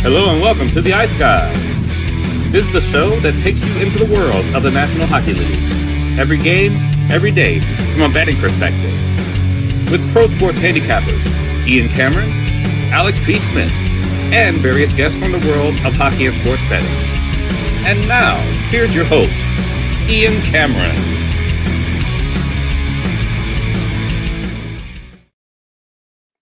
Hello and welcome to the Ice Guys. This is the show that takes you into the world of the National Hockey League. Every game, every day, from a betting perspective. With pro sports handicappers, Ian Cameron, Alex B. Smith, and various guests from the world of hockey and sports betting. And now, here's your host, Ian Cameron.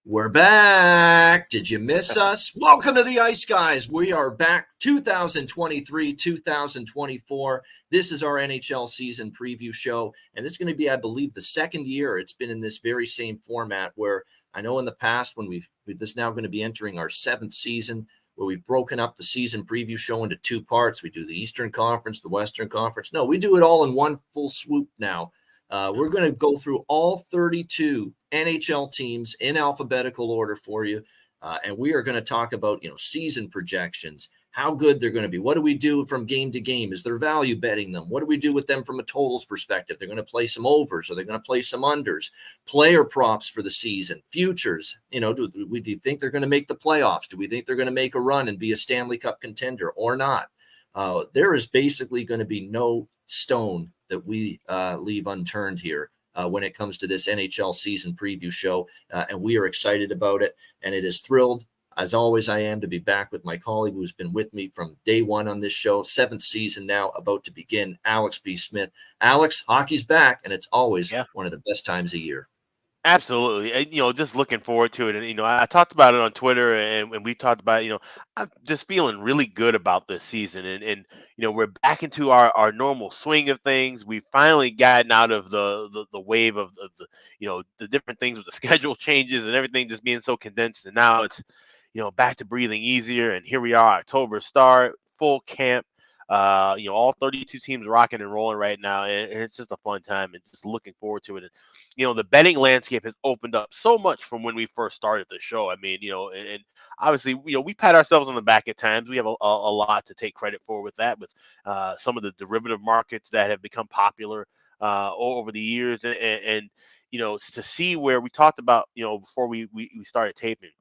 We're back. Did you miss us? Welcome to the Ice Guys. We are back 2023-2024. This is our NHL Season Preview Show, and this is going to be, I believe, the second year it's been in this very same format where I know in the past when this is now going to be entering our seventh season where we've broken up the Season Preview Show into two parts. We do the Eastern Conference, the Western Conference. No, we do it all in one full swoop now. We're going to go through all 32 NHL teams in alphabetical order for you. And we are going to talk about, season projections, how good they're going to be. What do we do from game to game? Is there value betting them? What do we do with them from a totals perspective? They're going to play some overs. Are they going to play some unders? Player props for the season, futures. Do you think they're going to make the playoffs? Do we think they're going to make a run and be a Stanley Cup contender or not? There is basically going to be no stone that we leave unturned here when it comes to this NHL Season Preview Show, and we are excited about it, and it is thrilled, as always I am, to be back with my colleague who's been with me from day one on this show, seventh season now, about to begin, Alex B. Smith. Alex, hockey's back, and it's always one of the best times of year. Absolutely. And, just looking forward to it. And, I talked about it on Twitter and we talked about, I'm just feeling really good about this season. And we're back into our normal swing of things. We've finally gotten out of the wave of the different things with the schedule changes and everything just being so condensed. And now it's, back to breathing easier. And here we are, October start, full camp. All 32 teams rocking and rolling right now, and it's just a fun time and just looking forward to it. And, the betting landscape has opened up so much from when we first started the show. I mean, and obviously, we pat ourselves on the back at times. We have a lot to take credit for with that, with some of the derivative markets that have become popular over the years. And to see where we talked about, before we started taping,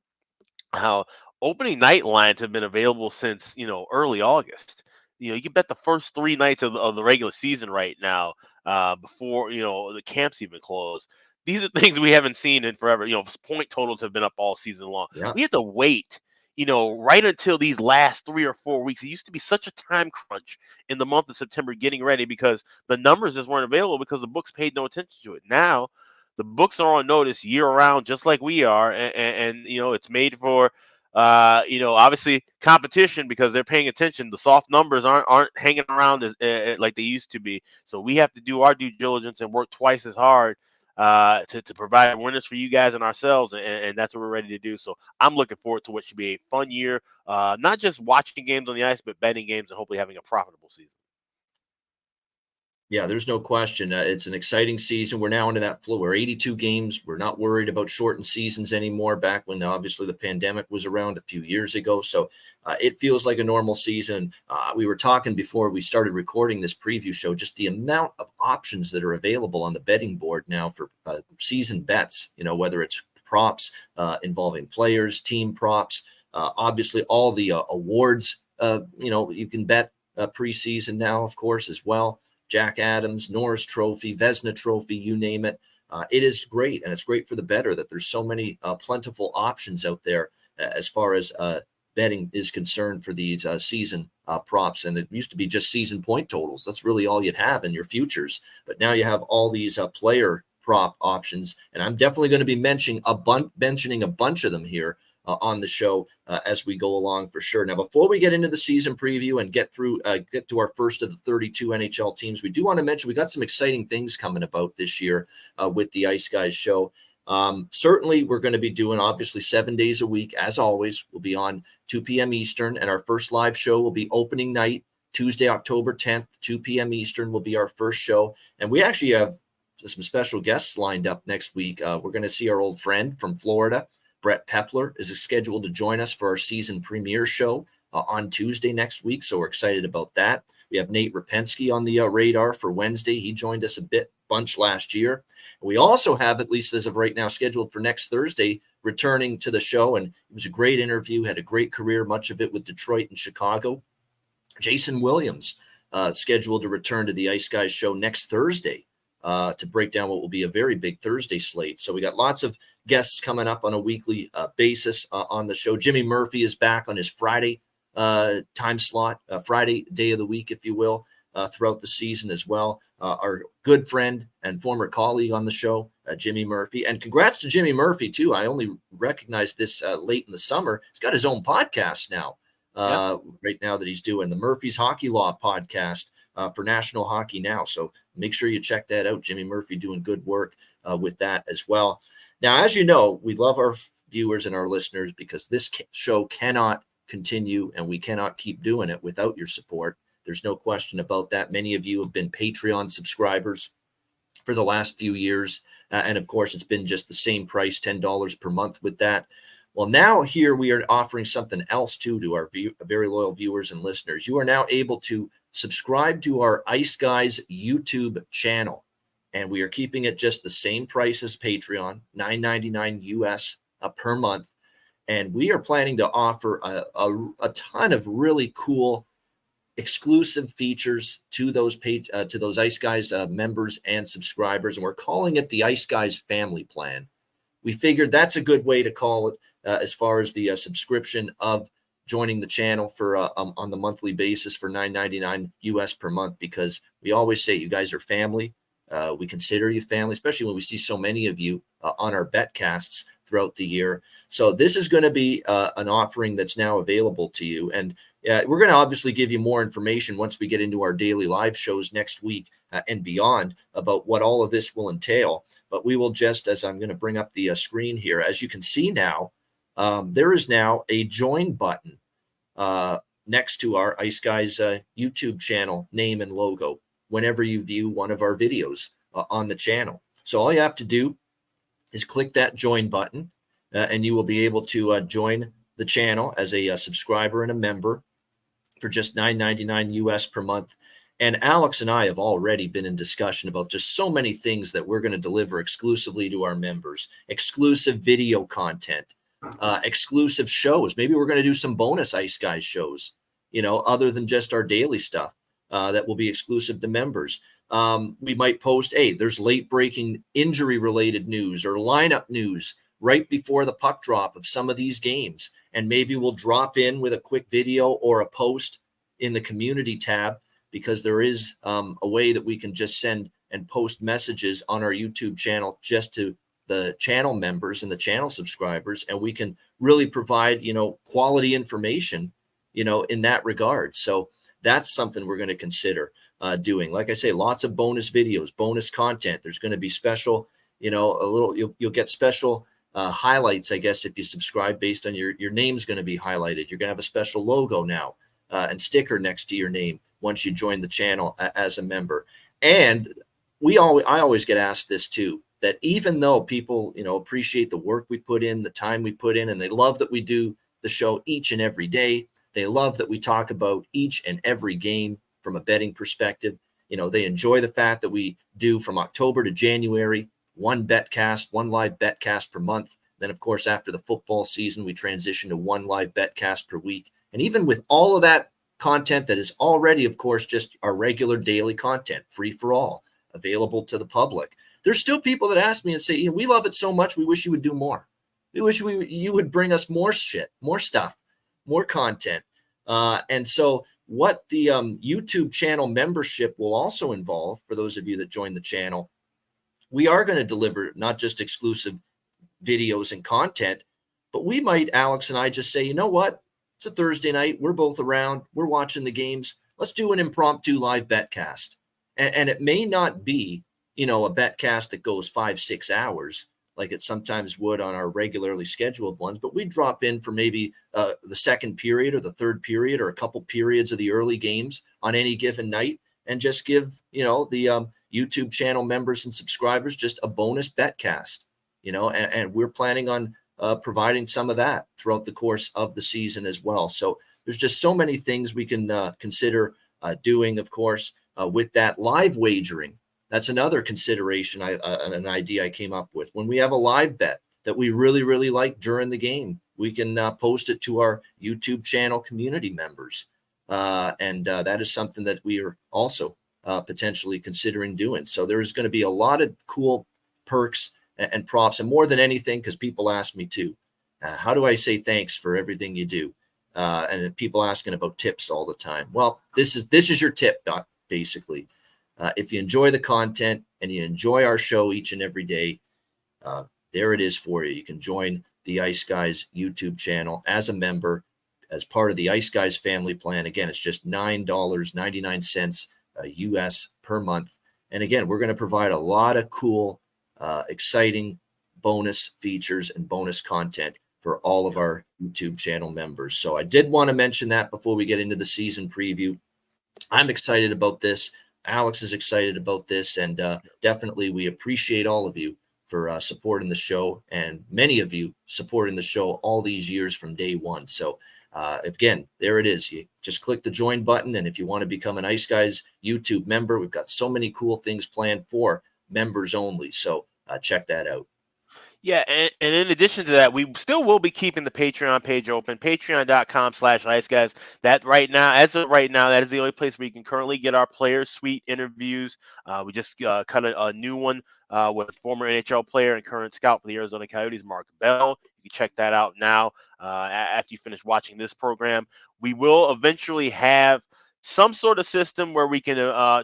how opening night lines have been available since, early August. You can bet the first 3 nights of the regular season right now before, the camps even close. These are things we haven't seen in forever. Point totals have been up all season long. Yeah. We had to wait, right until these last 3 or 4 weeks. It used to be such a time crunch in the month of September getting ready because the numbers just weren't available because the books paid no attention to it. Now, the books are on notice year round, just like we are. And it's made for obviously competition because they're paying attention. The soft numbers aren't hanging around as like they used to be. So we have to do our due diligence and work twice as hard to provide winners for you guys and ourselves. And that's what we're ready to do. So I'm looking forward to what should be a fun year, not just watching games on the ice, but betting games and hopefully having a profitable season. Yeah, there's no question. It's an exciting season. We're now into that flow. We're 82 games. We're not worried about shortened seasons anymore back when obviously the pandemic was around a few years ago. So it feels like a normal season. We were talking before we started recording this preview show, just the amount of options that are available on the betting board now for season bets, whether it's props involving players, team props, obviously all the awards, you can bet preseason now, of course, as well. Jack Adams, Norris Trophy, Vezina Trophy, you name it. It is great, and it's great for the bettor that there's so many plentiful options out there as far as betting is concerned for these season props. And it used to be just season point totals. That's really all you'd have in your futures. But now you have all these player prop options, and I'm definitely going to be mentioning a bunch of them here on the show as we go along for sure. Now, before we get into the season preview and get to our first of the 32 NHL teams, we do want to mention we got some exciting things coming about this year with the Ice Guys show. Certainly, we're going to be doing obviously 7 days a week. As always, we'll be on 2 p.m. Eastern, and our first live show will be opening night, Tuesday, October 10th, 2 p.m. Eastern will be our first show. And we actually have some special guests lined up next week. We're going to see our old friend from Florida, Brett Pepler, is scheduled to join us for our season premiere show on Tuesday next week. So we're excited about that. We have Nate Rapensky on the radar for Wednesday. He joined us bunch last year. We also have, at least as of right now, scheduled for next Thursday, returning to the show, and it was a great interview, had a great career, much of it with Detroit and Chicago. Jason Williams, scheduled to return to the Ice Guys show next Thursday to break down what will be a very big Thursday slate. So we got lots of guests coming up on a weekly basis on the show. Jimmy Murphy is back on his Friday time slot, Friday day of the week, if you will, throughout the season as well. Our good friend and former colleague on the show, Jimmy Murphy. And congrats to Jimmy Murphy, too. I only recognized this late in the summer. He's got his own podcast now, right now that he's doing the Murphy's Hockey Law podcast for National Hockey Now. So make sure you check that out. Jimmy Murphy doing good work with that as well. Now, as you know, we love our viewers and our listeners because this show cannot continue and we cannot keep doing it without your support. There's no question about that. Many of you have been Patreon subscribers for the last few years. And of course, it's been just the same price, $10 per month with that. Well, now here we are offering something else too to our very loyal viewers and listeners. You are now able to subscribe to our Ice Guys YouTube channel. And we are keeping it just the same price as Patreon, $9.99 US per month. And we are planning to offer a ton of really cool exclusive features to those Ice Guys members and subscribers. And we're calling it the Ice Guys Family Plan. We figured that's a good way to call it as far as the subscription of joining the channel for on the monthly basis for $9.99 US per month, because we always say you guys are family. We consider you family, especially when we see so many of you on our betcasts throughout the year. So this is going to be an offering that's now available to you. And we're going to obviously give you more information once we get into our daily live shows next week and beyond about what all of this will entail. But we will just, as I'm going to bring up the screen here, as you can see now, there is now a join button next to our Ice Guys YouTube channel name and logo whenever you view one of our videos on the channel. So all you have to do is click that join button and you will be able to join the channel as a subscriber and a member for just $9.99 US per month. And Alex and I have already been in discussion about just so many things that we're going to deliver exclusively to our members, exclusive video content, exclusive shows. Maybe we're going to do some bonus Ice Guys shows, other than just our daily stuff. That will be exclusive to members. We might post, hey, there's late breaking injury related news or lineup news right before the puck drop of some of these games. And maybe we'll drop in with a quick video or a post in the community tab, because there is a way that we can just send and post messages on our YouTube channel just to the channel members and the channel subscribers. And we can really provide, quality information, in that regard. So that's something we're going to consider doing. Like I say, lots of bonus videos, bonus content. There's going to be special, you'll get special highlights, I guess, if you subscribe based on your name's going to be highlighted. You're going to have a special logo now and sticker next to your name once you join the channel as a member. And I always get asked this too, that even though people, appreciate the work we put in, the time we put in, and they love that we do the show each and every day, they love that we talk about each and every game from a betting perspective. They enjoy the fact that we do from October to January, one live betcast per month. Then, of course, after the football season, we transition to one live betcast per week. And even with all of that content that is already, of course, just our regular daily content, free for all, available to the public, there's still people that ask me and say, we love it so much, we wish you would do more. We wish you would bring us more shit, more stuff, more content. And so what the YouTube channel membership will also involve, for those of you that join the channel, we are going to deliver not just exclusive videos and content, but we might, Alex and I, just say, you know what? It's a Thursday night. We're both around. We're watching the games. Let's do an impromptu live betcast. And it may not be, a betcast that goes 5-6 hours, like it sometimes would on our regularly scheduled ones, but we drop in for maybe the second period or the third period or a couple periods of the early games on any given night, and just give, the YouTube channel members and subscribers just a bonus betcast, and we're planning on providing some of that throughout the course of the season as well. So there's just so many things we can consider doing, of course, with that. Live wagering. That's another consideration, an idea I came up with. When we have a live bet, that we really, really like during the game, we can post it to our YouTube channel community members. And that is something that we are also potentially considering doing. So there's going to be a lot of cool perks and props. And more than anything, because people ask me too, how do I say thanks for everything you do? And people asking about tips all the time. Well, this is your tip, Doc, basically. If you enjoy the content and you enjoy our show each and every day, there it is for you. You can join the Ice Guys YouTube channel as a member, as part of the Ice Guys family plan. Again, it's just $9.99 US per month. And again, we're going to provide a lot of cool, exciting bonus features and bonus content for all of our YouTube channel members. So I did want to mention that before we get into the season preview. I'm excited about this. Alex is excited about this. And definitely we appreciate all of you for supporting the show, and many of you supporting the show all these years from day one. So again, there it is. You just click the join button. And if you want to become an Ice Guys YouTube member, we've got so many cool things planned for members only. So check that out. Yeah, and in addition to that, we still will be keeping the Patreon page open, patreon.com/IceGuys. That right now, as of right now, that is the only place where you can currently get our Players Suite interviews. We just cut a new one with former NHL player and current scout for the Arizona Coyotes, Mark Bell. You can check that out now after you finish watching this program. We will eventually have some sort of system where we can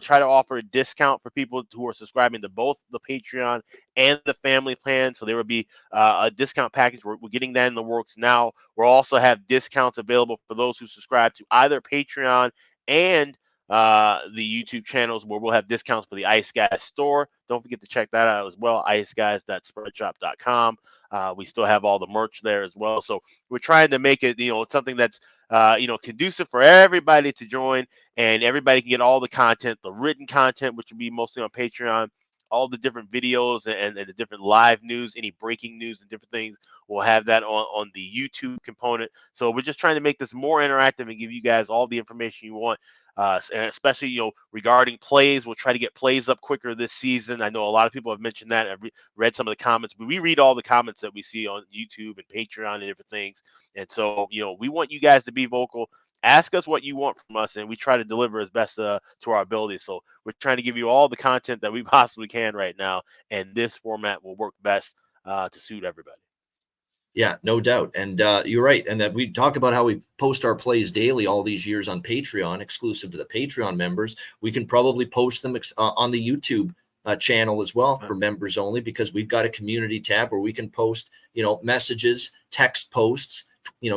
try to offer a discount for people who are subscribing to both the Patreon and the family plan. So there will be a discount package. We're getting that in the works now. We'll also have discounts available for those who subscribe to either Patreon and the YouTube channels, where we'll have discounts for the Ice Guys store. Don't forget to check that out as well, iceguys.spreadshop.com. We still have all the merch there as well. So we're trying to make it, something that's conducive for everybody to join, and everybody can get all the content, the written content, which will be mostly on Patreon, all the different videos and the different live news, any breaking news and different things. We'll have that on the YouTube component. So we're just trying to make this more interactive and give you guys all the information you want. And especially, regarding plays, we'll try to get plays up quicker this season. I know a lot of people have mentioned that. I've read some of the comments, but we read all the comments that we see on YouTube and Patreon and different things. And so, we want you guys to be vocal. Ask us what you want from us, and we try to deliver as best to our ability. So we're trying to give you all the content that we possibly can right now, and this format will work best to suit everybody. Yeah, no doubt. And you're right. And that we talk about how we post our plays daily all these years on Patreon, exclusive to the Patreon members. We can probably post them on the YouTube channel as well for members only, because we've got a community tab where we can post, messages, text posts,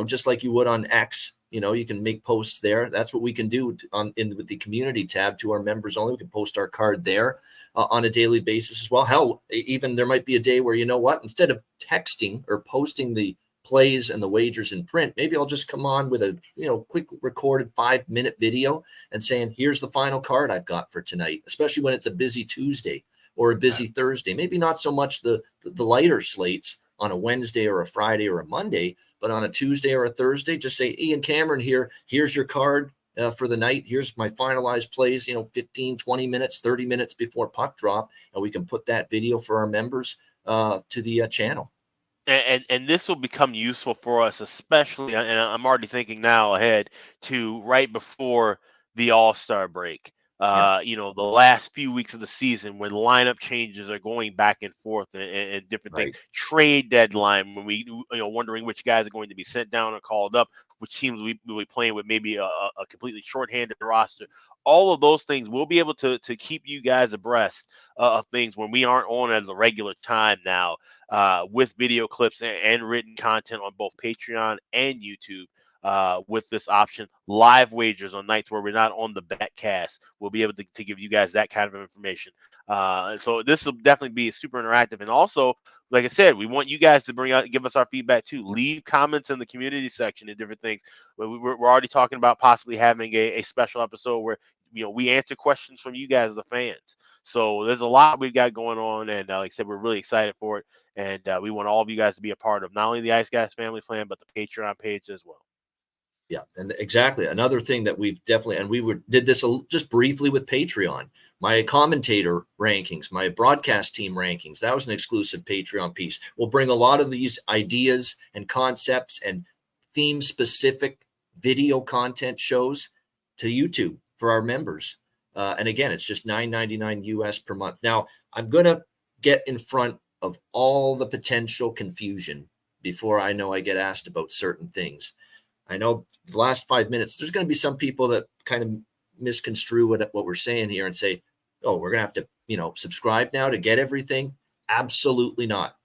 just like you would on X. You can make posts there. That's what we can do with the community tab to our members only. We can post our card there on a daily basis as well. Hell, even there might be a day where, instead of texting or posting the plays and the wagers in print, maybe I'll just come on with a, quick recorded 5-minute video and saying, here's the final card I've got for tonight, especially when it's a busy Tuesday or a busy Thursday. Maybe not so much the lighter slates on a Wednesday or a Friday or a Monday, but on a Tuesday or a Thursday, just say, Ian Cameron here, here's your card for the night. Here's my finalized plays, 15, 20 minutes, 30 minutes before puck drop. And we can put that video for our members to the channel. And this will become useful for us, especially, and I'm already thinking now ahead to right before the All-Star break. The last few weeks of the season, when lineup changes are going back and forth and different things, trade deadline, when we, wondering which guys are going to be sent down or called up, which teams we'll be playing with maybe a completely shorthanded roster. All of those things, we'll be able to keep you guys abreast of things when we aren't on at the regular time now, with video clips and written content on both Patreon and YouTube. With this option, live wagers on nights where we're not on the betcast, we'll be able to give you guys that kind of information. So this will definitely be super interactive. And also, like I said, we want you guys to give us our feedback too. Leave comments in the community section and different things. We're already talking about possibly having a special episode where we answer questions from you guys, the fans. So there's a lot we've got going on, and like I said, we're really excited for it. And we want all of you guys to be a part of not only the Ice Guys family plan, but the Patreon page as well. Yeah, and exactly. Another thing that we've definitely, and did this just briefly with Patreon. My commentator rankings, my broadcast team rankings, that was an exclusive Patreon piece. We'll bring a lot of these ideas and concepts and theme-specific video content shows to YouTube for our members. And again, it's just $9.99 US per month. Now, I'm going to get in front of all the potential confusion before I know I get asked about certain things. I know the last 5 minutes, there's going to be some people that kind of misconstrue what we're saying here and say, oh, we're going to have to, subscribe now to get everything. Absolutely not.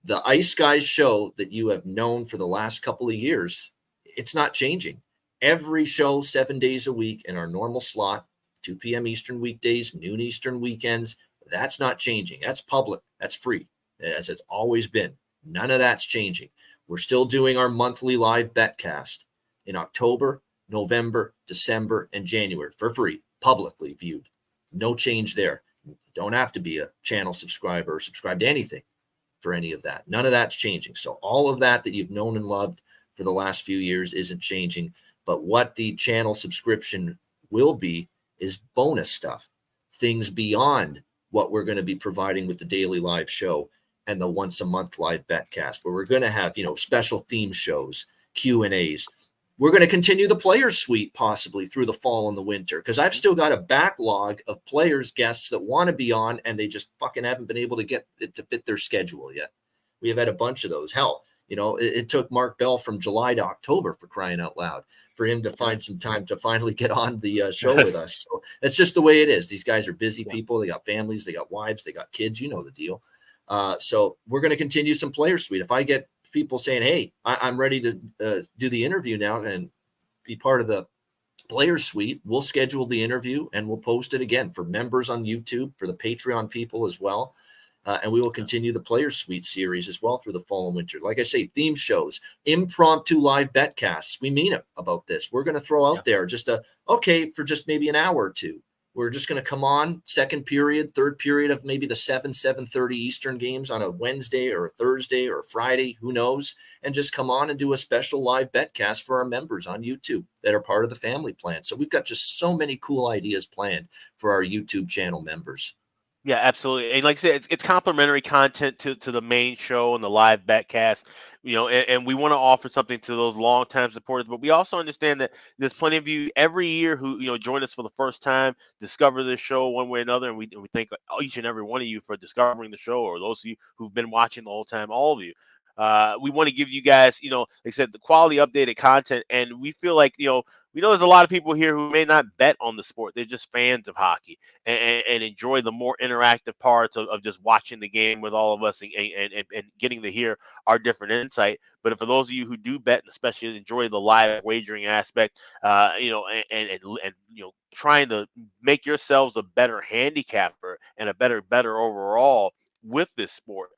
The Ice Guys show that you have known for the last couple of years, it's not changing. Every show 7 days a week in our normal slot, 2 p.m. Eastern weekdays, noon Eastern weekends. That's not changing. That's public. That's free, as it's always been. None of that's changing. We're still doing our monthly live betcast in October, November, December, and January for free, publicly viewed. No change there. You don't have to be a channel subscriber or subscribe to anything for any of that. None of that's changing. So all of that you've known and loved for the last few years isn't changing. But what the channel subscription will be is bonus stuff, things beyond what we're going to be providing with the daily live show and the once a month live betcast, where we're going to have, special theme shows, Q&As. We're going to continue the players suite possibly through the fall and the winter, because I've still got a backlog of players, guests that want to be on, and they just fucking haven't been able to get it to fit their schedule yet. We have had a bunch of those. Hell, it took Mark Bell from July to October, for crying out loud, for him to find some time to finally get on the show with us. So that's just the way it is. These guys are busy people. They got families, they got wives, they got kids. You know the deal. So we're going to continue some player suite. If I get people saying, hey, I'm ready to do the interview now and be part of the player suite, we'll schedule the interview and we'll post it again for members on YouTube, for the Patreon people as well. And we will continue the player suite series as well through the fall and winter. Like I say, theme shows, impromptu live betcasts. We mean it about this. We're going to throw out there just for just maybe an hour or two. We're just going to come on second period, third period of maybe the 7:30 Eastern games on a Wednesday or a Thursday or a Friday, who knows, and just come on and do a special live betcast for our members on YouTube that are part of the family plan. So we've got just so many cool ideas planned for our YouTube channel members. Yeah, absolutely. And like I said, it's complimentary content to the main show and the live betcast, and we want to offer something to those longtime supporters. But we also understand that there's plenty of you every year who, join us for the first time, discover this show one way or another. And we thank each and every one of you for discovering the show, or those of you who've been watching the whole time, all of you. We want to give you guys, like I said, the quality updated content. And we feel like, we know there's a lot of people here who may not bet on the sport. They're just fans of hockey and enjoy the more interactive parts of just watching the game with all of us and getting to hear our different insight. But for those of you who do bet and especially enjoy the live wagering aspect, and trying to make yourselves a better handicapper and a better overall with this sport,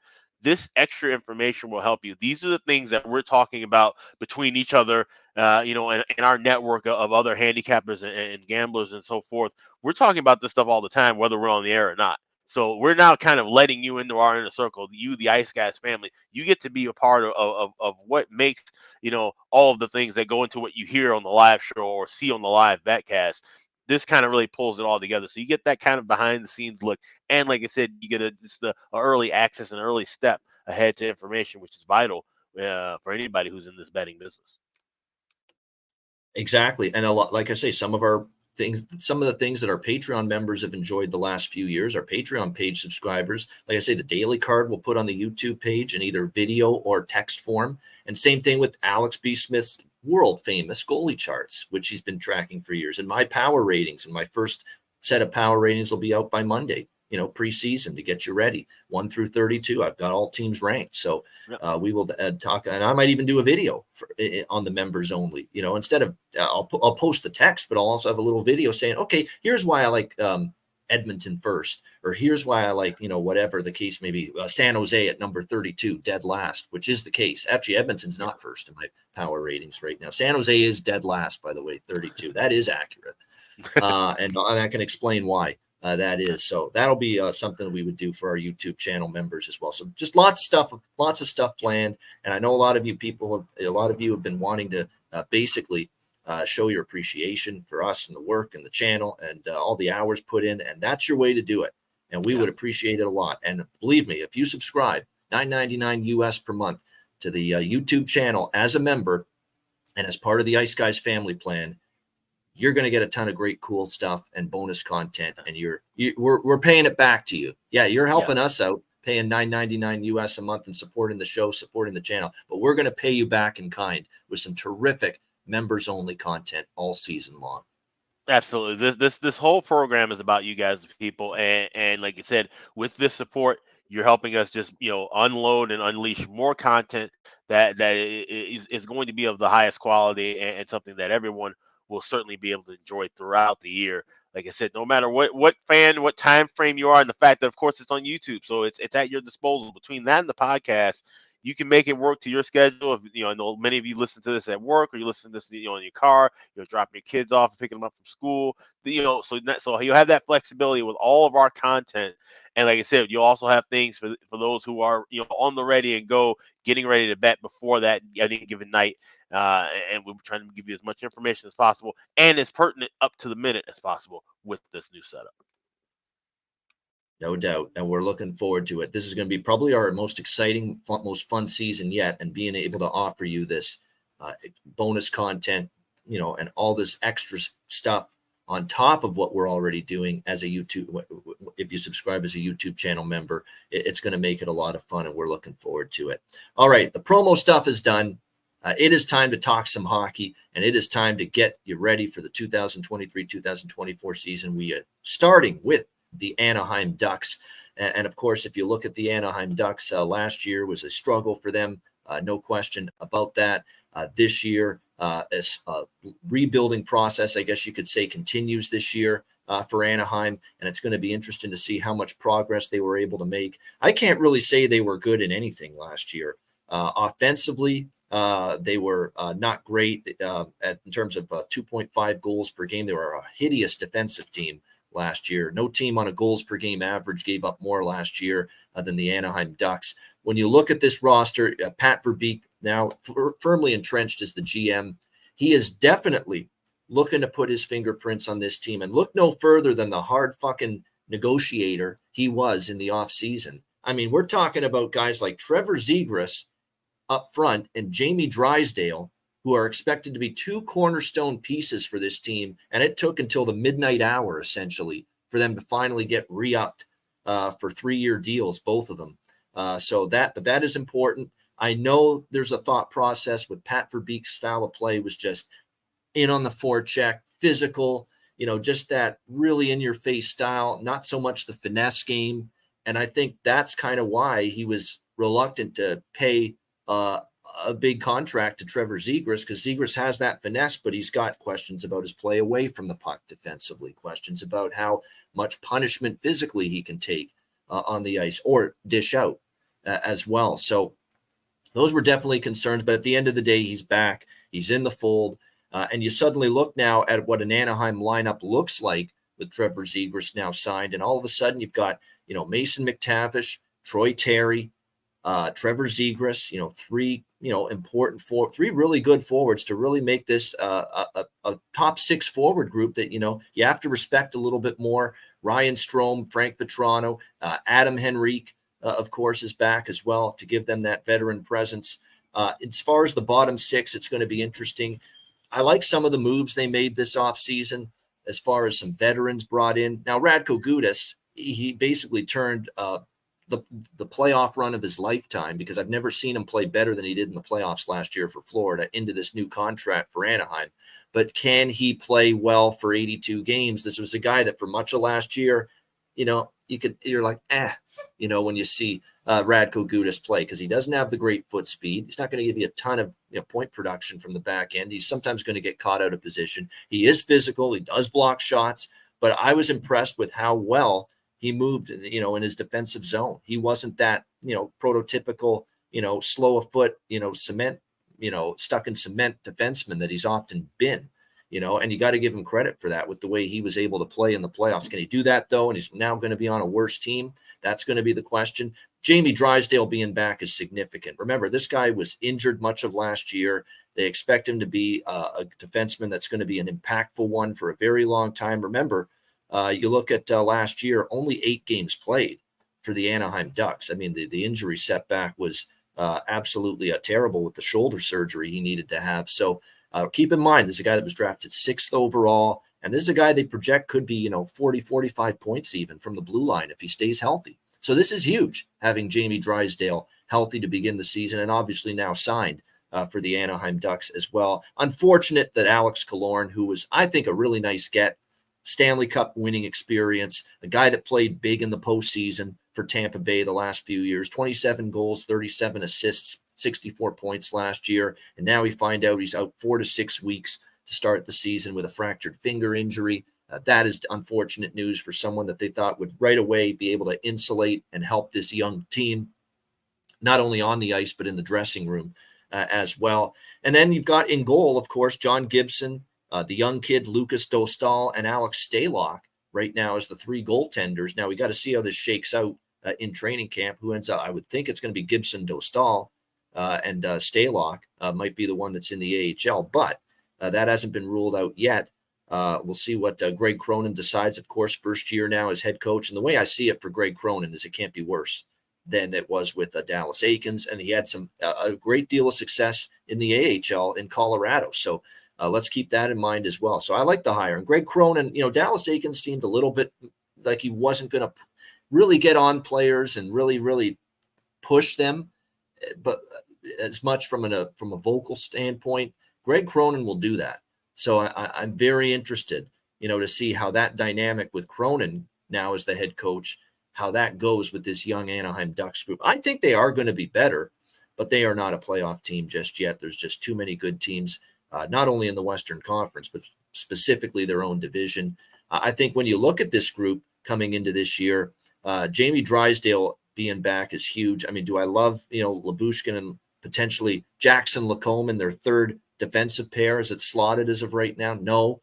this extra information will help you. These are the things that we're talking about between each other, and our network of other handicappers and gamblers and so forth. We're talking about this stuff all the time, whether we're on the air or not. So we're now kind of letting you into our inner circle. You, the Ice Guys family, you get to be a part of what makes, all of the things that go into what you hear on the live show or see on the live betcast. This kind of really pulls it all together. So you get that kind of behind the scenes look. And like I said, you get just a early access, an early step ahead to information, which is vital for anybody who's in this betting business. Exactly. And a lot, like I say, some of the things that our Patreon members have enjoyed the last few years, our Patreon page subscribers, like I say, the daily card we'll put on the YouTube page in either video or text form. And same thing with Alex B. Smith's world famous goalie charts, which he's been tracking for years, and my power ratings. And my first set of power ratings will be out by Monday, preseason, to get you ready. 1 through 32. I've got all teams ranked. So we will talk, and I might even do a video on the members only, instead of, I'll post the text, but I'll also have a little video saying, okay, here's why I like Edmonton first, or here's why I like, whatever the case may be, San Jose at number 32, dead last, which is the case. Actually, Edmonton's not first in my power ratings right now. San Jose is dead last, by the way, 32. That is accurate. And I can explain why that is. So that'll be something we would do for our YouTube channel members as well. So just lots of stuff planned. And I know a lot of you have been wanting to basically show your appreciation for us and the work and the channel and all the hours put in. And that's your way to do it. And we would appreciate it a lot. And believe me, if you subscribe $9.99 US per month to the YouTube channel as a member and as part of the Ice Guys family plan, you're going to get a ton of great, cool stuff and bonus content. And we're paying it back to you. Yeah, you're helping us out, paying $9.99 US a month and supporting the show, supporting the channel. But we're going to pay you back in kind with some terrific members-only content all season long. Absolutely. This whole program is about you guys, people, and like you said, with this support, you're helping us just unload and unleash more content that is going to be of the highest quality and something that everyone will certainly be able to enjoy throughout the year. Like I said, no matter what time frame you are, and the fact that of course it's on YouTube, so it's at your disposal. Between that and the podcast, you can make it work to your schedule. If I know many of you listen to this at work, or you listen to this in your car, dropping your kids off and picking them up from school. So you'll have that flexibility with all of our content. And like I said, you'll also have things for those who are on the ready and go, getting ready to bet before that any given night. And we're trying to give you as much information as possible and as pertinent up to the minute as possible with this new setup. No doubt. And we're looking forward to it. This is going to be probably our most exciting, most fun season yet. And being able to offer you this bonus content, and all this extra stuff on top of what we're already doing as a YouTube. If you subscribe as a YouTube channel member, it's going to make it a lot of fun. And we're looking forward to it. All right. The promo stuff is done. It is time to talk some hockey, and it is time to get you ready for the 2023-2024 season. We are starting with the Anaheim Ducks. And of course, if you look at the Anaheim Ducks, last year was a struggle for them. No question about that. This year, this rebuilding process, I guess you could say, continues this year for Anaheim. And it's going to be interesting to see how much progress they were able to make. I can't really say they were good in anything last year. Offensively, they were not great in terms of 2.5 goals per game. They were a hideous defensive team last year. No team on a goals per game average gave up more last year than the Anaheim Ducks. When you look at this roster, Pat Verbeek, now firmly entrenched as the GM, he is definitely looking to put his fingerprints on this team, and look no further than the hard fucking negotiator he was in the offseason. I mean, we're talking about guys like Trevor Zegras up front and Jamie Drysdale, who are expected to be two cornerstone pieces for this team. And it took until the midnight hour, essentially, for them to finally get re-upped for 3-year deals, both of them. But that is important. I know there's a thought process with Pat Verbeek's style of play was just in on the forecheck, physical, just that really in-your-face style, not so much the finesse game. And I think that's kind of why he was reluctant to pay a big contract to Trevor Zegras, because Zegras has that finesse, but he's got questions about his play away from the puck defensively, questions about how much punishment physically he can take on the ice or dish out as well. So those were definitely concerns, but at the end of the day, he's back, he's in the fold, and you suddenly look now at what an Anaheim lineup looks like with Trevor Zegras now signed, and all of a sudden you've got, Mason McTavish, Troy Terry, Trevor Zegras, three really good forwards to really make this a top 6 forward group that, you have to respect a little bit more. Ryan Strome, Frank Vetrano, Adam Henrique, of course, is back as well to give them that veteran presence. As far as the bottom 6, it's going to be interesting. I like some of the moves they made this offseason as far as some veterans brought in. Now, Radko Gudas, he basically turned the playoff run of his lifetime, because I've never seen him play better than he did in the playoffs last year for Florida, into this new contract for Anaheim. But can he play well for 82 games? This was a guy that for much of last year, you're like, when you see Radko Gudas play, because he doesn't have the great foot speed. He's not going to give you a ton of point production from the back end. He's sometimes going to get caught out of position. He is physical. He does block shots, but I was impressed with how well he moved, in his defensive zone. He wasn't that, prototypical, slow of foot, cement, stuck in cement defenseman that he's often been, and you got to give him credit for that with the way he was able to play in the playoffs. Can he do that though? And he's now going to be on a worse team. That's going to be the question. Jamie Drysdale being back is significant. Remember, this guy was injured much of last year. They expect him to be a defenseman that's going to be an impactful one for a very long time. Remember, you look at last year, only 8 games played for the Anaheim Ducks. I mean, the injury setback was absolutely terrible with the shoulder surgery he needed to have. So keep in mind, this is a guy that was drafted 6th overall, and this is a guy they project could be, 40, 45 points even from the blue line if he stays healthy. So this is huge, having Jamie Drysdale healthy to begin the season, and obviously now signed for the Anaheim Ducks as well. Unfortunate that Alex Killorn, who was, I think, a really nice get, Stanley Cup winning experience, a guy that played big in the postseason for Tampa Bay the last few years, 27 goals, 37 assists, 64 points last year, and now we find out he's out 4 to 6 weeks to start the season with a fractured finger injury. That is unfortunate news for someone that they thought would right away be able to insulate and help this young team, not only on the ice, but in the dressing room as well. And then you've got in goal, of course, John Gibson, the young kid, Lucas Dostal, and Alex Stalock right now as the 3 goaltenders. Now we got to see how this shakes out in training camp. Who ends up, I would think it's going to be Gibson, Dostal, and Stalock might be the one that's in the AHL, but that hasn't been ruled out yet. We'll see what Greg Cronin decides. Of course, first year now as head coach. And the way I see it for Greg Cronin is it can't be worse than it was with Dallas Eakins. And he had a great deal of success in the AHL in Colorado. So let's keep that in mind as well. So I like the hire. And Greg Cronin, Dallas Eakins seemed a little bit like he wasn't going to really get on players and really, really push them. But as much from a vocal standpoint, Greg Cronin will do that. So I'm very interested, to see how that dynamic with Cronin now as the head coach, how that goes with this young Anaheim Ducks group. I think they are going to be better, but they are not a playoff team just yet. There's just too many good teams, not only in the Western Conference, but specifically their own division. I think when you look at this group coming into this year, Jamie Drysdale being back is huge. I mean, do I love, Lyubushkin and potentially Jackson Lacombe in their third defensive pair as it's slotted as of right now? No.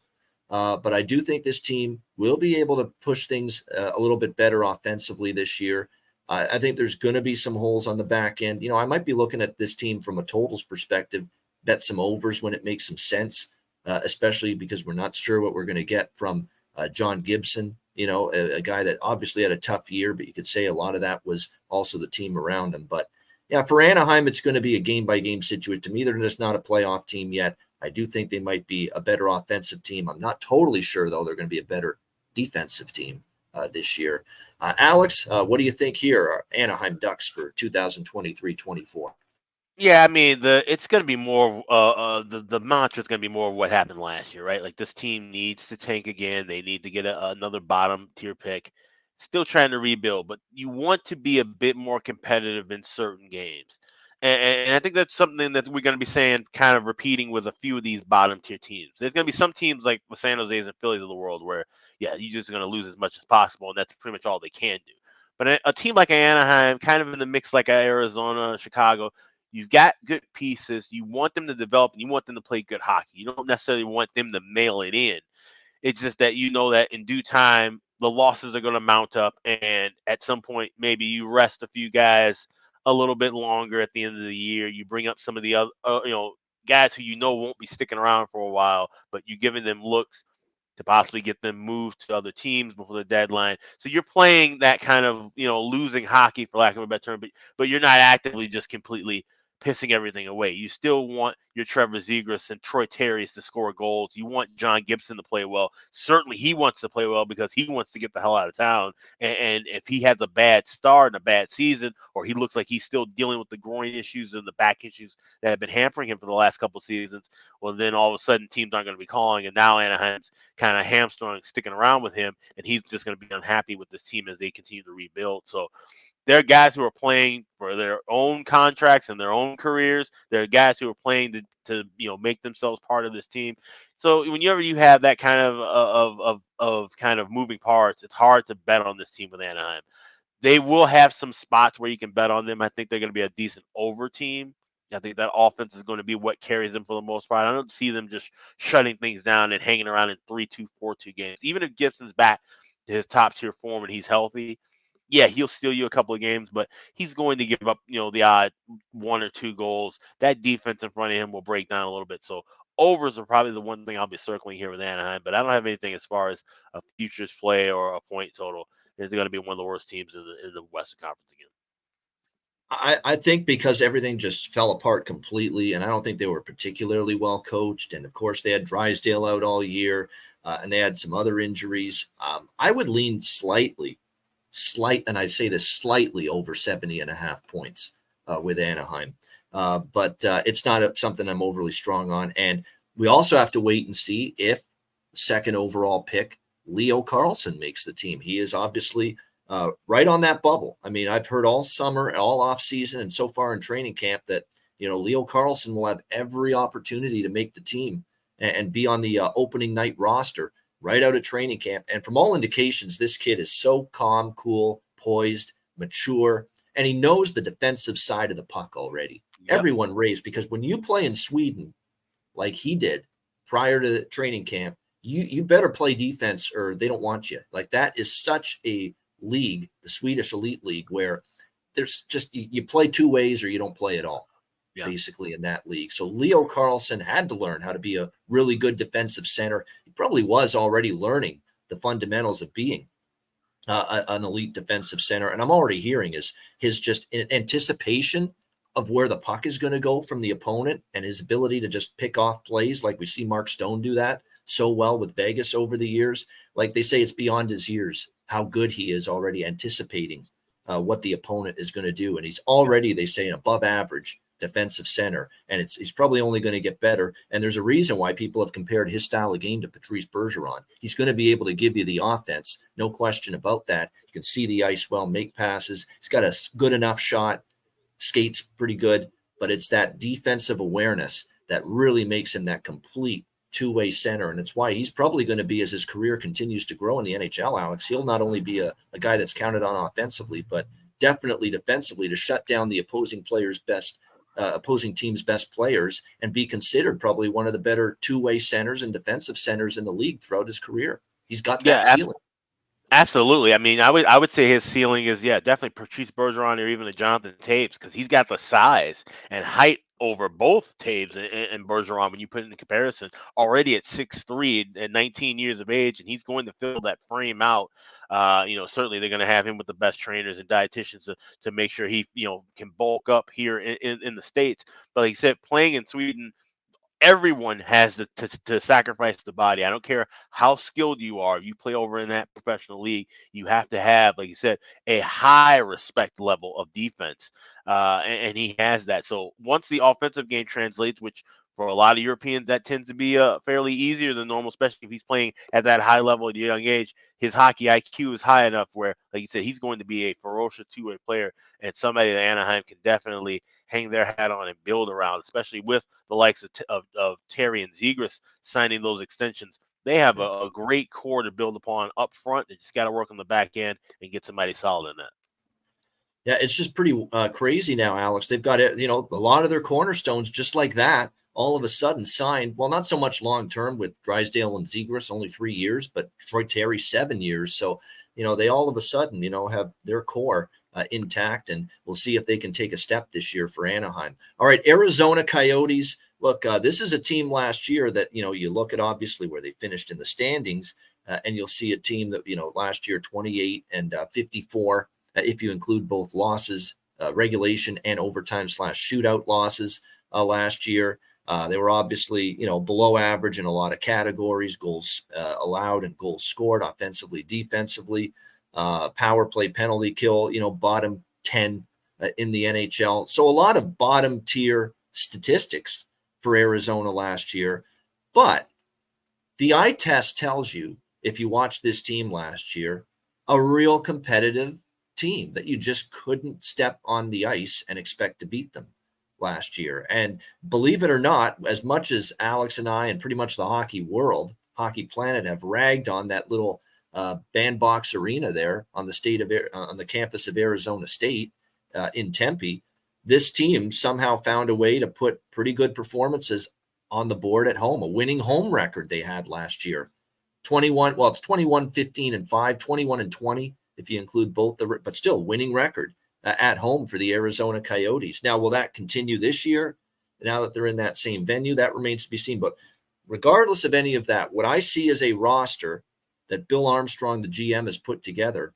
But I do think this team will be able to push things a little bit better offensively this year. I think there's going to be some holes on the back end. I might be looking at this team from a totals perspective, bet some overs when it makes some sense, especially because we're not sure what we're going to get from John Gibson, a guy that obviously had a tough year, but you could say a lot of that was also the team around him. But yeah, for Anaheim, it's going to be a game-by-game situation. To me, they're just not a playoff team yet. I do think they might be a better offensive team. I'm not totally sure, though, they're going to be a better defensive team this year. Alex, what do you think here, Anaheim Ducks for 2023-24? Yeah, I mean, it's going to be more the mantra is going to be more of what happened last year, right? Like this team needs to tank again. They need to get another bottom tier pick. Still trying to rebuild, but you want to be a bit more competitive in certain games. And I think that's something that we're going to be saying, kind of repeating with a few of these bottom tier teams. There's going to be some teams like the San Jose's and Phillies of the world where, yeah, you're just going to lose as much as possible, and that's pretty much all they can do. But a team like Anaheim, kind of in the mix like Arizona, Chicago, you've got good pieces. You want them to develop, and you want them to play good hockey. You don't necessarily want them to mail it in. It's just that that in due time, the losses are going to mount up. And at some point, maybe you rest a few guys a little bit longer at the end of the year. You bring up some of the other, guys who won't be sticking around for a while, but you're giving them looks to possibly get them moved to other teams before the deadline. So you're playing that kind of, losing hockey, for lack of a better term, but you're not actively just completely pissing everything away. You still want your Trevor Zegras and Troy Terry's to score goals. You want John Gibson to play well. Certainly he wants to play well because he wants to get the hell out of town. And if he has a bad start and a bad season, or he looks like he's still dealing with the groin issues and the back issues that have been hampering him for the last couple of seasons, well, then all of a sudden teams aren't going to be calling. And now Anaheim's kind of hamstrung sticking around with him, and he's just going to be unhappy with this team as they continue to rebuild. So there are guys who are playing for their own contracts and their own careers. There are guys who are playing to make themselves part of this team. So whenever you have that kind of kind of moving parts, it's hard to bet on this team with Anaheim. They will have some spots where you can bet on them. I think they're going to be a decent over team. I think that offense is going to be what carries them for the most part. I don't see them just shutting things down and hanging around in 3-2, 4-2 games. Even if Gibson's back to his top tier form and he's healthy, yeah, he'll steal you a couple of games, but he's going to give up, the odd 1 or 2 goals. That defense in front of him will break down a little bit. So overs are probably the one thing I'll be circling here with Anaheim, but I don't have anything as far as a futures play or a point total. It's going to be one of the worst teams in the Western Conference again. I think because everything just fell apart completely, and I don't think they were particularly well coached. And of course, they had Drysdale out all year, and they had some other injuries. I would lean and I say this slightly over 70.5 points with Anaheim. But it's not something I'm overly strong on. And we also have to wait and see if second overall pick Leo Carlsson makes the team. He is obviously right on that bubble. I mean, I've heard all summer, all off season, and so far in training camp that, Leo Carlsson will have every opportunity to make the team and be on the opening night roster right out of training camp. And from all indications, this kid is so calm, cool, poised, mature, and he knows the defensive side of the puck already. Yep. Everyone raves, because when you play in Sweden like he did prior to training camp, you better play defense or they don't want you. Like, that is such a league, the Swedish elite league, where there's just you play two ways or you don't play at all, basically, in that league. So Leo Carlsson had to learn how to be a really good defensive center. He probably was already learning the fundamentals of being an elite defensive center. And I'm already hearing his just anticipation of where the puck is going to go from the opponent and his ability to just pick off plays, like we see Mark Stone do that so well with Vegas over the years. Like they say, it's beyond his years how good he is already anticipating what the opponent is going to do. And he's already, they say, an above average defensive center, and he's probably only going to get better. And there's a reason why people have compared his style of game to Patrice Bergeron. He's going to be able to give you the offense, no question about that. You can see the ice well, make passes. He's got a good enough shot, skates pretty good, but it's that defensive awareness that really makes him that complete two-way center. And it's why he's probably going to be, as his career continues to grow in the NHL, Alex, he'll not only be a guy that's counted on offensively, but definitely defensively to shut down the opposing team's best players and be considered probably one of the better two-way centers and defensive centers in the league throughout his career. He's got that ceiling. Absolutely. I mean, I would say his ceiling is, definitely Patrice Bergeron or even a Jonathan Toews, because he's got the size and height over both Toews and Bergeron when you put it in comparison. Already at 6'3" and 19 years of age, and he's going to fill that frame out. Certainly they're going to have him with the best trainers and dietitians to make sure he, can bulk up here in the States. But like you said, playing in Sweden, everyone has to sacrifice the body. I don't care how skilled you are. If you play over in that professional league, you have to have, like you said, a high respect level of defense. And he has that. So once the offensive game translates, which for a lot of Europeans, that tends to be fairly easier than normal, especially if he's playing at that high level at a young age. His hockey IQ is high enough where, like you said, he's going to be a ferocious two-way player and somebody that Anaheim can definitely hang their hat on and build around, especially with the likes of Terry and Zegras signing those extensions. They have a great core to build upon up front. They just got to work on the back end and get somebody solid in that. Yeah, it's just pretty crazy now, Alex. They've got, a lot of their cornerstones just like that all of a sudden signed. Well, not so much long-term with Drysdale and Zegras, only 3 years, but Troy Terry 7 years. So, they all of a sudden, have their core intact, and we'll see if they can take a step this year for Anaheim. All right, Arizona Coyotes. Look, this is a team last year that, you look at obviously where they finished in the standings, and you'll see a team that, last year 28 and 54, if you include both losses, regulation and overtime / shootout losses last year. They were obviously, below average in a lot of categories, goals allowed and goals scored, offensively, defensively, power play, penalty kill, bottom 10 in the NHL. So a lot of bottom tier statistics for Arizona last year. But the eye test tells you, if you watch this team last year, a real competitive team that you just couldn't step on the ice and expect to beat them last year. And believe it or not, as much as Alex and I and pretty much the hockey world, Hockey Planet, have ragged on that little bandbox arena there on the campus of Arizona State in Tempe, this team somehow found a way to put pretty good performances on the board at home. A winning home record they had last year. 21, 15 and 5, 21 and 20 if you include both but still winning record at home for the Arizona Coyotes. Now, will that continue this year? Now that they're in that same venue, that remains to be seen. But regardless of any of that, what I see is a roster that Bill Armstrong, the GM, has put together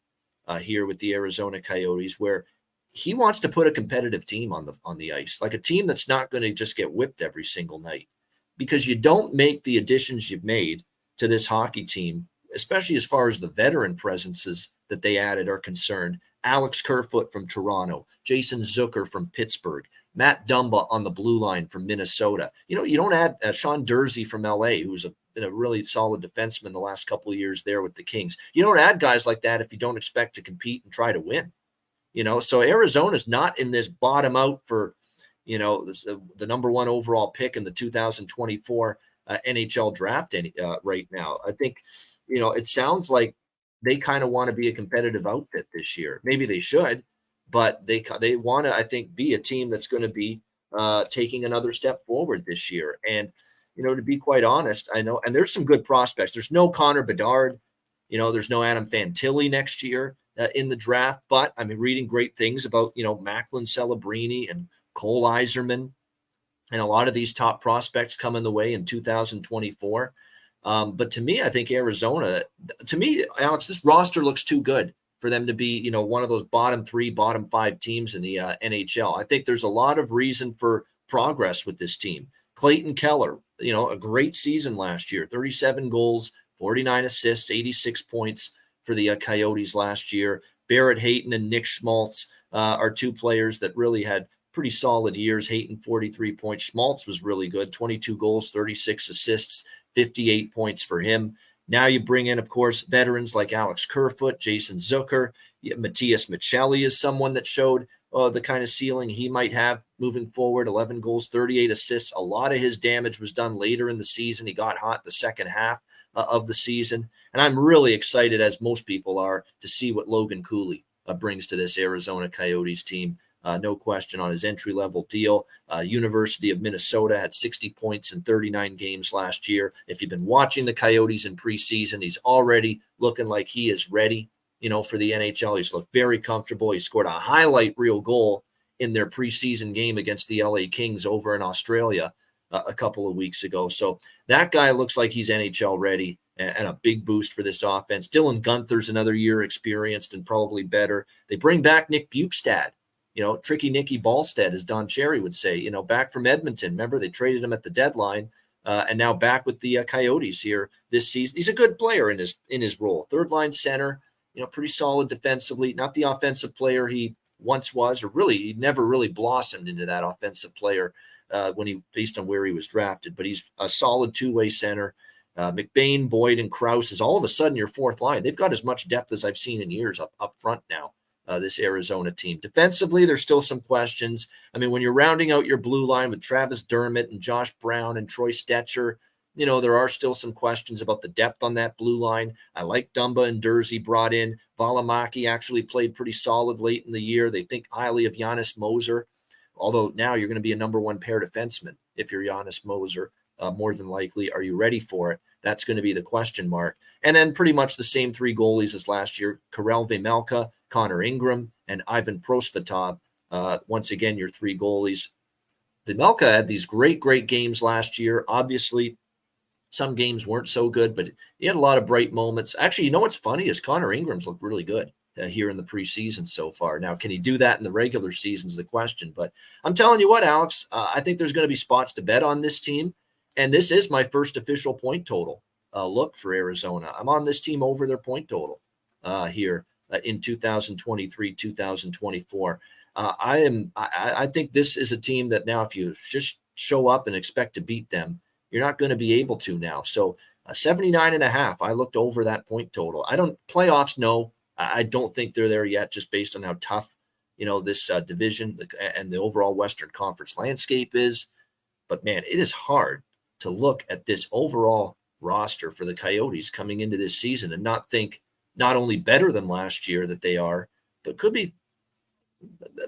here with the Arizona Coyotes, where he wants to put a competitive team on the ice, like a team that's not going to just get whipped every single night, because you don't make the additions you've made to this hockey team, especially as far as the veteran presences that they added are concerned. Alex Kerfoot from Toronto, Jason Zucker from Pittsburgh, Matt Dumba on the blue line from Minnesota. You don't add Sean Dursey from LA, who's been a really solid defenseman the last couple of years there with the Kings. You don't add guys like that if you don't expect to compete and try to win. So Arizona's not in this bottom out for, the number one overall pick in the 2024 NHL draft right now. I think, it sounds like they kind of want to be a competitive outfit this year. Maybe they should, but they want to, I think, be a team that's going to be taking another step forward this year. And, to be quite honest, I know, and there's some good prospects. There's no Connor Bedard, there's no Adam Fantilli next year in the draft, but I'm reading great things about, Macklin Celebrini and Cole Iserman and a lot of these top prospects coming the way in 2024. But to me, I think Arizona, Alex, this roster looks too good for them to be, one of those bottom 3, bottom 5 teams in the NHL. I think there's a lot of reason for progress with this team. Clayton Keller, a great season last year, 37 goals, 49 assists, 86 points for the Coyotes last year. Barrett Hayton and Nick Schmaltz are two players that really had pretty solid years. Hayton, 43 points. Schmaltz was really good, 22 goals, 36 assists, 58 points for him. Now you bring in, of course, veterans like Alex Kerfoot, Jason Zucker. Matthias Michelli is someone that showed the kind of ceiling he might have moving forward. 11 goals, 38 assists. A lot of his damage was done later in the season. He got hot the second half of the season. And I'm really excited, as most people are, to see what Logan Cooley brings to this Arizona Coyotes team. No question on his entry-level deal. University of Minnesota had 60 points in 39 games last year. If you've been watching the Coyotes in preseason, he's already looking like he is ready, for the NHL. He's looked very comfortable. He scored a highlight reel goal in their preseason game against the LA Kings over in Australia a couple of weeks ago. So that guy looks like he's NHL ready and a big boost for this offense. Dylan Gunther's another year experienced and probably better. They bring back Nick Bukestad. Tricky Nicky Ballstead, as Don Cherry would say, back from Edmonton. Remember, they traded him at the deadline, and now back with the Coyotes here this season. He's a good player in his role. Third line center, pretty solid defensively. Not the offensive player he once was, or really, he never really blossomed into that offensive player based on where he was drafted. But he's a solid two-way center. McBain, Boyd, and Krause is all of a sudden your fourth line. They've got as much depth as I've seen in years up front now. This Arizona team. Defensively, there's still some questions. When you're rounding out your blue line with Travis Dermott and Josh Brown and Troy Stetcher, there are still some questions about the depth on that blue line. I like Dumba and Dursey brought in. Valimaki actually played pretty solid late in the year. They think highly of Giannis Moser, although now you're going to be a number one pair defenseman if you're Giannis Moser, more than likely. Are you ready for it? That's going to be the question mark. And then pretty much the same 3 goalies as last year: Karel Vejmelka, Connor Ingram, and Ivan Prosvetov. Once again, your 3 goalies. Vejmelka had these great games last year. Obviously, some games weren't so good, but he had a lot of bright moments. Actually, what's funny is Connor Ingram's looked really good here in the preseason so far. Now, can he do that in the regular season is the question. But I'm telling you what, Alex, I think there's going to be spots to bet on this team. And this is my first official point total look for Arizona. I'm on this team over their point total here in 2023, 2024. I think this is a team that now, if you just show up and expect to beat them, you're not going to be able to now. So 79.5, I looked over that point total. Playoffs, no. I don't think they're there yet, just based on how tough, this division and the overall Western Conference landscape is. But man, it is hard to look at this overall roster for the Coyotes coming into this season and not think not only better than last year that they are, but could be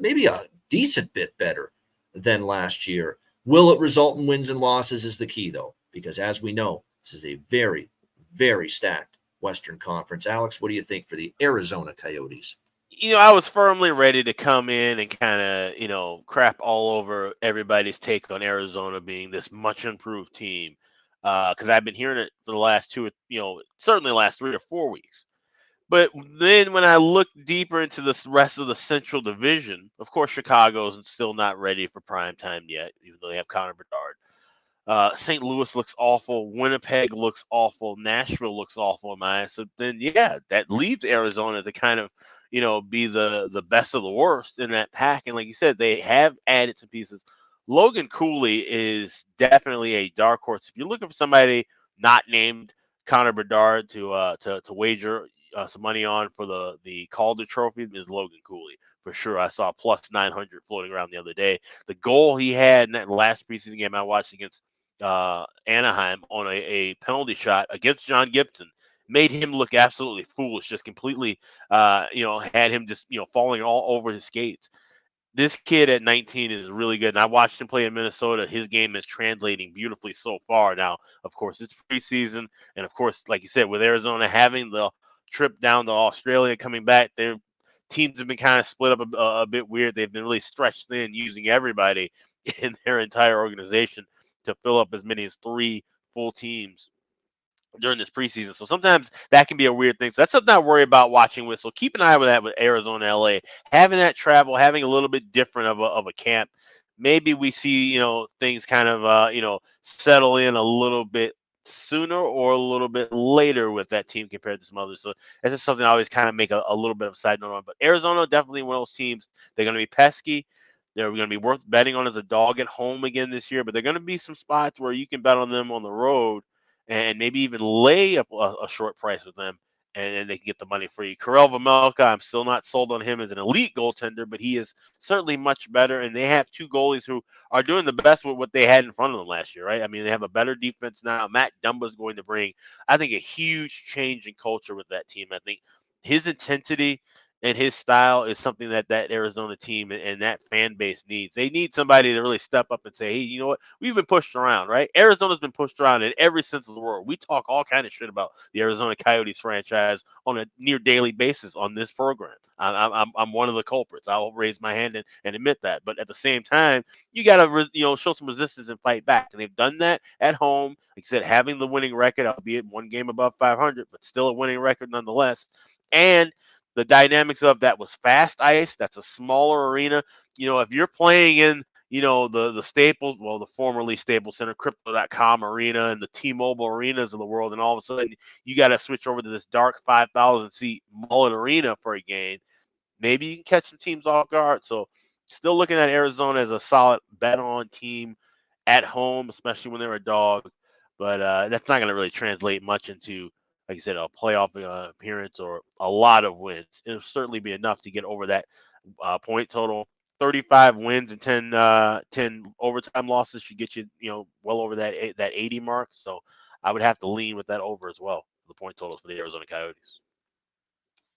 maybe a decent bit better than last year. Will it result in wins and losses is the key, though, because as we know, this is a very, very stacked Western Conference. Alex, what do you think for the Arizona Coyotes? I was firmly ready to come in and kind of, crap all over everybody's take on Arizona being this much improved team. Because I've been hearing it for the last certainly the last 3 or 4 weeks. But then when I look deeper into the rest of the Central Division, of course, Chicago's still not ready for prime time yet, even though they have Connor Bedard. St. Louis looks awful. Winnipeg looks awful. Nashville looks awful in my eyes. So then, yeah, that leaves Arizona to kind of, be the best of the worst in that pack. And like you said, they have added some pieces. Logan Cooley is definitely a dark horse. If you're looking for somebody not named Connor Bedard to wager some money on for the Calder Trophy, is Logan Cooley for sure. I saw plus 900 floating around the other day. The goal he had in that last preseason game I watched against Anaheim on a penalty shot against John Gibson made him look absolutely foolish, just completely, had him just, falling all over his skates. This kid at 19 is really good. And I watched him play in Minnesota. His game is translating beautifully so far. Now, of course, it's preseason. And of course, like you said, with Arizona having the trip down to Australia coming back, their teams have been kind of split up a bit weird. They've been really stretched thin, using everybody in their entire organization to fill up as many as 3 full teams during this preseason. So sometimes that can be a weird thing. So that's something I worry about watching with. So keep an eye with that with Arizona, LA. Having that travel, having a little bit different of a camp. Maybe we see, things kind of, settle in a little bit sooner or a little bit later with that team compared to some others. So that's just something I always kind of make a little bit of a side note on. But Arizona, definitely one of those teams. They're going to be pesky. They're going to be worth betting on as a dog at home again this year. But they're going to be some spots where you can bet on them on the road and maybe even lay up a short price with them, and they can get the money for you. Karel Vejmelka, I'm still not sold on him as an elite goaltender, but he is certainly much better, and they have 2 goalies who are doing the best with what they had in front of them last year, right? I mean, they have a better defense now. Matt Dumba is going to bring, I think, a huge change in culture with that team. I think his intensity and his style is something that Arizona team and that fan base needs. They need somebody to really step up and say, hey, you know what? We've been pushed around, right? Arizona's been pushed around in every sense of the word. We talk all kind of shit about the Arizona Coyotes franchise on a near daily basis on this program. I'm one of the culprits. I'll raise my hand and admit that. But at the same time, you got to show some resistance and fight back. And they've done that at home. Like I said, having the winning record, albeit 1 game above 500, but still a winning record nonetheless. And the dynamics of that was fast ice. That's a smaller arena. If you're playing in, the Staples, well, the formerly Staples Center, Crypto.com arena and the T-Mobile arenas of the world, and all of a sudden you got to switch over to this dark 5,000 seat mullet arena for a game, maybe you can catch some teams off guard. So still looking at Arizona as a solid bet on team at home, especially when they're a dog. But that's not going to really translate much into, like I said, a playoff appearance or a lot of wins. It'll certainly be enough to get over that point total. 35 wins and 10 overtime losses should get you, well over that 80 mark. So I would have to lean with that over as well, the point totals for the Arizona Coyotes.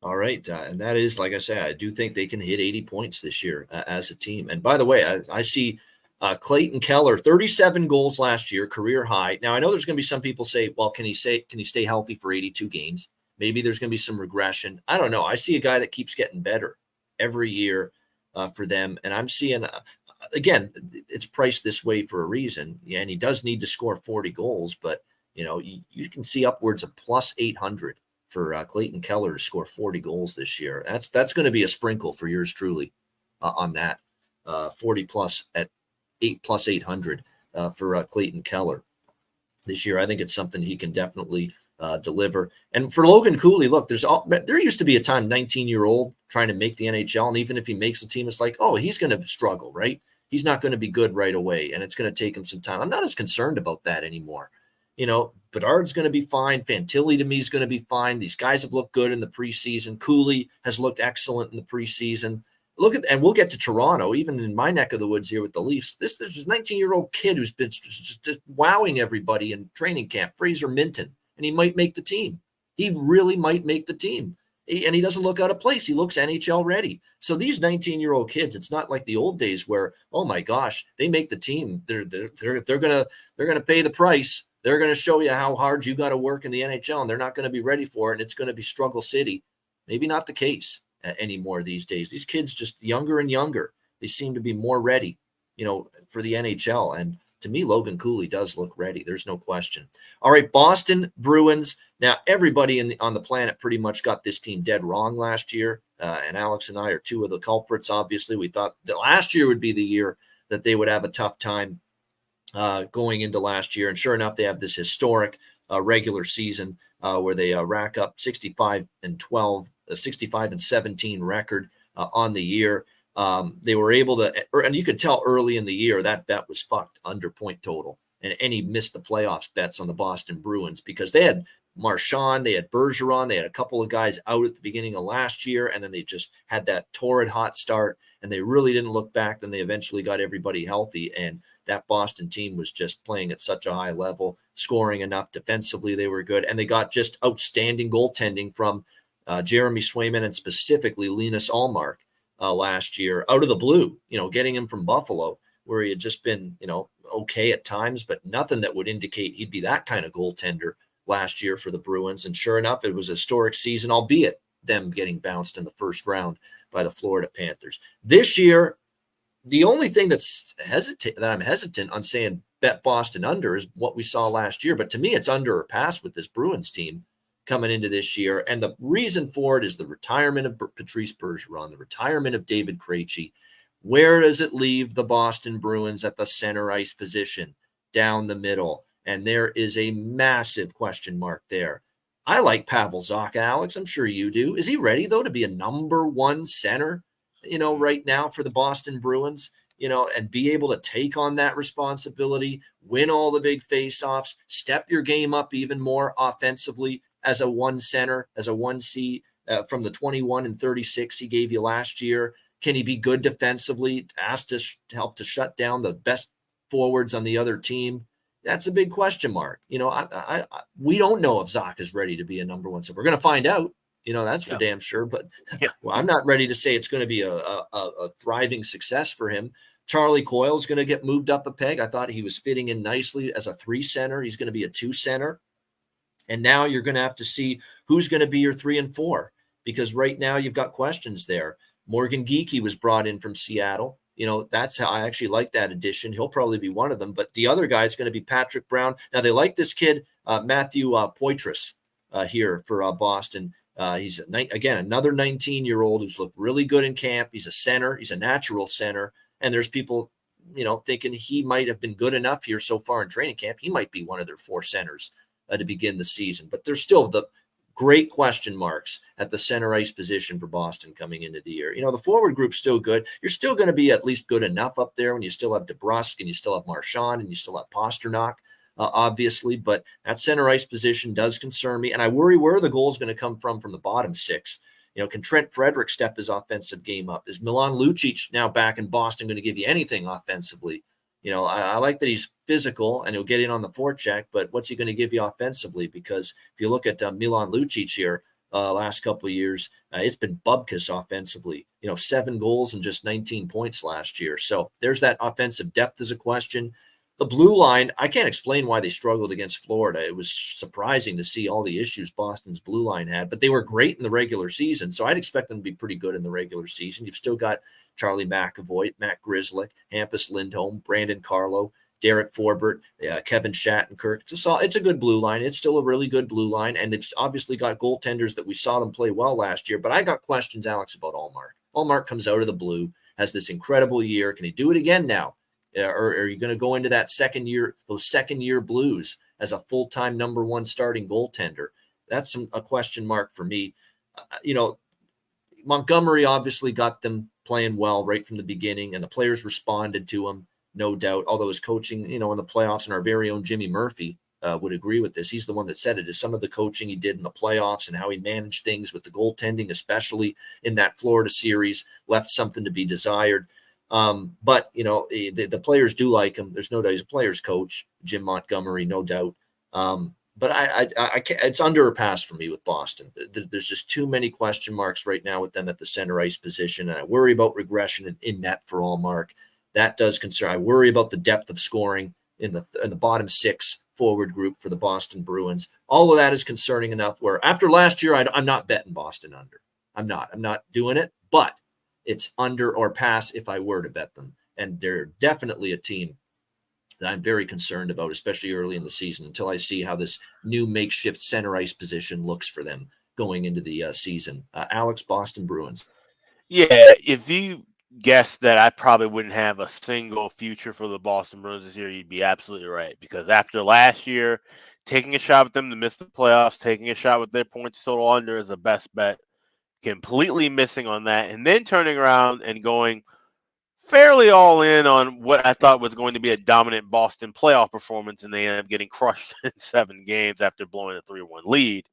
All right. And that is, like I said, I do think they can hit 80 points this year as a team. And by the way, I see Clayton Keller, 37 goals last year, career high. Now, I know there's going to be some people say, well, can he stay healthy for 82 games? Maybe there's going to be some regression. I don't know. I see a guy that keeps getting better every year for them. And I'm seeing, again, it's priced this way for a reason. Yeah, and he does need to score 40 goals, but, you can see upwards of plus 800 for Clayton Keller to score 40 goals this year. That's going to be a sprinkle for yours truly on that 40 plus at 800 for Clayton Keller this year. I think it's something he can definitely deliver. And for Logan Cooley, look, there used to be a time 19-year-old trying to make the NHL, and even if he makes the team, it's like, oh, he's going to struggle, right? He's not going to be good right away, and it's going to take him some time. I'm not as concerned about that anymore. Bedard's going to be fine. Fantilli to me is going to be fine. These guys have looked good in the preseason. Cooley has looked excellent in the preseason. And we'll get to Toronto, even in my neck of the woods here with the Leafs. This 19-year-old kid who's been just wowing everybody in training camp, Fraser Minton, and he might make the team. He really might make the team. And he doesn't look out of place. He looks NHL ready. So these 19-year-old kids, it's not like the old days where, oh my gosh, they make the team. They're gonna pay the price. They're going to show you how hard you got to work in the NHL, and they're not going to be ready for it, and it's going to be struggle city. Maybe not the case anymore these days. These kids just younger and younger. They seem to be more ready, for the NHL. And to me, Logan Cooley does look ready. There's no question. All right, Boston Bruins. Now, everybody on the planet pretty much got this team dead wrong last year. And Alex and I are two of the culprits, obviously. We thought that last year would be the year that they would have a tough time going into last year. And sure enough, they have this historic regular season where they rack up 65-12, a 65-17 record on the year. They were able to, and you could tell early in the year that bet was fucked under point total. And any missed the playoffs bets on the Boston Bruins because they had Marchand, they had Bergeron, they had a couple of guys out at the beginning of last year, and then they just had that torrid hot start, and they really didn't look back. Then they eventually got everybody healthy, and that Boston team was just playing at such a high level, scoring enough defensively. They were good, and they got just outstanding goaltending from Jeremy Swayman and specifically Linus Ullmark last year out of the blue, getting him from Buffalo, where he had just been, okay at times, but nothing that would indicate he'd be that kind of goaltender last year for the Bruins. And sure enough, it was a historic season, albeit them getting bounced in the first round by the Florida Panthers. This year, the only thing that I'm hesitant on saying bet Boston under is what we saw last year. But to me, it's under or pass with this Bruins team coming into this year. And the reason for it is the retirement of Patrice Bergeron, the retirement of David Krejci. Where does it leave the Boston Bruins at the center ice position down the middle? And there is a massive question mark there. I like Pavel Zacha, Alex. I'm sure you do. Is he ready, though, to be a number one center, right now for the Boston Bruins, and be able to take on that responsibility, win all the big faceoffs, step your game up even more offensively as a one center, as a 1C from the 21 and 36 he gave you last year? Can he be good defensively, asked to help to shut down the best forwards on the other team? That's a big question mark. We don't know if Zacha is ready to be a number one. So we're going to find out, that's for damn sure. But well, I'm not ready to say it's going to be a thriving success for him. Charlie Coyle is going to get moved up a peg. I thought he was fitting in nicely as a 3 center. He's going to be a 2 center. And now you're going to have to see who's going to be your 3 and 4, because right now you've got questions there. Morgan Geekie was brought in from Seattle. That's how I actually like that addition. He'll probably be one of them. But the other guy is going to be Patrick Brown. Now, they like this kid, Matthew Poitras, here for Boston. He's, again, another 19-year-old who's looked really good in camp. He's a center. He's a natural center. And there's people, thinking he might have been good enough here so far in training camp. He might be one of their 4 centers to begin the season. But there's still the great question marks at the center ice position for Boston coming into the year. The forward group's still good. You're still going to be at least good enough up there when you still have DeBrusk and you still have Marchand and you still have Pasternak, obviously. But that center ice position does concern me. And I worry where the goal is going to come from the bottom 6. Can Trent Frederick step his offensive game up? Is Milan Lucic now back in Boston going to give you anything offensively? I like that he's physical and he'll get in on the forecheck, but what's he going to give you offensively? Because if you look at Milan Lucic here last couple of years, it's been bubkiss offensively. 7 goals and just 19 points last year. So there's that offensive depth as a question. The blue line, I can't explain why they struggled against Florida. It was surprising to see all the issues Boston's blue line had, but they were great in the regular season. So I'd expect them to be pretty good in the regular season. You've still got Charlie McAvoy, Matt Grzelcyk, Hampus Lindholm, Brandon Carlo, Derek Forbert, Kevin Shattenkirk. It's a good blue line. It's still a really good blue line, and they've obviously got goaltenders that we saw them play well last year. But I got questions, Alex, about Ullmark. Ullmark comes out of the blue, has this incredible year. Can he do it again now? Or are you going to go into that those second year blues as a full-time number 1 starting goaltender? That's a question mark for me. Montgomery obviously got them playing well right from the beginning, and the players responded to him, no doubt. Although his coaching, in the playoffs, and our very own Jimmy Murphy would agree with this. He's the one that said it, is some of the coaching he did in the playoffs and how he managed things with the goaltending, especially in that Florida series, left something to be desired. But the players do like him. There's no doubt he's a player's coach, Jim Montgomery, no doubt. But I can't, it's under or pass for me with Boston. There's just too many question marks right now with them at the center ice position. And I worry about regression in net for Ullmark. That does concern. I worry about the depth of scoring in the bottom 6 forward group for the Boston Bruins. All of that is concerning enough where after last year, I'm not betting Boston under. I'm not doing it, but it's under or pass if I were to bet them. And they're definitely a team that I'm very concerned about, especially early in the season, until I see how this new makeshift center ice position looks for them going into the season. Alex, Boston Bruins. Yeah, if you guessed that I probably wouldn't have a single future for the Boston Bruins this year, you'd be absolutely right. Because after last year, taking a shot with them to miss the playoffs, taking a shot with their points total under is the best bet. Completely missing on that, and then turning around and going fairly all in on what I thought was going to be a dominant Boston playoff performance, and they end up getting crushed in 7 games after blowing a 3-1 lead.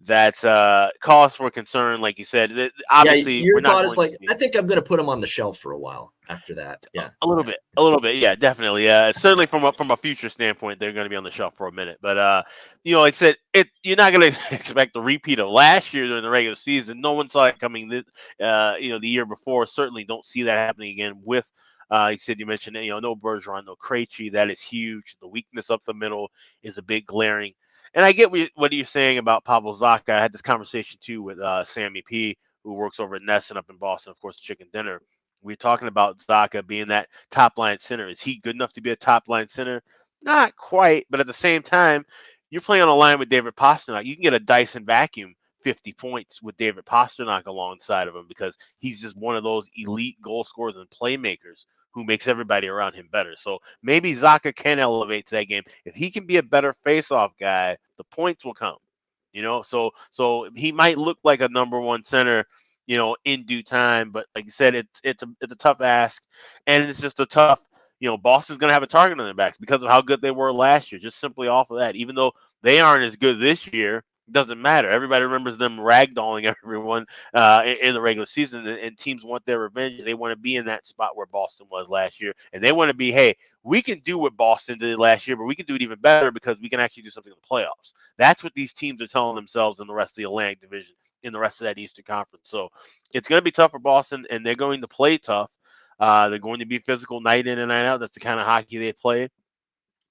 That's cause for concern, like you said. Obviously, your we're not thought going is to like, see I think I'm going to put them on the shelf for a while after that. Yeah, a little bit. Yeah, definitely. Certainly from a future standpoint, they're going to be on the shelf for a minute. But like I said, you're not going to expect a repeat of last year during the regular season. No one saw it coming. The year before. Certainly don't see that happening again. With you mentioned no Bergeron, no Krejci. That is huge. The weakness up the middle is a big glaring. And I get what you're saying about Pavel Zacha. I had this conversation too with Sammy P, who works over at Nesson up in Boston, of course, Chicken Dinner. We're talking about Zacha being that top line center. Is he good enough to be a top line center? Not quite, but at the same time, you're playing on a line with David Pastrnak. You can get a Dyson vacuum 50 points with David Pastrnak alongside of him because he's just one of those elite goal scorers and playmakers who makes everybody around him better. So maybe Zacha can elevate to that game. If he can be a better face-off guy, the points will come. So he might look like a number 1 center, in due time. But like you said, it's a tough ask, and it's just a tough. Boston's going to have a target on their backs because of how good they were last year. Just simply off of that, even though they aren't as good this year, it doesn't matter. Everybody remembers them ragdolling everyone in the regular season, and teams want their revenge. They want to be in that spot where Boston was last year, and they want to be, hey, we can do what Boston did last year, but we can do it even better because we can actually do something in the playoffs. That's what these teams are telling themselves in the rest of the Atlantic Division, in the rest of that Eastern Conference. So it's going to be tough for Boston, and they're going to play tough. They're going to be physical night in and night out. That's the kind of hockey they play.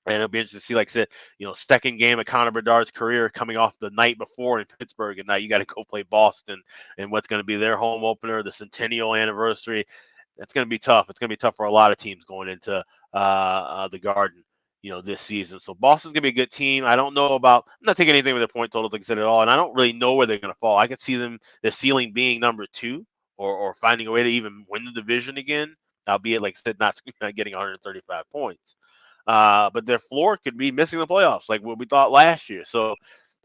And it'll be interesting to see, like I said, second game of Connor Bedard's career coming off the night before in Pittsburgh, and now you got to go play Boston and what's going to be their home opener, the centennial anniversary. That's going to be tough. It's going to be tough for a lot of teams going into the Garden, this season. So Boston's going to be a good team. I don't know about. I'm not taking anything with their point totals, like I said, at all, and I don't really know where they're going to fall. I could see them the ceiling being number 2 or finding a way to even win the division again, albeit like I said, not getting 135 points. But their floor could be missing the playoffs, like what we thought last year. So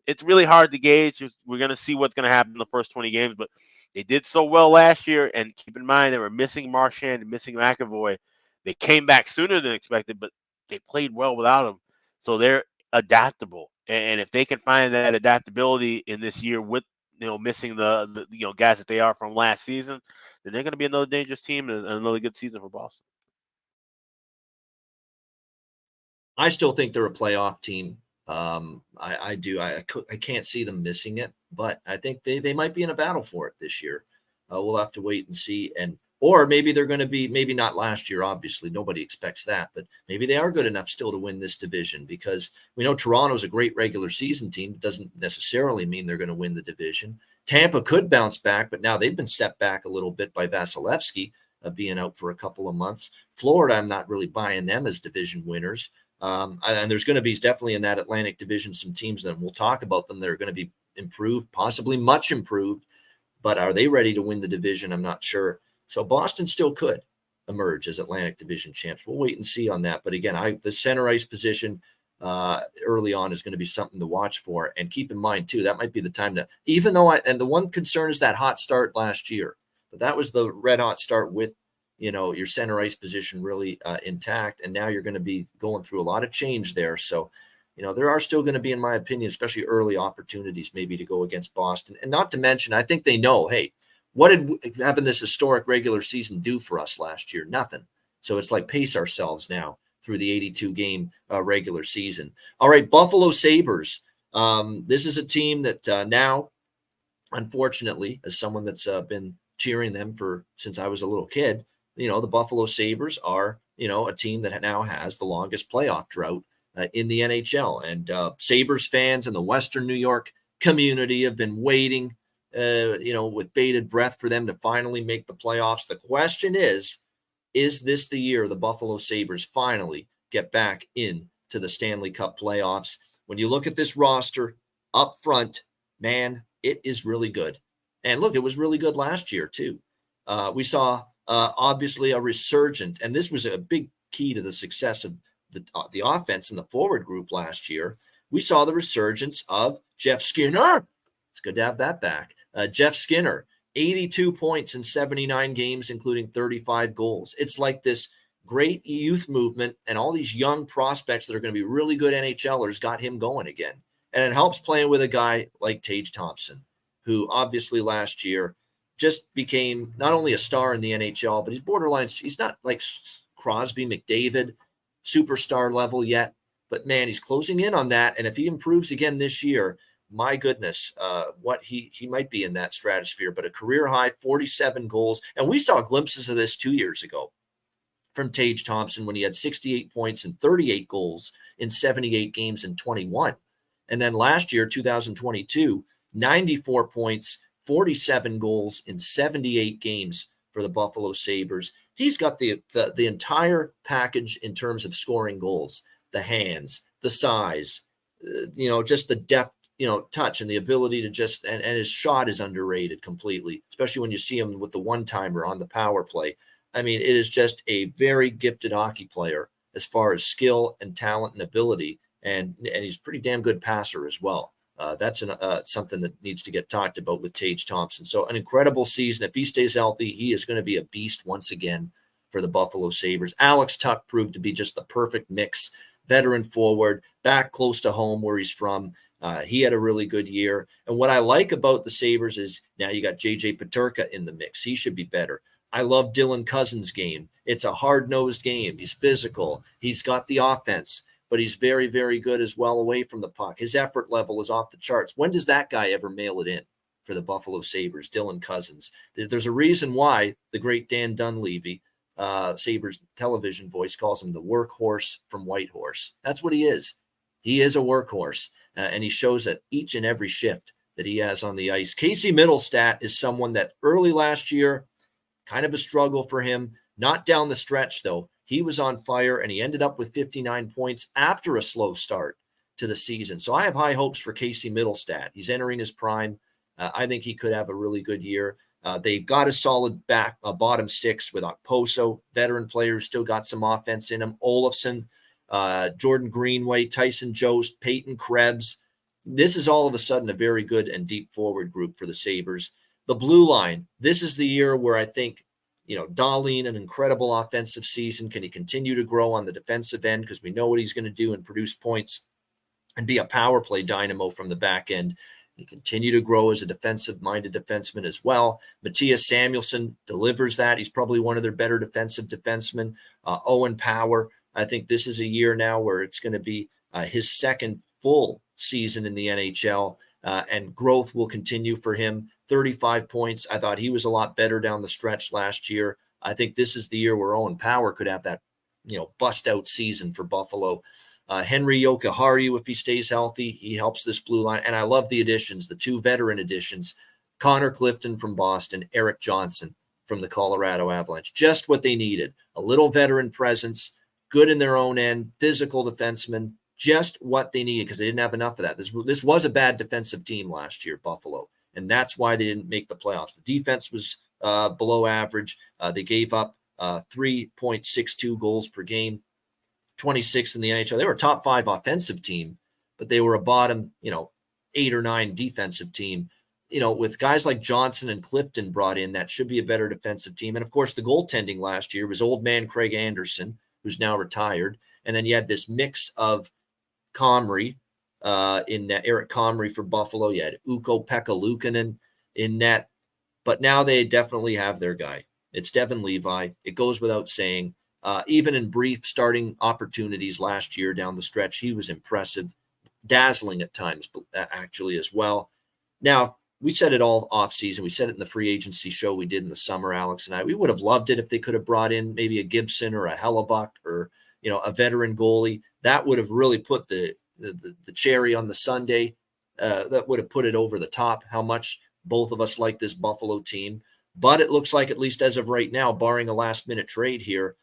it's really hard to gauge. We're going to see what's going to happen in the first 20 games, but they did so well last year. And keep in mind, they were missing Marchand and missing McAvoy. They came back sooner than expected, but they played well without them. So they're adaptable. And if they can find that adaptability in this year with, missing the guys that they are from last season, then they're going to be another dangerous team and another good season for Boston. I still think they're a playoff team. I do. I can't see them missing it, but I think they might be in a battle for it this year. We'll have to wait and see. Or maybe they're going to be, maybe not last year, obviously. Nobody expects that, but maybe they are good enough still to win this division because we know Toronto's a great regular season team. It doesn't necessarily mean they're going to win the division. Tampa could bounce back, but now they've been set back a little bit by Vasilevsky being out for a couple of months. Florida, I'm not really buying them as division winners. And there's going to be definitely in that Atlantic Division some teams that we'll talk about them that are going to be improved, possibly much improved, but are they ready to win the division? I'm not sure. So Boston still could emerge as Atlantic Division champs. We'll wait and see on that. But again, the center ice position early on is going to be something to watch for. And keep in mind too, that might be the time to, even though and the one concern is that hot start last year, but that was the red hot start with your center ice position really intact. And now you're going to be going through a lot of change there. So, there are still going to be, in my opinion, especially early opportunities maybe to go against Boston. And not to mention, I think they know, hey, what did having this historic regular season do for us last year? Nothing. So it's like pace ourselves now through the 82-game regular season. All right, Buffalo Sabres. This is a team that now, unfortunately, as someone that's been cheering them since I was a little kid, the Buffalo Sabres are, a team that now has the longest playoff drought in the NHL. And Sabres fans and the Western New York community have been waiting, with bated breath for them to finally make the playoffs. The question is this the year the Buffalo Sabres finally get back into the Stanley Cup playoffs? When you look at this roster up front, man, it is really good. And look, it was really good last year too. We saw obviously a resurgent, and this was a big key to the success of the offense in the forward group last year. We saw the resurgence of Jeff Skinner. It's good to have that back. Jeff Skinner, 82 points in 79 games, including 35 goals. It's like this great youth movement, and all these young prospects that are going to be really good NHLers got him going again. And it helps playing with a guy like Tage Thompson, who obviously last year just became not only a star in the NHL, but he's not like Crosby, McDavid, superstar level yet. But man, he's closing in on that. And if he improves again this year, my goodness, what he might be in that stratosphere. But a career high 47 goals. And we saw glimpses of this 2 years ago from Tage Thompson when he had 68 points and 38 goals in 78 games in 21. And then last year, 2022, 94 points, 47 goals in 78 games for the Buffalo Sabres. He's got the entire package in terms of scoring goals, the hands, the size, just the depth, touch and the ability to just, and his shot is underrated completely, especially when you see him with the one-timer on the power play. I mean, it is just a very gifted hockey player as far as skill and talent and ability, and he's a pretty damn good passer as well. That's something that needs to get talked about with Tage Thompson. So an incredible season. If he stays healthy, he is going to be a beast once again for the Buffalo Sabres. Alex Tuch proved to be just the perfect mix. Veteran forward, back close to home where he's from. He had a really good year. And what I like about the Sabres is now you got J.J. Peterka in the mix. He should be better. I love Dylan Cousins' game. It's a hard-nosed game. He's physical. He's got the offense, but he's very, very good as well away from the puck. His effort level is off the charts. When does that guy ever mail it in for the Buffalo Sabres, Dylan Cousins? There's a reason why the great Dan Dunleavy, Sabres television voice, calls him the workhorse from Whitehorse. That's what he is. He is a workhorse, and he shows at each and every shift that he has on the ice. Casey Middlestat is someone that early last year, kind of a struggle for him. Not down the stretch, though. He was on fire, and he ended up with 59 points after a slow start to the season. So I have high hopes for Casey Middlestat. He's entering his prime. I think he could have a really good year. They got a solid bottom six with Okposo, veteran players, still got some offense in him. Olofsson, Jordan Greenway, Tyson Jost, Peyton Krebs. This is all of a sudden a very good and deep forward group for the Sabres. The blue line, this is the year where I think, Dahlin, an incredible offensive season. Can he continue to grow on the defensive end? Because we know what he's going to do and produce points and be a power play dynamo from the back end. He continue to grow as a defensive-minded defenseman as well. Matthias Samuelsson delivers that. He's probably one of their better defensive defensemen. Owen Power, I think this is a year now where it's going to be his second full season in the NHL, and growth will continue for him. 35 points. I thought he was a lot better down the stretch last year. I think this is the year where Owen Power could have that, bust-out season for Buffalo. Henry Jokiharju, if he stays healthy, he helps this blue line. And I love the additions, the two veteran additions, Connor Clifton from Boston, Eric Johnson from the Colorado Avalanche. Just what they needed. A little veteran presence, good in their own end, physical defensemen, just what they needed because they didn't have enough of that. This was a bad defensive team last year, Buffalo, and that's why they didn't make the playoffs. The defense was below average. They gave up 3.62 goals per game. 26th in the NHL. They were a top 5 offensive team, but they were a bottom, 8 or 9 defensive team. With guys like Johnson and Clifton brought in, that should be a better defensive team. And of course, the goaltending last year was old man Craig Anderson, who's now retired. And then you had this mix of Comrie, Eric Comrie for Buffalo. You had Ukko-Pekka Luukkonen in net, but now they definitely have their guy. It's Devin Levi. It goes without saying. Even in brief starting opportunities last year down the stretch, he was impressive, dazzling at times, actually, as well. Now, we said it all offseason. We said it in the free agency show we did in the summer, Alex and I. We would have loved it if they could have brought in maybe a Gibson or a Hellebuck or a veteran goalie. That would have really put the cherry on the sundae. That would have put it over the top, how much both of us like this Buffalo team. But it looks like, at least as of right now, barring a last-minute trade here,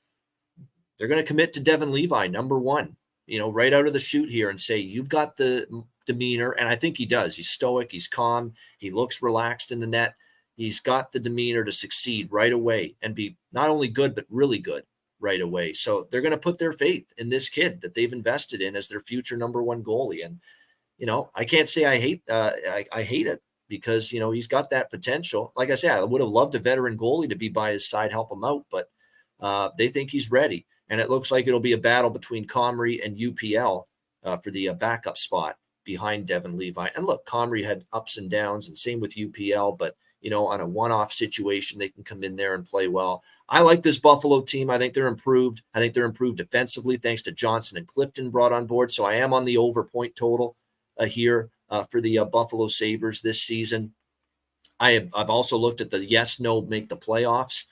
they're going to commit to Devin Levi, number one, right out of the chute here, and say, you've got the demeanor. And I think he does. He's stoic. He's calm. He looks relaxed in the net. He's got the demeanor to succeed right away and be not only good, but really good right away. So they're going to put their faith in this kid that they've invested in as their future number one goalie. And, I can't say I hate it, because, he's got that potential. Like I said, I would have loved a veteran goalie to be by his side, help him out, but they think he's ready. And it looks like it'll be a battle between Comrie and UPL for the backup spot behind Devin Levi. And look, Comrie had ups and downs, and same with UPL, but, on a one-off situation, they can come in there and play well. I like this Buffalo team. I think they're improved. I think they're improved defensively, thanks to Johnson and Clifton brought on board. So I am on the over point total here for the Buffalo Sabres this season. I've also looked at the yes/no make the playoffs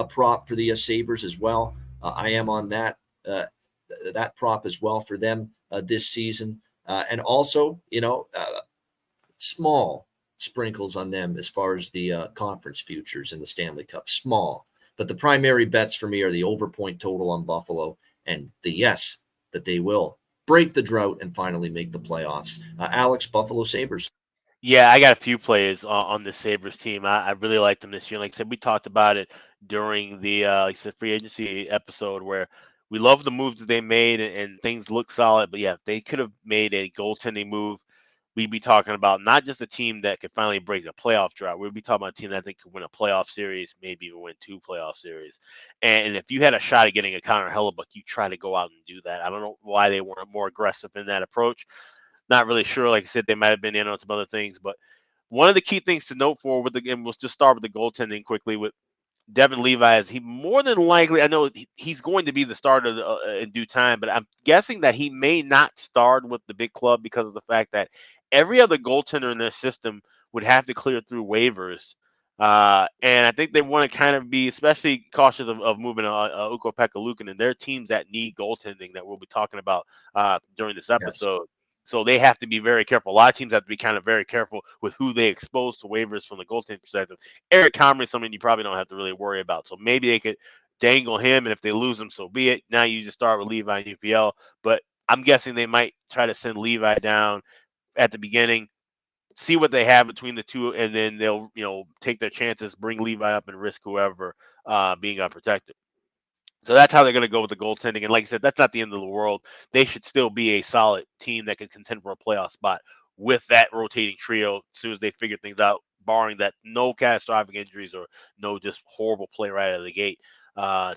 prop for the Sabres as well. I am on that prop as well for them this season. And also, small sprinkles on them as far as the conference futures in the Stanley Cup. Small. But the primary bets for me are the over point total on Buffalo and the yes that they will break the drought and finally make the playoffs. Alex, Buffalo Sabres. Yeah, I got a few plays on the Sabres team. I really like them this year. Like I said, we talked about it during the free agency episode, where we love the moves that they made and things look solid. But yeah, if they could have made a goaltending move, we'd be talking about not just a team that could finally break the playoff drought. We'd be talking about a team that I think could win a playoff series, maybe even win 2 playoff series. And if you had a shot at getting a Connor Hellebuck, you try to go out and do that. I don't know why they weren't more aggressive in that approach. Not really sure. Like I said, they might have been in on some other things, but one of the key things to note for and we'll just start with the goaltending quickly with Devin Levi, is he more than likely, I know he's going to be the starter in due time, but I'm guessing that he may not start with the big club because of the fact that every other goaltender in their system would have to clear through waivers. And I think they want to kind of be especially cautious of moving Ukko-Pekka Luukkonen, and their teams that need goaltending that we'll be talking about during this episode. Yes. So they have to be very careful. A lot of teams have to be kind of very careful with who they expose to waivers from the goaltending perspective. Eric Comrie is something you probably don't have to really worry about. So maybe they could dangle him, and if they lose him, so be it. Now you just start with Levi and UPL. But I'm guessing they might try to send Levi down at the beginning, see what they have between the two, and then they'll take their chances, bring Levi up, and risk whoever being unprotected. So that's how they're going to go with the goaltending. And like I said, that's not the end of the world. They should still be a solid team that can contend for a playoff spot with that rotating trio as soon as they figure things out, barring that no catastrophic injuries or no just horrible play right out of the gate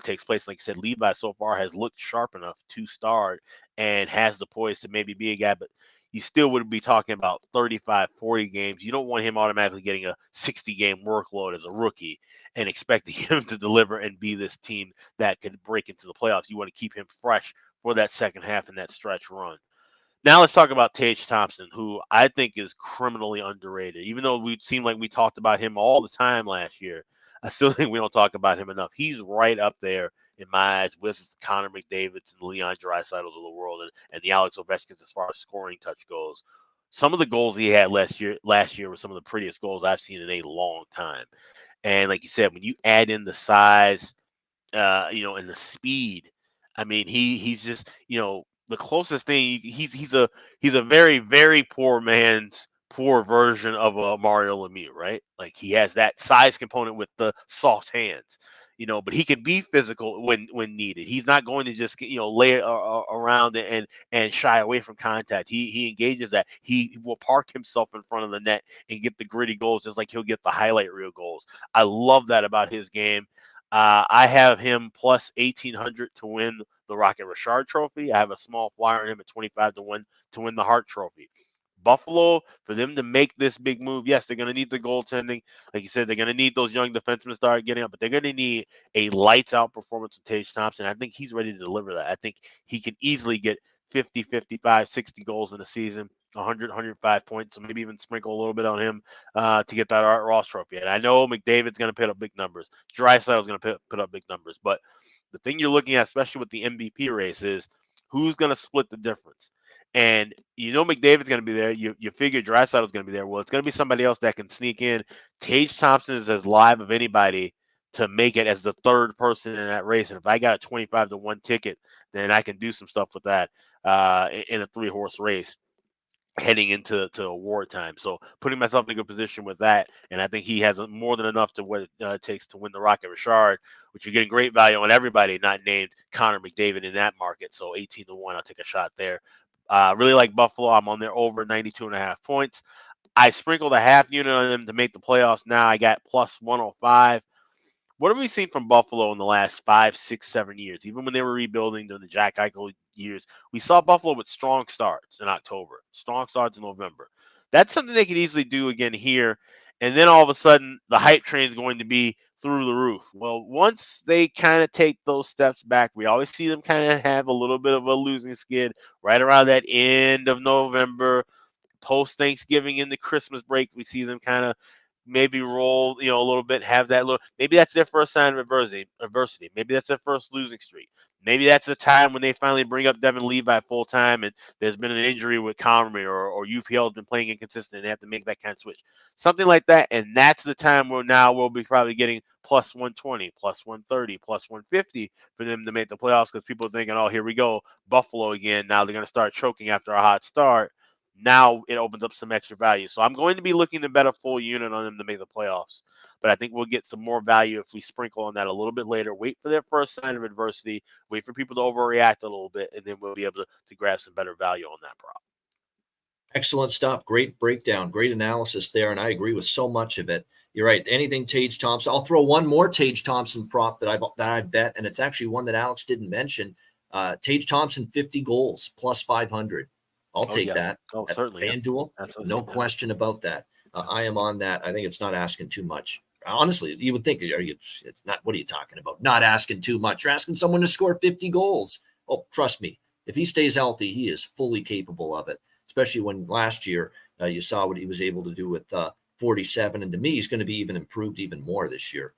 takes place. Like I said, Levi so far has looked sharp enough to start and has the poise to maybe be a guy, but you still would be talking about 35, 40 games. You don't want him automatically getting a 60-game workload as a rookie and expecting him to deliver and be this team that could break into the playoffs. You want to keep him fresh for that second half and that stretch run. Now let's talk about Tage Thompson, who I think is criminally underrated. Even though we seem like we talked about him all the time last year, I still think we don't talk about him enough. He's right up there in my eyes with Connor McDavid's and Leon Draisaitl's of the world and the Alex Ovechkins as far as scoring touch goes. Some of the goals he had last year were some of the prettiest goals I've seen in a long time. And like you said, when you add in the size, and the speed, I mean, he's just, the closest thing. He's a very, very poor man's poor version of a Mario Lemieux, right? Like he has that size component with the soft hands, but he can be physical when needed. He's not going to just lay around and shy away from contact. He engages that. He will park himself in front of the net and get the gritty goals, just like he'll get the highlight reel goals. I love that about his game. I have him plus 1,800 to win the Rocket Richard Trophy. I have a small flyer on him at 25 to win the Hart Trophy. Buffalo, for them to make this big move, yes, they're going to need the goaltending. Like you said, they're going to need those young defensemen to start getting up, but they're going to need a lights-out performance from Tage Thompson. I think he's ready to deliver that. I think he can easily get 50, 55, 60 goals in a season, 100, 105 points, so maybe even sprinkle a little bit on him to get that Art Ross Trophy. And I know McDavid's going to put up big numbers. Draisaitl's going to put up big numbers, but The thing you're looking at, especially with the MVP race, is who's going to split the difference. And McDavid's going to be there. You figure Draisaitl's going to be there. Well, it's going to be somebody else that can sneak in. Tage Thompson is as live of anybody to make it as the third person in that race. And if I got a 25-1 ticket, then I can do some stuff with that in a 3-horse race heading into award time. So putting myself in a good position with that, and I think he has more than enough to what it takes to win the Rocket Richard, which you're getting great value on everybody not named Connor McDavid in that market. So 18-1, I'll take a shot there. Really like Buffalo. I'm on there over 92.5 points. I sprinkled a half unit on them to make the playoffs. Now I got plus 105. What have we seen from Buffalo in the last 5, 6, 7 years? Even when they were rebuilding during the Jack Eichel years, we saw Buffalo with strong starts in October, strong starts in November. That's something they could easily do again here. And then all of a sudden, the hype train is going to be through the roof. Well, once they kind of take those steps back, we always see them kind of have a little bit of a losing skid right around that end of November, post Thanksgiving into Christmas break. We see them kind of maybe roll, a little bit, have that little, maybe that's their first sign of adversity. Maybe that's their first losing streak. Maybe that's the time when they finally bring up Devin Levi full time and there's been an injury with Comrie or UPL has been playing inconsistent and they have to make that kind of switch. Something like that. And that's the time where now we'll be probably getting plus 120, plus 130, plus 150 for them to make the playoffs because people are thinking, oh, here we go, Buffalo again. Now they're going to start choking after a hot start. Now it opens up some extra value. So I'm going to be looking to bet a full unit on them to make the playoffs. But I think we'll get some more value if we sprinkle on that a little bit later. Wait for their first sign of adversity. Wait for people to overreact a little bit. And then we'll be able to grab some better value on that prop. Excellent stuff. Great breakdown. Great analysis there. And I agree with so much of it. You're right. Anything Tage Thompson. I'll throw one more Tage Thompson prop that I bet. And it's actually one that Alex didn't mention. Tage Thompson, 50 goals, plus 500. I'll take that. Oh, certainly. FanDuel, no question about that. I am on that. I think it's not asking too much. Honestly, you would think it's not. What are you talking about? Not asking too much. You're asking someone to score 50 goals. Oh, trust me. If he stays healthy, he is fully capable of it. Especially when last year you saw what he was able to do with 47. And to me, he's going to be improved even more this year.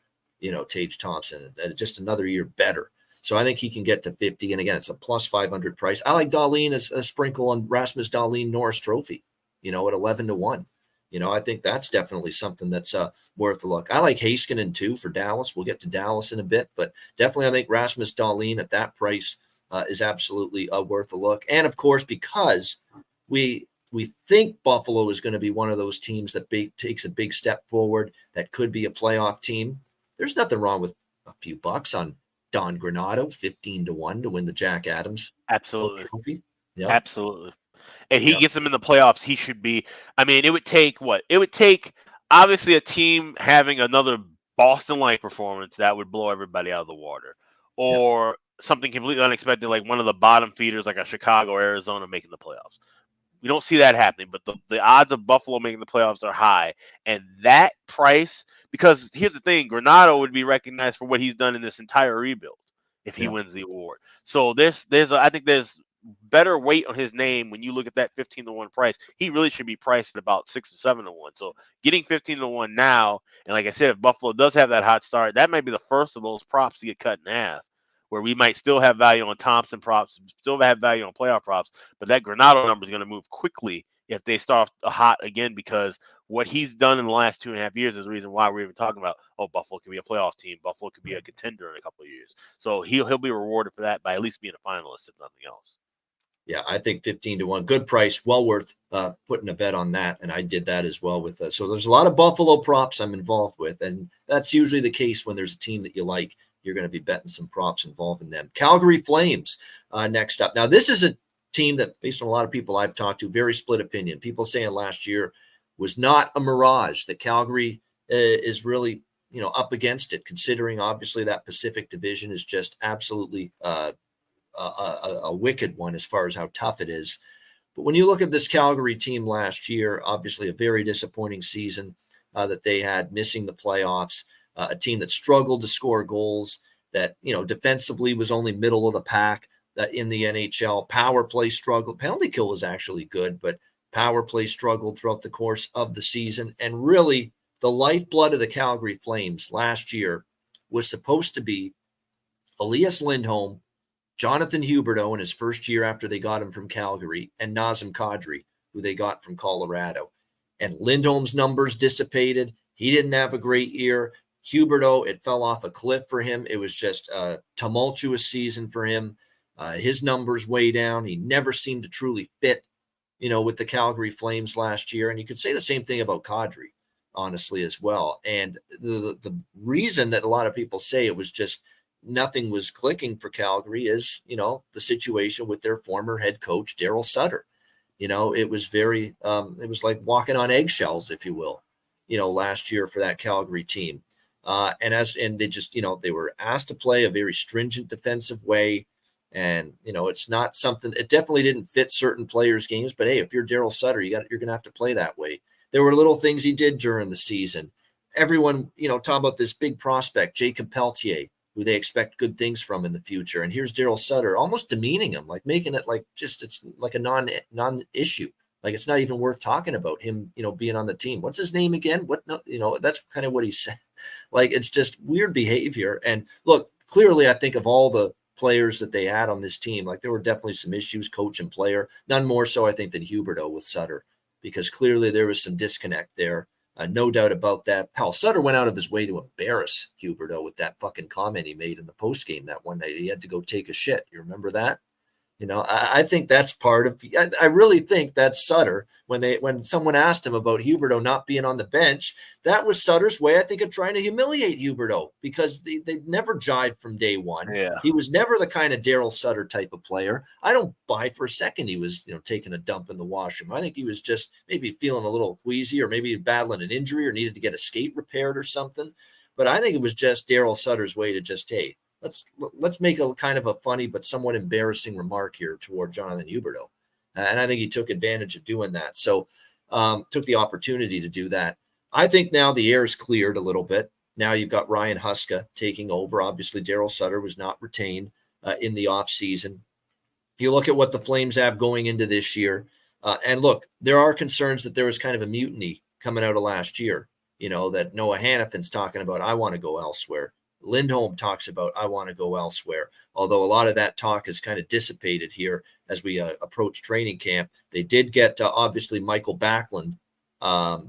Tage Thompson, just another year better. So I think he can get to 50. And again, it's a plus 500 price. I like Dahlin as a sprinkle on Rasmus Dahlin Norris Trophy, at 11-1. I think that's definitely something that's worth a look. I like Heiskanen too for Dallas. We'll get to Dallas in a bit, but definitely I think Rasmus Dahlin at that price is absolutely worth a look. And of course, because we think Buffalo is going to be one of those teams that takes a big step forward, that could be a playoff team. There's nothing wrong with a few bucks on Don Granato, 15-1 to win the Jack Adams Trophy. Yeah, absolutely. And he gets them in the playoffs. He should be. I mean, it would take what? It would take obviously a team having another Boston-like performance that would blow everybody out of the water, or something completely unexpected, like one of the bottom feeders, like a Chicago, Arizona, making the playoffs. We don't see that happening, but the odds of Buffalo making the playoffs are high, and that price. Because here's the thing, Granato would be recognized for what he's done in this entire rebuild if he wins the award. So I think there's better weight on his name when you look at that 15-1 price. He really should be priced at about 6 or 7-1. So getting 15-1 now, and like I said, if Buffalo does have that hot start, that might be the first of those props to get cut in half, where we might still have value on Thompson props, still have value on playoff props, but that Granato number is going to move quickly if they start off hot again, because what he's done in the last 2.5 years is the reason why we're even talking about, Buffalo could be a playoff team. Buffalo could be a contender in a couple of years. So he'll be rewarded for that by at least being a finalist, if nothing else. Yeah, I think 15-1, good price, well worth putting a bet on that. And I did that as well with so there's a lot of Buffalo props I'm involved with. And that's usually the case when there's a team that you like. You're going to be betting some props involving them. Calgary Flames next up. Now, this is a team that, based on a lot of people I've talked to, very split opinion. People saying last year was not a mirage, that Calgary is really, up against it, considering obviously that Pacific Division is just absolutely a wicked one as far as how tough it is. But when you look at this Calgary team last year, obviously a very disappointing season that they had, missing the playoffs, a team that struggled to score goals, that, defensively was only middle of the pack in the NHL. Power play struggled. Penalty kill was actually good, but power play struggled throughout the course of the season. And really, the lifeblood of the Calgary Flames last year was supposed to be Elias Lindholm, Jonathan Huberdeau in his first year after they got him from Calgary, and Nazem Kadri, who they got from Colorado. And Lindholm's numbers dissipated. He didn't have a great year. Huberdeau, it fell off a cliff for him. It was just a tumultuous season for him. His numbers way down. He never seemed to truly fit, with the Calgary Flames last year. And you could say the same thing about Kadri, honestly, as well. And the reason that a lot of people say it was just nothing was clicking for Calgary is, the situation with their former head coach, Daryl Sutter. It was very, it was like walking on eggshells, if you will, last year for that Calgary team. And they just, they were asked to play a very stringent defensive way. And, it's not something, it definitely didn't fit certain players' games, but hey, if you're Daryl Sutter, you're going to have to play that way. There were little things he did during the season. Everyone, talk about this big prospect, Jacob Peltier, who they expect good things from in the future. And here's Daryl Sutter almost demeaning him, like making it like just, it's like a non-issue. Like it's not even worth talking about him, being on the team. What's his name again? What, no, that's kind of what he said. Like, it's just weird behavior. And look, clearly, I think of all the players that they had on this team, like there were definitely some issues, coach and player, none more so, I think, than Huberdeau with Sutter, because clearly there was some disconnect there. No doubt about that. Hell, Sutter went out of his way to embarrass Huberdeau with that fucking comment he made in the postgame that one night. He had to go take a shit. You remember that? I think that's part of. I really think that's Sutter. When someone asked him about Huberdeau not being on the bench, that was Sutter's way, I think, of trying to humiliate Huberdeau, because they never jived from day one. Yeah. He was never the kind of Daryl Sutter type of player. I don't buy for a second he was taking a dump in the washroom. I think he was just maybe feeling a little queasy, or maybe battling an injury, or needed to get a skate repaired or something. But I think it was just Daryl Sutter's way to just, hey, let's make a kind of a funny but somewhat embarrassing remark here toward Jonathan Huberdeau. And I think he took advantage of doing that. So took the opportunity to do that. I think now the air's cleared a little bit. Now you've got Ryan Huska taking over. Obviously, Daryl Sutter was not retained in the offseason. You look at what the Flames have going into this year. And look, there are concerns that there was kind of a mutiny coming out of last year, that Noah Hannafin's talking about, I want to go elsewhere. Lindholm talks about, I want to go elsewhere. Although a lot of that talk has kind of dissipated here as we approach training camp. They did get, obviously, Michael Backlund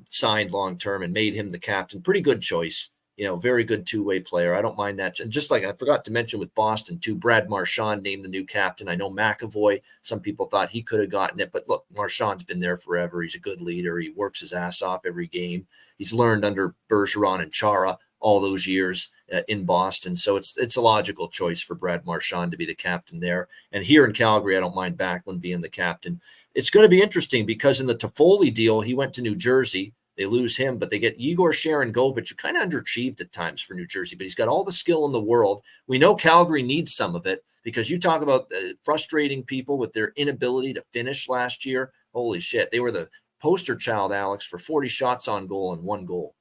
signed long-term and made him the captain. Pretty good choice. Very good two-way player. I don't mind that. And just like I forgot to mention with Boston, too, Brad Marchand named the new captain. I know McAvoy, some people thought he could have gotten it. But look, Marchand's been there forever. He's a good leader. He works his ass off every game. He's learned under Bergeron and Chara all those years in Boston. So it's a logical choice for Brad Marchand to be the captain there. And here in Calgary, I don't mind Backlund being the captain. It's going to be interesting because in the Toffoli deal, he went to New Jersey. They lose him, but they get Igor Sharangovich, who kind of underachieved at times for New Jersey, but he's got all the skill in the world. We know Calgary needs some of it, because you talk about frustrating people with their inability to finish last year. Holy shit. They were the poster child, Alex, for 40 shots on goal and 1 goal.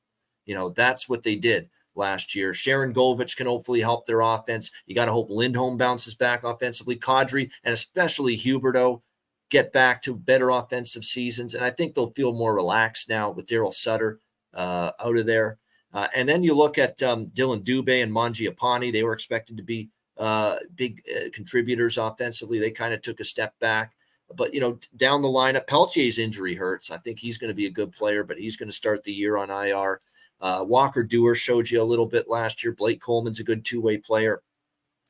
That's what they did last year. Sharangovich can hopefully help their offense. You got to hope Lindholm bounces back offensively. Kadri, and especially Huberdeau, get back to better offensive seasons. And I think they'll feel more relaxed now with Daryl Sutter out of there. And then you look at Dylan Dubé and Mangiapane. They were expected to be big contributors offensively. They kind of took a step back. But, down the lineup, Peltier's injury hurts. I think he's going to be a good player, but he's going to start the year on IR. Walker Dewar showed you a little bit last year. Blake Coleman's a good two-way player.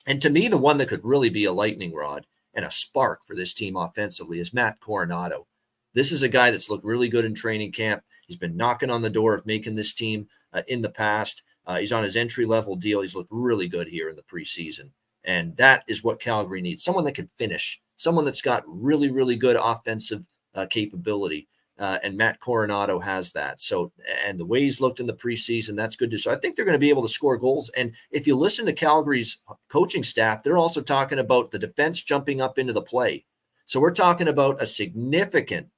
And to me, the one that could really be a lightning rod and a spark for this team offensively is Matt Coronado. This is a guy that's looked really good in training camp. He's been knocking on the door of making this team in the past. He's on his entry-level deal. He's looked really good here in the preseason. And that is what Calgary needs. Someone that can finish. Someone that's got really, really good offensive capability. And Matt Coronado has that. So, and the way he's looked in the preseason, that's good too. So I think they're going to be able to score goals. And if you listen to Calgary's coaching staff, they're also talking about the defense jumping up into the play. So we're talking about a significant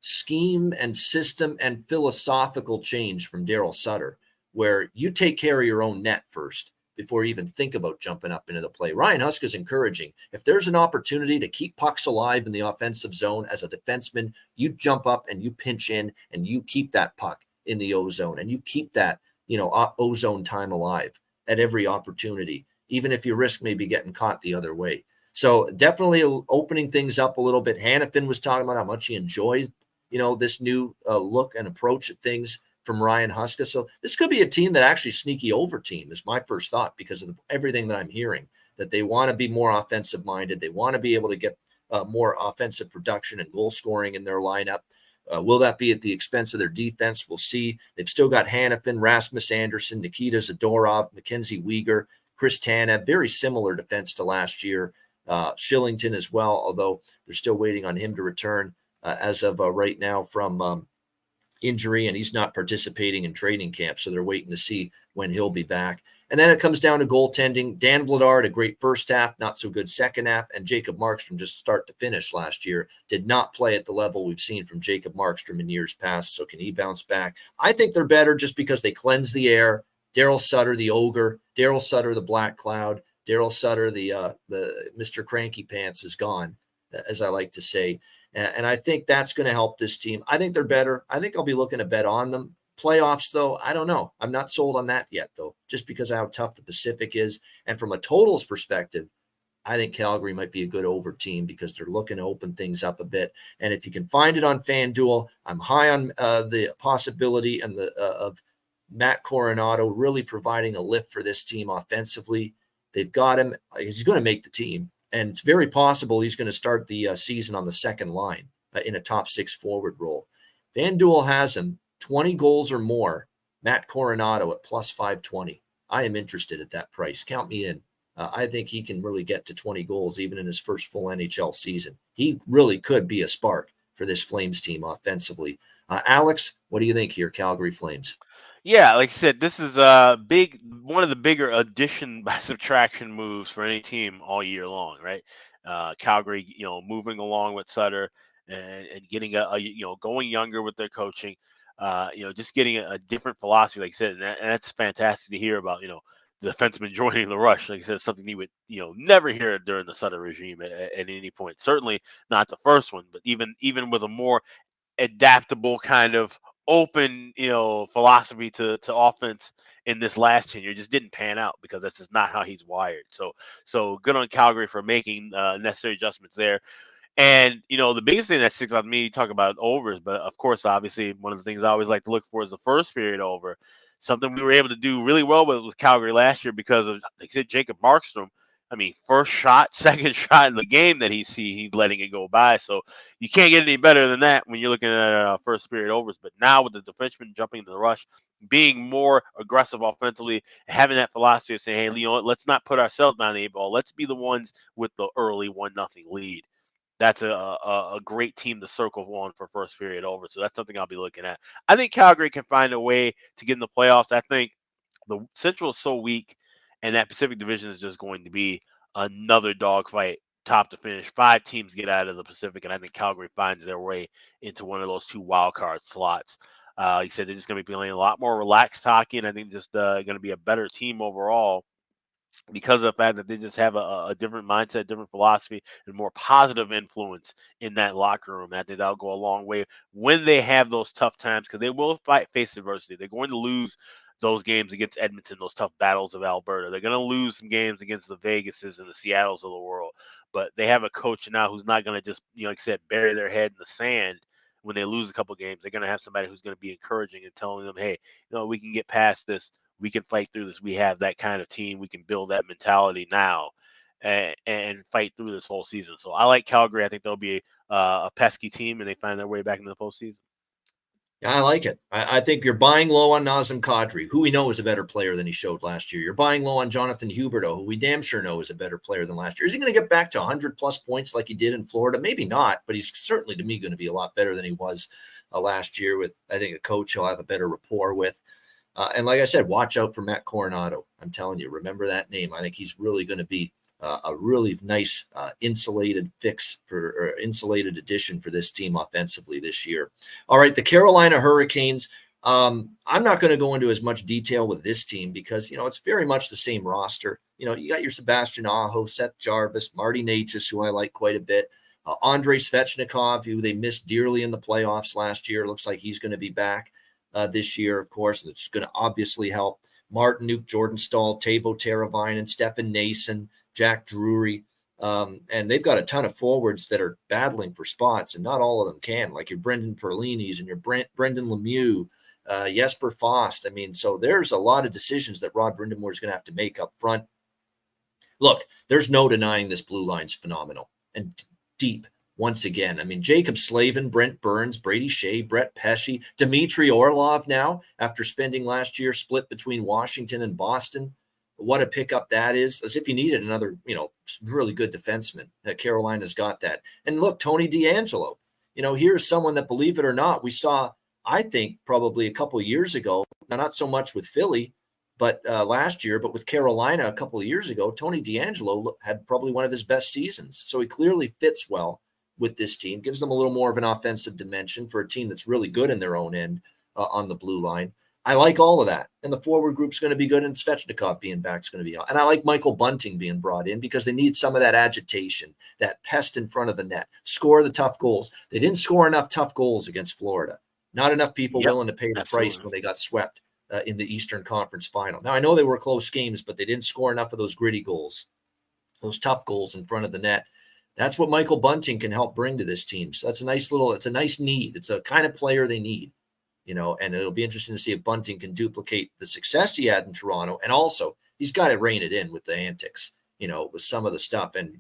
scheme and system and philosophical change from Daryl Sutter, where you take care of your own net first before you even think about jumping up into the play. Ryan Huska is encouraging. If there's an opportunity to keep pucks alive in the offensive zone as a defenseman, you jump up and you pinch in and you keep that puck in the O zone and you keep that, O zone time alive at every opportunity. even if you risk maybe getting caught the other way. So definitely opening things up a little bit. Hannafin was talking about how much he enjoys, this new look and approach at things from Ryan Huska. So this could be a team that actually sneaky over team is my first thought, because of everything that I'm hearing, that they want to be more offensive minded. They want to be able to get more offensive production and goal scoring in their lineup. Will that be at the expense of their defense? We'll see. They've still got Hannafin, Rasmus Anderson, Nikita Zadorov, Mackenzie Weegar, Chris Tanev, very similar defense to last year. Shillington as well, although they're still waiting on him to return as of right now from injury, and he's not participating in training camp, so they're waiting to see when he'll be back. And then it comes down to goaltending. Dan Vladar, a great first half, not so good second half, and Jacob Markstrom, just start to finish last year, did not play at the level we've seen from Jacob Markstrom in years past. So can he bounce back? I think they're better just because they cleanse the air. Daryl Sutter, the ogre, Daryl Sutter, the black cloud, Daryl Sutter, the Mr. Cranky Pants is gone, as I like to say. And I think that's going to help this team. I think they're better. I think I'll be looking to bet on them. Playoffs, though, I don't know. I'm not sold on that yet, though, just because of how tough the Pacific is. And from a totals perspective, I think Calgary might be a good over team because they're looking to open things up a bit. And if you can find it on FanDuel, I'm high on the possibility and of Matt Coronado really providing a lift for this team offensively. They've got him. He's going to make the team. And it's very possible he's going to start the season on the second line in a top six forward role. FanDuel has him 20 goals or more. Matt Coronado at plus 520. I am interested at that price. Count me in. I think he can really get to 20 goals even in his first full NHL season. He really could be a spark for this Flames team offensively. Alex, what do you think here, Calgary Flames? Yeah, like I said, this is one of the bigger addition by subtraction moves for any team all year long, right? Calgary, moving along with Sutter and getting going younger with their coaching, just getting a different philosophy, like I said, and that's fantastic to hear about, the defenseman joining the rush. Like I said, something you would, never hear during the Sutter regime at any point. Certainly not the first one, but even with a more adaptable kind of open, philosophy to offense in this last tenure just didn't pan out because that's just not how he's wired. So good on Calgary for making necessary adjustments there. And the biggest thing that sticks out to me, you talk about overs, but of course, obviously, one of the things I always like to look for is the first period over. Something we were able to do really well with Calgary last year because of, like I said, Jacob Markstrom. I mean, first shot, second shot in the game that he's letting it go by. So you can't get any better than that when you're looking at first period overs. But now with the defenseman jumping into the rush, being more aggressive offensively, having that philosophy of saying, hey, let's not put ourselves down the eight ball. Let's be the ones with the early 1-0 lead. That's a great team to circle on for first period over. So that's something I'll be looking at. I think Calgary can find a way to get in the playoffs. I think the Central is so weak, and that Pacific Division is just going to be another dogfight, top to finish. 5 teams get out of the Pacific, and I think Calgary finds their way into one of those 2 wild card slots. He said they're just going to be playing a lot more relaxed hockey, and I think just going to be a better team overall because of the fact that they just have a different mindset, different philosophy, and more positive influence in that locker room. And I think that'll go a long way when they have those tough times, because they will face adversity. They're going to lose those games against Edmonton, those tough battles of Alberta. They're going to lose some games against the Vegases and the Seattles of the world. But they have a coach now who's not going to just, like I said, bury their head in the sand when they lose a couple games. They're going to have somebody who's going to be encouraging and telling them, hey, we can get past this. We can fight through this. We have that kind of team. We can build that mentality now and fight through this whole season. So I like Calgary. I think they'll be a pesky team, and they find their way back into the postseason. Yeah, I like it. I think you're buying low on Nazem Kadri, who we know is a better player than he showed last year. You're buying low on Jonathan Huberdeau, who we damn sure know is a better player than last year. Is he going to get back to 100-plus points like he did in Florida? Maybe not, but he's certainly, to me, going to be a lot better than he was last year with, I think, a coach he'll have a better rapport with. And like I said, watch out for Matt Coronado. I'm telling you, remember that name. I think he's really going to be a really nice insulated addition for this team offensively this year. All right, the Carolina Hurricanes. I'm not going to go into as much detail with this team because, it's very much the same roster. You got your Sebastian Aho, Seth Jarvis, Marty Necas, who I like quite a bit. Andrei Svechnikov, who they missed dearly in the playoffs last year. Looks like he's going to be back this year, of course. It's going to obviously help. Martinook, Jordan Staal, Teuvo Teravainen, Stefan Nason, Jack Drury. And they've got a ton of forwards that are battling for spots, and not all of them can, like your Brendan Perlinis and your Brendan Lemieux, Jesper Fast. I mean, so there's a lot of decisions that Rod Brind'Amour is going to have to make up front. Look, there's no denying this blue line's phenomenal and deep once again. I mean, Jacob Slavin, Brent Burns, Brady Shea, Brett Pesce, Dmitry Orlov now, after spending last year split between Washington and Boston. What a pickup that is, as if you needed another, really good defenseman. Carolina's got that. And look, Tony DeAngelo, here's someone that, believe it or not, we saw, I think, probably a couple of years ago, now not so much with Philly, but last year, but with Carolina a couple of years ago, Tony DeAngelo had probably one of his best seasons. So he clearly fits well with this team, gives them a little more of an offensive dimension for a team that's really good in their own end on the blue line. I like all of that. And the forward group's going to be good, and Svechnikov being back is going to be hot. And I like Michael Bunting being brought in because they need some of that agitation, that pest in front of the net, score the tough goals. They didn't score enough tough goals against Florida. Not enough people willing to pay the price when they got swept in the Eastern Conference Final. Now, I know they were close games, but they didn't score enough of those gritty goals, those tough goals in front of the net. That's what Michael Bunting can help bring to this team. So it's a nice need. It's a kind of player they need, and it'll be interesting to see if Bunting can duplicate the success he had in Toronto. And also, he's got to rein it in with the antics, with some of the stuff and,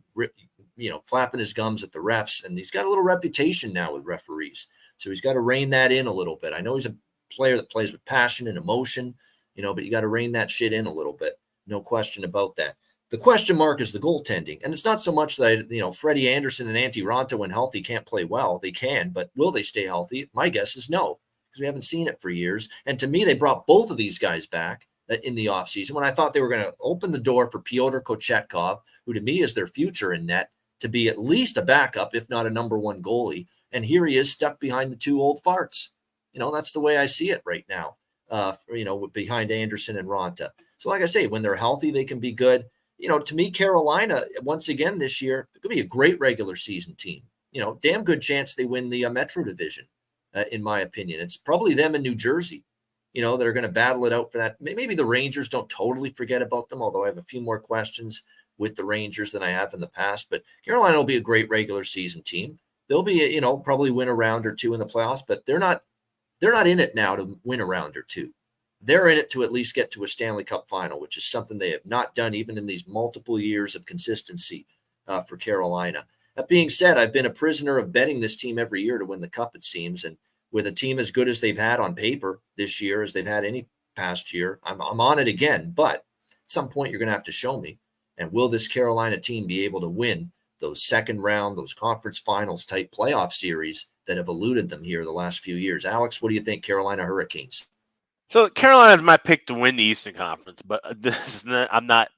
flapping his gums at the refs. And he's got a little reputation now with referees. So he's got to rein that in a little bit. I know he's a player that plays with passion and emotion, but you got to rein that shit in a little bit. No question about that. The question mark is the goaltending. And it's not so much that, Freddie Anderson and Antti Raanta, when healthy, can't play well. They can, but will they stay healthy? My guess is no, because we haven't seen it for years. And to me, they brought both of these guys back in the offseason when I thought they were going to open the door for Pyotr Kochetkov, who to me is their future in net, to be at least a backup, if not a number one goalie. And here he is stuck behind the two old farts. That's the way I see it right now, behind Anderson and Raanta. So like I say, when they're healthy, they can be good. To me, Carolina, once again this year, it could be a great regular season team. Damn good chance they win the Metro Division, in my opinion. It's probably them in New Jersey, that are going to battle it out for that. Maybe the Rangers don't totally forget about them, although I have a few more questions with the Rangers than I have in the past. But Carolina will be a great regular season team. They'll be, probably win a round or two in the playoffs, but they're not in it now to win a round or two. They're in it to at least get to a Stanley Cup final, which is something they have not done even in these multiple years of consistency for Carolina. That being said, I've been a prisoner of betting this team every year to win the Cup, it seems. And with a team as good as they've had on paper this year as they've had any past year, I'm on it again. But at some point, you're going to have to show me. And will this Carolina team be able to win those second round, those conference finals type playoff series that have eluded them here the last few years? Alex, what do you think, Carolina Hurricanes? So Carolina's my pick to win the Eastern Conference, but I'm not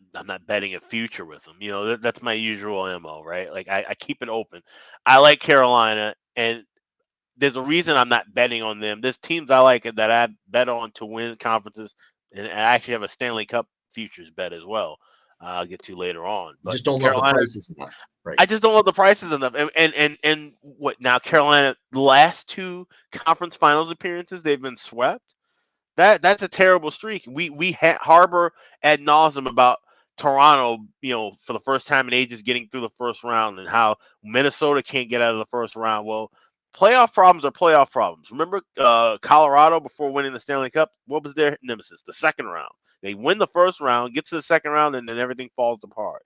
betting a future with them. That's my usual MO, right? Like I keep it open. I like Carolina, and there's a reason I'm not betting on them. There's teams I like that I bet on to win conferences, and I actually have a Stanley Cup futures bet as well. I'll get to later on. But just don't love the prices enough, right? I just don't love the prices enough. And what now? Carolina, the last two conference finals appearances, they've been swept. That's a terrible streak. We harbor ad nauseum about Toronto, for the first time in ages getting through the first round, and how Minnesota can't get out of the first round. Well, playoff problems are playoff problems. Remember Colorado before winning the Stanley Cup? What was their nemesis? The second round. They win the first round, get to the second round, and then everything falls apart.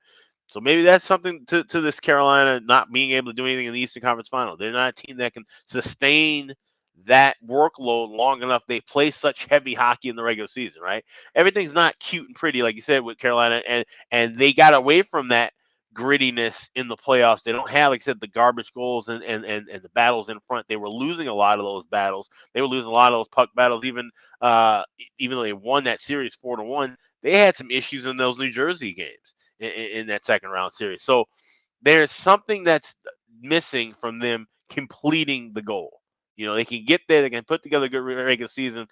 So maybe that's something to this Carolina not being able to do anything in the Eastern Conference Final. They're not a team that can sustain that workload long enough. They play such heavy hockey in the regular season, right? Everything's not cute and pretty, like you said, with Carolina, and they got away from that grittiness in the playoffs. They don't have, like I said, the garbage goals and the battles in front. They were losing a lot of those battles. They were losing a lot of those puck battles, even though they won that series 4-1. They had some issues in those New Jersey games in that second round series. So there's something that's missing from them completing the goal. They can get there. They can put together a good regular season.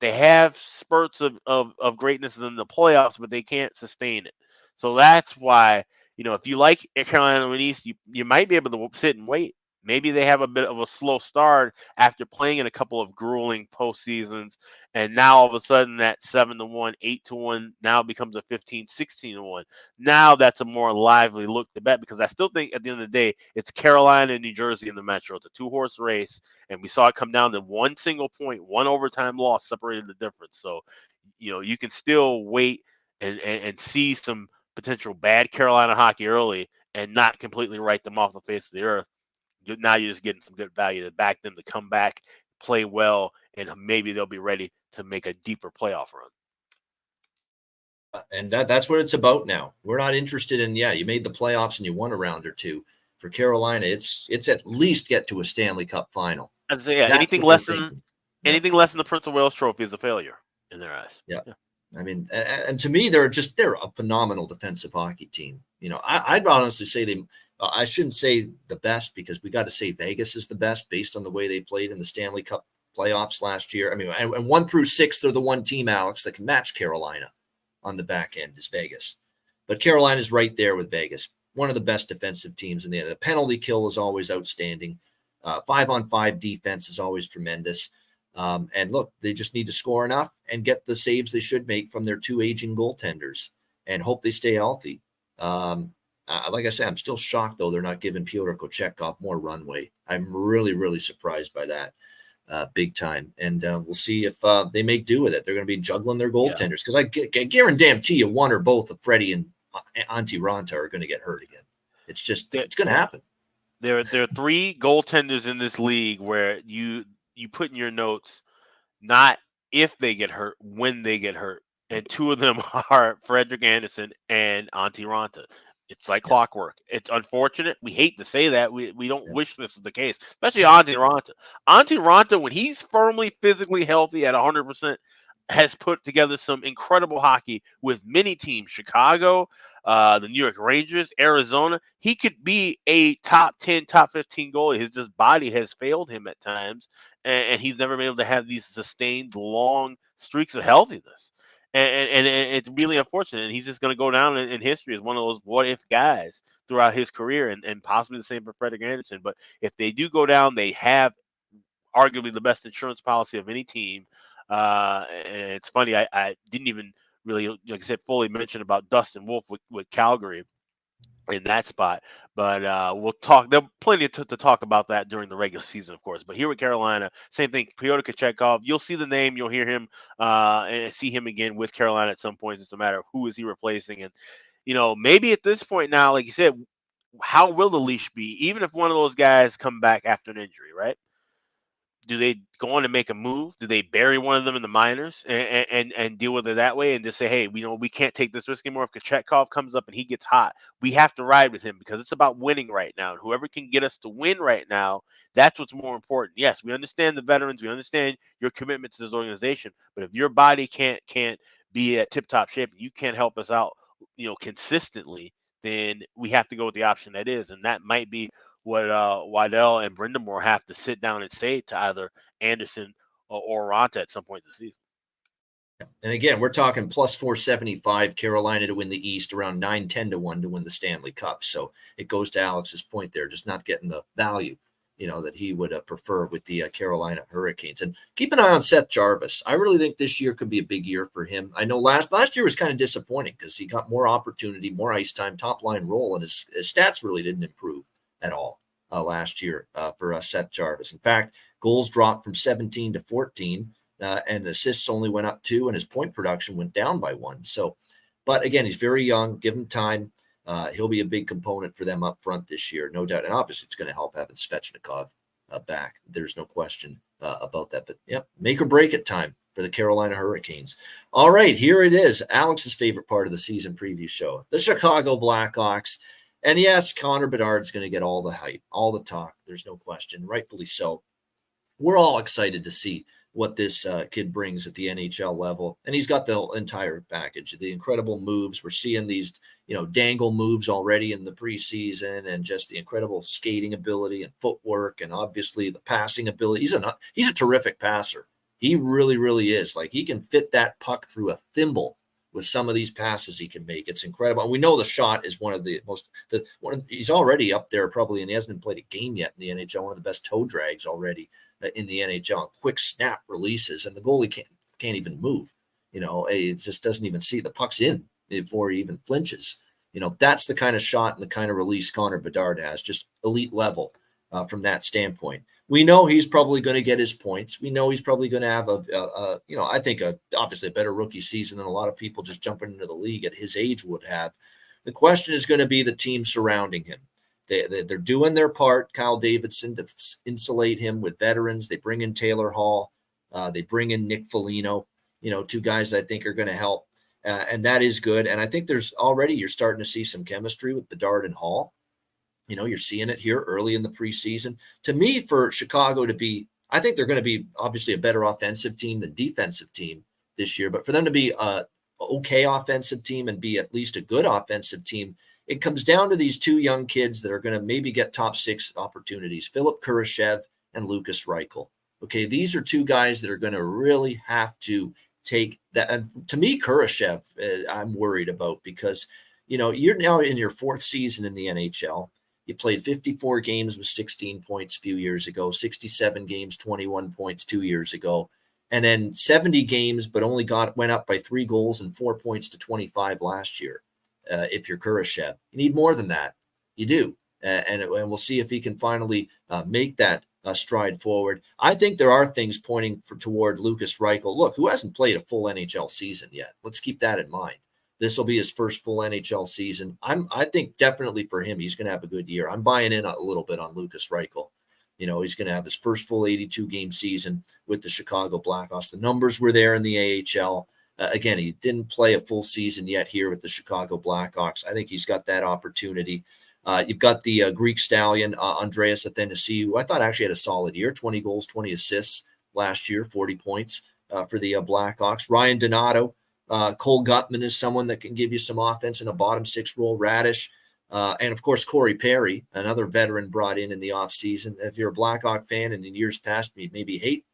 They have spurts of greatness in the playoffs, but they can't sustain it. So that's why, if you like Carolina in the East, you might be able to sit and wait. Maybe they have a bit of a slow start after playing in a couple of grueling postseasons, and now all of a sudden that 7-1, 8-1 now becomes a 15, 16-1. Now that's a more lively look to bet, because I still think at the end of the day it's Carolina and New Jersey in the Metro. It's a 2-horse race, and we saw it come down to one single point, one overtime loss separated the difference. So, you can still wait and see some potential bad Carolina hockey early and not completely write them off the face of the earth. Now you're just getting some good value to back them to come back, play well, and maybe they'll be ready to make a deeper playoff run. And that's what it's about now. We're not interested in, you made the playoffs and you won a round or two. For Carolina, it's at least get to a Stanley Cup final. I'd say, anything less than the Prince of Wales Trophy is a failure in their eyes. Yeah. I mean, and to me, they're a phenomenal defensive hockey team. I'd honestly say I shouldn't say the best, because we got to say Vegas is the best based on the way they played in the Stanley Cup playoffs last year. I mean, and 1 through 6, they're the one team, Alex, that can match Carolina on the back end is Vegas. But Carolina's right there with Vegas. One of the best defensive teams in the end. The penalty kill is always outstanding. 5-on-5 defense is always tremendous. And look, they just need to score enough and get the saves they should make from their 2 aging goaltenders and hope they stay healthy. Like I said, I'm still shocked, though, they're not giving Pyotr Kochetkov more runway. I'm really, really surprised by that big time. And we'll see if they make do with it. They're going to be juggling their goaltenders, because I guarantee you one or both of Freddie and Antti Ranta are going to get hurt again. It's going to happen. There are 3 goaltenders in this league where you put in your notes, not if they get hurt, when they get hurt. And 2 of them are Frederik Andersen and Antti Ranta. It's like clockwork. It's unfortunate. We hate to say that. We don't wish this is the case, especially Antti Ranta. Antti Ranta, when he's firmly physically healthy at 100%, has put together some incredible hockey with many teams. Chicago, the New York Rangers, Arizona. He could be a top 10, top 15 goalie. His just body has failed him at times, and he's never been able to have these sustained long streaks of healthiness. And it's really unfortunate. And he's just going to go down in history as one of those what-if guys throughout his career, and possibly the same for Frederik Andersen. But if they do go down, they have arguably the best insurance policy of any team. And it's funny, I didn't even really, like I said, fully mention about Dustin Wolf with Calgary in that spot. But we'll talk. There'll be plenty to talk about that during the regular season, of course. But here with Carolina, same thing. Pyotr Kochetkov, you'll see the name, you'll hear him, and see him again with Carolina at some point. It's a matter of who is he replacing. And, maybe at this point now, like you said, how will the leash be? Even if one of those guys come back after an injury, right? Do they go on to make a move? Do they bury one of them in the minors and deal with it that way, and just say, hey, we can't take this risk anymore? If Kochetkov comes up and he gets hot, we have to ride with him, because it's about winning right now. And whoever can get us to win right now, that's what's more important. Yes, we understand the veterans. We understand your commitment to this organization. But if your body can't be at tip-top shape and you can't help us out, consistently, then we have to go with the option that is. And that might be what Waddell and Brindamore have to sit down and say to either Anderson or Ranta at some point this season. And again, we're talking plus 475 Carolina to win the East, around 9-10 to 1 to win the Stanley Cup. So it goes to Alex's point there, just not getting the value, that he would prefer with the Carolina Hurricanes. And keep an eye on Seth Jarvis. I really think this year could be a big year for him. I know last year was kind of disappointing because he got more opportunity, more ice time, top line role, and his stats really didn't improve at all last year for Seth Jarvis. In fact, goals dropped from 17 to 14, and assists only went up 2, and his point production went down by 1. So, but again, he's very young. Give him time. He'll be a big component for them up front this year, no doubt. And obviously, it's going to help having Svechnikov back. There's no question about that. But yeah, make or break it time for the Carolina Hurricanes. All right, here it is. Alex's favorite part of the season preview show, the Chicago Blackhawks. And yes, Connor Bedard's going to get all the hype, all the talk. There's no question, rightfully so. We're all excited to see what this kid brings at the NHL level. And he's got the entire package, the incredible moves. We're seeing these, dangle moves already in the preseason, and just the incredible skating ability and footwork, and obviously the passing ability. He's a terrific passer. He really, really is. Like, he can fit that puck through a thimble with some of these passes he can make. It's incredible. And we know the shot is one of the most, he's already up there probably, and he hasn't played a game yet in the NHL, one of the best toe drags already in the NHL. Quick snap releases, and the goalie can't even move. It just doesn't even see the puck's in before he even flinches. That's the kind of shot and the kind of release Connor Bedard has, just elite level from that standpoint. We know he's probably going to get his points. We know he's probably going to have I think obviously a better rookie season than a lot of people just jumping into the league at his age would have. The question is going to be the team surrounding him. They're doing their part, Kyle Davidson, to insulate him with veterans. They bring in Taylor Hall. They bring in Nick Foligno, two guys I think are going to help. And that is good. And I think you're starting to see some chemistry with Bedard and Hall. You're seeing it here early in the preseason. To me, for Chicago to be, I think they're going to be obviously a better offensive team than defensive team this year. But for them to be a okay offensive team and be at least a good offensive team, it comes down to these two young kids that are going to maybe get top 6 opportunities, Philip Kurashev and Lucas Reichel. Okay, these are two guys that are going to really have to take that. And to me, Kurashev, I'm worried about because, you're now in your 4th season in the NHL. You played 54 games with 16 points a few years ago, 67 games, 21 points 2 years ago, and then 70 games, but only went up by 3 goals and 4 points to 25 last year. If you're Kurashev, you need more than that. You do. And we'll see if he can finally make that stride forward. I think there are things pointing toward Lucas Reichel. Look, who hasn't played a full NHL season yet? Let's keep that in mind. This will be his first full NHL season. I think definitely for him, he's going to have a good year. I'm buying in a little bit on Lucas Reichel. He's going to have his first full 82-game season with the Chicago Blackhawks. The numbers were there in the AHL. Again, he didn't play a full season yet here with the Chicago Blackhawks. I think he's got that opportunity. You've got the Greek stallion, Andreas Athanasiou, who I thought actually had a solid year, 20 goals, 20 assists last year, 40 points for the Blackhawks. Ryan Donato. Cole Gutman is someone that can give you some offense in a bottom 6 role. Radish. And, of course, Corey Perry, another veteran brought in the offseason. If you're a Blackhawk fan and in years past you maybe hate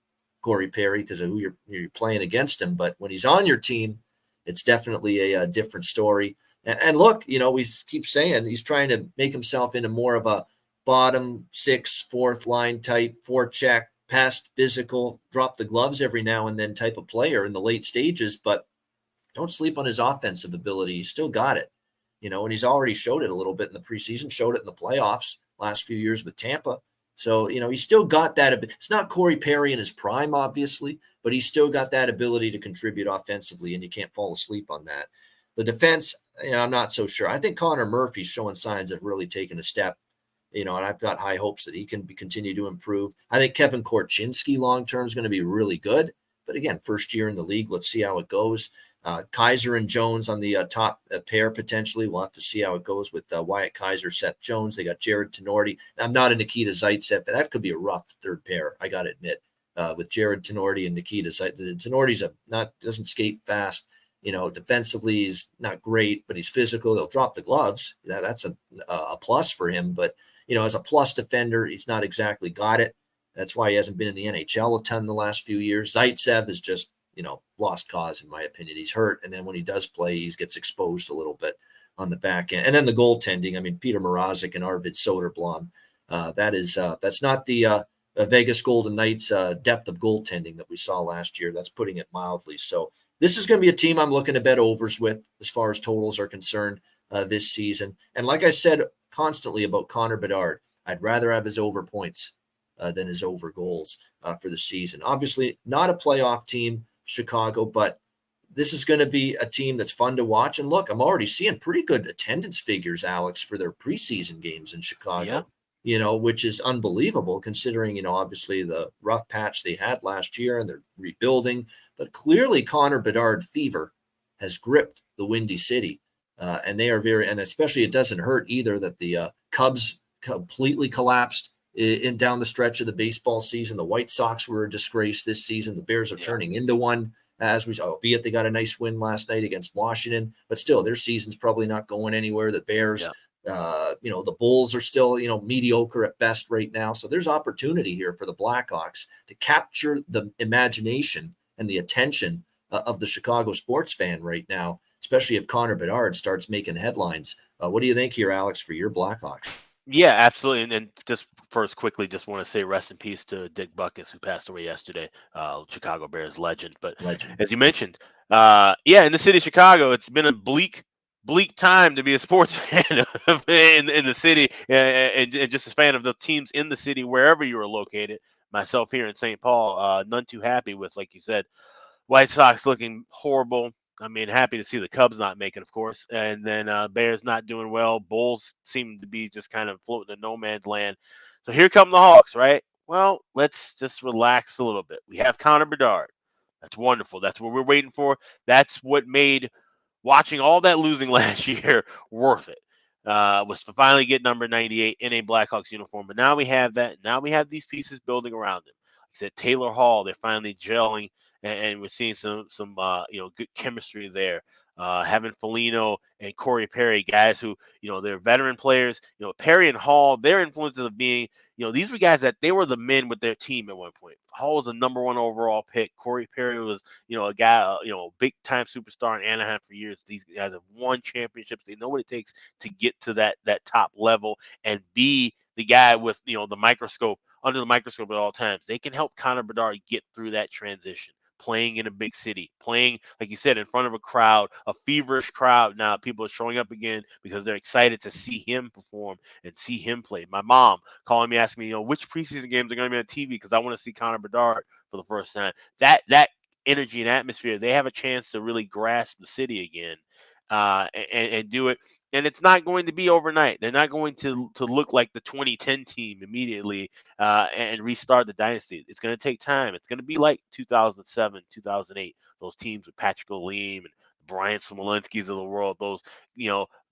Corey Perry because of who you're playing against him, but when he's on your team, it's definitely a different story. And look, we keep saying he's trying to make himself into more of a bottom 6, 4th line type, forecheck, past physical, drop the gloves every now and then type of player in the late stages, but don't sleep on his offensive ability. He's still got it, and he's already showed it a little bit in the preseason, showed it in the playoffs last few years with Tampa. So, he's still got that. It's not Corey Perry in his prime, obviously, but he's still got that ability to contribute offensively, and you can't fall asleep on that. The defense, I'm not so sure. I think Connor Murphy's showing signs of really taking a step, and I've got high hopes that he can continue to improve. I think Kevin Korchinski long-term is going to be really good. But again, first year in the league, let's see how it goes. Kaiser and Jones on the top pair potentially. We'll have to see how it goes with Wyatt Kaiser, Seth Jones. They got Jared Tenorti. I'm not a Nikita Zaitsev, but that could be a rough third pair, I got to admit, with Jared Tenorti and Nikita Zaitsev. Tenorti's doesn't skate fast. Defensively, he's not great, but he's physical. He'll drop the gloves. That's a plus for him. But, as a plus defender, he's not exactly got it. That's why he hasn't been in the NHL a ton the last few years. Zaitsev is just, lost cause, in my opinion. He's hurt. And then when he does play, he gets exposed a little bit on the back end. And then the goaltending, Peter Mrazek and Arvid Soderblom, that's not the Vegas Golden Knights depth of goaltending that we saw last year. That's putting it mildly. So this is going to be a team I'm looking to bet overs with as far as totals are concerned this season. And like I said constantly about Connor Bedard, I'd rather have his over points than his over goals for the season. Obviously, not a playoff team, Chicago, but this is going to be a team that's fun to watch. And look, I'm already seeing pretty good attendance figures, Alex, for their preseason games in Chicago, which is unbelievable considering, obviously the rough patch they had last year and they're rebuilding. But clearly Connor Bedard fever has gripped the Windy City. And they are and especially it doesn't hurt either that the Cubs completely collapsed in down the stretch of the baseball season. The White Sox were a disgrace this season. The Bears are turning into one, as we saw, albeit they got a nice win last night against Washington, but still their season's probably not going anywhere. The Bears, the Bulls are still, mediocre at best right now. So there's opportunity here for the Blackhawks to capture the imagination and the attention of the Chicago sports fan right now. especially if Connor Bedard starts making headlines. What do you think here, Alex, for your Blackhawks? Yeah, absolutely. And just first, quickly, just want to say rest in peace to Dick Butkus, who passed away yesterday, Chicago Bears legend. But as you mentioned, in the city of Chicago, it's been a bleak time to be a sports fan in the city, and just a fan of the teams in the city, wherever you are located. Myself here in St. Paul, none too happy with, like you said, White Sox looking horrible. I mean, happy to see the Cubs not making, of course, and then Bears not doing well. Bulls seem to be just kind of floating in no man's land. So here come the Hawks, right? Well, let's just relax a little bit. We have Connor Bedard. That's wonderful. That's what we're waiting for. That's what made watching all that losing last year worth it. Was to finally get number 98 in a Blackhawks uniform. But now we have that. Now we have these pieces building around him. Like I said, Taylor Hall, they're finally gelling, and we're seeing some good chemistry there. Having Foligno and Corey Perry, guys who, they're veteran players. Perry and Hall, their influences of being, these were guys that they were the men with their team at one point. Hall was a number 1 overall pick. Corey Perry was, a guy, big time superstar in Anaheim for years. These guys have won championships. They know what it takes to get to that top level and be the guy with, the microscope, under the microscope at all times. They can help Connor Bedard get through that transition. Playing in a big city, playing, like you said, in front of a crowd, a feverish crowd. Now people are showing up again because they're excited to see him perform and see him play. My mom calling me, asking me, which preseason games are going to be on TV because I want to see Connor Bedard for the first time. That energy and atmosphere, they have a chance to really grasp the city again, and do it. And it's not going to be overnight. They're not going to look like the 2010 team immediately and restart the dynasty. It's going to take time. It's going to be like 2007, 2008, those teams with Patrick O'Leam and Brian Smolenskis of the world, those,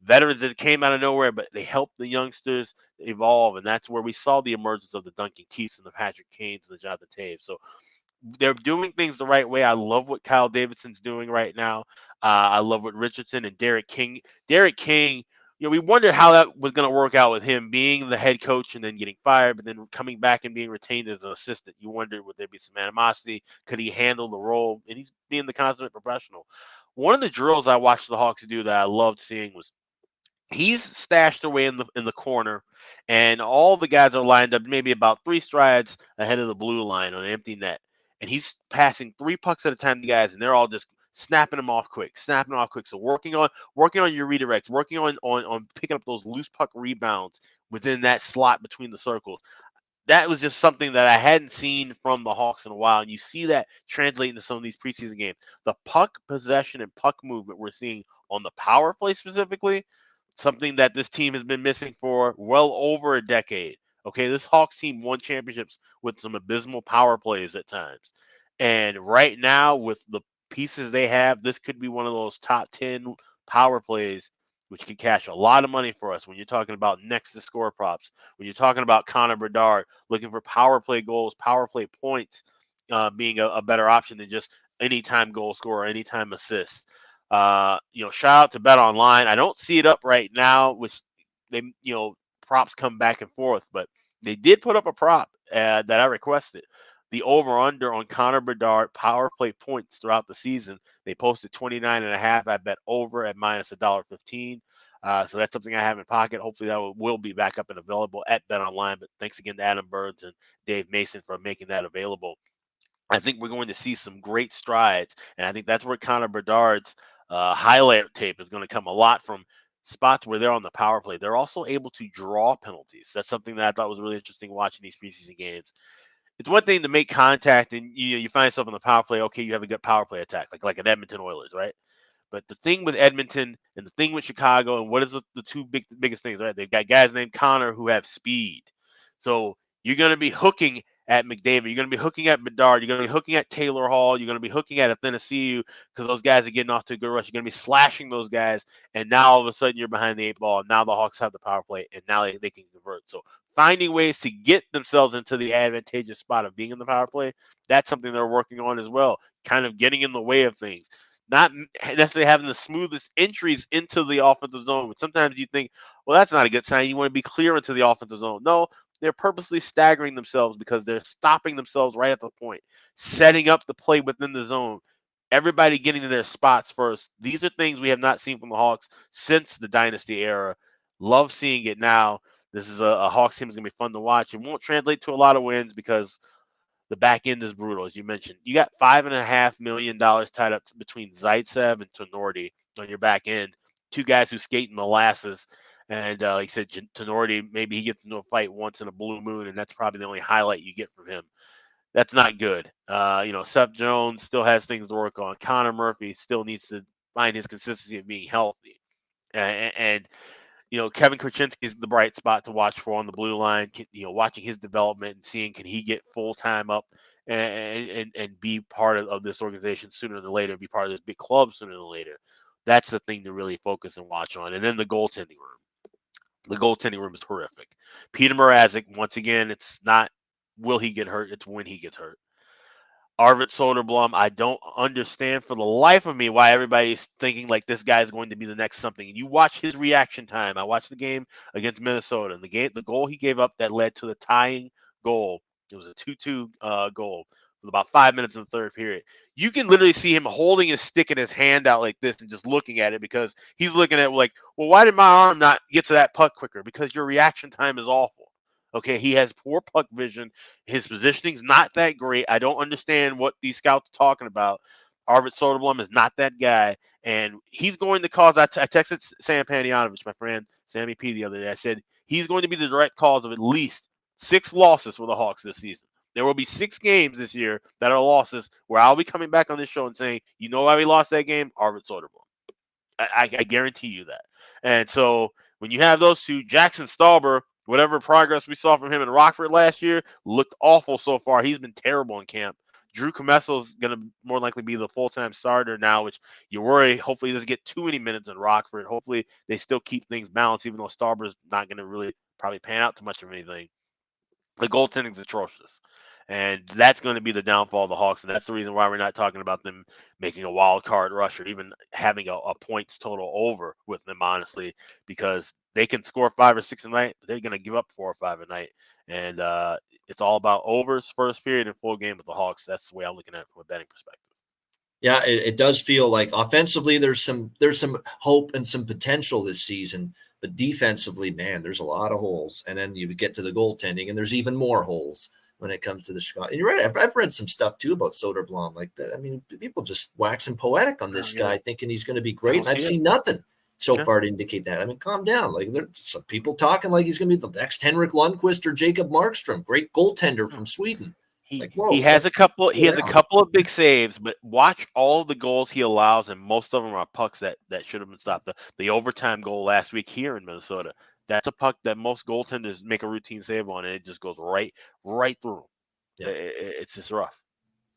veterans that came out of nowhere, but they helped the youngsters evolve. And that's where we saw the emergence of the Duncan Keiths and the Patrick Kanes and the Jonathan Taves. So they're doing things the right way. I love what Kyle Davidson's doing right now. I love what Richardson and Derek King. Derek King, we wondered how that was going to work out with him being the head coach and then getting fired, but then coming back and being retained as an assistant. You wondered, would there be some animosity? Could he handle the role? And he's being the consummate professional. One of the drills I watched the Hawks do that I loved seeing was he's stashed away in the corner, and all the guys are lined up maybe about 3 strides ahead of the blue line on an empty net. And he's passing 3 pucks at a time to guys, and they're all just snapping them off quick. So working on your redirects, working on picking up those loose puck rebounds within that slot between the circles. That was just something that I hadn't seen from the Hawks in a while, and you see that translate into some of these preseason games. The puck possession and puck movement we're seeing on the power play specifically, something that this team has been missing for well over a decade. Okay, this Hawks team won championships with some abysmal power plays at times. And right now, with the pieces they have, this could be one of those top 10 power plays, which can cash a lot of money for us when you're talking about next to score props, when you're talking about Connor Bedard looking for power play goals, power play points, being a better option than just anytime goal scorer, anytime assist. Shout out to Bet Online. I don't see it up right now, which they, props come back and forth, but they did put up a prop that I requested. The over-under on Connor Bedard power play points throughout the season. They posted 29.5. I bet over at minus $1.15. So that's something I have in pocket. Hopefully that will be back up and available at Bet Online. But thanks again to Adam Burns and Dave Mason for making that available. I think we're going to see some great strides, and I think that's where Connor Bedard's highlight tape is going to come a lot from spots where they're on the power play. They're also able to draw penalties. That's something that I thought was really interesting watching these preseason games. It's one thing to make contact and you find yourself on the power play. Okay, you have a good power play attack, like an Edmonton Oilers, right? But the thing with Edmonton and the thing with Chicago, and what is the two biggest things, right? They've got guys named Connor who have speed. So you're going to be hooking at McDavid. You're going to be hooking at Bedard. You're going to be hooking at Taylor Hall. You're going to be hooking at Athanasiou because those guys are getting off to a good rush. You're going to be slashing those guys, and now all of a sudden you're behind the 8 ball. And now the Hawks have the power play, and now they can convert. So finding ways to get themselves into the advantageous spot of being in the power play, that's something they're working on as well, kind of getting in the way of things. Not necessarily having the smoothest entries into the offensive zone. But sometimes you think, well, that's not a good sign. You want to be clear into the offensive zone. No, they're purposely staggering themselves because they're stopping themselves right at the point, setting up the play within the zone, everybody getting to their spots first. These are things we have not seen from the Hawks since the dynasty era. Love seeing it now. This is a Hawks team that's going to be fun to watch. It won't translate to a lot of wins because the back end is brutal, as you mentioned. You got $5.5 million tied up between Zaitsev and Tenorti on your back end. Two guys who skate in molasses. And like I said, Tenorti, maybe he gets into a fight once in a blue moon, and that's probably the only highlight you get from him. That's not good. Seth Jones still has things to work on. Connor Murphy still needs to find his consistency of being healthy. And Kevin Krasinski is the bright spot to watch for on the blue line. Watching his development and seeing can he get full time up and be part of this organization sooner than later, be part of this big club sooner than later. That's the thing to really focus and watch on. And then the goaltending room. The goaltending room is horrific. Peter Mrazek, once again, it's not will he get hurt, it's when he gets hurt. Arvid Soderblom, I don't understand for the life of me why everybody's thinking like this guy's going to be the next something. And you watch his reaction time. I watched the game against Minnesota, and the goal he gave up that led to the tying goal. It was a 2-2 goal with about 5 minutes in the third period. You can literally see him holding his stick in his hand out like this and just looking at it because he's looking at like, well, why did my arm not get to that puck quicker? Because your reaction time is awful. Okay, he has poor puck vision. His positioning's not that great. I don't understand what these scouts are talking about. Arvid Soderblom is not that guy, and he's going to cause. I texted Sam Panayotovich, my friend Sammy P, the other day. I said he's going to be the direct cause of at least 6 losses for the Hawks this season. There will be 6 games this year that are losses where I'll be coming back on this show and saying, you know why we lost that game? Arvid Soderblom. I guarantee you that. And so when you have those two, Jackson Stauber, whatever progress we saw from him in Rockford last year, looked awful so far. He's been terrible in camp. Drew Commesso is going to more likely be the full-time starter now, which you worry. Hopefully he doesn't get too many minutes in Rockford. Hopefully they still keep things balanced, even though Stauber's not going to really probably pan out too much of anything. The goaltending's atrocious. And that's going to be the downfall of the Hawks, and that's the reason why we're not talking about them making a wild card rush or even having a points total over with them, honestly, because they can score 5 or 6 a night, but they're going to give up 4 or 5 a night. And it's all about overs, first period, and full game with the Hawks. That's the way I'm looking at it from a betting perspective. Yeah, it does feel like offensively there's some hope and some potential this season, but defensively, man, there's a lot of holes. And then you get to the goaltending, and there's even more holes when it comes to the Chicago. And you're right. I've read some stuff too about Soderblom like that. I mean, people just waxing poetic on this guy, thinking he's going to be great, and I've seen nothing so far to indicate that. I mean, calm down. Like there's some people talking like he's going to be the next Henrik Lundqvist or Jacob Markstrom, great goaltender from Sweden. He has a couple of big saves, but watch all the goals he allows, and most of them are pucks that should have been stopped. The overtime goal last week here in Minnesota, that's a puck that most goaltenders make a routine save on, and it just goes right through. Yeah. It's just rough.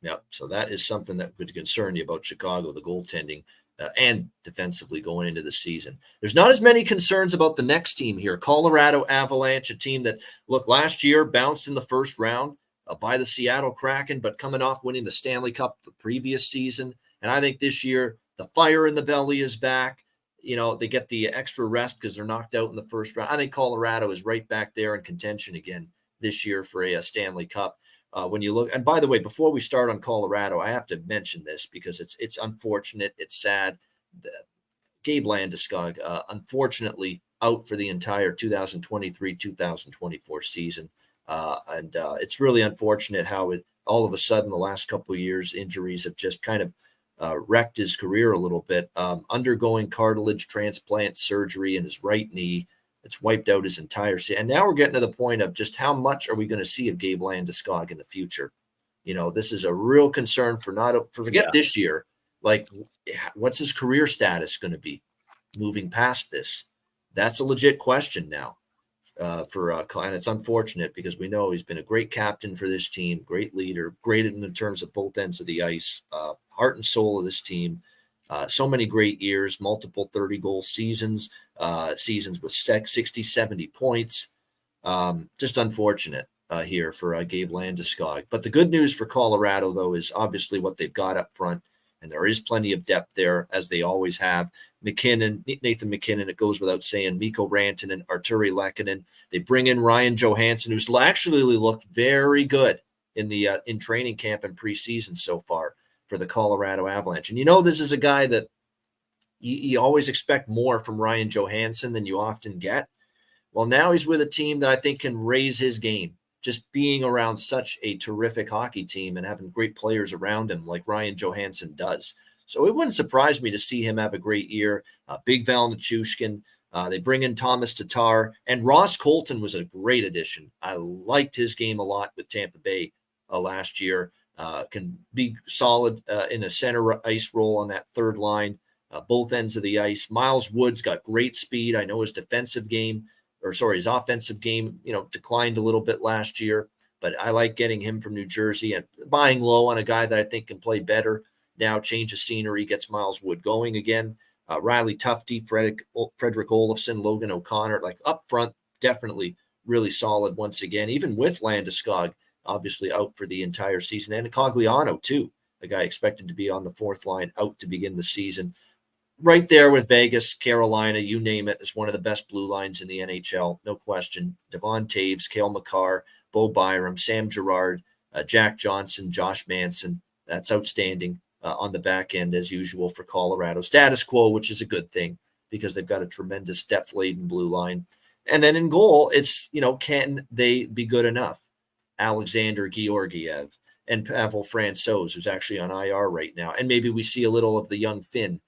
Yeah, so that is something that could concern you about Chicago, the goaltending and defensively going into the season. There's not as many concerns about the next team here, Colorado Avalanche, a team that, look, last year bounced in the first round by the Seattle Kraken, but coming off winning the Stanley Cup the previous season. And I think this year the fire in the belly is back. You know, they get the extra rest because they're knocked out in the first round. I think Colorado is right back there in contention again this year for a Stanley Cup. When you look, and by the way, before we start on Colorado, I have to mention this because it's unfortunate. It's sad. Gabe Landeskog, unfortunately, out for the entire 2023-2024 season. And it's really unfortunate how all of a sudden the last couple of years injuries have just kind of wrecked his career a little bit. Undergoing cartilage transplant surgery in his right knee. It's wiped out his entire season. And now we're getting to the point of just how much are we going to see of Gabe Landeskog in the future? You know, this is a real concern forget this year. Like, what's his career status going to be moving past this? That's a legit question now. And it's unfortunate because we know he's been a great captain for this team, great leader, great in terms of both ends of the ice, heart and soul of this team. So many great years, multiple 30-goal seasons, seasons with 60, 70 points. Just unfortunate here for Gabe Landeskog. But the good news for Colorado, though, is obviously what they've got up front. And there is plenty of depth there, as they always have. Nathan McKinnon, it goes without saying, Mikko Rantanen, Arturi Lehkonen. They bring in Ryan Johansson, who's actually looked very good in training camp and preseason so far for the Colorado Avalanche. And this is a guy that you always expect more from Ryan Johansson than you often get. Well, now he's with a team that I think can raise his game. Just being around such a terrific hockey team and having great players around him like Ryan Johansson does. So it wouldn't surprise me to see him have a great year. Big Val Nichushkin. They bring in Thomas Tatar. And Ross Colton was a great addition. I liked his game a lot with Tampa Bay last year. Can be solid in a center ice role on that third line, both ends of the ice. Miles Woods got great speed. I know his offensive game declined a little bit last year, but I like getting him from New Jersey and buying low on a guy that I think can play better. Now change of scenery, gets Miles Wood going again. Riley Tufte, Frederick Olofsson, Logan O'Connor, like up front, definitely really solid once again, even with Landeskog obviously out for the entire season. And Cogliano too, a guy expected to be on the fourth line, out to begin the season. Right there with Vegas, Carolina, you name it, is one of the best blue lines in the NHL, no question. Devon Taves, Cale Makar, Bo Byram, Sam Girard, Jack Johnson, Josh Manson. That's outstanding on the back end, as usual, for Colorado. Status quo, which is a good thing because they've got a tremendous depth-laden blue line. And then in goal, it's, can they be good enough? Alexander Georgiev and Pavel Francouz, who's actually on IR right now. And maybe we see a little of the young Finn,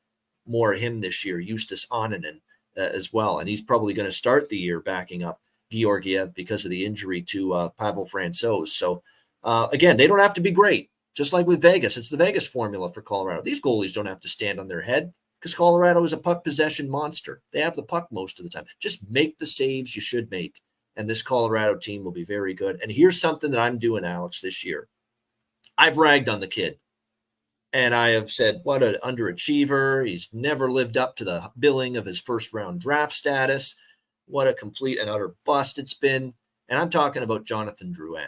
more of him this year, Justus Ananen as well. And he's probably going to start the year backing up Georgiev because of the injury to Pavel Francouz. So, again, they don't have to be great. Just like with Vegas, it's the Vegas formula for Colorado. These goalies don't have to stand on their head because Colorado is a puck possession monster. They have the puck most of the time. Just make the saves you should make, and this Colorado team will be very good. And here's something that I'm doing, Alex, this year. I've ragged on the kid. And I have said, what an underachiever. He's never lived up to the billing of his first-round draft status. What a complete and utter bust it's been. And I'm talking about Jonathan Drouin,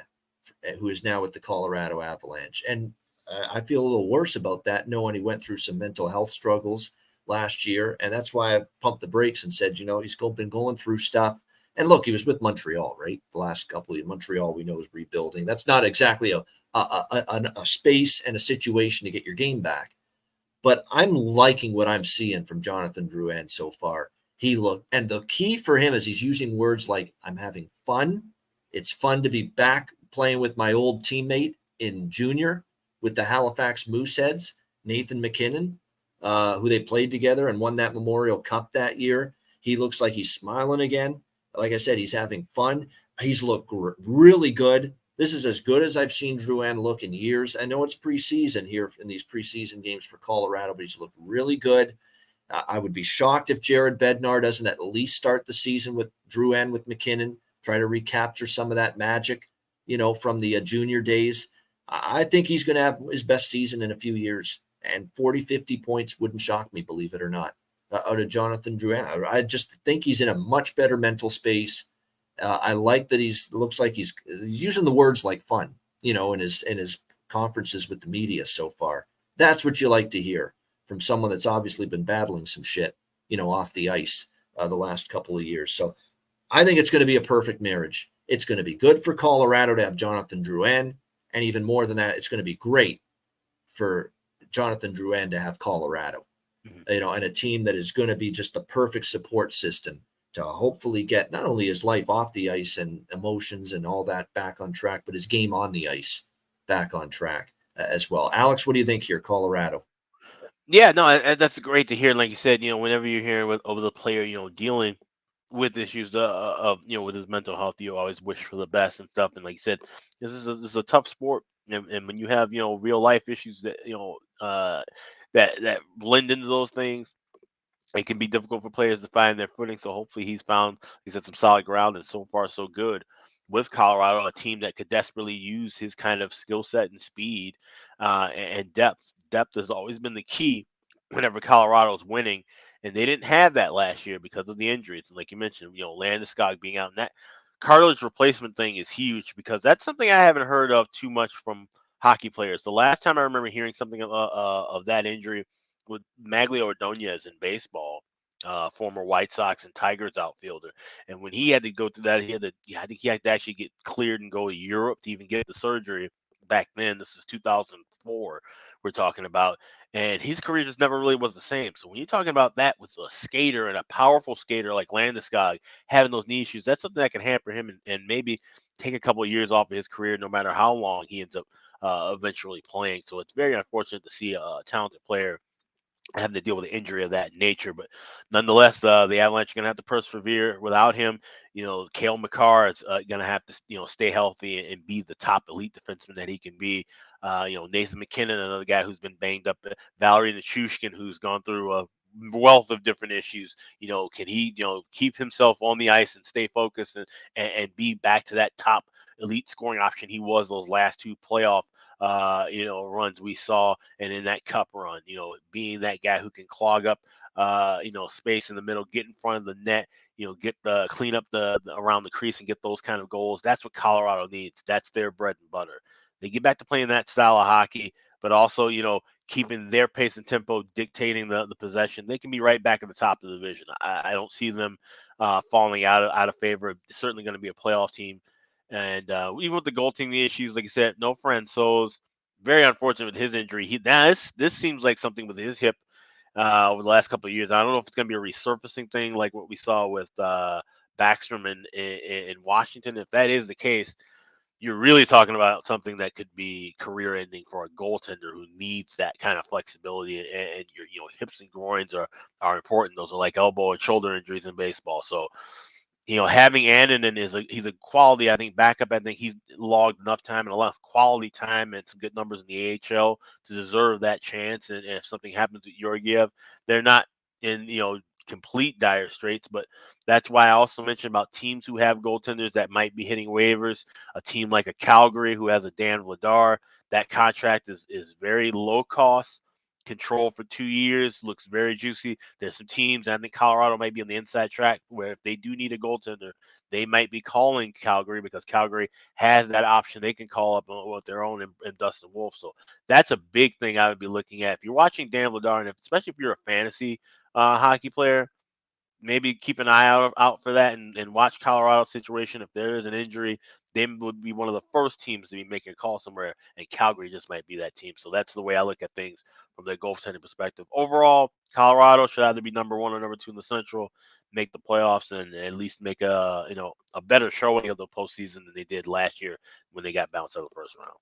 who is now with the Colorado Avalanche. And I feel a little worse about that, knowing he went through some mental health struggles last year. And that's why I've pumped the brakes and said, he's been going through stuff. And look, he was with Montreal, right? The last couple of years, Montreal, we know, is rebuilding. That's not exactly a space and a situation to get your game back. But I'm liking what I'm seeing from Jonathan Drouin so far. And the key for him is he's using words like, I'm having fun. It's fun to be back playing with my old teammate in junior with the Halifax Mooseheads, Nathan McKinnon, who they played together and won that Memorial Cup that year. He looks like he's smiling again. Like I said, he's having fun. He's looked really good. This is as good as I've seen Drouin look in years. I know it's preseason here in these preseason games for Colorado, but he's looked really good. I would be shocked if Jared Bednar doesn't at least start the season with Drouin with McKinnon, try to recapture some of that magic, from the junior days. I think he's going to have his best season in a few years, and 40, 50 points wouldn't shock me, believe it or not, out of Jonathan Drouin. I just think he's in a much better mental space. I like that looks like he's using the words like fun, in his conferences with the media so far. That's what you like to hear from someone that's obviously been battling some shit, off the ice the last couple of years. So I think it's going to be a perfect marriage. It's going to be good for Colorado to have Jonathan Drouin, and even more than that, it's going to be great for Jonathan Drouin to have Colorado, and a team that is going to be just the perfect support system to hopefully get not only his life off the ice and emotions and all that back on track, but his game on the ice back on track as well. Alex, what do you think here, Colorado? Yeah, no, that's great to hear. Like you said, whenever you're hearing over the player, dealing with issues of with his mental health, you always wish for the best and stuff. And like you said, this is a tough sport, and when you have real life issues that that blend into those things, it can be difficult for players to find their footing. So hopefully he's at some solid ground, and so far so good with Colorado, a team that could desperately use his kind of skill set and speed and depth. Depth has always been the key whenever Colorado's winning, and they didn't have that last year because of the injuries. And like you mentioned, Landeskog being out, and that cartilage replacement thing is huge because that's something I haven't heard of too much from hockey players. The last time I remember hearing something of that injury with Maglio Ordonez in baseball, former White Sox and Tigers outfielder. And when he had to go through that, I think he had to actually get cleared and go to Europe to even get the surgery back then. This is 4 we're talking about. And his career just never really was the same. So when you're talking about that with a skater and a powerful skater like Landeskog having those knee issues, that's something that can hamper him and maybe take a couple of years off of his career, no matter how long he ends up eventually playing. So it's very unfortunate to see a talented player having to deal with an injury of that nature. But nonetheless, the Avalanche are going to have to persevere without him. Cale Makar is going to have to, stay healthy and be the top elite defenseman that he can be. Nathan McKinnon, another guy who's been banged up. Valerie Nichushkin, who's gone through a wealth of different issues. Can he, keep himself on the ice and stay focused and be back to that top elite scoring option he was those last 2 playoff runs we saw, and in that cup run, being that guy who can clog up, space in the middle, get in front of the net, clean up the around the crease and get those kind of goals. That's what Colorado needs. That's their bread and butter. They get back to playing that style of hockey, but also, keeping their pace and tempo, dictating the possession. They can be right back at the top of the division. I don't see them falling out of favor. It's certainly going to be a playoff team. And even with the goaltending issues, like I said, no Francouz, very unfortunate with his injury. This seems like something with his hip over the last couple of years. I don't know if it's going to be a resurfacing thing like what we saw with Backstrom in Washington. If that is the case, you're really talking about something that could be career-ending for a goaltender who needs that kind of flexibility. And your hips and groins are important. Those are like elbow and shoulder injuries in baseball. So, having Annunen he's a quality, I think, backup. I think he's logged enough time and a lot of quality time and some good numbers in the AHL to deserve that chance. And if something happens with Georgiev, they're not in, complete dire straits. But that's why I also mentioned about teams who have goaltenders that might be hitting waivers. A team like a Calgary who has a Dan Vladar, that contract is very low cost. Control for 2 years, looks very juicy. There's some teams, I think Colorado might be on the inside track, where if they do need a goaltender, they might be calling Calgary because Calgary has that option. They can call up with their own and Dustin Wolf. So that's a big thing I would be looking at. If you're watching Dan Vladar, and especially if you're a fantasy hockey player, maybe keep an eye out for that and watch Colorado's situation. If there is an injury, they would be one of the first teams to be making a call somewhere, and Calgary just might be that team. So that's the way I look at things from the goaltending perspective. Overall, Colorado should either be number 1 or number 2 in the Central, make the playoffs, and at least make a better showing of the postseason than they did last year when they got bounced out of the first round.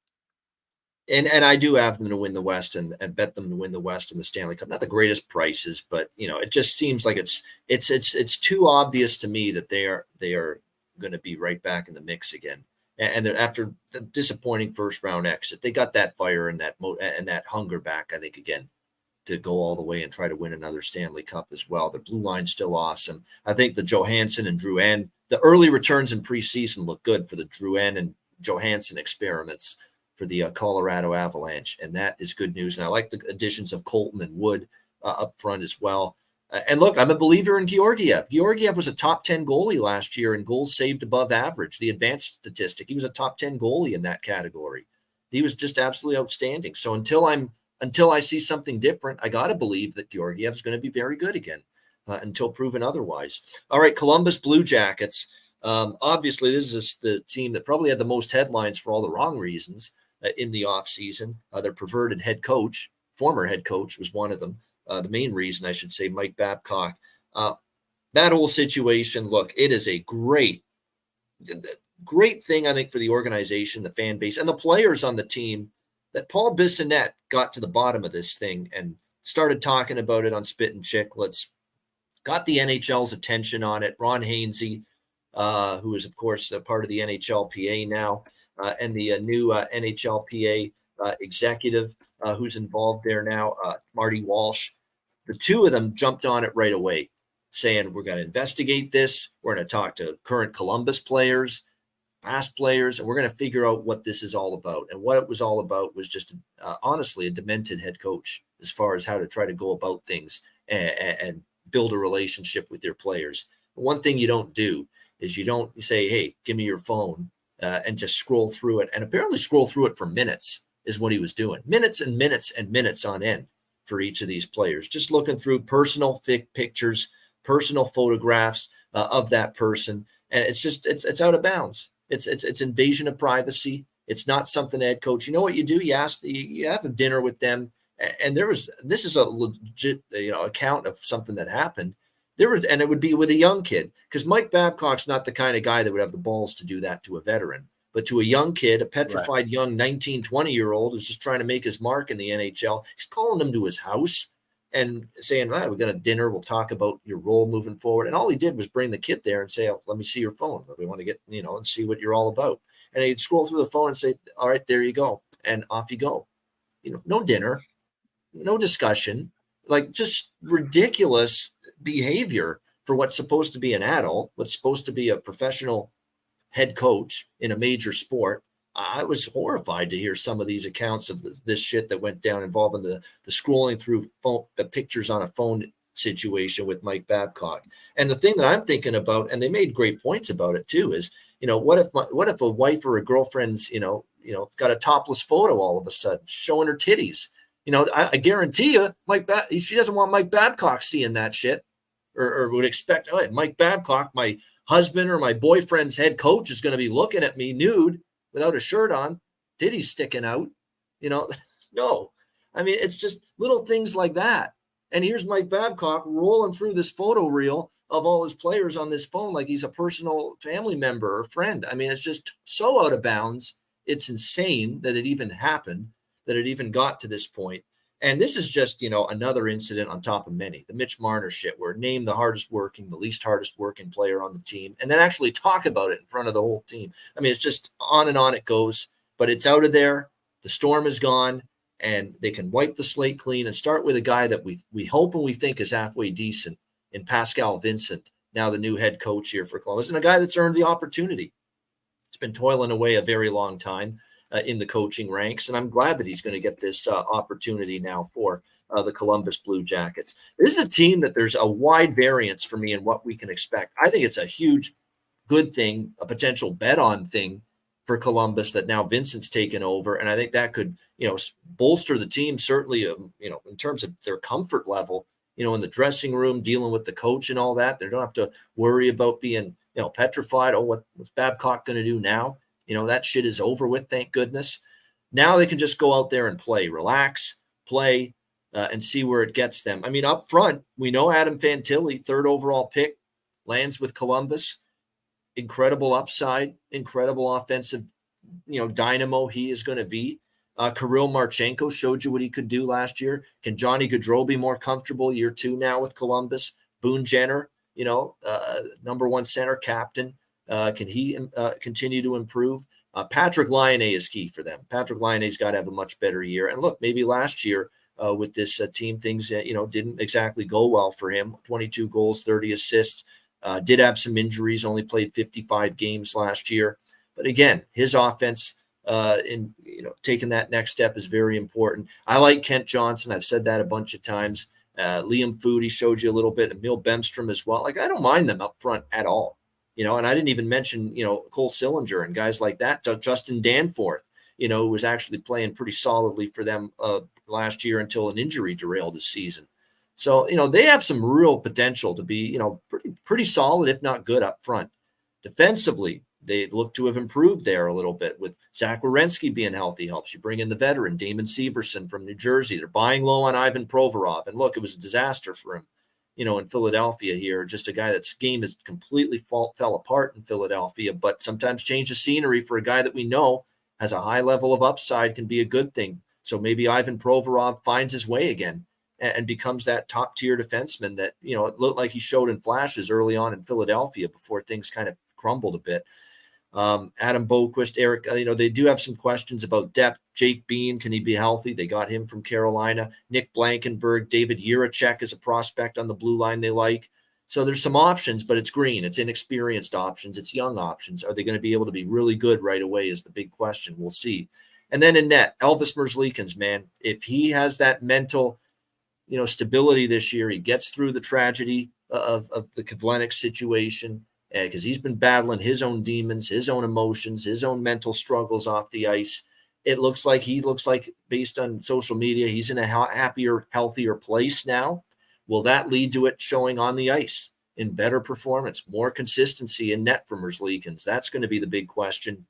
And I do have them to win the West and bet them to win the West and the Stanley Cup. Not the greatest prices, but it just seems like it's too obvious to me that they are going to be right back in the mix again. And after the disappointing first round exit, they got that fire and that hunger back, I think, again, to go all the way and try to win another Stanley Cup as well. The blue line's still awesome. I think the Johansson and Drouin, the early returns in preseason look good for the Drouin and Johansson experiments for the Colorado Avalanche, and that is good news. And I like the additions of Colton and Wood up front as well. And look, I'm a believer in Georgiev. Georgiev was a top 10 goalie last year in goals saved above average, the advanced statistic. He was a top 10 goalie in that category. He was just absolutely outstanding. So until I see something different, I got to believe that Georgiev is going to be very good again until proven otherwise. All right, Columbus Blue Jackets. Obviously, this is the team that probably had the most headlines for all the wrong reasons in the offseason. Their perverted former head coach was one of them. The main reason, I should say, Mike Babcock. That whole situation, look, it is a great thing, I think, for the organization, the fan base, and the players on the team that Paul Bissonnette got to the bottom of this thing and started talking about it on Spit and Chicklets, got the NHL's attention on it. Ron Hainsey, who is, of course, a part of the NHLPA now, and the new NHLPA executive who's involved there now, Marty Walsh. The two of them jumped on it right away, saying, we're going to investigate this. We're going to talk to current Columbus players, past players, and we're going to figure out what this is all about. And what it was all about was just, honestly, a demented head coach as far as how to try to go about things and build a relationship with your players. One thing you don't do is you don't say, hey, give me your phone and just scroll through it. And apparently scroll through it for minutes is what he was doing. Minutes and minutes and minutes on end for each of these players. Just looking through personal pictures, personal photographs of that person. And it's out of bounds. It's invasion of privacy. It's not something head coach. You know what you do? You have a dinner with them, and this is a legit account of something that happened. And it would be with a young kid, because Mike Babcock's not the kind of guy that would have the balls to do that to a veteran. But to a young kid, a petrified young 19, 20-year-old who's just trying to make his mark in the NHL, he's calling him to his house and saying, we're going to dinner. We'll talk about your role moving forward. And all he did was bring the kid there and say, let me see your phone. We want to get, and see what you're all about. And he'd scroll through the phone and say, all right, there you go. And off you go. No dinner, no discussion, like just ridiculous behavior for what's supposed to be an adult, what's supposed to be a professional head coach in a major sport. I was horrified to hear some of these accounts of this shit that went down involving the scrolling through the pictures on a phone situation with Mike Babcock. And the thing that I'm thinking about, and they made great points about it too, is, what if a wife or a girlfriend's, got a topless photo all of a sudden showing her titties? I guarantee you, she doesn't want Mike Babcock seeing that shit, or would expect, Mike Babcock, my husband or my boyfriend's head coach, is going to be looking at me nude without a shirt on, titties sticking out. No. I mean, it's just little things like that. And here's Mike Babcock rolling through this photo reel of all his players on this phone like he's a personal family member or friend. I mean, it's just so out of bounds. It's insane that it even happened, that it even got to this point. And this is just, another incident on top of many. The Mitch Marner shit, where name the least hardest working player on the team, and then actually talk about it in front of the whole team. I mean, it's just on and on it goes, but it's out of there. The storm is gone, and they can wipe the slate clean and start with a guy that we hope and we think is halfway decent in Pascal Vincent, now the new head coach here for Columbus, and a guy that's earned the opportunity. He's been toiling away a very long time in the coaching ranks, and I'm glad that he's going to get this opportunity now for the Columbus Blue Jackets. This is a team that there's a wide variance for me in what we can expect. I think it's a huge good thing, a potential bet-on thing for Columbus that now Vincent's taken over, and I think that could, bolster the team, certainly, in terms of their comfort level, in the dressing room, dealing with the coach and all that. They don't have to worry about being, petrified. What's Babcock going to do now? That shit is over with, thank goodness. Now they can just go out there and play, relax, play, and see where it gets them. I mean, up front, we know Adam Fantilli, 3rd overall pick, lands with Columbus. Incredible upside, incredible offensive, dynamo he is going to be. Kirill Marchenko showed you what he could do last year. Can Johnny Gaudreau be more comfortable year 2 now with Columbus? Boone Jenner, number 1 center captain. Can he continue to improve? Patrick Laine is key for them. Patrick Laine's got to have a much better year. And look, maybe last year with this team, things didn't exactly go well for him. 22 goals, 30 assists. Did have some injuries. Only played 55 games last year. But again, his offense taking that next step is very important. I like Kent Johnson. I've said that a bunch of times. Liam Foodie showed you a little bit. Emil Bemstrom as well. Like, I don't mind them up front at all. And I didn't even mention, Cole Sillinger and guys like that. Justin Danforth, who was actually playing pretty solidly for them last year until an injury derailed his season. So, they have some real potential to be, pretty solid, if not good up front. Defensively, they look to have improved there a little bit with Zach Werenski being healthy helps. You bring in the veteran, Damon Severson from New Jersey. They're buying low on Ivan Provorov. And look, it was a disaster for him. In Philadelphia here, just a guy that's game is completely fell apart in Philadelphia, but sometimes change of scenery for a guy that we know has a high level of upside can be a good thing. So maybe Ivan Provorov finds his way again and becomes that top tier defenseman that, it looked like he showed in flashes early on in Philadelphia before things kind of crumbled a bit. Adam Boquist, Eric, they do have some questions about depth. Jake Bean, can he be healthy? They got him from Carolina. Nick Blankenberg, David Jiricek is a prospect on the blue line they like. So there's some options, but it's green. It's inexperienced options. It's young options. Are they going to be able to be really good right away is the big question. We'll see. And then in net, Elvis Merzlikins, man, if he has that mental, stability this year, he gets through the tragedy of the Kvlenik situation, because he's been battling his own demons, his own emotions, his own mental struggles off the ice. It looks like based on social media, he's in a happier, healthier place now. Will that lead to it showing on the ice in better performance, more consistency in net for Merzlikins? That's going to be the big question.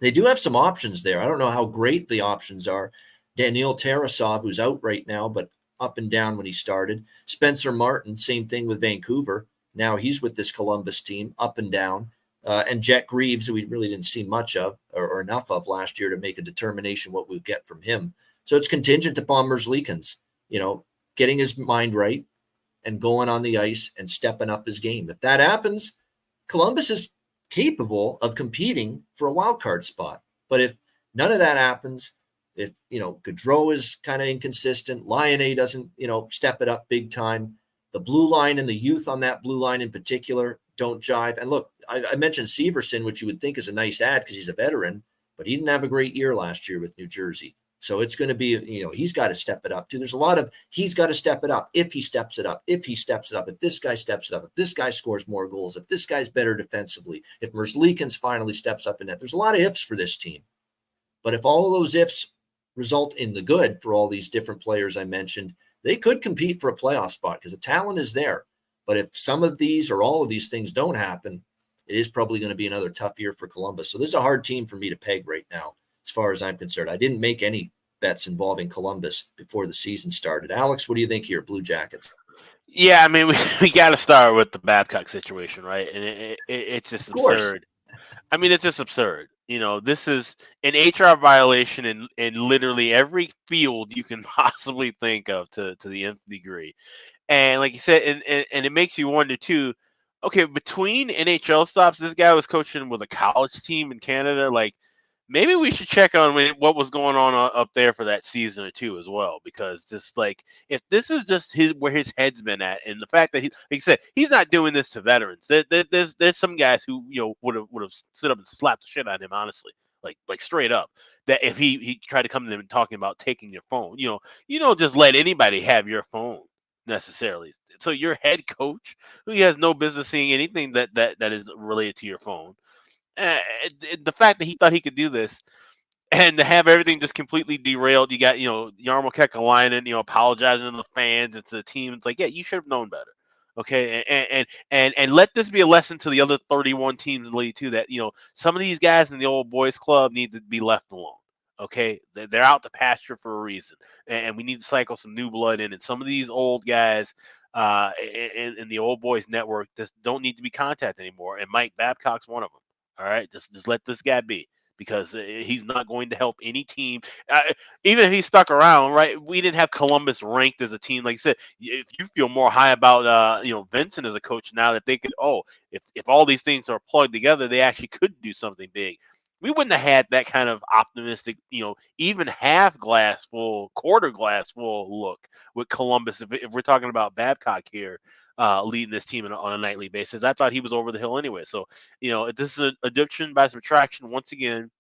They do have some options there. I don't know how great the options are. Daniil Tarasov, who's out right now, but up and down when he started. Spencer Martin, same thing with Vancouver. Now he's with this Columbus team, up and down. And Jet Greaves, who we really didn't see much of or enough of last year to make a determination what we get from him. So it's contingent upon Merzlikins, getting his mind right and going on the ice and stepping up his game. If that happens, Columbus is capable of competing for a wild card spot. But if none of that happens, if, Gaudreau is kind of inconsistent, Lionel doesn't, step it up big time, the blue line and the youth on that blue line in particular don't jive. And look, I mentioned Severson, which you would think is a nice ad because he's a veteran, but he didn't have a great year last year with New Jersey. So it's going to be, he's got to step it up too. There's a lot of, he's got to step it up. If he steps it up, if he steps it up, if this guy steps it up, if this guy scores more goals, if this guy's better defensively, if Merzlikins finally steps up in net, there's a lot of ifs for this team. But if all of those ifs result in the good for all these different players I mentioned, they could compete for a playoff spot because the talent is there. But if some of these or all of these things don't happen, it is probably going to be another tough year for Columbus. So this is a hard team for me to peg right now, as far as I'm concerned. I didn't make any bets involving Columbus before the season started. Alex, what do you think here, Blue Jackets? Yeah, I mean, we got to start with the Babcock situation, right? And it's just absurd. I mean, it's just absurd. This is an HR violation in literally every field you can possibly think of to the nth degree. And like you said, and it makes you wonder too, okay, between NHL stops, this guy was coaching with a college team in Canada. Like, maybe we should check on what was going on up there for that season or two as well, because just like, if this is just where his head's been at, and the fact that he, like I said, he's not doing this to veterans. There's some guys who would have stood up and slapped the shit out of him, honestly, like straight up. That if he tried to come to them and talking about taking your phone, you don't just let anybody have your phone necessarily. So your head coach, who has no business seeing anything that is related to your phone. The fact that he thought he could do this and to have everything just completely derailed, you got Jarmo Kekalainen apologizing to the fans and to the team. It's like, yeah, you should have known better. Okay, and let this be a lesson to the other 31 teams in the league too, that some of these guys in the old boys club need to be left alone. Okay, they're out to pasture for a reason, and we need to cycle some new blood in. And some of these old guys in the old boys network just don't need to be contacted anymore. And Mike Babcock's one of them. All right, just let this guy be, because he's not going to help any team. Even if he stuck around, right? We didn't have Columbus ranked as a team. Like I said, if you feel more high about Vincent as a coach now, that they could, if all these things are plugged together, they actually could do something big. We wouldn't have had that kind of optimistic, even half glass full, quarter glass full look with Columbus. If we're talking about Babcock here, leading this team on a nightly basis, I thought he was over the hill anyway. So, this is an addition by subtraction. Once again,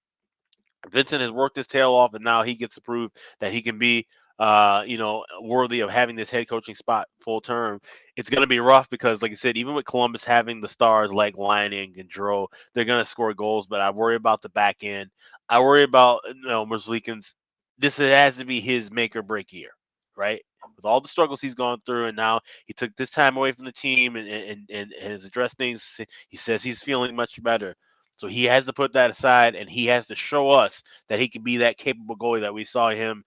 Vincent has worked his tail off, and now he gets to prove that he can be, worthy of having this head coaching spot full term. It's going to be rough because, like I said, even with Columbus having the stars like Lining and Gaudreau, they're going to score goals. But I worry about the back end. I worry about Merzlikins. This has to be his make or break year, right? With all the struggles he's gone through, and now he took this time away from the team and has addressed things. He says he's feeling much better. So he has to put that aside, and he has to show us that he can be that capable goalie that we saw him,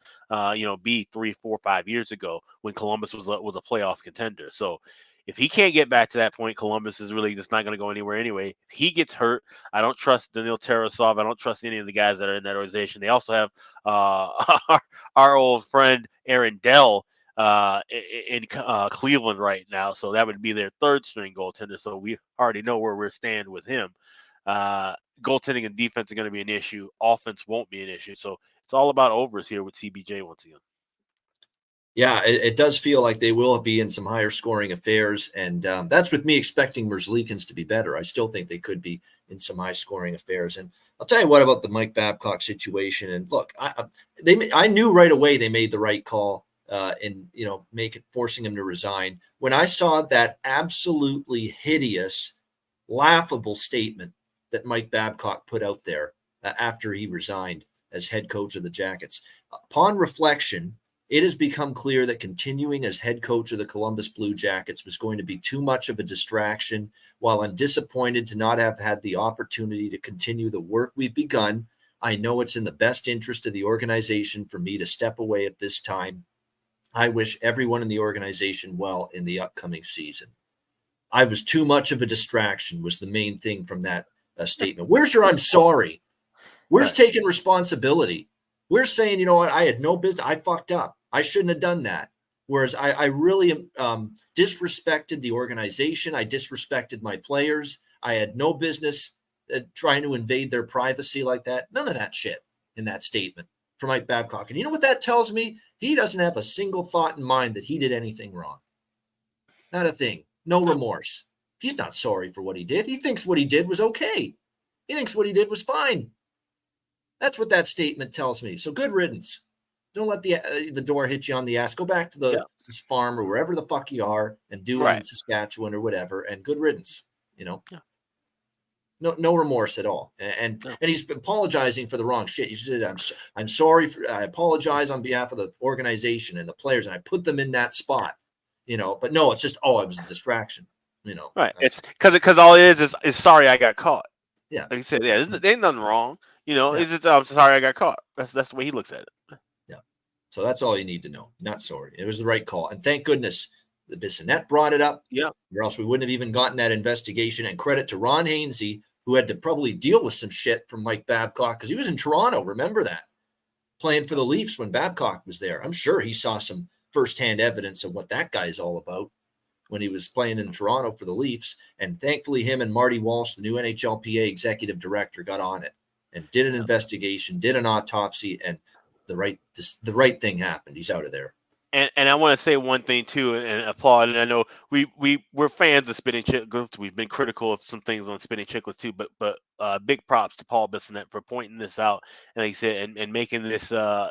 be 3, 4, 5 years ago when Columbus was a playoff contender. So if he can't get back to that point, Columbus is really just not going to go anywhere anyway. If he gets hurt, I don't trust Daniil Tarasov. I don't trust any of the guys that are in that organization. They also have our old friend Aaron Dell in Cleveland right now. So that would be their third string goaltender. So we already know where we're standing with him. Goaltending and defense are going to be an issue. Offense won't be an issue. So it's all about overs here with CBJ once again. Yeah, it does feel like they will be in some higher scoring affairs. And that's with me expecting Merzlikins to be better. I still think they could be in some high scoring affairs. And I'll tell you what about the Mike Babcock situation. And look, I knew right away they made the right call in forcing him to resign. When I saw that absolutely hideous, laughable statement that Mike Babcock put out there after he resigned as head coach of the Jackets, upon reflection, it has become clear that continuing as head coach of the Columbus Blue Jackets was going to be too much of a distraction. While I'm disappointed to not have had the opportunity to continue the work we've begun, I know it's in the best interest of the organization for me to step away at this time. I wish everyone in the organization well in the upcoming season. I was too much of a distraction was the main thing from that statement. Where's your I'm sorry? Where's taking responsibility? We're saying, you know what, I had no business. I fucked up. I shouldn't have done that. Whereas I really disrespected the organization. I disrespected my players. I had no business trying to invade their privacy like that. None of that shit in that statement from Mike Babcock. And you know what that tells me? He doesn't have a single thought in mind that he did anything wrong. Not a thing. No remorse. He's not sorry for what he did. He thinks what he did was okay. He thinks what he did was fine. That's what that statement tells me. So good riddance. Don't let the door hit you on the ass. Go back to this farm or wherever the fuck you are and do it in Saskatchewan or whatever. And good riddance. You know. Yeah. No remorse at all. And he's apologizing for the wrong shit. He said, I'm sorry. I apologize on behalf of the organization and the players, and I put them in that spot, you know. But no, it's just, it was a distraction, you know. Right. It's because all it is sorry I got caught. Yeah. Like you said, there ain't nothing wrong. You know, it's just, I'm sorry I got caught. That's the way he looks at it. Yeah. So that's all you need to know. Not sorry. It was the right call. And thank goodness the Bissonnette brought it up. Yeah. Or else we wouldn't have even gotten that investigation. And credit to Ron Hainsey, who had to probably deal with some shit from Mike Babcock because he was in Toronto. Remember that? Playing for the Leafs when Babcock was there. I'm sure he saw some firsthand evidence of what that guy's all about when he was playing in Toronto for the Leafs. And thankfully, him and Marty Walsh, the new NHLPA executive director, got on it and did an investigation, did an autopsy, and the right thing happened. He's out of there. And I want to say one thing too, and applaud. And I know we're fans of Spitting Chicklets. We've been critical of some things on Spitting Chicklets too, but big props to Paul Bissonnette for pointing this out, and like I said, and making this a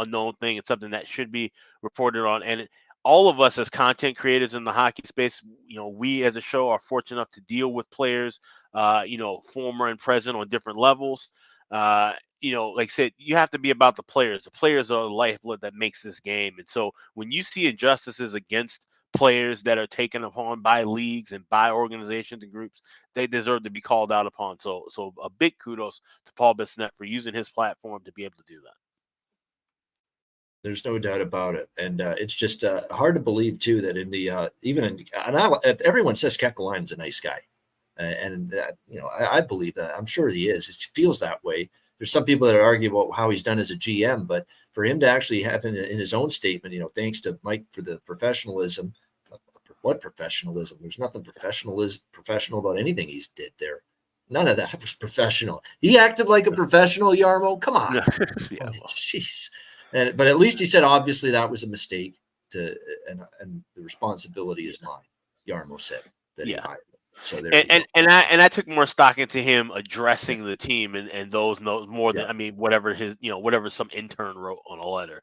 known thing and something that should be reported on. And all of us as content creators in the hockey space, we as a show are fortunate enough to deal with players, former and present on different levels. Like I said, you have to be about the players. The players are the lifeblood that makes this game. And so when you see injustices against players that are taken upon by leagues and by organizations and groups, they deserve to be called out upon. So a big kudos to Paul Bissonnette for using his platform to be able to do that. There's no doubt about it. And it's just hard to believe, too, that in the everyone says Kekalainen's a nice guy. I believe that. I'm sure he is. It feels that way. There's some people that argue about how he's done as a GM, but for him to actually have in his own statement, thanks to Mike for the professionalism. What professionalism? There's nothing professional about anything he did there. None of that was professional. He acted like a professional, Yarmo. Come on. Jeez. But at least he said, obviously, that was a mistake. And the responsibility is mine. Yarmo said that he hired him. So I took more stock into him addressing the team and those notes more than whatever whatever some intern wrote on a letter,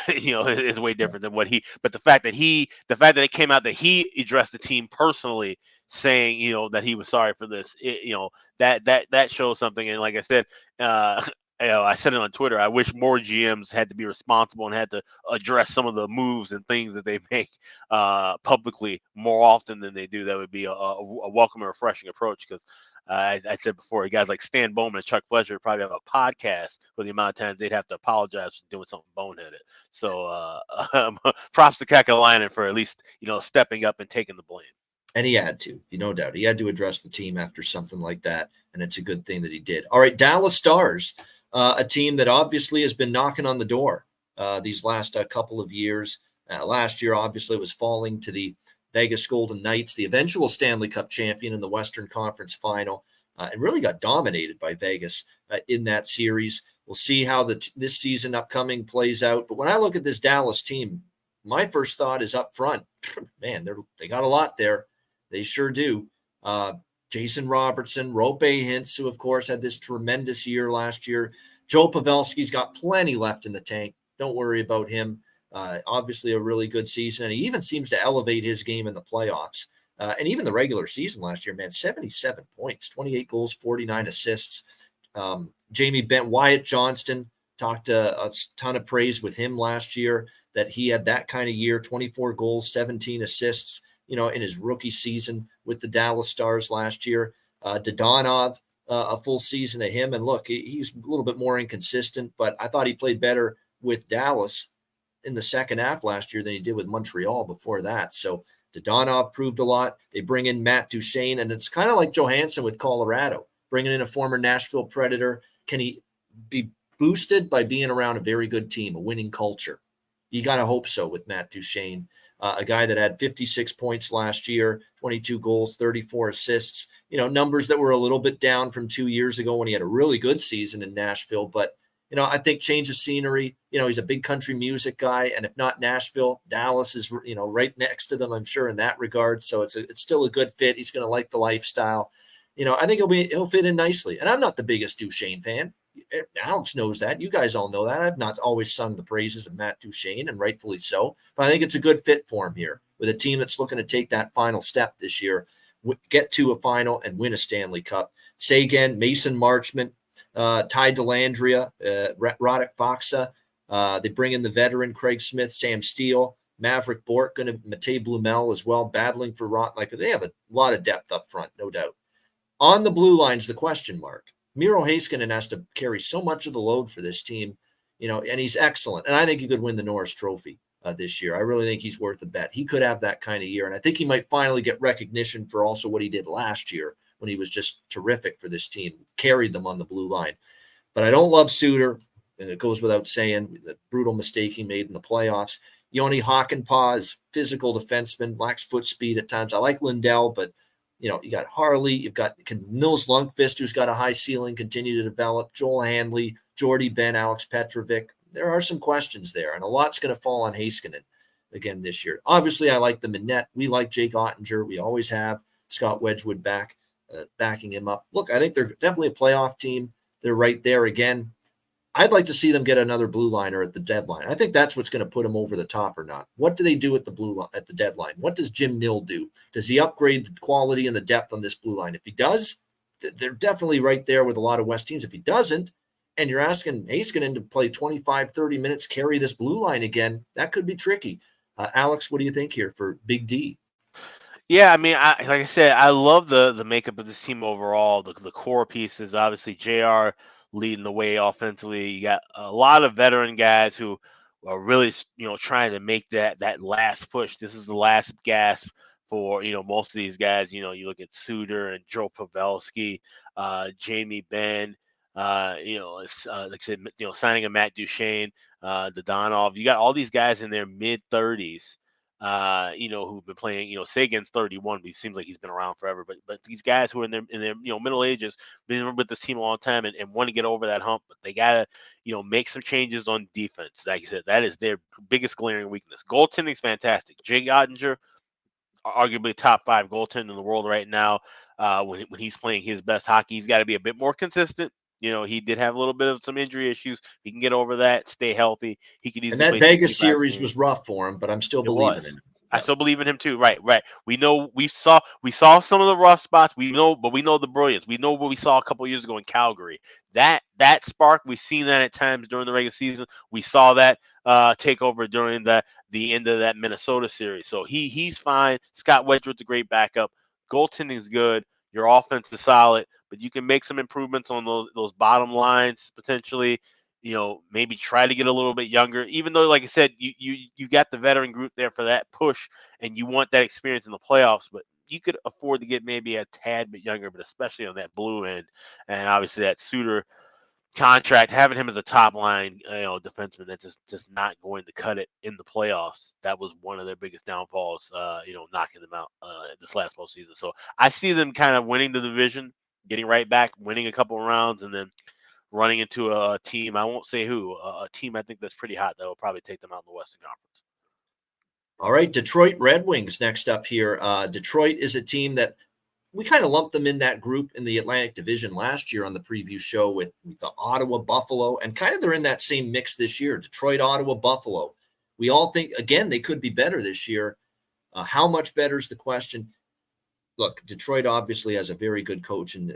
is way different than what he. But the fact that it came out that he addressed the team personally, saying that he was sorry for this, that shows something. And like I said, I said it on Twitter. I wish more GMs had to be responsible and had to address some of the moves and things that they make publicly more often than they do. That would be a welcome and refreshing approach because I said before, guys like Stan Bowman and Chuck Fletcher probably have a podcast for the amount of times they'd have to apologize for doing something boneheaded. So props to Kekalainen for at least stepping up and taking the blame. And he had to, no doubt. He had to address the team after something like that, and it's a good thing that he did. All right, Dallas Stars. A team that obviously has been knocking on the door these last couple of years. Last year, obviously, was falling to the Vegas Golden Knights, the eventual Stanley Cup champion in the Western Conference Final, and really got dominated by Vegas in that series. We'll see how this season upcoming plays out. But when I look at this Dallas team, my first thought is up front. Man, they got a lot there. They sure do. Jason Robertson, Rope Hintz, who, of course, had this tremendous year last year. Joe Pavelski's got plenty left in the tank. Don't worry about him. Obviously, a really good season. And he even seems to elevate his game in the playoffs. And even the regular season last year, man, 77 points, 28 goals, 49 assists. Jamie Bent, Wyatt Johnston, talked a ton of praise with him last year that he had that kind of year, 24 goals, 17 assists. In his rookie season with the Dallas Stars last year. Dodonov a full season of him. And look, he's a little bit more inconsistent, but I thought he played better with Dallas in the second half last year than he did with Montreal before that. So Dodonov proved a lot. They bring in Matt Duchene, and it's kind of like Johansson with Colorado, bringing in a former Nashville Predator. Can he be boosted by being around a very good team, a winning culture? You got to hope so with Matt Duchene, a guy that had 56 points last year, 22 goals, 34 assists, numbers that were a little bit down from 2 years ago when he had a really good season in Nashville. But, I think change of scenery, he's a big country music guy. And if not Nashville, Dallas is, right next to them, I'm sure, in that regard. So it's still a good fit. He's going to like the lifestyle. I think he'll fit in nicely. And I'm not the biggest Duchene fan. Alex knows that. You guys all know that. I've not always sung the praises of Matt Duchene, and rightfully so. But I think it's a good fit for him here with a team that's looking to take that final step this year, get to a final, and win a Stanley Cup. Seguin, Mason Marchment, Ty Dellandrea, Radek Faksa. They bring in the veteran Craig Smith, Sam Steele, Maverick Bourque, Matej Blumel as well, battling for they have a lot of depth up front, no doubt. On the blue line's the question mark. Miro Heiskanen has to carry so much of the load for this team, and he's excellent. And I think he could win the Norris Trophy this year. I really think he's worth a bet. He could have that kind of year. And I think he might finally get recognition for also what he did last year when he was just terrific for this team, carried them on the blue line. But I don't love Suter, and it goes without saying, the brutal mistake he made in the playoffs. Joni Hakanpää is physical defenseman, lacks foot speed at times. I like Lindell, but you got Harley, you've got Nils Lundqvist, who's got a high ceiling, continue to develop, Joel Handley, Jordy Ben, Alex Petrovic. There are some questions there, and a lot's going to fall on Heiskanen again this year. Obviously, I like them in net. We like Jake Ottinger. We always have. Scott Wedgwood backing him up. Look, I think they're definitely a playoff team. They're right there again. I'd like to see them get another blue liner at the deadline. I think that's what's going to put them over the top or not. What do they do at the deadline? What does Jim Nill do? Does he upgrade the quality and the depth on this blue line? If he does, they're definitely right there with a lot of West teams. If he doesn't, and you're asking Heiskanen to play 25, 30 minutes, carry this blue line again, that could be tricky. Alex, what do you think here for Big D? Yeah, I mean, like I said, I love the makeup of this team overall. The core pieces, obviously, JR leading the way offensively. You got a lot of veteran guys who are really, trying to make that last push. This is the last gasp for, most of these guys. You look at Suter and Joe Pavelski, Jamie Benn, like I said, signing a Matt Duchene, Dodonov. You got all these guys in their mid-30s. Who've been playing, Seguin's 31, but he seems like he's been around forever. But these guys who are in their middle ages, been with this team a long time and want to get over that hump, but they gotta, make some changes on defense. Like I said, that is their biggest glaring weakness. Goaltending's fantastic. Jake Ottinger, arguably top 5 goaltender in the world right now. When he's playing his best hockey, he's got to be a bit more consistent. He did have a little bit of some injury issues. He can get over that, stay healthy. He could easily. And that Vegas series was rough for him, but I'm still believing in him. I still believe in him too. Right. We saw some of the rough spots. We know the brilliance. We know what we saw a couple of years ago in Calgary. That spark, we've seen that at times during the regular season. We saw that take over during the end of that Minnesota series. So he's fine. Scott Wedgwood's a great backup. Goaltending's good. Your offense is solid, but you can make some improvements on those bottom lines potentially. Maybe try to get a little bit younger, even though, like I said, you got the veteran group there for that push, and you want that experience in the playoffs. But you could afford to get maybe a tad bit younger, but especially on that blue end, and obviously that Suter contract, having him as a top line, defenseman, that's just not going to cut it in the playoffs. That was one of their biggest downfalls, knocking them out this last postseason. So I see them kind of winning the division, getting right back, winning a couple of rounds, and then running into a team, I won't say who, a team I think that's pretty hot that will probably take them out in the Western Conference. All right, Detroit Red Wings next up here. Detroit is a team that we kind of lumped them in that group in the Atlantic Division last year on the preview show with the Ottawa, Buffalo, and kind of they're in that same mix this year, Detroit, Ottawa, Buffalo. We all think, again, they could be better this year. How much better is the question? Look, Detroit obviously has a very good coach and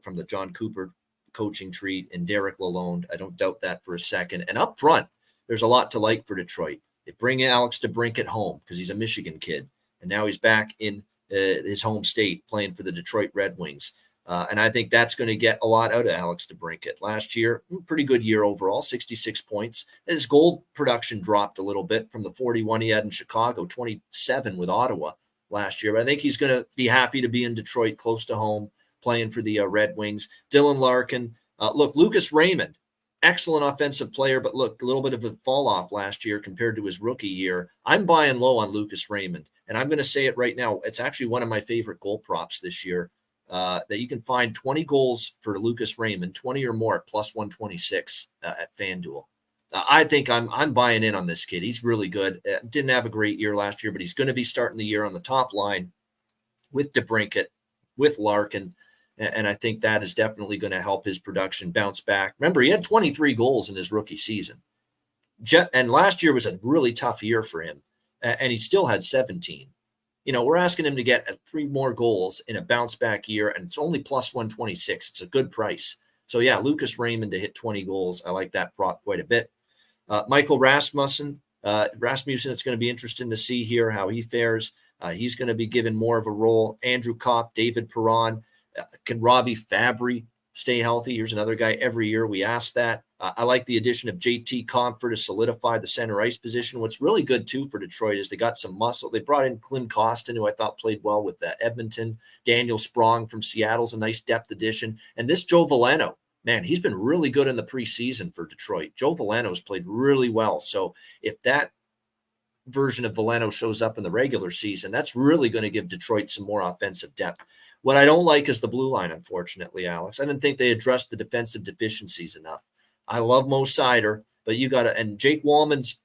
from the John Cooper coaching tree and Derek Lalonde. I don't doubt that for a second. And up front, there's a lot to like for Detroit. They bring Alex DeBrincat home because he's a Michigan kid, and now he's back in his home state playing for the Detroit Red Wings. And I think that's going to get a lot out of Alex DeBrincat. Last year, pretty good year overall, 66 points. His goal production dropped a little bit from the 41 he had in Chicago, 27 with Ottawa last year. But I think he's going to be happy to be in Detroit, close to home, playing for the Red Wings. Dylan Larkin. Look, Lucas Raymond, excellent offensive player, but look, a little bit of a fall off last year compared to his rookie year. I'm buying low on Lucas Raymond, and I'm going to say it right now. It's actually one of my favorite goal props this year. That you can find 20 goals for Lucas Raymond, 20 or more at plus 126 at FanDuel. I think I'm buying in on this kid. He's really good. Didn't have a great year last year, but he's going to be starting the year on the top line with DeBrincat, with Larkin, and I think that is definitely going to help his production bounce back. Remember, he had 23 goals in his rookie season. And last year was a really tough year for him, and he still had 17. We're asking him to get 3 more goals in a bounce back year, and it's only plus 126. It's a good price. So, yeah, Lucas Raymond to hit 20 goals. I like that prop quite a bit. Michael Rasmussen, it's going to be interesting to see here how he fares. He's going to be given more of a role. Andrew Kopp, David Perron. Can Robbie Fabry stay healthy? Here's another guy. Every year we ask that. I like the addition of JT Compher to solidify the center ice position. What's really good, too, for Detroit is they got some muscle. They brought in Klim Kostin, who I thought played well with Edmonton. Daniel Sprong from Seattle's a nice depth addition. And this Joe Veleno, man, he's been really good in the preseason for Detroit. Joe Veleno's played really well. So if that version of Veleno shows up in the regular season, that's really going to give Detroit some more offensive depth. What I don't like is the blue line, unfortunately, Alex. I didn't think they addressed the defensive deficiencies enough. I love Mo Sider, but you got to, and Jake Wallman's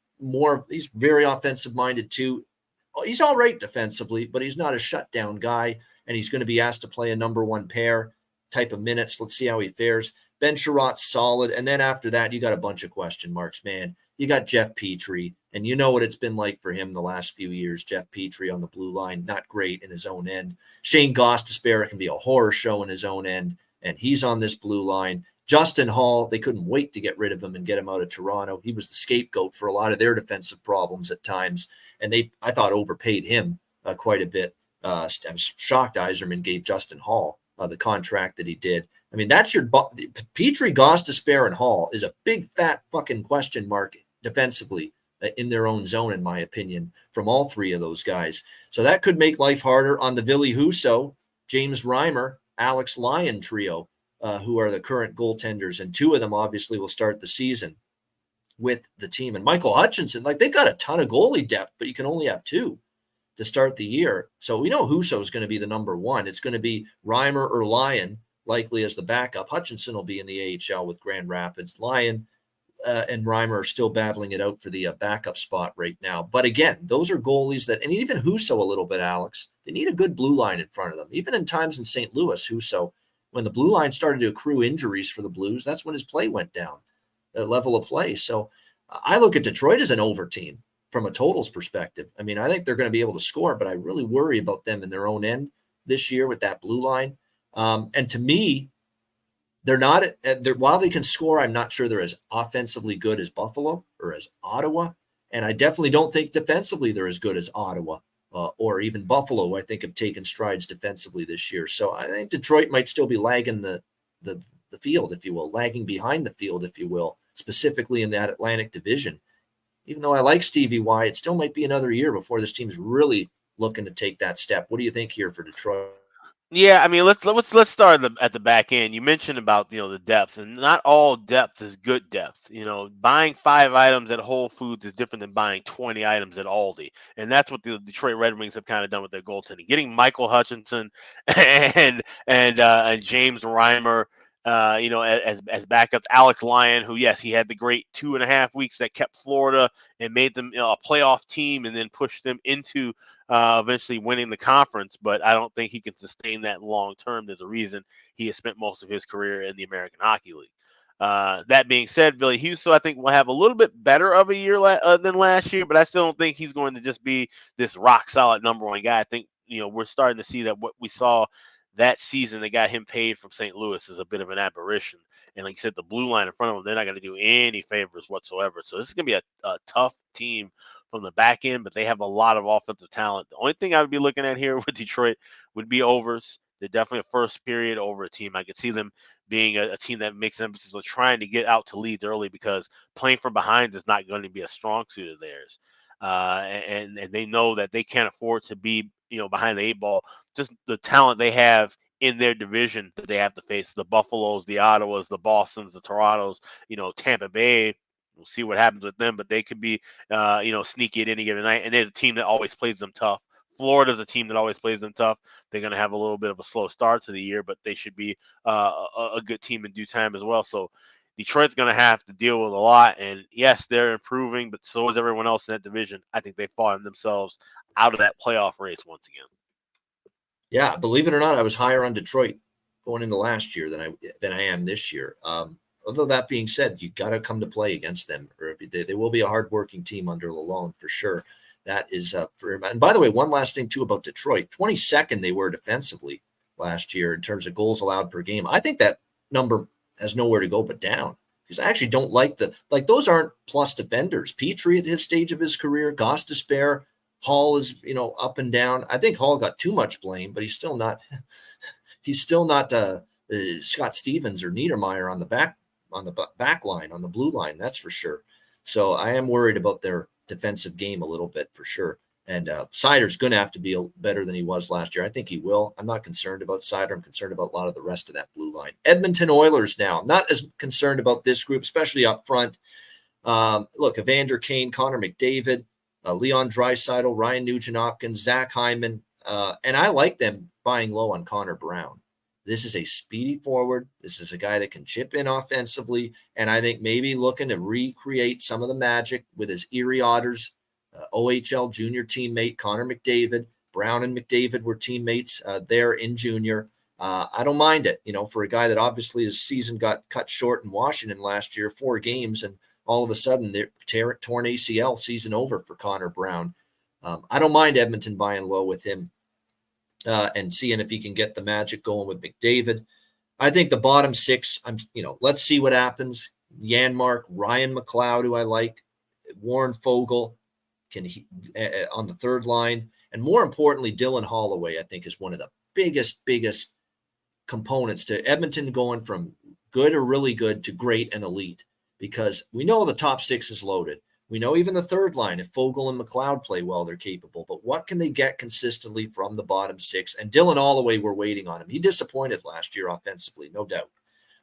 he's very offensive minded too. He's all right defensively, but he's not a shutdown guy, and he's going to be asked to play a number 1 pair type of minutes. Let's see how he fares. Ben Sherratt's solid, and then after that, you got a bunch of question marks, man. You got Jeff Petrie, and you know what it's been like for him the last few years. Jeff Petrie on the blue line, not great in his own end. Shane Gostisbehere can be a horror show in his own end, and he's on this blue line. Justin Hall, they couldn't wait to get rid of him and get him out of Toronto. He was the scapegoat for a lot of their defensive problems at times, and I thought, overpaid him quite a bit. I was shocked Yzerman gave Justin Hall the contract that he did. I mean, that's your Petrie, Gostisbehere, and Hall is a big, fat fucking question mark defensively in their own zone, in my opinion, from all 3 of those guys. So that could make life harder on the Ville Husso, James Reimer, Alex Lyon trio, who are the current goaltenders, and 2 of them obviously will start the season with the team. And Michael Hutchinson, they've got a ton of goalie depth, but you can only have 2 to start the year. So we know Husso is going to be the number 1. It's going to be Reimer or Lyon, likely as the backup. Hutchinson will be in the AHL with Grand Rapids. Lyon and Reimer are still battling it out for the backup spot right now. But again, those are goalies that, and even Husso a little bit, Alex, they need a good blue line in front of them. Even in times in St. Louis, Husso, when the blue line started to accrue injuries for the Blues, that's when his play went down, the level of play. So I look at Detroit as an over team from a totals perspective. I mean, I think they're going to be able to score, but I really worry about them in their own end this year with that blue line. And to me, they're not, while they can score, I'm not sure they're as offensively good as Buffalo or as Ottawa. And I definitely don't think defensively they're as good as Ottawa or even Buffalo, who I think have taken strides defensively this year. So I think Detroit might still be lagging the field, if you will, lagging behind the field, if you will, specifically in that Atlantic Division. Even though I like Stevie Y, it still might be another year before this team's really looking to take that step. What do you think here for Detroit? Yeah, I mean, let's start at the back end. You mentioned about the depth, and not all depth is good depth. Buying 5 items at Whole Foods is different than buying 20 items at Aldi, and that's what the Detroit Red Wings have kind of done with their goaltending. Getting Michael Hutchinson and James Reimer, as backups. Alex Lyon, who, yes, he had the great 2.5 weeks that kept Florida and made them a playoff team, and then pushed them into eventually winning the conference, but I don't think he can sustain that long term. There's a reason he has spent most of his career in the American Hockey League. That being said, Ville Husso, I think, will have a little bit better of a year than last year, but I still don't think he's going to just be this rock solid number 1 guy. I think we're starting to see that what we saw that season that got him paid from St. Louis is a bit of an aberration. And like you said, the blue line in front of them, they're not going to do any favors whatsoever. So this is going to be a tough team from the back end, but they have a lot of offensive talent. The only thing I would be looking at here with Detroit would be overs. They're definitely a first period over a team. I could see them being a team that makes emphasis on trying to get out to leads early, because playing from behind is not going to be a strong suit of theirs. And they know that they can't afford to be, behind the eight ball. Just the talent they have in their division that they have to face: the Buffaloes, the Ottawas, the Bostons, the Torontos, Tampa Bay. We'll see what happens with them, but they could be, sneaky at any given night. And there's a team that always plays them tough. Florida's a team that always plays them tough. They're going to have a little bit of a slow start to the year, but they should be a good team in due time as well. So Detroit's going to have to deal with a lot. And yes, they're improving, but so is everyone else in that division. I think they've fallen themselves out of that playoff race once again. Yeah, believe it or not, I was higher on Detroit going into last year than I am this year. Although that being said, you got to come to play against them, or they will be a hardworking team under Lalonde for sure. That is for him. And by the way, one last thing too about Detroit: 22nd they were defensively last year in terms of goals allowed per game. I think that number has nowhere to go but down, because I actually don't like those aren't plus defenders. Petrie at his stage of his career, Goss Despair, Hall is up and down. I think Hall got too much blame, but he's still not Scott Stevens or Niedermeyer on the back line, on the blue line, that's for sure. So I am worried about their defensive game a little bit for sure. And Seider's going to have to be better than he was last year. I think he will. I'm not concerned about Seider. I'm concerned about a lot of the rest of that blue line. Edmonton Oilers now. I'm not as concerned about this group, especially up front. Look, Evander Kane, Connor McDavid, Leon Draisaitl, Ryan Nugent-Hopkins, Zach Hyman. And I like them buying low on Connor Brown. This is a speedy forward. This is a guy that can chip in offensively. And I think maybe looking to recreate some of the magic with his Erie Otters, OHL junior teammate Connor McDavid. Brown and McDavid were teammates there in junior. I don't mind it, for a guy that obviously his season got cut short in Washington last year, 4 games, and all of a sudden they're torn ACL, season over for Connor Brown. I don't mind Edmonton buying low with him. And seeing if he can get the magic going with McDavid. I think the bottom 6, let's see what happens. Janmark, Ryan McLeod, who I like, Warren Fogle on the third line. And more importantly, Dylan Holloway, I think, is one of the biggest components to Edmonton going from good or really good to great and elite, because we know the top 6 is loaded. We know even the third line, if Fogle and McLeod play well, they're capable. But what can they get consistently from the bottom 6? And Dylan Holloway, we're waiting on him. He disappointed last year offensively, no doubt.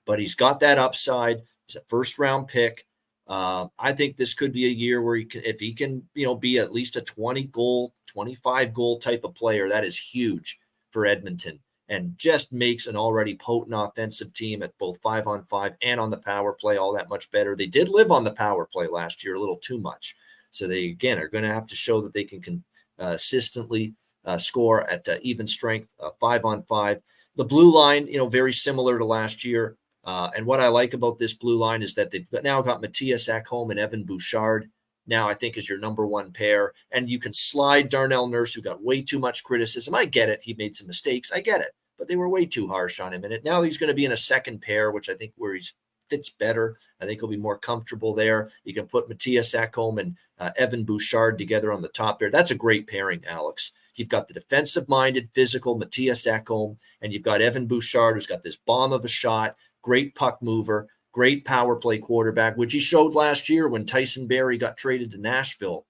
But he's got that upside. He's a first-round pick. I think this could be a year where if he can, be at least a 20-goal, 25-goal type of player, that is huge for Edmonton, and just makes an already potent offensive team at both 5-on-5 and on the power play all that much better. They did live on the power play last year a little too much. So they, again, are going to have to show that they can consistently score at even strength, 5-on-5. The blue line, very similar to last year. And what I like about this blue line is that they've now got Matthias Ekholm and Evan Bouchard now, I think, is your number 1 pair. And you can slide Darnell Nurse, who got way too much criticism. I get it. He made some mistakes. I get it. But they were way too harsh on him. And now he's going to be in a second pair, which I think where he fits better. I think he'll be more comfortable there. You can put Matthias Ekholm and Evan Bouchard together on the top pair. That's a great pairing, Alex. You've got the defensive-minded, physical Matthias Ekholm, and you've got Evan Bouchard, who's got this bomb of a shot, great puck mover, great power play quarterback, which he showed last year when Tyson Barrie got traded to Nashville.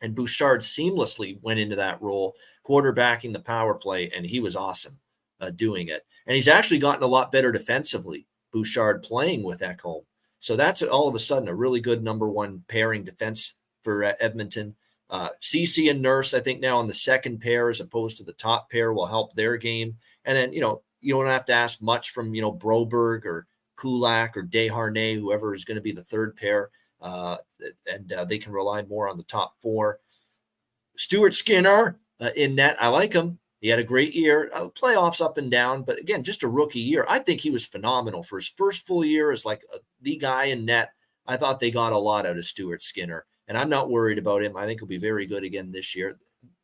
And Bouchard seamlessly went into that role, quarterbacking the power play, and he was awesome doing it. And he's actually gotten a lot better defensively, Bouchard, playing with Ekholm. So that's all of a sudden a really good number 1 pairing defense for Edmonton. Ceci and Nurse, I think now on the second pair as opposed to the top pair, will help their game. And then, you don't have to ask much from, Broberg or Kulak or Desharnais, whoever is going to be the third pair. And they can rely more on the top 4. Stuart Skinner in net. I like him. He had a great year. Playoffs up and down, but again, just a rookie year. I think he was phenomenal for his first full year as the guy in net. I thought they got a lot out of Stuart Skinner, and I'm not worried about him. I think he'll be very good again this year.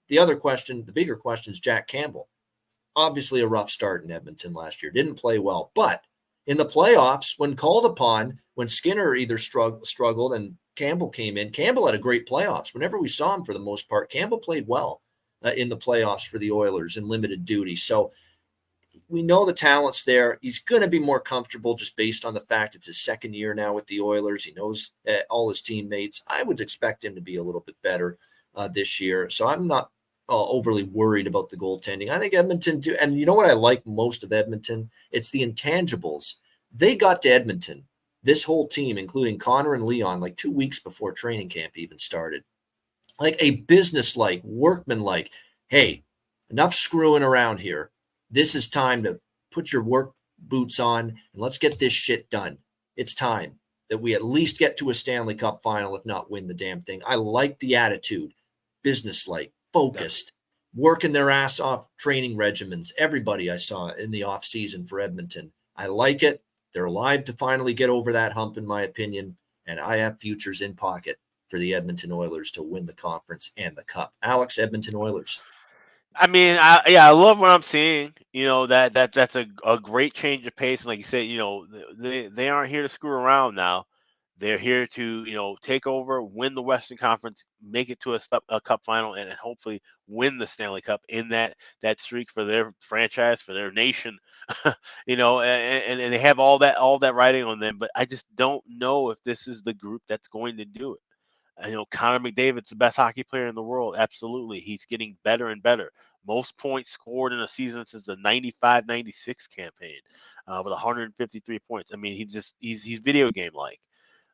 The bigger question is Jack Campbell. Obviously a rough start in Edmonton last year. Didn't play well, but in the playoffs, when called upon, when Skinner either struggled and Campbell came in, Campbell had a great playoffs. Whenever we saw him, for the most part, Campbell played well in the playoffs for the Oilers in limited duty. So we know the talent's there. He's going to be more comfortable just based on the fact it's his second year now with the Oilers. He knows all his teammates. I would expect him to be a little bit better this year. So I'm not overly worried about the goaltending. I think Edmonton too. And you know what I like most of Edmonton? It's the intangibles. They got to Edmonton, this whole team, including Connor and Leon, like 2 weeks before training camp even started. Like a business-like, workman-like, hey, enough screwing around here. This is time to put your work boots on and let's get this shit done. It's time that we at least get to a Stanley Cup final, if not win the damn thing. I like the attitude, business-like, focused, working their ass off, training regimens. Everybody I saw in the offseason for Edmonton. I like it. They're alive to finally get over that hump, in my opinion, and I have futures in pocket for the Edmonton Oilers to win the conference and the cup. Alex, Edmonton Oilers. I mean, I love what I'm seeing. That's a great change of pace. And like you said, they aren't here to screw around now. They're here to, take over, win the Western Conference, make it to a cup final, and hopefully win the Stanley Cup in that streak for their franchise, for their nation. And they have all that writing on them. But I just don't know if this is the group that's going to do it. Connor McDavid's the best hockey player in the world. Absolutely. He's getting better and better. Most points scored in a season since the 95-96 campaign with 153 points. I mean, he's video game-like.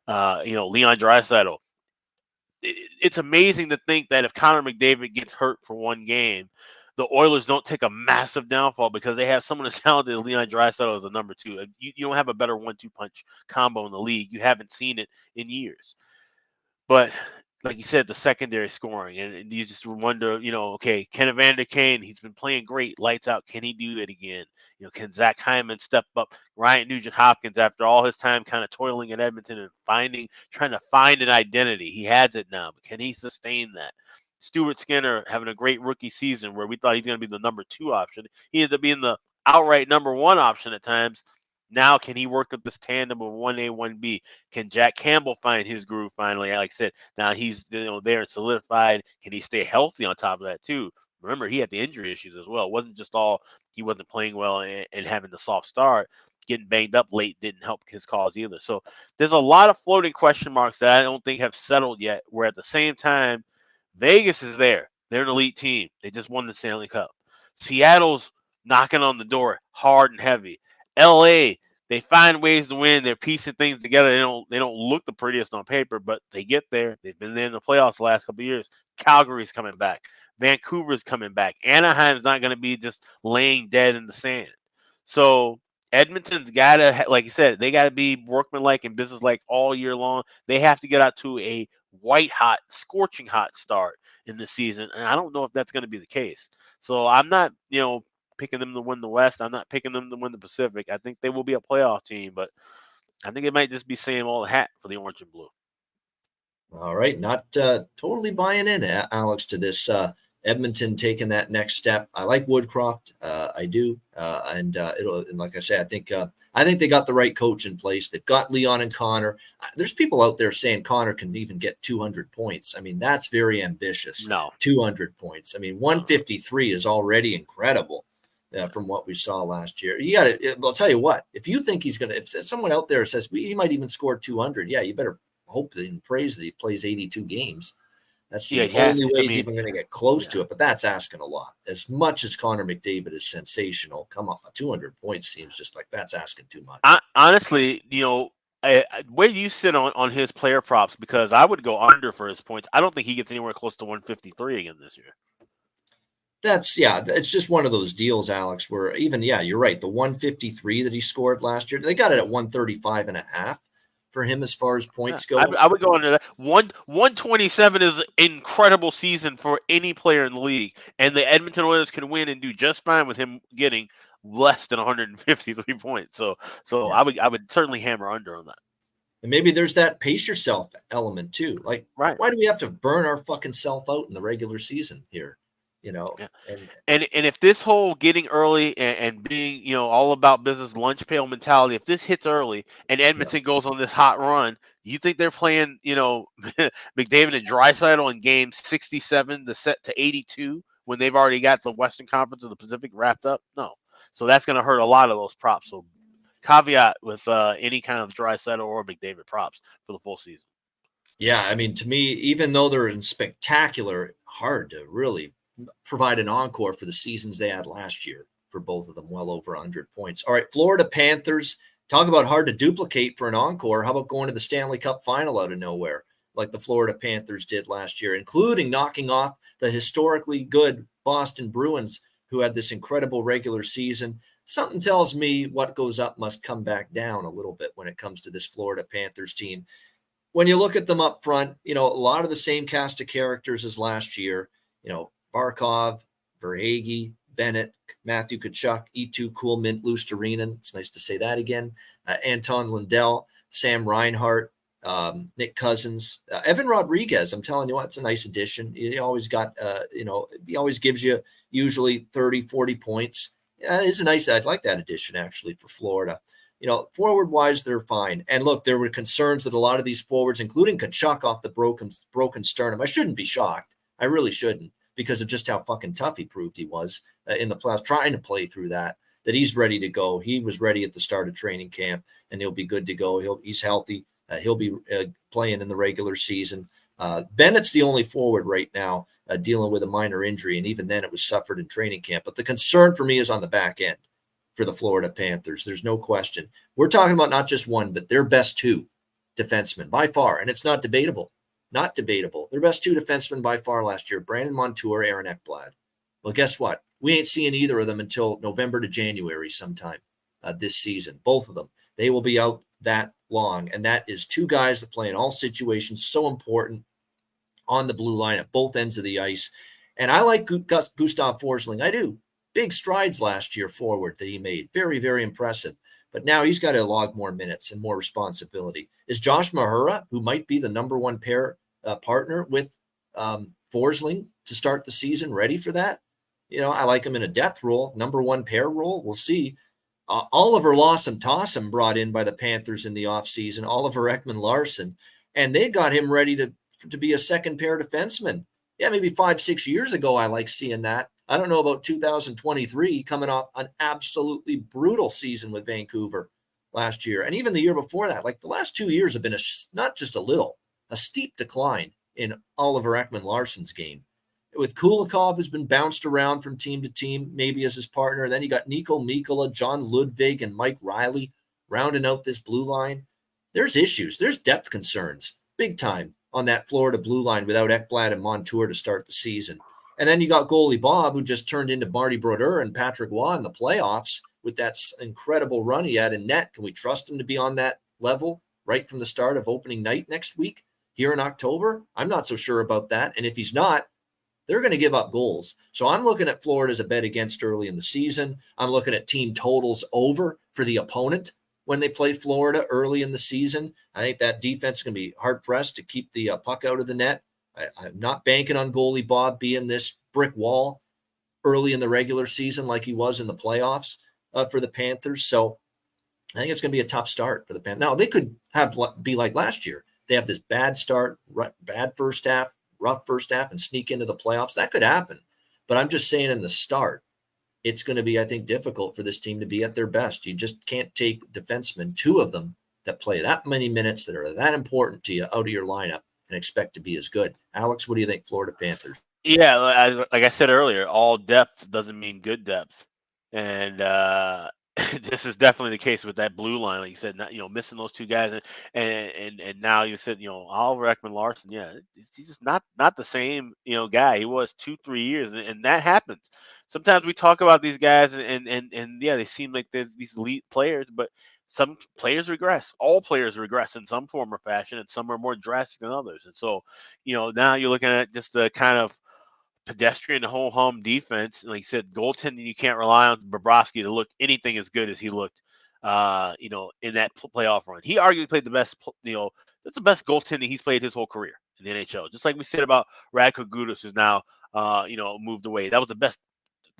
Leon Draisaitl. It's amazing to think that if Connor McDavid gets hurt for one game, the Oilers don't take a massive downfall because they have someone as talented as Leon Draisaitl as the number two. You don't have a better 1-2 punch combo in the league. You haven't seen it in years. But like you said, the secondary scoring, and you just wonder, okay, Ken Evander Kane, he's been playing great, lights out. Can he do it again? Can Zach Hyman step up? Ryan Nugent-Hopkins, after all his time kind of toiling in Edmonton and trying to find an identity, he has it now. But can he sustain that? Stuart Skinner having a great rookie season where we thought he's going to be the number 2 option. He ended up being the outright number 1 option at times. Now, can he work with this tandem of 1A, 1B? Can Jack Campbell find his groove finally? Like I said, now he's there and solidified. Can he stay healthy on top of that too? Remember, he had the injury issues as well. It wasn't just all he wasn't playing well and having the soft start. Getting banged up late didn't help his cause either. So there's a lot of floating question marks that I don't think have settled yet, where at the same time, Vegas is there. They're an elite team. They just won the Stanley Cup. Seattle's knocking on the door hard and heavy. LA, they find ways to win. They're piecing things together. They don't look the prettiest on paper, but they get there. They've been there in the playoffs the last couple of years. Calgary's coming back. Vancouver's coming back. Anaheim's not going to be just laying dead in the sand. So Edmonton's got to, like you said, they got to be workmanlike and businesslike all year long. They have to get out to a white hot, scorching hot start in the season, and I don't know if that's going to be the case. So I'm not, picking them to win the West. I'm not picking them to win the Pacific. I think they will be a playoff team, but I think it might just be same old hat for the orange and blue. All right. Not totally buying in, Alex, to this Edmonton taking that next step. I like Woodcroft. I do. And like I say, I think they got the right coach in place. They've got Leon and Connor. There's people out there saying Connor can even get 200 points. I mean, that's very ambitious. No. 200 points. I mean, 153 is already incredible. From what we saw last year. I'll tell you what, if you think he's going to, if someone out there says he might even score 200, you better hope and praise that he plays 82 games. That's the only way he's even going to get close to it, but that's asking a lot. As much as Connor McDavid is sensational, come on, 200 points seems just like that's asking too much. Honestly, where do you sit on his player props? Because I would go under for his points. I don't think he gets anywhere close to 153 again this year. It's just one of those deals, Alex, where even, you're right. The 153 that he scored last year, they got it at 135.5 for him as far as points go. I would go under that. 127 is an incredible season for any player in the league, and the Edmonton Oilers can win and do just fine with him getting less than 153 points. So I would certainly hammer under on that. And maybe there's that pace yourself element too. Like, right. Why do we have to burn our fucking self out in the regular season here? And if this whole getting early and being, all about business lunch pail mentality, if this hits early and Edmonton goes on this hot run, you think they're playing, McDavid and Draisaitl in game 67 to set to 82 when they've already got the Western Conference of the Pacific wrapped up? No. So that's going to hurt a lot of those props. So caveat with any kind of Draisaitl or McDavid props for the full season. Yeah, I mean, to me, even though they're in spectacular, hard to really provide an encore for the seasons they had last year for both of them, well over 100 points. All right, Florida Panthers, talk about hard to duplicate for an encore. How about going to the Stanley Cup final out of nowhere, like the Florida Panthers did last year, including knocking off the historically good Boston Bruins, who had this incredible regular season. Something tells me what goes up must come back down a little bit when it comes to this Florida Panthers team. When you look at them up front, a lot of the same cast of characters as last year. Barkov, Verhaeghe, Bennett, Matthew Tkachuk, E2, Kuhlman, Luostarinen. It's nice to say that again. Anton Lundell, Sam Reinhart, Nick Cousins, Evan Rodriguez. I'm telling you what, it's a nice addition. He always got, he always gives you usually 30, 40 points. Yeah, it's a nice, I'd like that addition actually for Florida. Forward-wise, they're fine. And look, there were concerns that a lot of these forwards, including Tkachuk off the broken sternum, I shouldn't be shocked. I really shouldn't, because of just how fucking tough he proved he was in the playoffs, trying to play through that he's ready to go. He was ready at the start of training camp, and he'll be good to go. He's healthy. He'll be playing in the regular season. Bennett's the only forward right now dealing with a minor injury, and even then it was suffered in training camp. But the concern for me is on the back end for the Florida Panthers. There's no question. We're talking about not just one, but their best two defensemen by far, and it's not debatable. Not debatable. Their best two defensemen by far last year, Brandon Montour, Aaron Ekblad. Well, guess what? We ain't seeing either of them until November to January sometime this season. Both of them. They will be out that long, and that is two guys that play in all situations, so important on the blue line at both ends of the ice. And I like Gustav Forsling. I do. Big strides last year forward that he made. Very, very impressive. But now he's got to log more minutes and more responsibility. Is Josh Mahura, who might be the number one pair partner with Forsling to start the season, ready for that? I like him in a depth role, number one pair role. We'll see. Oliver Lawson-Tossum brought in by the Panthers in the offseason, Oliver Ekman-Larsson, and they got him ready to be a second pair defenseman. Yeah, maybe 5-6 years ago, I like seeing that. I don't know about 2023, coming off an absolutely brutal season with Vancouver last year. And even the year before that, like the last 2 years have been not just a steep decline in Oliver Ekman-Larsson's game. With Kulikov, who's been bounced around from team to team, maybe as his partner. And then you got Nico Mikkola, John Ludwig, and Mike Riley rounding out this blue line. There's issues. There's depth concerns, big time, on that Florida blue line without Ekblad and Montour to start the season. And then you got goalie Bob, who just turned into Marty Brodeur and Patrick Waugh in the playoffs with that incredible run he had in net. Can we trust him to be on that level right from the start of opening night next week here in October? I'm not so sure about that. And if he's not, they're going to give up goals. So I'm looking at Florida as a bet against early in the season. I'm looking at team totals over for the opponent when they play Florida early in the season. I think that defense is going to be hard-pressed to keep the puck out of the net. I'm not banking on goalie Bob being this brick wall early in the regular season like he was in the playoffs for the Panthers. So I think it's going to be a tough start for the Panthers. Now, they could be like last year. They have this bad start, bad first half, rough first half, and sneak into the playoffs. That could happen. But I'm just saying in the start, it's going to be, I think, difficult for this team to be at their best. You just can't take defensemen, two of them, that play that many minutes, that are that important to you, out of your lineup and expect to be as good. Alex, what do you think, Florida Panthers? Yeah, like I said earlier, all depth doesn't mean good depth. And this is definitely the case with that blue line, like you said. Missing those two guys, and now you said, Oliver Ekman-Larsson. Yeah, he's just not the same guy he was 2-3 years, and that happens. Sometimes we talk about these guys, and yeah, they seem like there's these elite players, but some players regress. All players regress in some form or fashion, and some are more drastic than others. And so, now you're looking at just the kind of pedestrian ho-hum defense. Like you said, goaltending, you can't rely on Bobrovsky to look anything as good as he looked, in that playoff run. He arguably played the best, that's the best goaltending he's played his whole career in the NHL. Just like we said about Radko Gudas, who's now, moved away. That was the best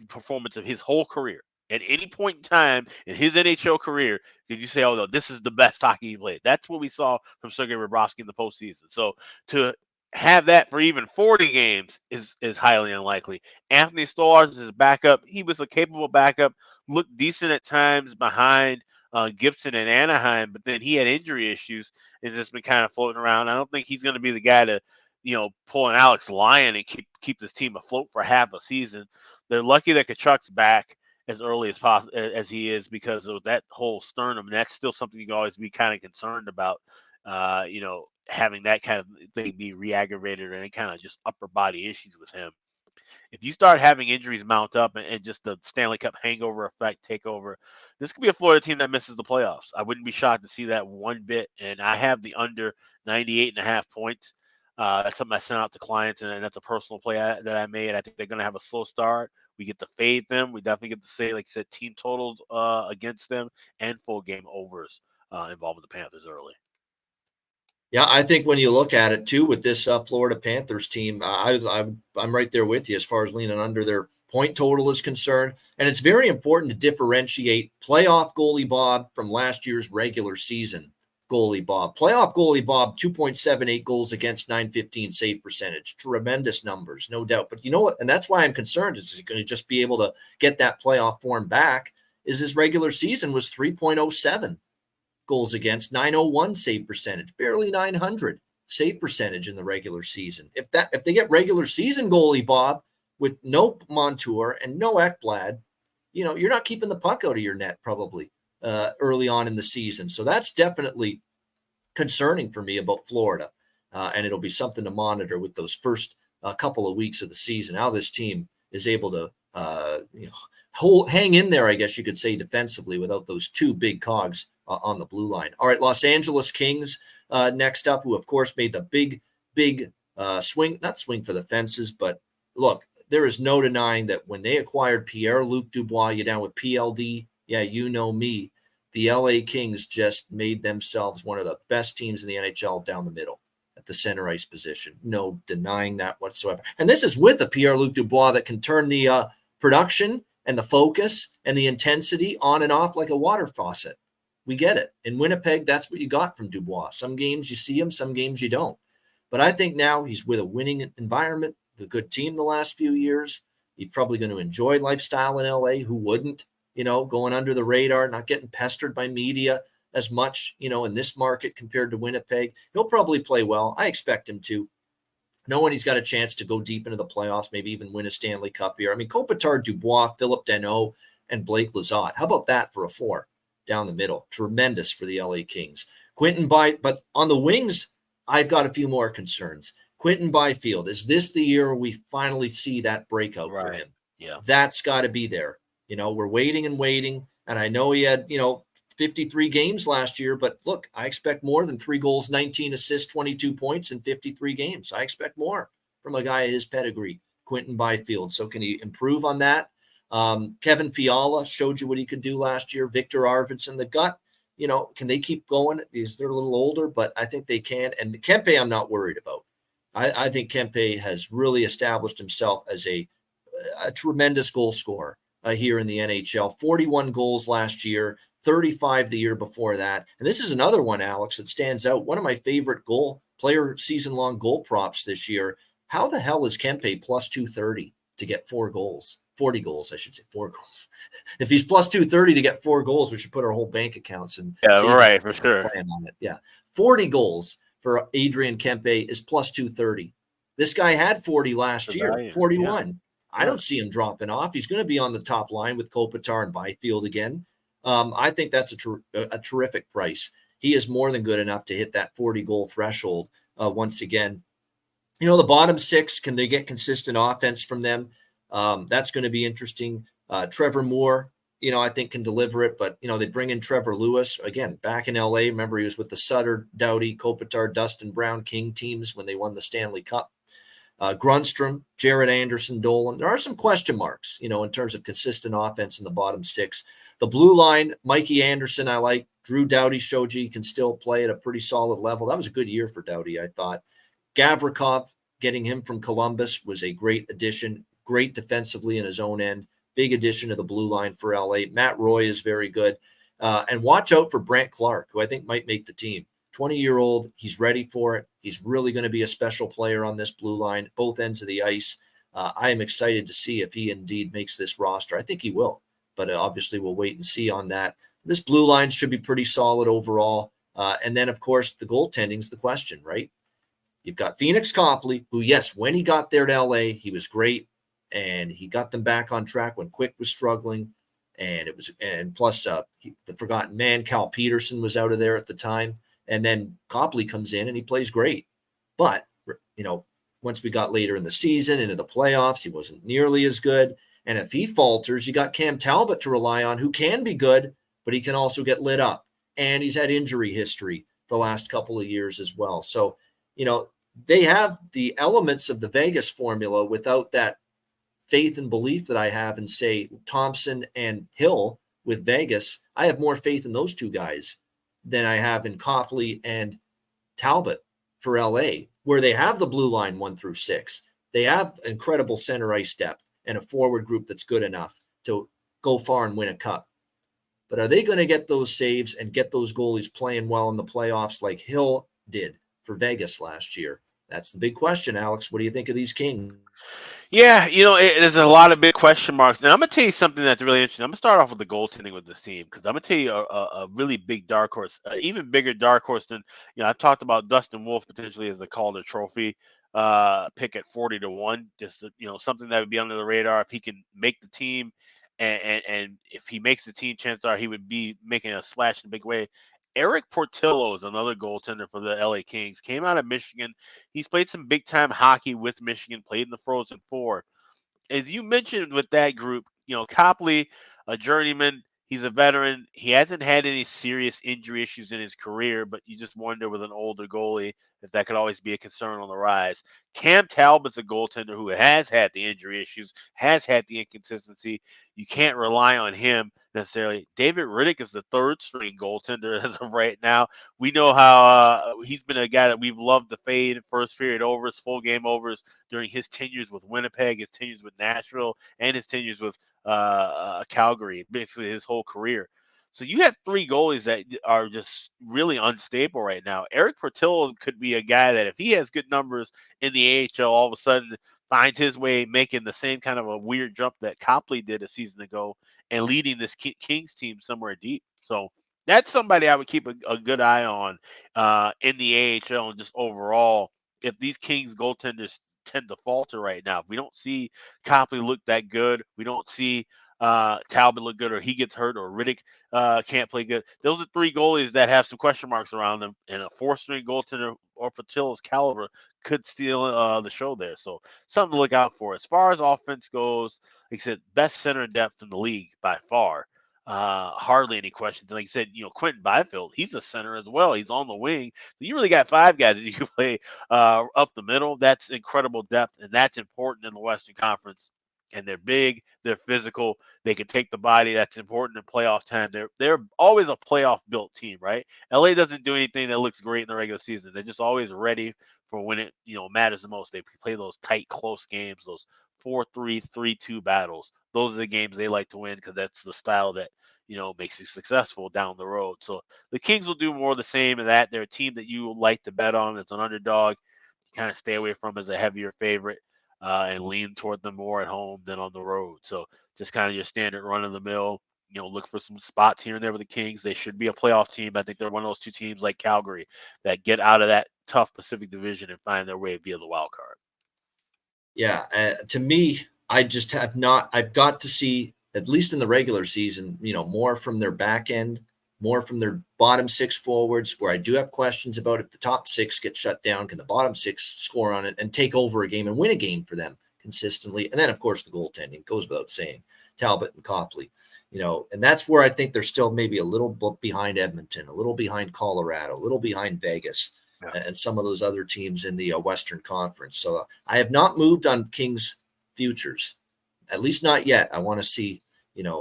performance of his whole career. At any point in time in his NHL career, did you say, no, this is the best hockey he played? That's what we saw from Sergei Bobrovsky in the postseason. So to have that for even 40 games is highly unlikely. Anthony Stolarz is his backup. He was a capable backup, looked decent at times behind Gibson and Anaheim, but then he had injury issues and just been kind of floating around. I don't think he's going to be the guy to, pull an Alex Lyon and keep this team afloat for half a season. They're lucky that Kachuk's back as early as possible as he is, because of that whole sternum. And that's still something you can always be kind of concerned about. Having that kind of thing be re-aggravated or any kind of just upper body issues with him. If you start having injuries mount up and just the Stanley Cup hangover effect take over, this could be a Florida team that misses the playoffs. I wouldn't be shocked to see that one bit. And I have the under 98.5 points. That's something I sent out to clients, and that's a personal play that I made. I think they're going to have a slow start. We get to fade them. We definitely get to say, like I said, team totals against them and full game overs involving the Panthers early. Yeah, I think when you look at it too with this Florida Panthers team, I'm right there with you as far as leaning under their point total is concerned. And it's very important to differentiate playoff goalie Bob from last year's regular season goalie Bob. Playoff goalie Bob, 2.78 goals against, 915 save percentage. Tremendous numbers, no doubt. But you know what? And that's why I'm concerned. Is he going to just be able to get that playoff form back? Is his regular season was 3.07. goals against, 901 save percentage, barely 900 save percentage in the regular season. If they get regular season goalie Bob with no Montour and no Ekblad, you're not keeping the puck out of your net probably early on in the season. So that's definitely concerning for me about Florida, and it'll be something to monitor with those first couple of weeks of the season, how this team is able to hang in there, I guess you could say, defensively without those two big cogs on the blue line. All right, Los Angeles Kings next up, who, of course, made the big not swing for the fences, but look, there is no denying that when they acquired Pierre-Luc Dubois, you're down with PLD, yeah, you know me, the LA Kings just made themselves one of the best teams in the NHL down the middle at the center ice position. No denying that whatsoever. And this is with a Pierre-Luc Dubois that can turn the production and the focus and the intensity on and off like a water faucet. We get it. In Winnipeg, that's what you got from Dubois. Some games you see him, some games you don't. But I think now he's with a winning environment, a good team the last few years. He's probably going to enjoy lifestyle in LA. Who wouldn't? Going under the radar, not getting pestered by media as much, in this market compared to Winnipeg. He'll probably play well. I expect him to. Knowing he's got a chance to go deep into the playoffs, maybe even win a Stanley Cup here. I mean, Kopitar, Dubois, Philip Deneau, and Blake Lizotte. How about that for a 4 down the middle? Tremendous for the LA Kings. But on the wings, I've got a few more concerns. Quinton Byfield, is this the year we finally see that breakout for him? Yeah. That's got to be there. We're waiting, and I know he had, 53 games last year, but look, I expect more than 3 goals, 19 assists, 22 points in 53 games. I expect more from a guy of his pedigree, Quinton Byfield. So can he improve on that? Kevin Fiala showed you what he could do last year. Victor Arvidsson, they've got, can they keep going? They're a little older, but I think they can. And Kempe, I'm not worried about. I think Kempe has really established himself as a tremendous goal scorer here in the NHL. 41 goals last year, 35 the year before that. And this is another one, Alex, that stands out. One of my favorite player season-long goal props this year. How the hell is Kempe plus 230 to get 4 goals? 40 goals, I should say, 4 goals. If he's plus 230 to get 4 goals, we should put our whole bank accounts and right, for sure. Plan on it. Yeah, 40 goals for Adrian Kempe is plus 230. This guy had 40 last year, 41. Yeah. I don't see him dropping off. He's going to be on the top line with Kopitar and Byfield again. I think that's a terrific price. He is more than good enough to hit that 40-goal threshold once again. The bottom 6, can they get consistent offense from them? That's going to be interesting. Trevor Moore, I think can deliver it, but, they bring in Trevor Lewis, again, back in LA. Remember, he was with the Sutter, Doughty, Kopitar, Dustin Brown King teams when they won the Stanley Cup. Grundstrom, Jared Anderson, Dolan. There are some question marks, in terms of consistent offense in the bottom 6. The blue line, Mikey Anderson, I like. Drew Doughty showed you he can still play at a pretty solid level. That was a good year for Doughty, I thought. Gavrikov, getting him from Columbus was a great addition. Great defensively in his own end. Big addition to the blue line for LA. Matt Roy is very good. And watch out for Brant Clark, who I think might make the team. 20-year-old. He's ready for it. He's really going to be a special player on this blue line, both ends of the ice. I am excited to see if he indeed makes this roster. I think he will, but obviously we'll wait and see on that. This blue line should be pretty solid overall. And then, of course, the goaltending is the question, right? You've got Phoenix Copley, who, yes, when he got there to L.A., he was great, and he got them back on track when Quick was struggling. And plus the forgotten man, Cal Peterson, was out of there at the time. And then Copley comes in and he plays great. But, once we got later in the season, into the playoffs, he wasn't nearly as good. And if he falters, you got Cam Talbot to rely on, who can be good, but he can also get lit up. And he's had injury history the last couple of years as well. So, they have the elements of the Vegas formula without that faith and belief that I have in, say, Thompson and Hill with Vegas. I have more faith in those two guys than I have in Copley and Talbot for LA, where they have the blue line 1 through 6. They have incredible center ice depth and a forward group that's good enough to go far and win a cup. But are they going to get those saves and get those goalies playing well in the playoffs like Hill did for Vegas last year? That's the big question, Alex. What do you think of these Kings? Yeah, there's a lot of big question marks. And I'm going to tell you something that's really interesting. I'm going to start off with the goaltending with this team, because I'm going to tell you a really big dark horse, even bigger dark horse than, I've talked about Dustin Wolf potentially as the Calder Trophy pick at 40-1. Just, something that would be under the radar if he can make the team. And if he makes the team, chances are he would be making a splash in a big way. Eric Portillo is another goaltender for the LA Kings. Came out of Michigan. He's played some big-time hockey with Michigan, played in the Frozen Four. As you mentioned with that group, Copley, a journeyman, he's a veteran. He hasn't had any serious injury issues in his career, but you just wonder with an older goalie if that could always be a concern on the rise. Cam Talbot's a goaltender who has had the injury issues, has had the inconsistency. You can't rely on him necessarily. David Riddick is the third string goaltender as of right now. We know how he's been a guy that we've loved to fade first period overs, full game overs during his tenures with Winnipeg, his tenures with Nashville, and his tenures with Calgary, basically his whole career. So you have three goalies that are just really unstable right now. Eric Portillo could be a guy that if he has good numbers in the AHL, all of a sudden finds his way making the same kind of a weird jump that Copley did a season ago and leading this Kings team somewhere deep. So that's somebody I would keep a good eye on in the AHL and just overall. If these Kings goaltenders tend to falter right now, if we don't see Copley look that good, we don't see Talbot look good, or he gets hurt, or Riddick can't play good. Those are three goalies that have some question marks around them, and a four-string goaltender or Portillo's caliber could steal the show there. So something to look out for. As far as offense goes, like I said, best center depth in the league by far. Hardly any questions. And like I said, Quentin Byfield, he's a center as well. He's on the wing. You really got five guys that you can play up the middle. That's incredible depth, and that's important in the Western Conference. And they're big, they're physical, they can take the body. That's important in playoff time. They're always a playoff built team, right? LA doesn't do anything that looks great in the regular season. They're just always ready for when it matters the most. They play those tight, close games, those 4-3, 3-2 battles. Those are the games they like to win because that's the style that makes you successful down the road. So the Kings will do more of the same in that. They're a team that you like to bet on. It's an underdog. You kind of stay away from as a heavier favorite. And lean toward them more at home than on the road. So just kind of your standard run-of-the-mill, look for some spots here and there with the Kings. They should be a playoff team. I think they're one of those two teams like Calgary that get out of that tough Pacific Division and find their way via the wild card. Yeah, to me, I just have not – I've got to see, at least in the regular season, more from their back end, more from their bottom six forwards, where I do have questions about if the top six get shut down, can the bottom six score on it and take over a game and win a game for them consistently? And then, of course, the goaltending goes without saying, Talbot and Copley, and that's where I think they're still maybe a little behind Edmonton, a little behind Colorado, a little behind Vegas, and some of those other teams in the Western Conference. So I have not moved on Kings futures, at least not yet. I want to see,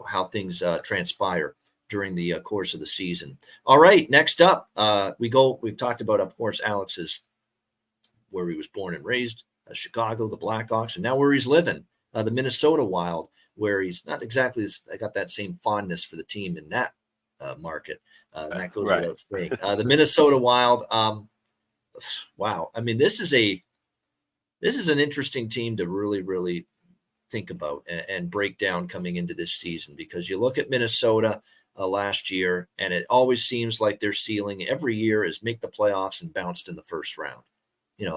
how things transpire during the course of the season. All right, next up, we've talked about, of course, Alex's, where he was born and raised, Chicago, the Blackhawks, and now where he's living, the Minnesota Wild, where he's not exactly got that same fondness for the team in that market. That goes without saying. The Minnesota Wild, wow. I mean, this is an interesting team to really, really think about and break down coming into this season, because you look at Minnesota last year, and it always seems like their ceiling every year is make the playoffs and bounced in the first round.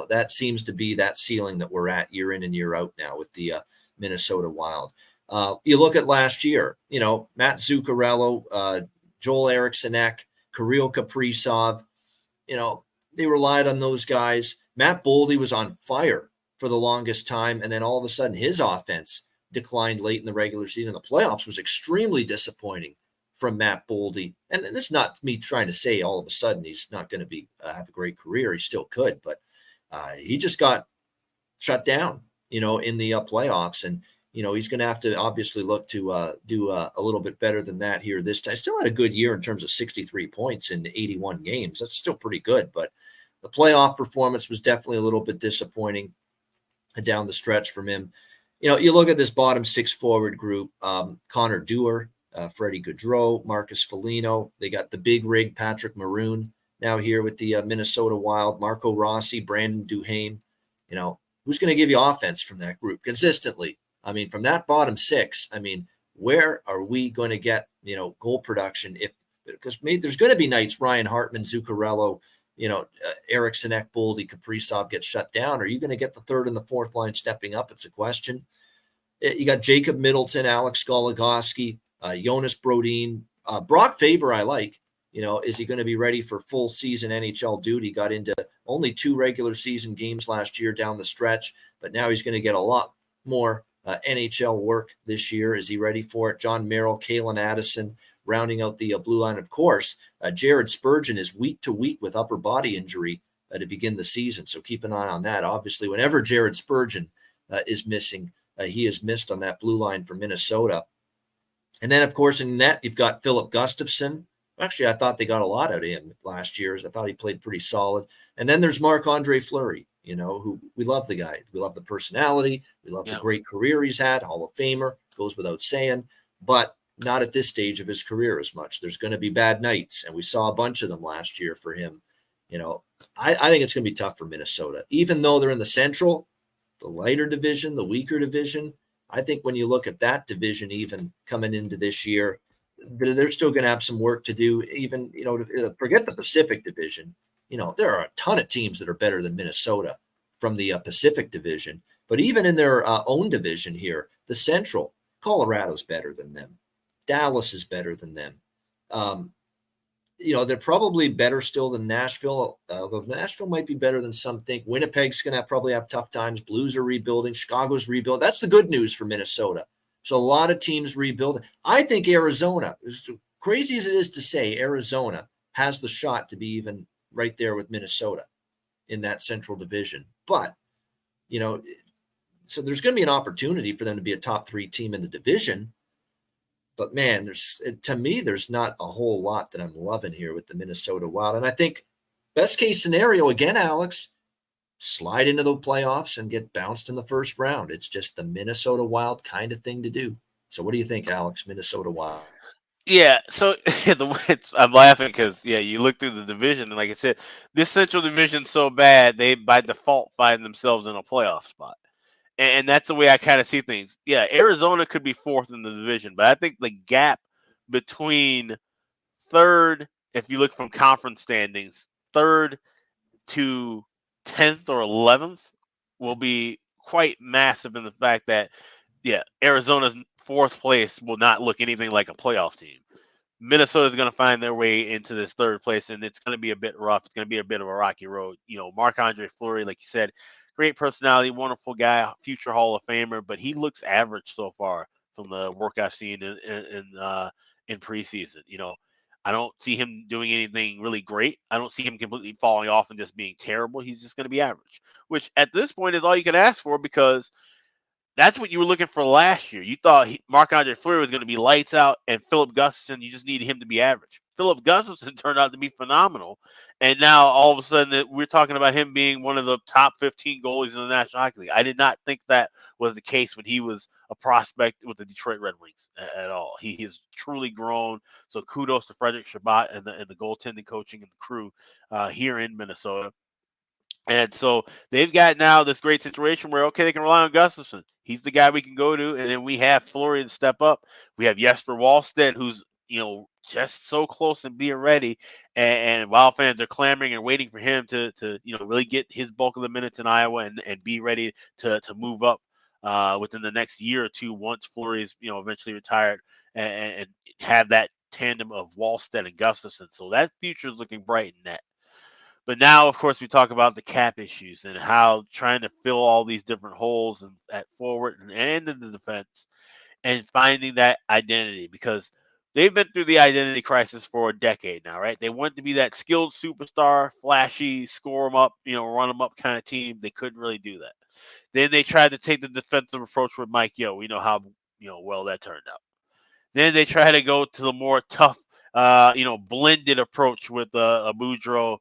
That seems to be that ceiling that we're at year in and year out now with the Minnesota Wild. You look at last year, Matt Zuccarello, Joel Eriksson, Kirill Kaprizov, they relied on those guys. Matt Boldy was on fire for the longest time, and then all of a sudden his offense declined late in the regular season. The playoffs was extremely disappointing from Matt Boldy. And this is not me trying to say all of a sudden he's not going to be have a great career. He still could, but he just got shut down, in the playoffs. And, he's going to have to obviously look to do a little bit better than that here this time. Still had a good year in terms of 63 points in 81 games. That's still pretty good, but the playoff performance was definitely a little bit disappointing down the stretch from him. You look at this bottom six forward group, Connor Dewar, Freddie Gaudreau, Marcus Foligno. They got the big rig, Patrick Maroon, now here with the Minnesota Wild, Marco Rossi, Brandon Duhaime. Who's going to give you offense from that group consistently? I mean, from that bottom six, where are we going to get, goal production? Because there's going to be nights Ryan Hartman, Zuccarello, Eriksson, Boldy, Kaprizov get shut down. Are you going to get the third and the fourth line stepping up? It's a question. You got Jacob Middleton, Alex Goligoski, Jonas Brodin, Brock Faber. I like. Is he going to be ready for full season NHL duty? Got into only 2 regular season games last year down the stretch, but now he's going to get a lot more NHL work this year. Is he ready for it? John Merrill, Kalen Addison, rounding out the blue line. Of course, Jared Spurgeon is week to week with upper body injury to begin the season. So keep an eye on that. Obviously, whenever Jared Spurgeon is missing, he is missed on that blue line for Minnesota. And then, of course, in net, you've got Philip Gustafson. Actually, I thought they got a lot out of him last year. I thought he played pretty solid. And then there's Marc-Andre Fleury, who we love the guy. We love the personality. We love the great career he's had. Hall of Famer, goes without saying. But not at this stage of his career as much. There's going to be bad nights, and we saw a bunch of them last year for him. I think it's going to be tough for Minnesota. Even though they're in the Central, the lighter division, the weaker division, I think when you look at that division even coming into this year, they're still going to have some work to do. Even, forget the Pacific Division. There are a ton of teams that are better than Minnesota from the Pacific Division. But even in their own division here, the Central, Colorado's better than them. Dallas is better than them. They're probably better still than Nashville. Although Nashville might be better than some think. Winnipeg's going to probably have tough times. Blues are rebuilding. Chicago's rebuilding. That's the good news for Minnesota. So a lot of teams rebuild. I think Arizona, as crazy as it is to say, Arizona has the shot to be even right there with Minnesota in that Central Division. But, so there's going to be an opportunity for them to be a top 3 team in the division. But, man, to me, there's not a whole lot that I'm loving here with the Minnesota Wild. And I think best case scenario, again, Alex, slide into the playoffs and get bounced in the first round. It's just the Minnesota Wild kind of thing to do. So what do you think, Alex, Minnesota Wild? Yeah, so I'm laughing because, you look through the division, and like I said, this Central Division's so bad, they by default find themselves in a playoff spot. And that's the way I kind of see things. Yeah, Arizona could be 4th in the division, but I think the gap between 3rd, if you look from conference standings, 3rd to 10th or 11th will be quite massive in the fact that, Arizona's 4th place will not look anything like a playoff team. Minnesota's going to find their way into this 3rd place, and it's going to be a bit rough. It's going to be a bit of a rocky road. Marc-Andre Fleury, like you said, great personality, wonderful guy, future Hall of Famer, but he looks average so far from the work I've seen in preseason. I don't see him doing anything really great. I don't see him completely falling off and just being terrible. He's just going to be average, which at this point is all you can ask for, because that's what you were looking for last year. You thought Marc-Andre Fleury was going to be lights out, and Philip Gustafson, you just needed him to be average. Philip Gustafson turned out to be phenomenal, and now all of a sudden we're talking about him being one of the top 15 goalies in the National Hockey League. I did not think that was the case when he was a prospect with the Detroit Red Wings at all. He has truly grown, so kudos to Frederick Chabot and the goaltending coaching and the crew here in Minnesota. And so they've got now this great situation where, okay, they can rely on Gustafsson. He's the guy we can go to. And then we have Florian step up. We have Jesper Wallstedt, who's, just so close and being ready. And Wild fans are clamoring and waiting for him to really get his bulk of the minutes in Iowa and be ready to move up within the next year or two once Fleury is, eventually retired and have that tandem of Wallstedt and Gustafsson. So that future is looking bright in that. But now, of course, we talk about the cap issues and how trying to fill all these different holes at forward and in the defense and finding that identity, because they've been through the identity crisis for a decade now, right? They want to be that skilled superstar, flashy, score them up, run them up kind of team. They couldn't really do that. Then they tried to take the defensive approach with Mike Yeo. We know how well that turned out. Then they try to go to the more tough, blended approach with a Boudreaux.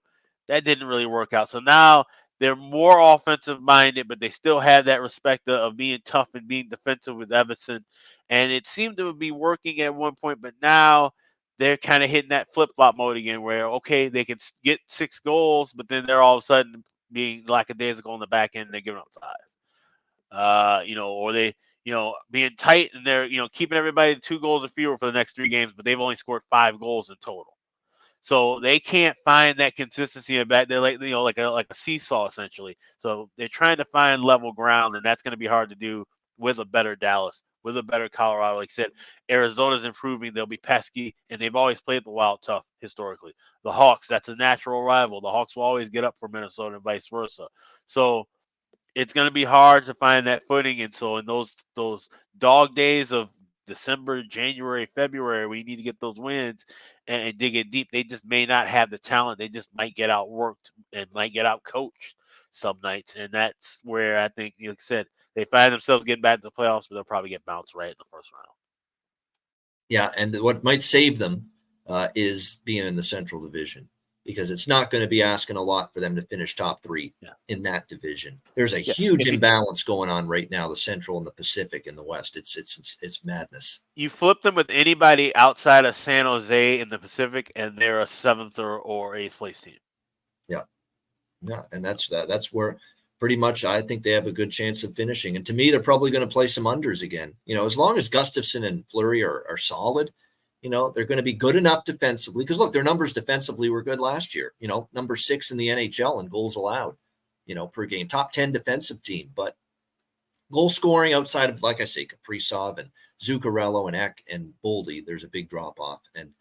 That didn't really work out. So now they're more offensive minded, but they still have that respect of being tough and being defensive with Evason. And it seemed to be working at one point, but now they're kind of hitting that flip flop mode again, where okay, they can get 6 goals, but then they're all of a sudden being lackadaisical on the back end and they're giving up 5. Or they, being tight and they're, keeping everybody to 2 goals or fewer for the next 3 games, but they've only scored 5 goals in total. So they can't find that consistency in back. They're like, like a seesaw essentially. So they're trying to find level ground, and that's going to be hard to do with a better Dallas, with a better Colorado. Like I said, Arizona's improving. They'll be pesky, and they've always played the Wild tough historically. The Hawks, that's a natural rival. The Hawks will always get up for Minnesota and vice versa. So it's going to be hard to find that footing. And so in those dog days of December, January, February, we need to get those wins and dig it deep. They just may not have the talent. They just might get outworked and might get outcoached some nights. And that's where I think, like I said, they find themselves getting back to the playoffs, but they'll probably get bounced right in the first round. Yeah, and what might save them is being in the Central Division, because it's not going to be asking a lot for them to finish top 3 in that division. There's a huge imbalance going on right now, the Central and the Pacific and the West. It's madness. You flip them with anybody outside of San Jose in the Pacific, and they're a 7th or 8th place team. Yeah, and that's where pretty much I think they have a good chance of finishing. And to me, they're probably going to play some unders again. As long as Gustafsson and Fleury are solid, they're going to be good enough defensively, because look, their numbers defensively were good last year, number 6 in the NHL in goals allowed, per game, top 10 defensive team. But goal scoring outside of, like I say, Kaprizov and Zuccarello and Ek and Boldy, there's a big drop off. And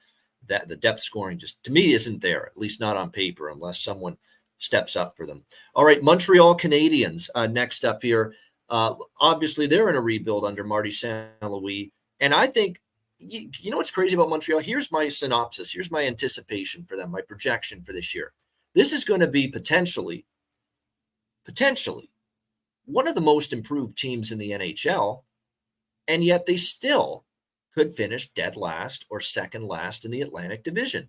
that the depth scoring just, to me, isn't there, at least not on paper, unless someone steps up for them. All right, Montreal Canadiens next up here. Obviously, they're in a rebuild under Marty St. Louis. And I think, you know what's crazy about Montreal? Here's my synopsis. Here's my anticipation for them, my projection for this year. This is going to be potentially one of the most improved teams in the NHL, and yet they still could finish dead last or second last in the Atlantic Division.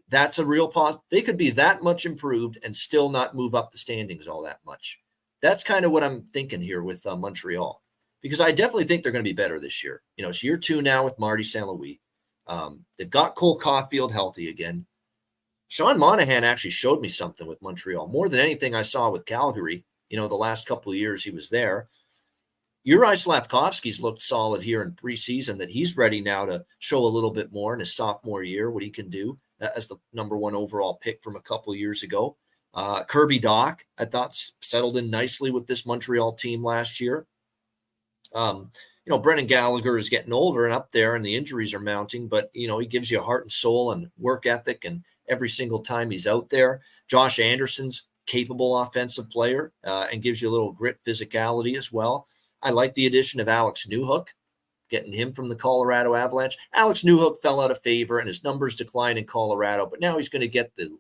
That's a real pause. They could be that much improved and still not move up the standings all that much. That's kind of what I'm thinking here with Montreal. Because I definitely think they're going to be better this year. It's year 2 now with Marty St. Louis. They've got Cole Caulfield healthy again. Sean Monahan actually showed me something with Montreal, more than anything I saw with Calgary. The last couple of years he was there. Juraj Slafkovsky's looked solid here in preseason, that he's ready now to show a little bit more in his sophomore year, what he can do as the number 1 overall pick from a couple of years ago. Kirby Dach, I thought, settled in nicely with this Montreal team last year. Brendan Gallagher is getting older and up there, and the injuries are mounting, but, he gives you a heart and soul and work ethic, and every single time he's out there. Josh Anderson's capable offensive player and gives you a little grit, physicality as well. I like the addition of Alex Newhook, getting him from the Colorado Avalanche. Alex Newhook fell out of favor and his numbers declined in Colorado, but now he's going to get the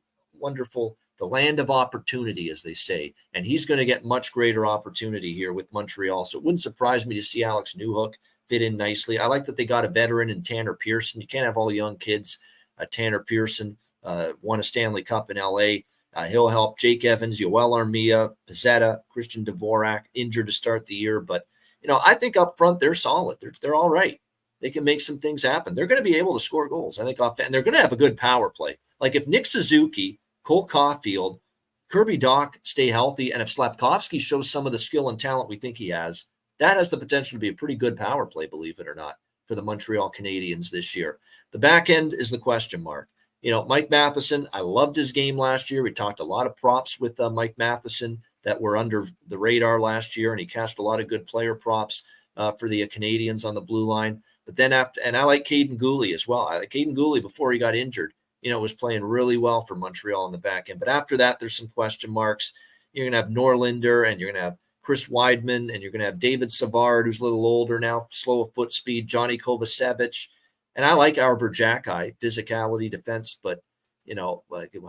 land of opportunity, as they say, and he's going to get much greater opportunity here with Montreal. So it wouldn't surprise me to see Alex Newhook fit in nicely. I like that they got a veteran in Tanner Pearson. You can't have all young kids. Tanner Pearson won a Stanley Cup in LA. He'll help Jake Evans, Yoel Armia, Pizzetta, Christian Dvorak, injured to start the year. But, I think up front, they're solid. They're all right. They can make some things happen. They're going to be able to score goals, I think, and they're going to have a good power play. Like if Nick Suzuki, Cole Caulfield, Kirby Dach stay healthy, and if Slafkovsky shows some of the skill and talent we think he has, that has the potential to be a pretty good power play, believe it or not, for the Montreal Canadiens this year. The back end is the question mark. Mike Matheson, I loved his game last year. We talked a lot of props with Mike Matheson that were under the radar last year, and he cashed a lot of good player props for the Canadiens on the blue line. But then and I like Caden Gooley as well. I like Caden Gooley before he got injured, was playing really well for Montreal in the back end. But after that, there's some question marks. You're going to have Norlinder, and you're going to have Chris Weidman, and you're going to have David Savard, who's a little older now, slow of foot speed, Johnny Kovacevic. And I like Arbor Jacki, physicality, defense, but,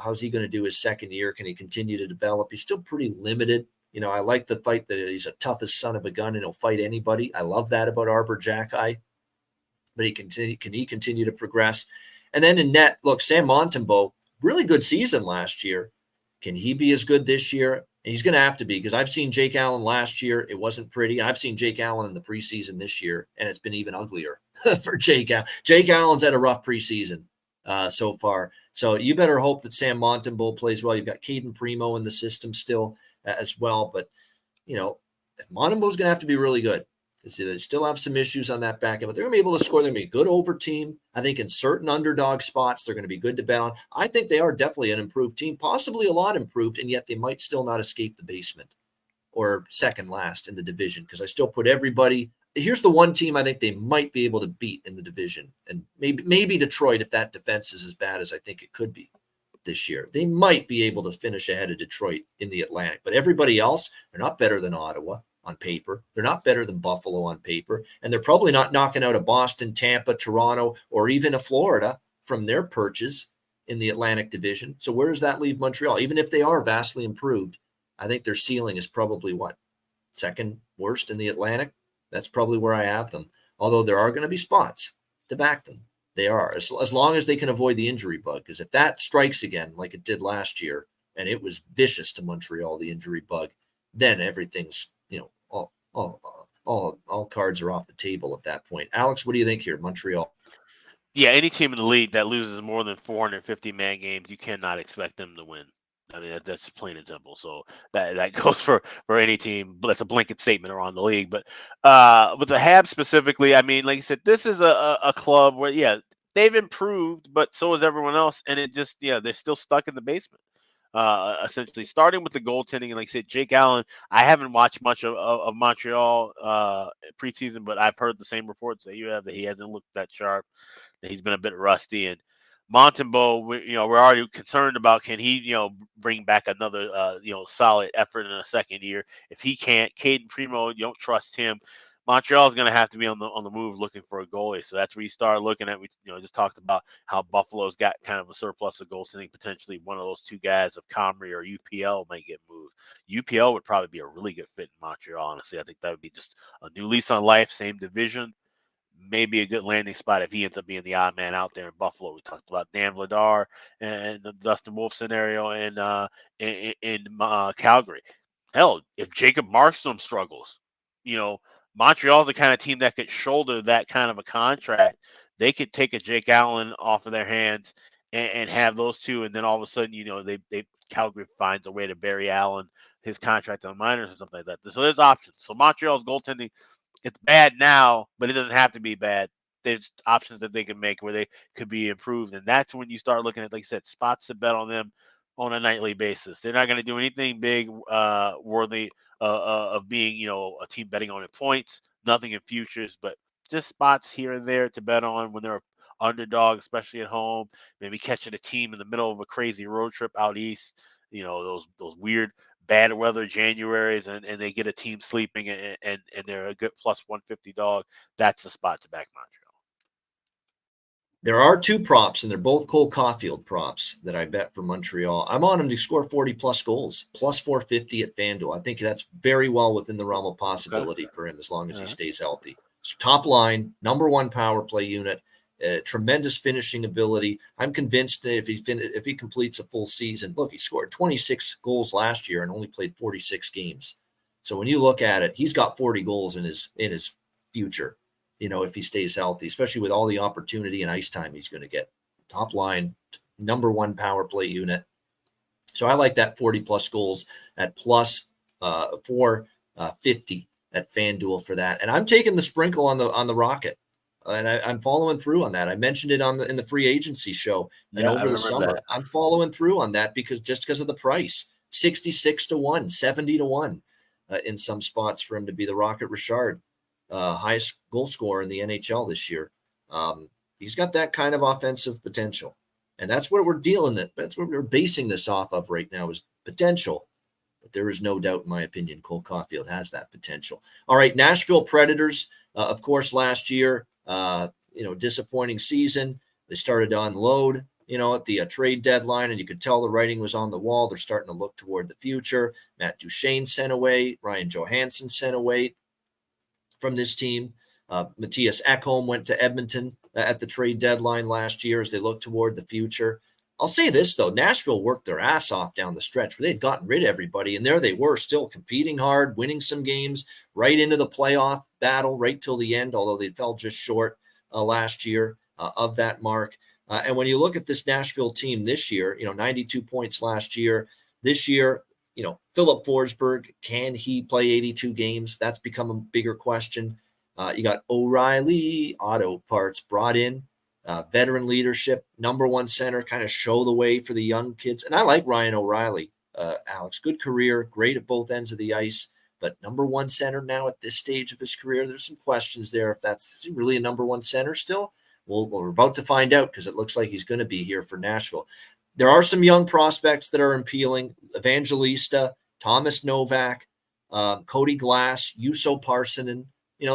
how's he going to do his second year? Can he continue to develop? He's still pretty limited. I like the fight that he's a toughest son of a gun and he'll fight anybody. I love that about Arbor Jacki. But can he continue to progress? And then in net, look, Sam Montembeault, really good season last year. Can he be as good this year? And he's going to have to be, because I've seen Jake Allen last year. It wasn't pretty. I've seen Jake Allen in the preseason this year, and it's been even uglier for Jake Allen. Jake Allen's had a rough preseason so far. So you better hope that Sam Montembeault plays well. You've got Caden Primo in the system still as well. But, Montembeault's going to have to be really good. They still have some issues on that back end, but they're going to be able to score. They're going to be a good over team. I think in certain underdog spots, they're going to be good to bet on. I think they are definitely an improved team, possibly a lot improved, and yet they might still not escape the basement or second last in the division, because I still put everybody. Here's the one team I think they might be able to beat in the division, and maybe Detroit, if that defense is as bad as I think it could be this year. They might be able to finish ahead of Detroit in the Atlantic, but everybody else, they're not better than Ottawa on paper. They're not better than Buffalo on paper, and they're probably not knocking out a Boston, Tampa, Toronto, or even a Florida from their perches in the Atlantic division. So where does that leave Montreal? Even if they are vastly improved, I think their ceiling is probably second worst in the Atlantic. That's probably where I have them. Although there are going to be spots to back them. They are, as long as they can avoid the injury bug. Because if that strikes again, like it did last year, and it was vicious to Montreal, the injury bug, then everything's, all cards are off the table at that point. Alex, what do you think here, Montreal? Yeah, any team in the league that loses more than 450 man games, you cannot expect them to win. I mean, that's plain and simple. So that goes for any team. But that's a blanket statement around the league. But with the Habs specifically, I mean, like you said, this is a club where, yeah, they've improved, but so is everyone else. And it just, they're still stuck in the basement. Essentially, starting with the goaltending, and like I said, Jake Allen. I haven't watched much of Montreal preseason, but I've heard the same reports that you have, that he hasn't looked that sharp, that he's been a bit rusty. And Montembeault, we're already concerned about, can he, bring back another, solid effort in a second year? If he can't, Caden Primo, you don't trust him. Montreal is going to have to be on the move looking for a goalie. So that's where you start looking at. We just talked about how Buffalo's got kind of a surplus of goaltending. Potentially one of those two guys of Comrie or UPL might get moved. UPL would probably be a really good fit in Montreal. Honestly, I think that would be just a new lease on life, same division. Maybe a good landing spot if he ends up being the odd man out there in Buffalo. We talked about Dan Vladar and the Dustin Wolf scenario in Calgary. Hell, if Jacob Markstrom struggles, Montreal's the kind of team that could shoulder that kind of a contract. They could take a Jake Allen off of their hands and have those two, and then all of a sudden, Calgary finds a way to bury Allen, his contract on minors or something like that. So there's options. So Montreal's goaltending, it's bad now, but it doesn't have to be bad. There's options that they can make where they could be improved, and that's when you start looking at, like I said, spots to bet on them on a nightly basis. They're not going to do anything big, worthy of being, a team betting on in points. Nothing in futures, but just spots here and there to bet on when they're underdog, especially at home. Maybe catching a team in the middle of a crazy road trip out east. Those weird bad weather Januaries, and they get a team sleeping and they're a good plus 150 dog. That's the spot to back Montreal. There are two props, and they're both Cole Caulfield props that I bet for Montreal. I'm on him to score 40-plus goals, plus 450 at FanDuel. I think that's very well within the realm of possibility for him as long as he stays healthy. So top line, number one power play unit, tremendous finishing ability. I'm convinced that if he completes a full season, look, he scored 26 goals last year and only played 46 games. So when you look at it, he's got 40 goals in his future. If he stays healthy, especially with all the opportunity and ice time he's going to get. Top line, number one power play unit, So I like that 40-plus goals at plus 450 at FanDuel for that. And I'm taking the sprinkle on the Rocket. And I'm following through on that. I mentioned it in the free agency show over the summer. That. I'm following through on that because of the price. 66-1, 70-1 in some spots for him to be the Rocket Richard, highest goal scorer in the NHL this year. He's got that kind of offensive potential. And that's what we're that's what we're basing this off of right now is potential. But there is no doubt, in my opinion, Cole Caulfield has that potential. All right, Nashville Predators, of course, last year, disappointing season. They started to unload, at the trade deadline, and you could tell the writing was on the wall. They're starting to look toward the future. Matt Duchene sent away. Ryan Johansson sent away from this team. Matthias Ekholm went to Edmonton at the trade deadline last year as they look toward the future. I'll say this, though. Nashville worked their ass off down the stretch where they'd gotten rid of everybody, and there they were still competing hard, winning some games, right into the playoff battle, right till the end, although they fell just short last year of that mark. And when you look at this Nashville team this year, 92 points last year. This year, Philip Forsberg, can he play 82 games? That's become a bigger question. You got O'Reilly, Auto Parts brought in, veteran leadership, number one center, kind of show the way for the young kids. And I like Ryan O'Reilly, Alex. Good career, great at both ends of the ice, but number one center now at this stage of his career. There's some questions there if is he really a number one center still? Well, we're about to find out because it looks like he's going to be here for Nashville. There are some young prospects that are appealing. Evangelista, Thomas Novak, Cody Glass, Juuso Parssinen.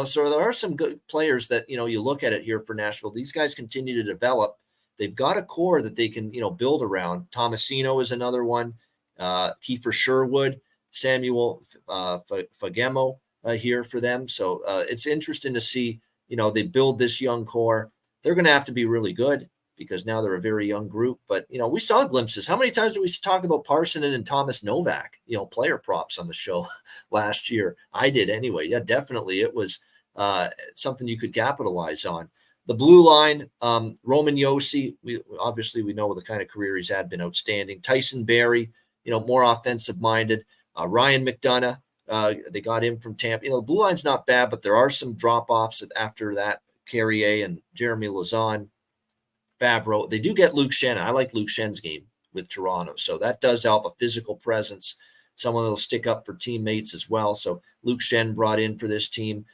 So there are some good players that, you look at it here for Nashville. These guys continue to develop. They've got a core that they can, build around. Tomasino is another one. Kiefer Sherwood, Samuel Fagemo here for them. So it's interesting to see, they build this young core. They're going to have to be really good because now they're a very young group. But, we saw glimpses. How many times did we talk about Parssinen and Thomas Novak, player props on the show last year? I did anyway. Yeah, definitely. It was something you could capitalize on. The blue line, Roman Josi, we know the kind of career he's had, been outstanding. Tyson Barrie, more offensive minded. Ryan McDonough, they got him from Tampa. The blue line's not bad, but there are some drop-offs after that. Carrier and Jeremy Lauzon, Fabro. They do get Luke Schenn. I like Luke Schenn's game with Toronto. So that does help, a physical presence, someone that'll stick up for teammates as well. So Luke Schenn brought in for this team.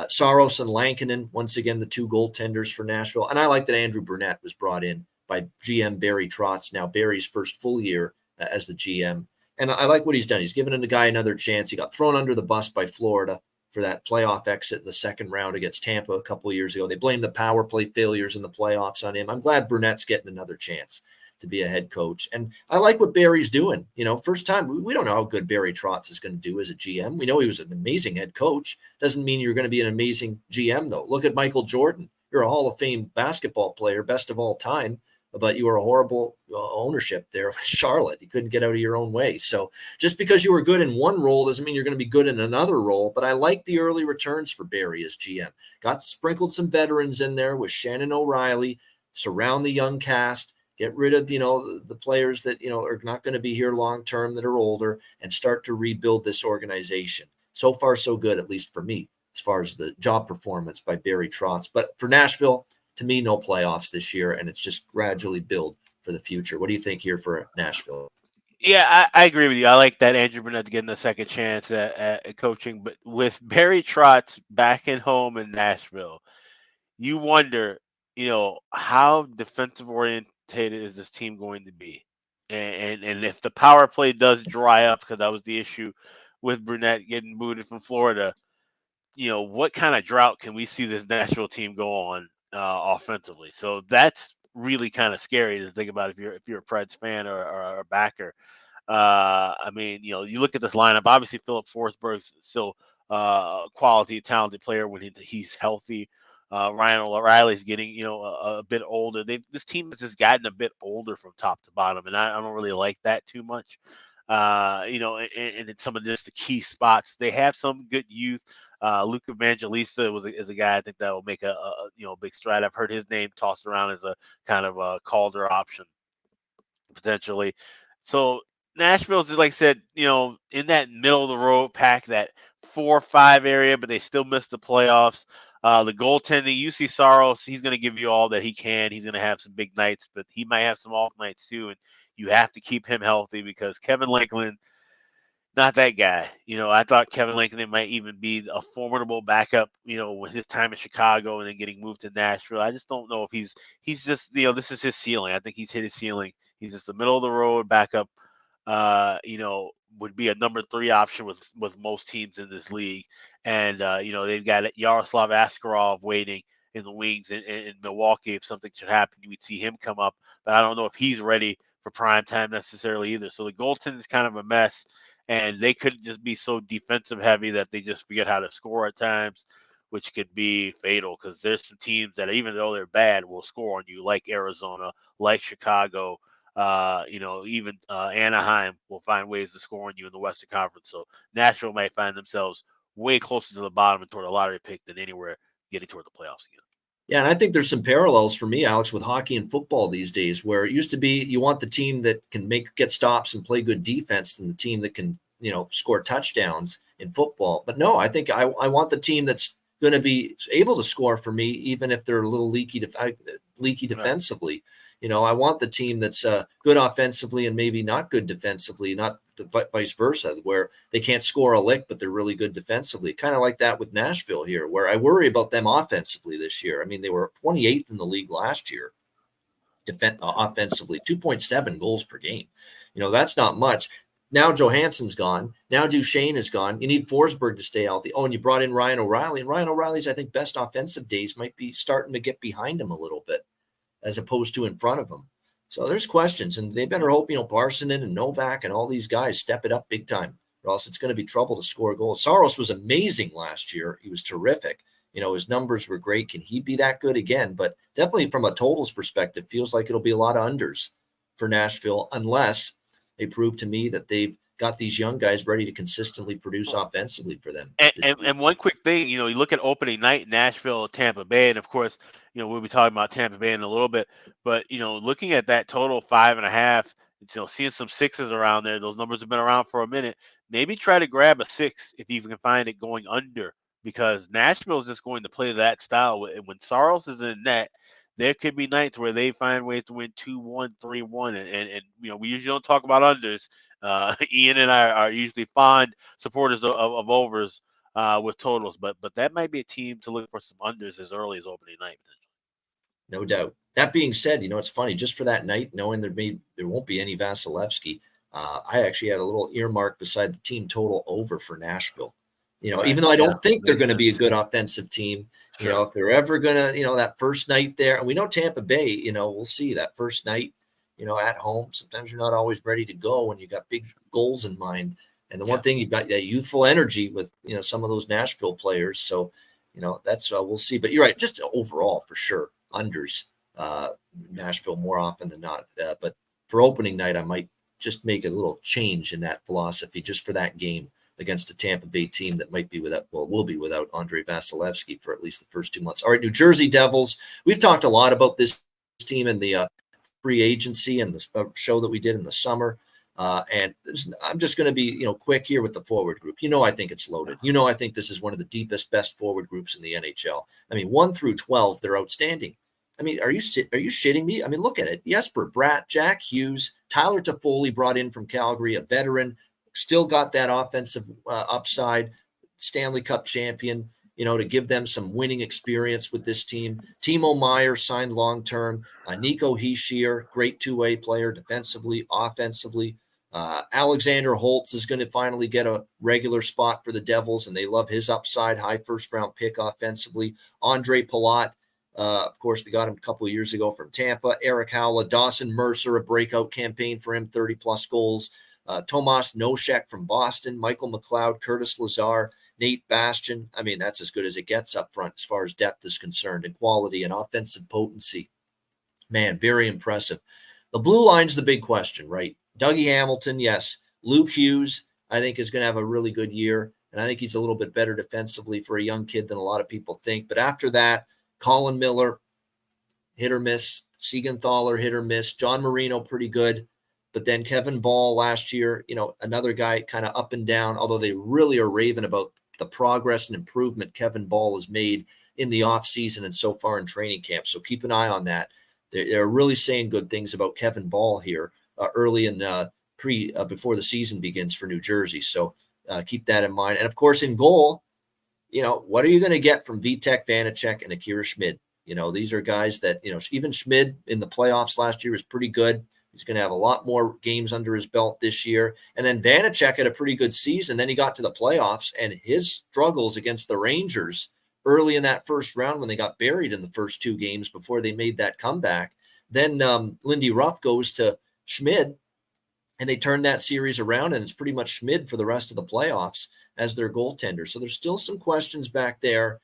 Saros and Lankinen, once again, the two goaltenders for Nashville. And I like that Andrew Burnett was brought in by GM Barry Trotz. Now Barry's first full year as the GM. And I like what he's done. He's given the guy another chance. He got thrown under the bus by Florida for that playoff exit in the second round against Tampa a couple of years ago. They blamed the power play failures in the playoffs on him. I'm glad Burnett's getting another chance to be a head coach. And I like what Barry's doing. First time, we don't know how good Barry Trotz is going to do as a GM. We know he was an amazing head coach. Doesn't mean you're going to be an amazing GM, though. Look at Michael Jordan. You're a Hall of Fame basketball player, best of all time, but you were a horrible ownership there with Charlotte. You couldn't get out of your own way. So just because you were good in one role doesn't mean you're going to be good in another role. But I like the early returns for Barry as GM. Got sprinkled some veterans in there with Shannon O'Reilly, surround the young cast, get rid of, the players that, are not going to be here long-term that are older, and start to rebuild this organization. So far, so good, at least for me, as far as the job performance by Barry Trotz. But for Nashville, to me, no playoffs this year, and it's just gradually build for the future. What do you think here for Nashville? Yeah, I agree with you. I like that Andrew Burnett getting a second chance at coaching. But with Barry Trotz back at home in Nashville, you wonder, how defensive orientated is this team going to be? And if the power play does dry up, because that was the issue with Burnett getting booted from Florida, what kind of drought can we see this Nashville team go on offensively? So that's really kind of scary to think about if you're a Preds fan or a backer. You look at this lineup. Obviously, Philip Forsberg's still a quality, talented player when he's healthy. Ryan O'Reilly's getting a bit older. This team has just gotten a bit older from top to bottom, and I don't really like that too much. And in some of just the key spots, they have some good youth. Luke Evangelista is a guy I think that will make a big stride. I've heard his name tossed around as a kind of a Calder option potentially. So Nashville's, like I said, in that middle of the road pack, that 4 or 5 area, but they still missed the playoffs. The goaltending, you see Saros, he's going to give you all that he can. He's going to have some big nights, but he might have some off nights too, and you have to keep him healthy because Kevin Lankland, not that guy. I thought Kevin Lankland might even be a formidable backup, with his time in Chicago and then getting moved to Nashville. I just don't know if he's just, this is his ceiling. I think he's hit his ceiling. He's just the middle of the road backup, would be a number 3 option with most teams in this league. And, they've got Yaroslav Askarov waiting in the wings in Milwaukee. If something should happen, you would see him come up. But I don't know if he's ready for prime time necessarily either. So the goaltending is kind of a mess. And they could just be so defensive heavy that they just forget how to score at times, which could be fatal because there's some teams that, even though they're bad, will score on you, like Arizona, like Chicago. Even Anaheim will find ways to score on you in the Western Conference. So Nashville might find themselves way closer to the bottom and toward a lottery pick than anywhere getting toward the playoffs again. Yeah, and I think there's some parallels for me, Alex, with hockey and football these days, where it used to be you want the team that can get stops and play good defense than the team that can, score touchdowns in football. But no, I think I want the team that's going to be able to score for me, even if they're a little leaky defensively. I want the team that's good offensively and maybe not good defensively, not vice versa, where they can't score a lick, but they're really good defensively. Kind of like that with Nashville here, where I worry about them offensively this year. I mean, they were 28th in the league last year, offensively, 2.7 goals per game. That's not much. Now Johansson's gone. Now Duchesne is gone. You need Forsberg to stay healthy. Oh, and you brought in Ryan O'Reilly. And Ryan O'Reilly's, I think, best offensive days might be starting to get behind him a little bit, as opposed to in front of him. So there's questions, and they better hope, Parsonen and Novak and all these guys step it up big time, or else it's going to be trouble to score goals. Saros was amazing last year. He was terrific. His numbers were great. Can he be that good again? But definitely from a totals perspective, feels like it'll be a lot of unders for Nashville, unless they prove to me that they've got these young guys ready to consistently produce offensively for them. And one quick thing, you look at opening night, Nashville, Tampa Bay, and of course, we'll be talking about Tampa Bay in a little bit, but, looking at that total 5.5, seeing some 6s around there, those numbers have been around for a minute. Maybe try to grab a 6 if you can find it going under, because Nashville is just going to play that style. When Saros is in net, there could be nights where they find ways to win 2-1, 3-1, and we usually don't talk about unders. Ian and I are usually fond supporters of overs with totals, but that might be a team to look for some unders as early as opening night. No doubt. That being said, it's funny, just for that night, knowing there won't be any Vasilevsky, I actually had a little earmark beside the team total over for Nashville. Right. Even though I don't think they're going to be a good offensive team, Sure. If they're ever going to, that first night there, and we know Tampa Bay, we'll see that first night, at home, sometimes you're not always ready to go when you got big goals in mind. And the one thing, you've got that youthful energy with, some of those Nashville players. So, that's, we'll see. But you're right, just overall, for sure, unders, Nashville more often than not. But for opening night, I might just make a little change in that philosophy just for that game against a Tampa Bay team that might be will be without Andrei Vasilevsky for at least the first 2 months. All right, New Jersey Devils. We've talked a lot about this team in the free agency and the show that we did in the summer. And I'm just going to be, quick here with the forward group. I think it's loaded. I think this is one of the deepest, best forward groups in the NHL. I mean, 1 through 12, they're outstanding. I mean, are you shitting me? I mean, look at it. Jesper Bratt, Jack Hughes, Tyler Toffoli brought in from Calgary, a veteran, still got that offensive upside, Stanley Cup champion, to give them some winning experience with this team. Timo Meier signed long-term. Nico Hischier, great two-way player defensively, offensively. Alexander Holtz is going to finally get a regular spot for the Devils, and they love his upside, high first-round pick offensively. Andre Palat, of course, they got him a couple of years ago from Tampa. Eric Howla, Dawson Mercer, a breakout campaign for him, 30-plus goals. Tomas Nosek from Boston, Michael McLeod, Curtis Lazar, Nate Bastian. I mean, that's as good as it gets up front as far as depth is concerned, and quality and offensive potency. Man, very impressive. The blue line's the big question, right? Dougie Hamilton, yes. Luke Hughes, I think, is going to have a really good year, and I think he's a little bit better defensively for a young kid than a lot of people think. But after that, Colin Miller, hit or miss. Siegenthaler, hit or miss. John Marino, pretty good. But then Kevin Ball last year, another guy kind of up and down, although they really are raving about the progress and improvement Kevin Ball has made in the offseason and so far in training camp. So keep an eye on that. They're really saying good things about Kevin Ball here early in before the season begins for New Jersey. So keep that in mind. And of course, in goal, what are you going to get from Vitek Vanacek and Akira Schmid? These are guys that, even Schmid in the playoffs last year was pretty good. He's going to have a lot more games under his belt this year. And then Vanacek had a pretty good season. Then he got to the playoffs, and his struggles against the Rangers early in that first round when they got buried in the first 2 games before they made that comeback. Then Lindy Ruff goes to Schmid, and they turn that series around, and it's pretty much Schmid for the rest of the playoffs as their goaltender. So there's still some questions back there.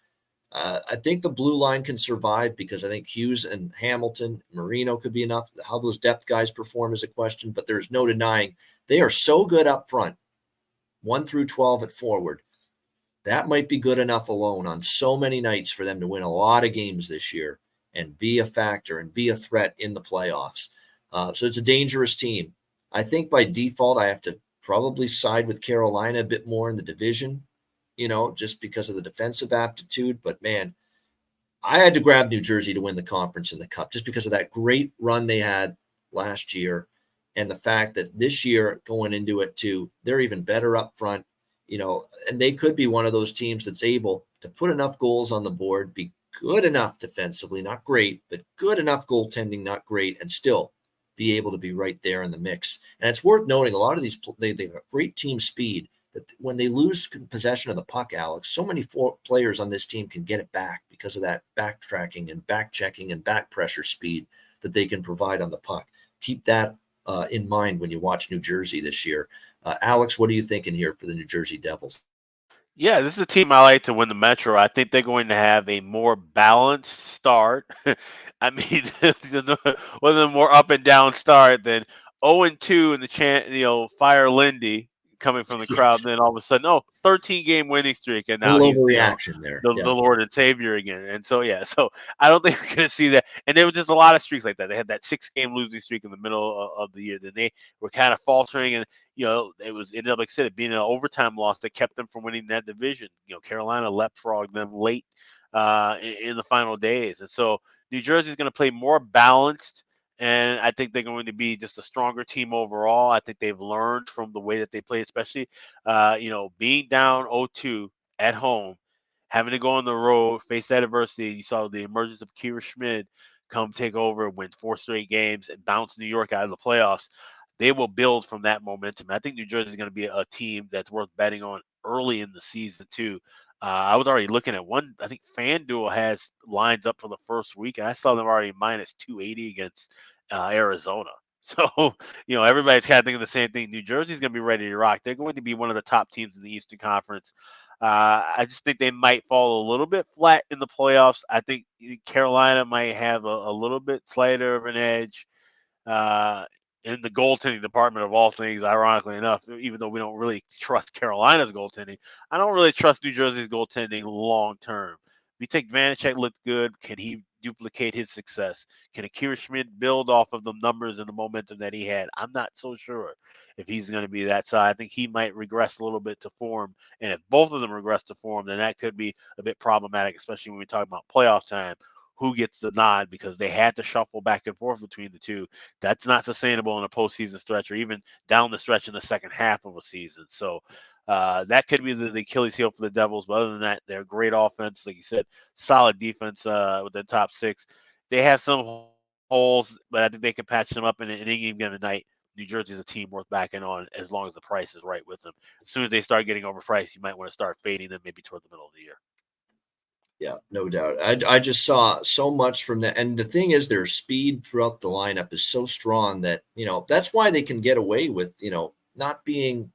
I think the blue line can survive because I think Hughes and Hamilton, Marino could be enough. How those depth guys perform is a question, but there's no denying they are so good up front, 1 through 12 at forward. That might be good enough alone on so many nights for them to win a lot of games this year and be a factor and be a threat in the playoffs. So it's a dangerous team. I think by default, I have to probably side with Carolina a bit more in the division, just because of the defensive aptitude. But man, I had to grab New Jersey to win the conference and the cup just because of that great run they had last year. And the fact that this year going into it too, they're even better up front, and they could be one of those teams that's able to put enough goals on the board, be good enough defensively, not great, but good enough goaltending, not great, and still be able to be right there in the mix. And it's worth noting a lot of these, they have great team speed, that when they lose possession of the puck, Alex, so many players on this team can get it back because of that backtracking and back checking and back pressure speed that they can provide on the puck. Keep that in mind when you watch New Jersey this year. Alex, what are you thinking here for the New Jersey Devils? Yeah, this is a team I like to win the Metro. I think they're going to have a more balanced start. I mean, with a more up and down start than 0-2 in the fire Lindy coming from the crowd. Yes. And then all of a sudden, 13-game winning streak, and A now little he's overreaction there. the Lord and Savior again. And so I don't think we're going to see that. And there were just a lot of streaks like that. They had that 6-game losing streak in the middle of the year. Then they were kind of faltering, and ended up, like I said, it being an overtime loss that kept them from winning that division. Carolina leapfrogged them late in the final days, and so New Jersey is going to play more balanced. And I think they're going to be just a stronger team overall. I think they've learned from the way that they play, especially, being down 0-2 at home, having to go on the road, face that adversity. You saw the emergence of Kira Schmid come take over, win 4 straight games, and bounce New York out of the playoffs. They will build from that momentum. I think New Jersey is going to be a team that's worth betting on early in the season, too. I was already looking at one. I think FanDuel has lines up for the first week, and I saw them already minus 280 against Arizona. So, everybody's kind of thinking the same thing. New Jersey's going to be ready to rock. They're going to be one of the top teams in the Eastern Conference. I just think they might fall a little bit flat in the playoffs. I think Carolina might have a little bit slighter of an edge in the goaltending department of all things, ironically enough. Even though we don't really trust Carolina's goaltending, I don't really trust New Jersey's goaltending long term. If you take Vanacek looked good, can he duplicate his success? Can Akira Schmid build off of the numbers and the momentum that he had? I'm not so sure if he's going to be that side. I think he might regress a little bit to form. And if both of them regress to form, then that could be a bit problematic, especially when we talk about playoff time. Who gets the nod, because they had to shuffle back and forth between the two. That's not sustainable in a postseason stretch or even down the stretch in the second half of a season. So that could be the Achilles heel for the Devils. But other than that, they're great offense. Like you said, solid defense with the top 6. They have some holes, but I think they can patch them up in any given night. New Jersey's a team worth backing on as long as the price is right with them. As soon as they start getting overpriced, you might want to start fading them maybe toward the middle of the year. Yeah, no doubt. I just saw so much from that. And the thing is, their speed throughout the lineup is so strong that, that's why they can get away with, not being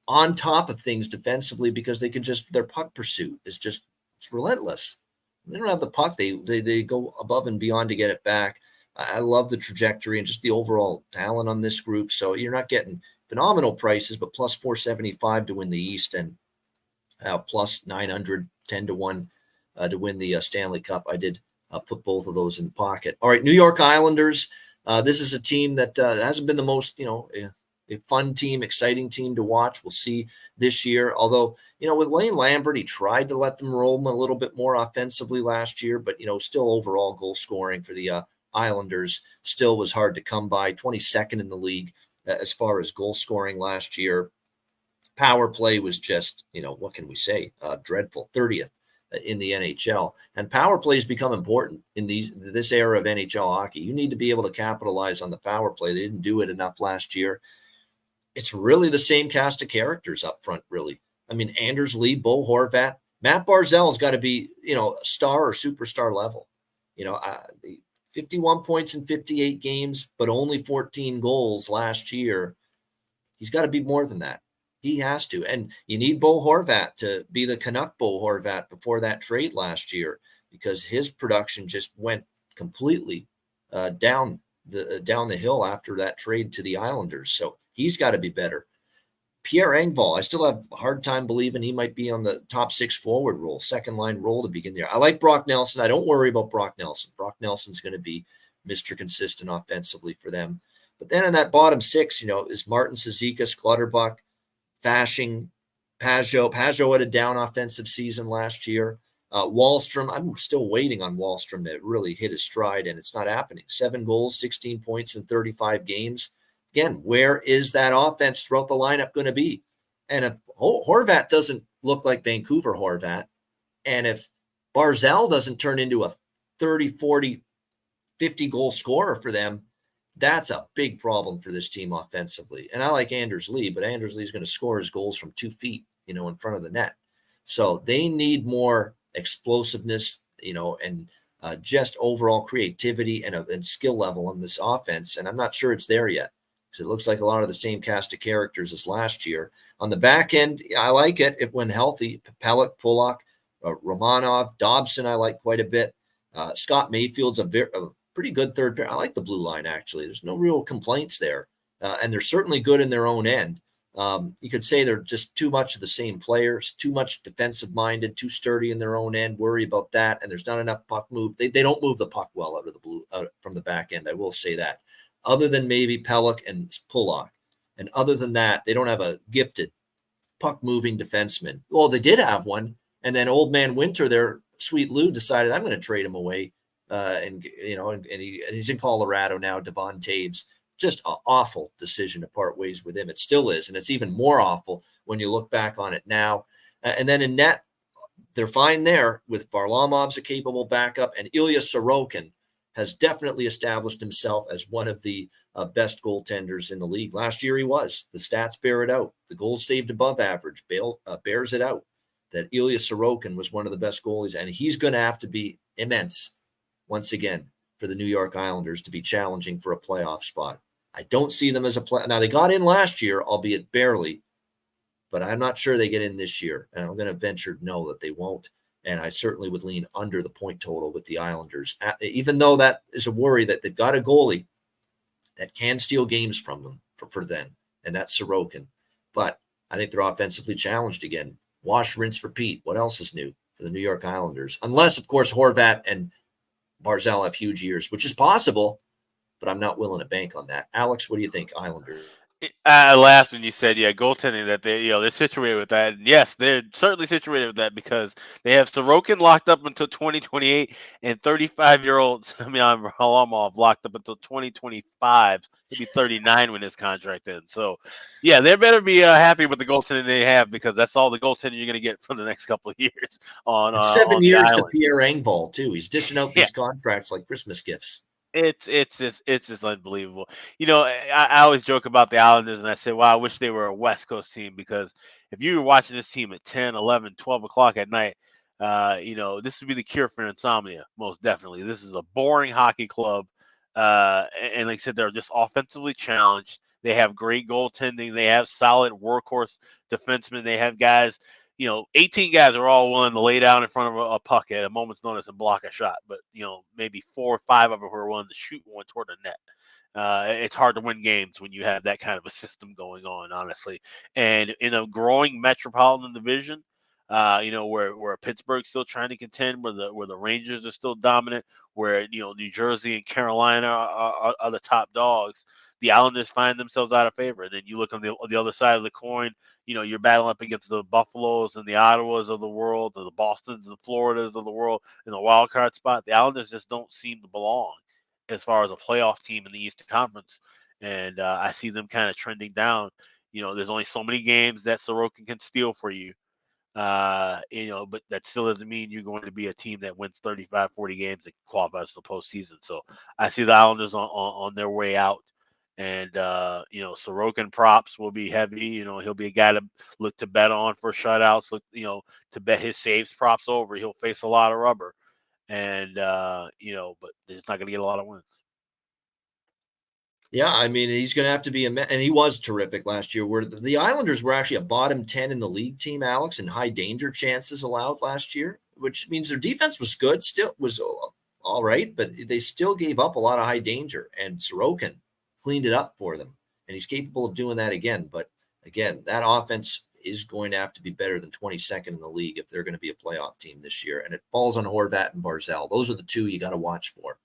on top of things defensively, because they can their puck pursuit is just, it's relentless. They don't have the puck. They go above and beyond to get it back. I love the trajectory and just the overall talent on this group. So you're not getting phenomenal prices, but plus 475 to win the East and plus 900, 10-1. To win the Stanley Cup. I did put both of those in the pocket. All right, New York Islanders. This is a team that hasn't been the most, a fun team, exciting team to watch. We'll see this year. Although, with Lane Lambert, he tried to let them roam a little bit more offensively last year, but, still overall goal scoring for the Islanders still was hard to come by. 22nd in the league as far as goal scoring last year. Power play was just, what can we say? Dreadful. 30th in the NHL. And power plays become important in this era of NHL hockey. You need to be able to capitalize on the power play. They didn't do it enough last year. It's really the same cast of characters up front, really. I mean, Anders Lee, Bo Horvat, Matt Barzal's got to be, star or superstar level. 51 points in 58 games, but only 14 goals last year. He's got to be more than that. He has to. And you need Bo Horvat to be the Canuck Bo Horvat before that trade last year, because his production just went completely down the hill after that trade to the Islanders. So he's got to be better. Pierre Engvall, I still have a hard time believing he might be on the top 6 forward role, second line role to begin there. I like Brock Nelson. I don't worry about Brock Nelson. Brock Nelson's going to be Mr. Consistent offensively for them. But then in that bottom 6, is Martin Cizikas, Clutterbuck, Fasching, Pajot. Pajot had a down offensive season last year. Wahlstrom, I'm still waiting on Wahlstrom to really hit his stride, and it's not happening. 7 goals, 16 points in 35 games. Again, where is that offense throughout the lineup going to be? And if Horvat doesn't look like Vancouver Horvat, and if Barzal doesn't turn into a 30, 40, 50 goal scorer for them, that's a big problem for this team offensively. And I like Anders Lee, but Anders Lee's going to score his goals from 2 feet, in front of the net. So they need more explosiveness, and just overall creativity and skill level on this offense. And I'm not sure it's there yet, because it looks like a lot of the same cast of characters as last year. On the back end, I like it if when healthy. Pelech, Pulock, Romanov, Dobson, I like quite a bit. Scott Mayfield's a pretty good third pair. I like the blue line, actually. There's no real complaints there. And they're certainly good in their own end. You could say they're just too much of the same players, too much defensive-minded, too sturdy in their own end, worry about that, and there's not enough puck move. They don't move the puck well out of the from the back end, I will say that. Other than maybe Pelech and Pulock. And other than that, they don't have a gifted puck-moving defenseman. Well, they did have one, and then Old Man Winter, their sweet Lou, decided, I'm going to trade him away. And he's in Colorado now, Devon Taves. Just an awful decision to part ways with him. It still is, and it's even more awful when you look back on it now. And then in net, they're fine there with Varlamov's a capable backup, and Ilya Sorokin has definitely established himself as one of the best goaltenders in the league. Last year he was. The stats bear it out. The goals saved above average bears it out that Ilya Sorokin was one of the best goalies, and he's going to have to be immense once again for the New York Islanders to be challenging for a playoff spot. I don't see them as a play. Now, they got in last year, albeit barely, but I'm not sure they get in this year. And I'm going to venture to know that they won't. And I certainly would lean under the point total with the Islanders, even though that is a worry that they've got a goalie that can steal games from them for them, and that's Sorokin. But I think they're offensively challenged again. Wash, rinse, repeat. What else is new for the New York Islanders? Unless, of course, Horvat and Barzal have huge years, which is possible, but I'm not willing to bank on that. Alex, what do you think, Islanders? I laughed when you said, goaltending, that they're situated with that. And yes, they're certainly situated with that, because they have Sorokin locked up until 2028 and 35-year-old Varlamov locked up until 2025. He'll be 39 when his contract ends. So, yeah, they better be happy with the goaltending they have, because that's all the goaltending you're going to get for the next couple of years. On 7 years to Pierre Engvall, too. He's dishing out these contracts like Christmas gifts. It's just unbelievable. I always joke about the Islanders, and I say, well, I wish they were a West Coast team, because if you were watching this team at 10, 11, 12 o'clock at night, this would be the cure for insomnia, most definitely. This is a boring hockey club. And like I said, they're just offensively challenged. They have great goaltending. They have solid workhorse defensemen. They have guys, 18 guys are all willing to lay down in front of a puck at a moment's notice and block a shot. But, maybe 4 or 5 of them who are willing to shoot one toward the net. It's hard to win games when you have that kind of a system going on, honestly. And in a growing metropolitan division, where Pittsburgh's still trying to contend, where the Rangers are still dominant, where New Jersey and Carolina are the top dogs. The Islanders find themselves out of favor. And then you look on the other side of the coin, you're battling up against the Buffaloes and the Ottawas of the world, or the Bostons and the Floridas of the world in the wild card spot. The Islanders just don't seem to belong as far as a playoff team in the Eastern Conference. And I see them kind of trending down. There's only so many games that Sorokin can steal for you. But that still doesn't mean you're going to be a team that wins 35, 40 games that qualifies for the postseason. So I see the Islanders on their way out. And, Sorokin props will be heavy. He'll be a guy to look to bet on for shutouts, to bet his saves props over. He'll face a lot of rubber. And, but he's not going to get a lot of wins. Yeah, I mean, he's going to have to be and he was terrific last year, where the Islanders were actually a bottom 10 in the league team, Alex, and high danger chances allowed last year, which means their defense was good, still was all right, but they still gave up a lot of high danger, and Sorokin cleaned it up for them, and he's capable of doing that again. But again, that offense is going to have to be better than 22nd in the league if they're going to be a playoff team this year, and it falls on Horvat and Barzal. Those are the two you got to watch for.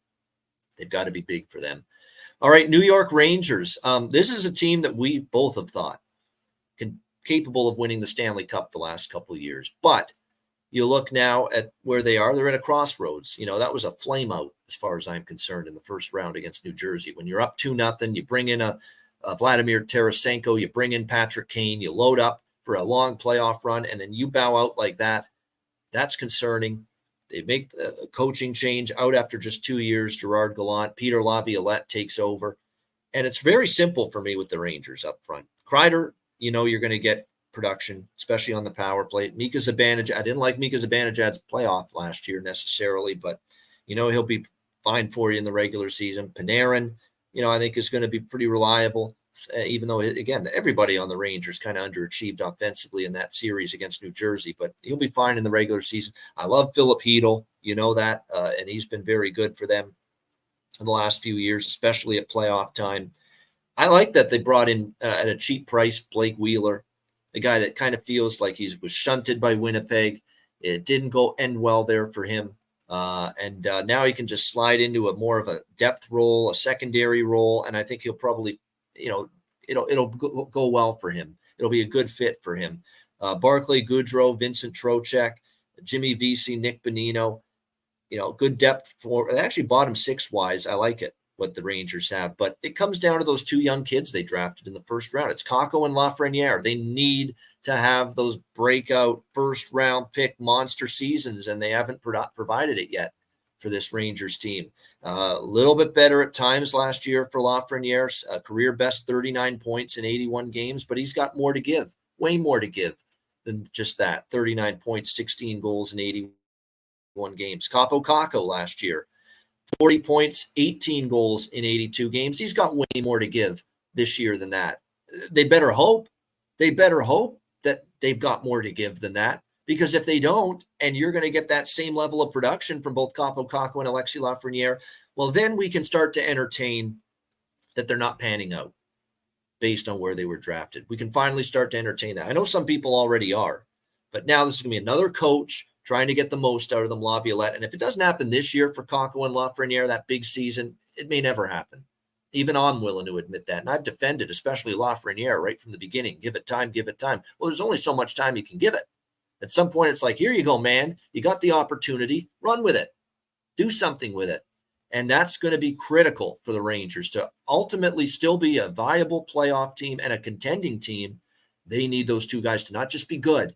They've got to be big for them. All right, New York Rangers. This is a team that we both have thought capable of winning the Stanley Cup the last couple of years. But you look now at where they are. They're at a crossroads. That was a flame out as far as I'm concerned in the first round against New Jersey. When you're up 2-0, you bring in a Vladimir Tarasenko, you bring in Patrick Kane, you load up for a long playoff run, and then you bow out like that. That's concerning. They make a coaching change out after just 2 years. Gerard Gallant, Peter Laviolette takes over. And it's very simple for me with the Rangers up front. Kreider, you're going to get production, especially on the power play. Mika Zibanejad, I didn't like Mika Zibanejad's playoff last year necessarily, but, he'll be fine for you in the regular season. Panarin, I think is going to be pretty reliable, even though, again, everybody on the Rangers kind of underachieved offensively in that series against New Jersey, but he'll be fine in the regular season. I love Philip Hedl, that, and he's been very good for them in the last few years, especially at playoff time. I like that they brought in at a cheap price Blake Wheeler, a guy that kind of feels like he was shunted by Winnipeg. It didn't end well there for him. And now he can just slide into a more of a depth role, a secondary role, and I think he'll probably it'll go well for him. It'll be a good fit for him. Barclay Goodrow, Vincent Trocheck, Jimmy Vesey, Nick Bonino, good depth for actually bottom 6-wise. I like it, what the Rangers have, but it comes down to those two young kids they drafted in the first round. It's Kakko and Lafreniere. They need to have those breakout first round pick monster seasons, and they haven't provided it yet for this Rangers team. A little bit better at times last year for Lafreniere, a career best 39 points in 81 games, but he's got more to give, way more to give than just that. 39 points, 16 goals in 81 games. Kaapo Kakko last year, 40 points, 18 goals in 82 games. He's got way more to give this year than that. They better hope that they've got more to give than that. Because if they don't, and you're going to get that same level of production from both Kaapo Kakko and Alexis Lafreniere, well, then we can start to entertain that they're not panning out based on where they were drafted. We can finally start to entertain that. I know some people already are, but now this is going to be another coach trying to get the most out of them, Laviolette. And if it doesn't happen this year for Kakko and Lafreniere, that big season, it may never happen. Even I'm willing to admit that. And I've defended, especially Lafreniere, right from the beginning. Give it time, give it time. Well, there's only so much time you can give it. At some point, it's like, here you go, man. You got the opportunity. Run with it. Do something with it. And that's going to be critical for the Rangers to ultimately still be a viable playoff team and a contending team. They need those two guys to not just be good.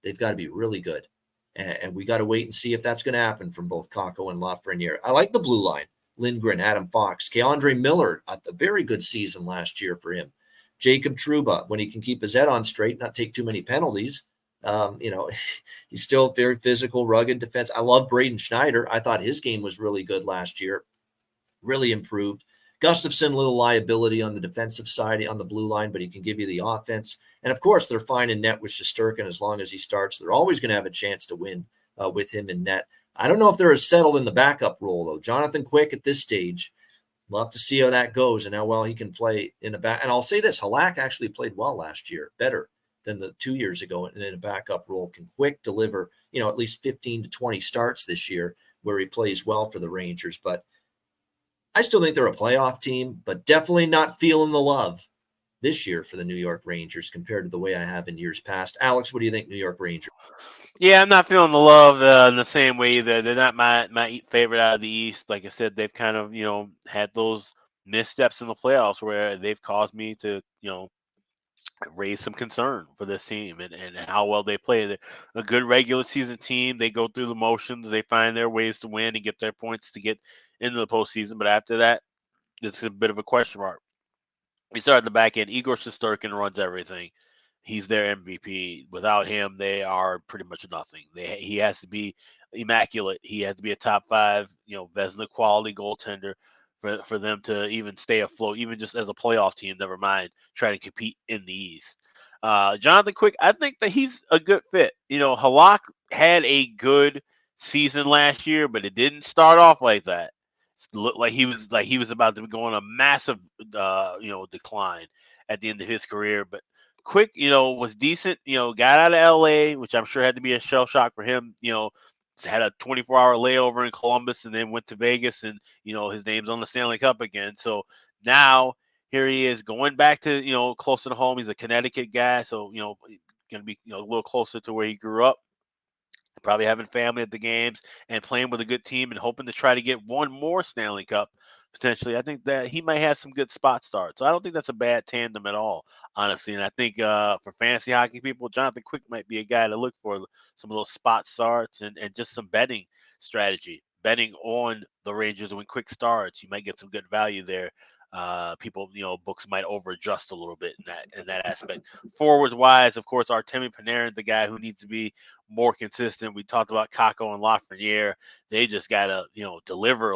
They've got to be really good. And we got to wait and see if that's going to happen from both Kakko and Lafreniere. I like the blue line. Lindgren, Adam Fox, Keandre Miller, a very good season last year for him. Jacob Trouba, when he can keep his head on straight, not take too many penalties. He's still very physical, rugged defense. I love Braden Schneider. I thought his game was really good last year. Really improved. Gustafsson, little liability on the defensive side on the blue line, but he can give you the offense. And of course, they're fine in net with Shesterkin as long as he starts. They're always going to have a chance to win with him in net. I don't know if they're as settled in the backup role, though. Jonathan Quick at this stage, we'll have to see how that goes and how well he can play in the back. And I'll say this, Halak actually played well last year, better than the 2 years ago, and in a backup role. Can Quick deliver, at least 15 to 20 starts this year where he plays well for the Rangers? But I still think they're a playoff team, but definitely not feeling the love this year for the New York Rangers compared to the way I have in years past. Alex, what do you think, New York Rangers? Yeah, I'm not feeling the love in the same way either. They're not my favorite out of the East. Like I said, they've kind of had those missteps in the playoffs where they've caused me to raise some concern for this team and how well they play. They're a good regular season team. They go through the motions. They find their ways to win and get their points to get into the postseason. But after that, it's a bit of a question mark. We start at the back end. Igor Shesterkin runs everything. He's their MVP. Without him, they are pretty much nothing. He has to be immaculate. He has to be a top 5, Vezina quality goaltender for them to even stay afloat, even just as a playoff team. Never mind trying to compete in the East. Jonathan Quick, I think that he's a good fit. Halak had a good season last year, but it didn't start off like that. It looked like he was about to go on a massive decline at the end of his career. But Quick, was decent. Got out of LA, which I'm sure had to be a shell shock for him. Had a 24-hour layover in Columbus and then went to Vegas, and his name's on the Stanley Cup again. So now here he is going back to closer to home. He's a Connecticut guy, so going to be a little closer to where he grew up. Probably having family at the games and playing with a good team and hoping to try to get one more Stanley Cup potentially. I think that he might have some good spot starts. So I don't think that's a bad tandem at all, honestly. And I think for fantasy hockey people, Jonathan Quick might be a guy to look for some of those spot starts and just some betting strategy. Betting on the Rangers when Quick starts, you might get some good value there. People, books might over-adjust a little bit in that aspect. Forwards wise, of course, Artemi Panarin, the guy who needs to be more consistent. We talked about Kakko and Lafreniere. They just gotta, deliver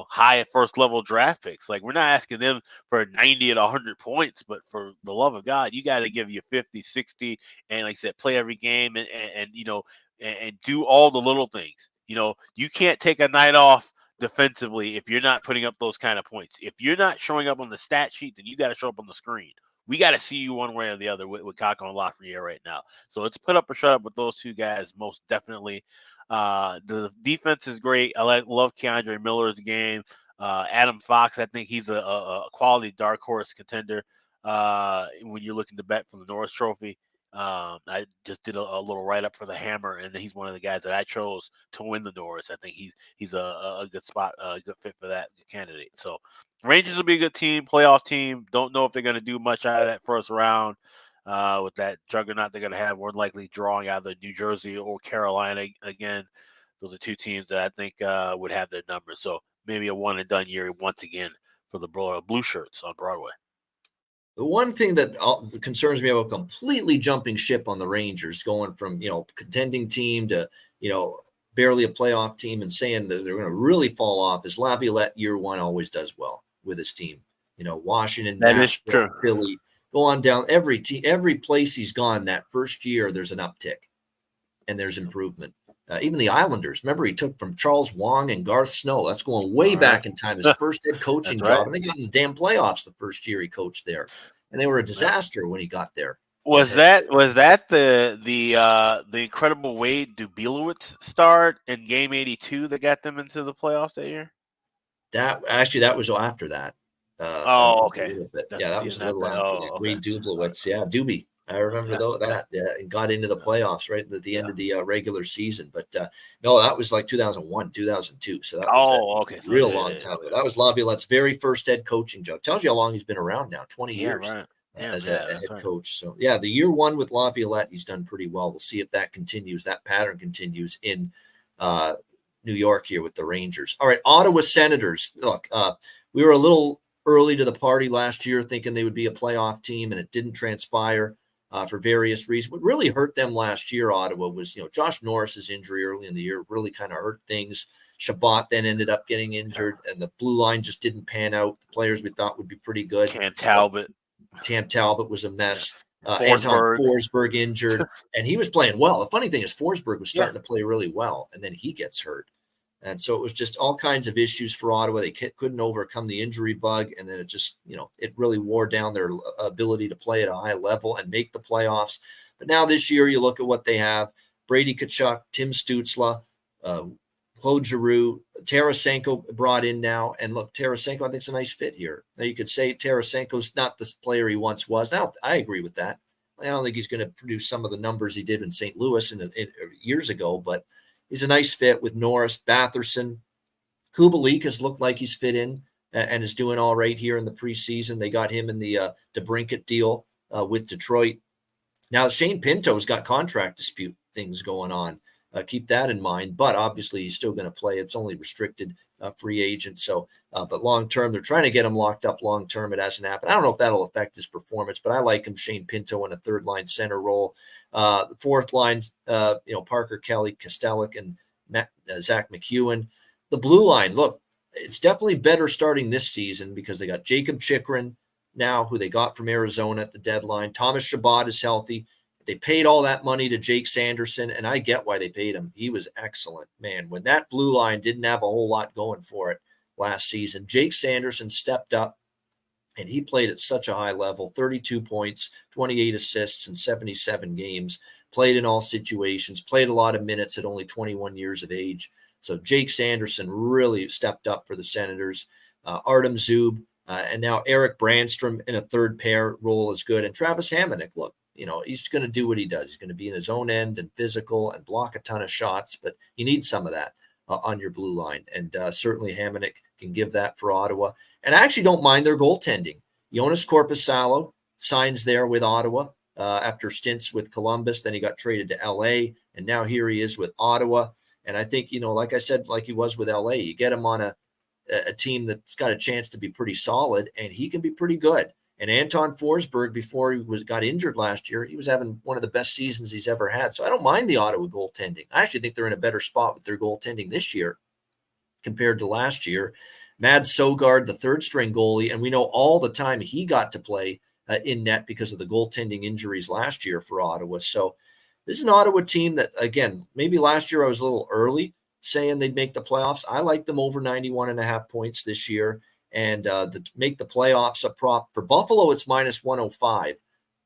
high first level draft picks. Like, we're not asking them for 90 and 100 points, but for the love of God, you got to give you 50, 60, and like I said, play every game and do all the little things. You can't take a night off defensively if you're not putting up those kind of points. If you're not showing up on the stat sheet, then you got to show up on the screen. We got to see you one way or the other with Kakko and Lafreniere right now. So let's put up or shut up with those two guys most definitely. The defense is great. I love Keandre Miller's game. Adam Fox, I think he's a quality dark horse contender when you're looking to bet for the Norris Trophy. I just did a little write-up for the Hammer, and he's one of the guys that I chose to win the Norris. I think he's a good spot, a good fit for that candidate. So Rangers will be a good team, playoff team. Don't know if they're going to do much out of that first round with that juggernaut they're going to have. More likely drawing either New Jersey or Carolina again. Those are two teams that I think would have their numbers. So maybe a one-and-done year once again for the Blue Shirts on Broadway. The one thing that concerns me about completely jumping ship on the Rangers, going from, contending team to, barely a playoff team and saying that they're going to really fall off, is Laviolette year one always does well with his team. Washington, Nashville, Philly, go on down every place he's gone that first year, there's an uptick and there's improvement. Even the Islanders, remember he took from Charles Wong and Garth Snow. That's going way back in time. His first head coaching job. And they got in the damn playoffs the first year he coached there. And they were a disaster when he got there. Was that the incredible Wade Dubielewicz start in Game 82 that got them into the playoffs that year? That was after that. Okay. That was a little after that. Okay. Wade Dubielewicz, Doobie. I remember that. Yeah, and got into the playoffs right at the end of the regular season. But no, that was like 2001, 2002. So that was a real long time ago. That was Laviolette's very first head coaching job. Tells you how long he's been around now, 20 years as a head coach. So, the year one with Laviolette, he's done pretty well. We'll see if that continues, that pattern continues in New York here with the Rangers. All right, Ottawa Senators. Look, we were a little early to the party last year thinking they would be a playoff team, and it didn't transpire. For various reasons. What really hurt them last year, Ottawa, was, Josh Norris's injury early in the year really kind of hurt things. Shabbat then ended up getting injured, and the blue line just didn't pan out. The players we thought would be pretty good. Cam Talbot was a mess. Anton Forsberg injured, and he was playing well. The funny thing is Forsberg was starting to play really well, and then he gets hurt. And so it was just all kinds of issues for Ottawa. They couldn't overcome the injury bug. And then it just, it really wore down their ability to play at a high level and make the playoffs. But now this year, you look at what they have: Brady Tkachuk, Tim Stützle, Claude Giroux, Tarasenko brought in now. And look, Tarasenko, I think, is a nice fit here. Now, you could say Tarasenko's not the player he once was. Now, I agree with that. I don't think he's going to produce some of the numbers he did in St. Louis years ago, but he's a nice fit with Norris, Batherson. Kubalik has looked like he's fit in and is doing all right here in the preseason. They got him in the DeBrincat deal with Detroit. Now, Shane Pinto's got contract dispute things going on. Keep that in mind. But obviously, he's still going to play. It's only restricted free agent. So, but long term, they're trying to get him locked up long term. It hasn't happened. I don't know if that'll affect his performance, but I like him, Shane Pinto, in a third line center role. The fourth line, Parker Kelly, Kostelic, and Zach McEwen. The blue line, look, it's definitely better starting this season because they got Jacob Chychrun now, who they got from Arizona at the deadline. Thomas Chabot is healthy. They paid all that money to Jake Sanderson, and I get why they paid him. He was excellent, man. When that blue line didn't have a whole lot going for it last season, Jake Sanderson stepped up, and he played at such a high level: 32 points, 28 assists in 77 games, played in all situations, played a lot of minutes at only 21 years of age. So Jake Sanderson really stepped up for the Senators. Artem Zub, and now Eric Brandstrom in a third pair role is good. And Travis Hamonic, look, he's going to do what he does. He's going to be in his own end and physical and block a ton of shots, but you need some of that on your blue line. And certainly Hamonic can give that for Ottawa. And I actually don't mind their goaltending. Jonas Korpisalo signs there with Ottawa after stints with Columbus. Then he got traded to LA, and now here he is with Ottawa. And I think, like I said, like he was with LA, you get him on a team that's got a chance to be pretty solid, and he can be pretty good. And Anton Forsberg, before he got injured last year, he was having one of the best seasons he's ever had. So I don't mind the Ottawa goaltending. I actually think they're in a better spot with their goaltending this year compared to last year. Mads Sogard, the third-string goalie, and we know all the time he got to play in net because of the goaltending injuries last year for Ottawa. So this is an Ottawa team that, again, maybe last year I was a little early saying they'd make the playoffs. I like them over 91.5 points this year. And to make the playoffs a prop for Buffalo, it's minus 105.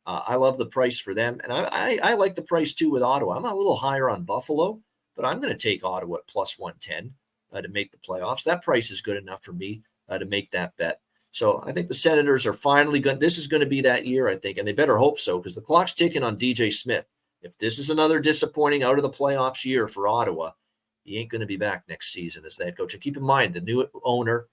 I love the price for them. And I like the price too with Ottawa. I'm a little higher on Buffalo, but I'm going to take Ottawa at plus 110 to make the playoffs. That price is good enough for me to make that bet. So I think the Senators are finally good. This is going to be that year, I think, and they better hope so, because the clock's ticking on DJ Smith. If this is another disappointing out of the playoffs year for Ottawa, he ain't going to be back next season as the head coach. And keep in mind, the new owner,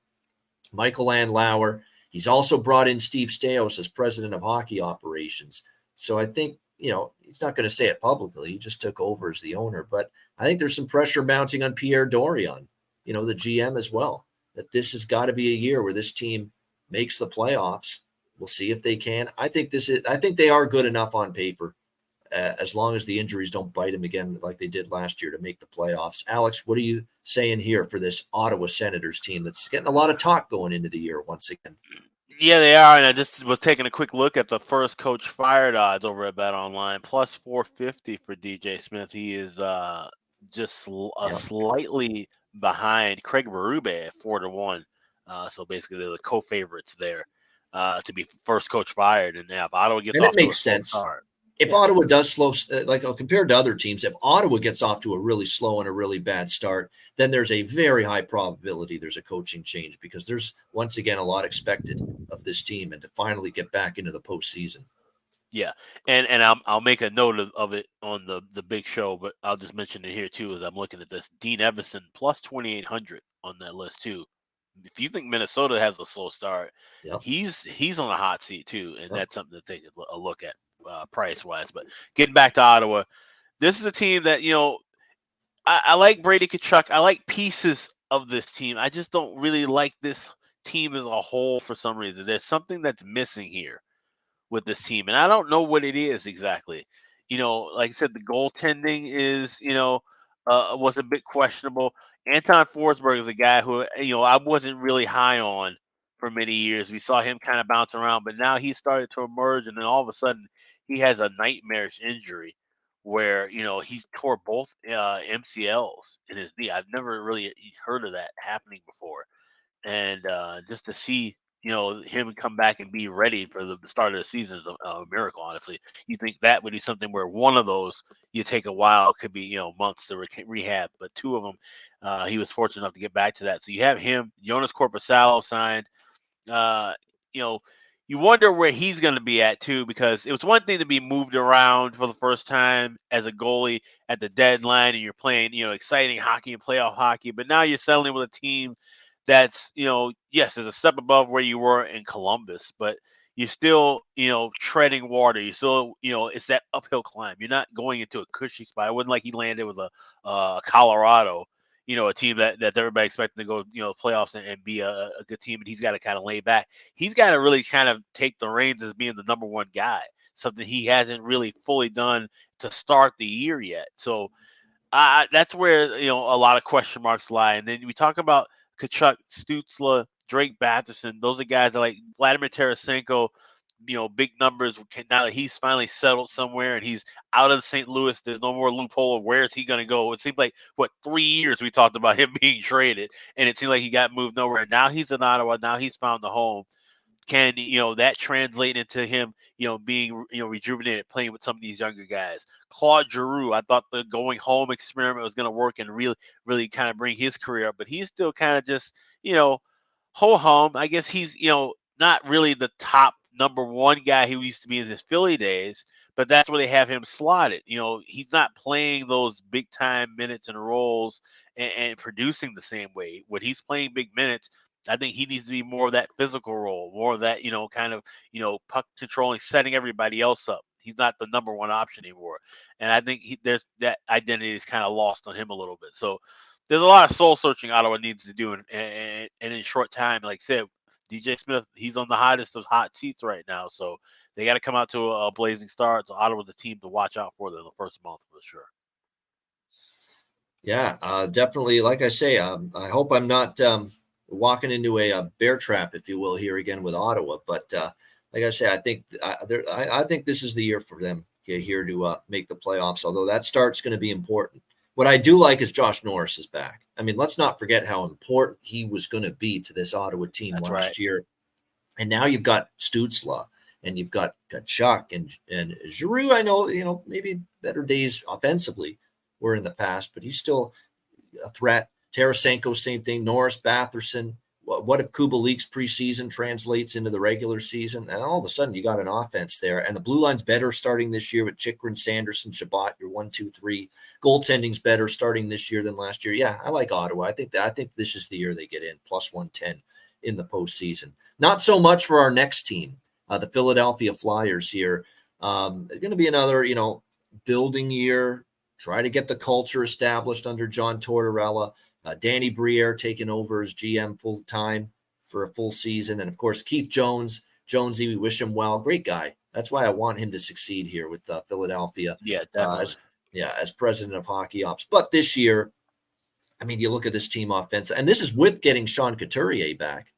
Michael Landlauer, he's also brought in Steve Stais as president of hockey operations. So I think, he's not going to say it publicly. He just took over as the owner. But I think there's some pressure mounting on Pierre Dorion, the GM as well, that this has got to be a year where this team makes the playoffs. We'll see if they can. I think they are good enough on paper, as long as the injuries don't bite them again like they did last year, to make the playoffs. Alex, what are you saying here for this Ottawa Senators team that's getting a lot of talk going into the year once again? Yeah, they are. And I just was taking a quick look at the first coach fired odds over at Bet Online. Plus 450 for DJ Smith. He is just slightly behind Craig Berube at 4-1. So basically, they're the co-favorites there to be first coach fired. And if Ottawa gets off to a slow start. If Ottawa does slow, compared to other teams, if Ottawa gets off to a really slow and a really bad start, then there's a very high probability there's a coaching change, because there's, once again, a lot expected of this team, and to finally get back into the postseason. Yeah, and I'll make a note of it on the big show, but I'll just mention it here too as I'm looking at this. Dean Evison plus 2,800 on that list too. If you think Minnesota has a slow start, he's on a hot seat too, and that's something to take a look at. Price wise, but getting back to Ottawa, this is a team that I like Brady Tkachuk. I like pieces of this team. I just don't really like this team as a whole for some reason. There's something that's missing here with this team, and I don't know what it is exactly. Like I said, the goaltending is was a bit questionable. Anton Forsberg is a guy who I wasn't really high on for many years. We saw him kind of bounce around, but now he started to emerge, and then all of a sudden he has a nightmarish injury where he tore both MCLs in his knee. I've never really heard of that happening before, and just to see him come back and be ready for the start of the season is a miracle. Honestly, you think that would be something where one of those you take a while, it could be months to rehab, but two of them he was fortunate enough to get back to that. So you have him, Jonas Corposalo signed. Uh, you know, you wonder where he's going to be at too, because it was one thing to be moved around for the first time as a goalie at the deadline, and you're playing, exciting hockey and playoff hockey. But now you're settling with a team that's, yes, is a step above where you were in Columbus, but you're still, treading water. You still, it's that uphill climb. You're not going into a cushy spot. It wasn't like he landed with a Colorado, a team that everybody expecting to go, playoffs and be a good team, and he's got to kind of lay back. He's got to really kind of take the reins as being the number one guy, something he hasn't really fully done to start the year yet. So that's where, a lot of question marks lie. And then we talk about Kachuk, Stutzla, Drake Batherson. Those are guys that, like Vladimir Tarasenko, big numbers. Now that he's finally settled somewhere and he's out of St. Louis, there's no more loophole of where is he going to go. It seemed like 3 years we talked about him being traded, and it seemed like he got moved nowhere. Now he's in Ottawa. Now he's found the home. Can that translate into him being rejuvenated, playing with some of these younger guys? Claude Giroux, I thought the going home experiment was going to work and really kind of bring his career up, but he's still kind of just ho hum. I guess he's not really the top number one guy he used to be in his Philly days, but that's where they have him slotted. He's not playing those big time minutes and roles and producing the same way. When he's playing big minutes, I think he needs to be more of that physical role, more of that, kind of, puck controlling, setting everybody else up. He's not the number one option anymore. And I think there's that identity is kind of lost on him a little bit. So there's a lot of soul searching Ottawa needs to do. And in short time, like I said, DJ Smith, he's on the hottest of hot seats right now. So they got to come out to a blazing start. So Ottawa's the team to watch out for in the first month for sure. Yeah, definitely. Like I say, I hope I'm not walking into a bear trap, if you will, here again with Ottawa. But like I say, I think this is the year for them here to make the playoffs, although that start's going to be important. What I do like is Josh Norris is back. I mean, let's not forget how important he was going to be to this Ottawa team last year. And now you've got Stutzla and you've got Kachuk and Giroux. I know, maybe better days offensively were in the past, but he's still a threat. Tarasenko, same thing. Norris, Batherson. What if Kubalik's preseason translates into the regular season? And all of a sudden, you got an offense there. And the blue line's better starting this year with Chychrun, Sanderson, Shabbat, your 1, 2, 3. Goaltending's better starting this year than last year. Yeah, I like Ottawa. I think this is the year they get in, plus 110 in the postseason. Not so much for our next team, the Philadelphia Flyers here. Going to be another, building year. Try to get the culture established under John Tortorella. Danny Briere taking over as GM full time for a full season. And of course, Keith Jonesy, we wish him well. Great guy. That's why I want him to succeed here with Philadelphia. Yeah, definitely. As president of hockey ops. But this year, I mean, you look at this team offense, and this is with getting Sean Couturier back,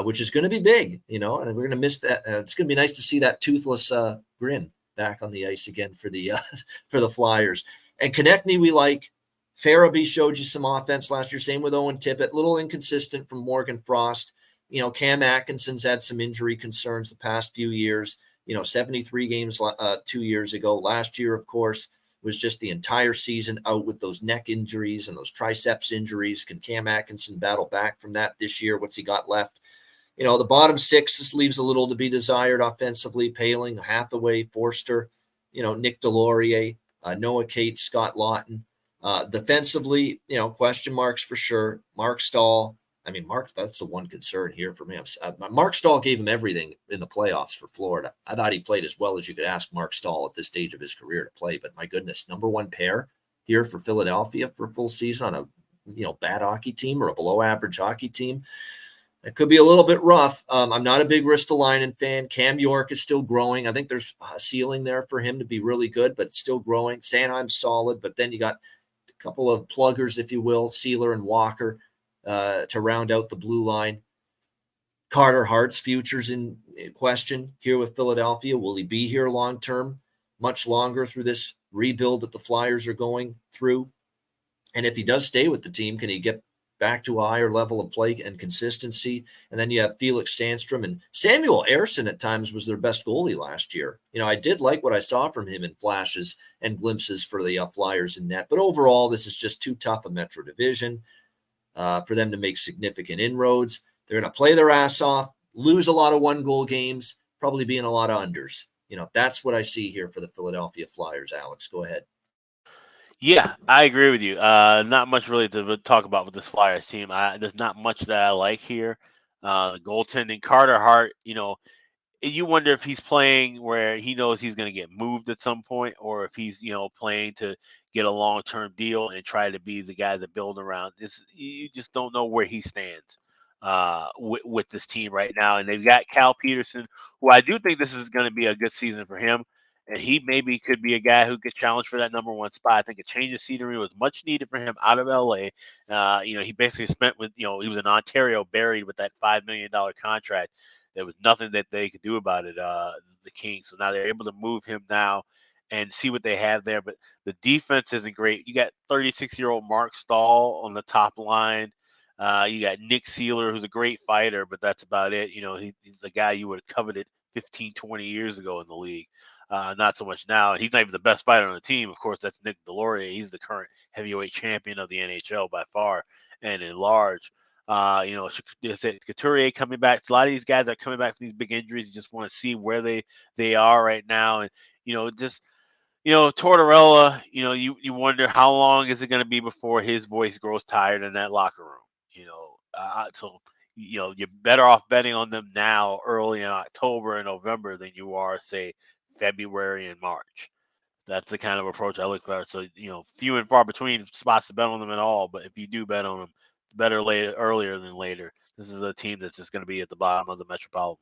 which is going to be big, and we're going to miss that. It's going to be nice to see that toothless grin back on the ice again for the Flyers. And Konechny, we like. Farabee showed you some offense last year. Same with Owen Tippett. A little inconsistent from Morgan Frost. Cam Atkinson's had some injury concerns the past few years. 73 games 2 years ago. Last year, of course, was just the entire season out with those neck injuries and those triceps injuries. Can Cam Atkinson battle back from that this year? What's he got left? The bottom six just leaves a little to be desired offensively. Paling, Hathaway, Forster, Nick Delorier, Noah Cates, Scott Lawton. Defensively, question marks for sure. Mark Stahl. I mean, that's the one concern here for me. Mark Stahl gave him everything in the playoffs for Florida. I thought he played as well as you could ask Mark Stahl at this stage of his career to play. But my goodness, number one pair here for Philadelphia for a full season on a bad hockey team or a below average hockey team. It could be a little bit rough. I'm not a big Ristolainen fan. Cam York is still growing. I think there's a ceiling there for him to be really good, but it's still growing. Sanheim's solid, but then you got couple of pluggers, if you will, Sealer and Walker to round out the blue line. Carter Hart's future's in question here with Philadelphia. Will he be here long-term, much longer through this rebuild that the Flyers are going through? And if he does stay with the team, can he get back to a higher level of play and consistency? And then you have Felix Sandstrom and Samuel Ersson at times was their best goalie last year. I did like what I saw from him in flashes and glimpses for the Flyers in net. But overall, this is just too tough a Metro Division for them to make significant inroads. They're going to play their ass off, lose a lot of one-goal games, probably be in a lot of unders. That's what I see here for the Philadelphia Flyers. Alex, go ahead. Yeah, I agree with you. Not much really to talk about with this Flyers team. There's not much that I like here. Goaltending, Carter Hart, you wonder if he's playing where he knows he's going to get moved at some point, or if he's, playing to get a long-term deal and try to be the guy to build around. You just don't know where he stands with this team right now. And they've got Cal Peterson, who I do think this is going to be a good season for him. And he maybe could be a guy who gets challenged for that number one spot. I think a change of scenery was much needed for him out of LA. He basically spent he was in Ontario buried with that $5 million contract. There was nothing that they could do about it, the Kings. So now they're able to move him now and see what they have there. But the defense isn't great. You got 36-year-old Mark Stahl on the top line. You got Nick Seeler, who's a great fighter, but that's about it. He's the guy you would have coveted 15, 20 years ago in the league. Not so much now. And he's not even the best fighter on the team. Of course, that's Nick Delorier. He's the current heavyweight champion of the NHL by far and in large. Couturier coming back. A lot of these guys are coming back from these big injuries. You just want to see where they are right now. And, Tortorella, you wonder how long is it going to be before his voice grows tired in that locker room, so you're better off betting on them now early in October and November than you are, say, February and March. That's the kind of approach I look for. So, few and far between spots to bet on them at all. But if you do bet on them, better earlier than later. This is a team that's just going to be at the bottom of the Metropolitan.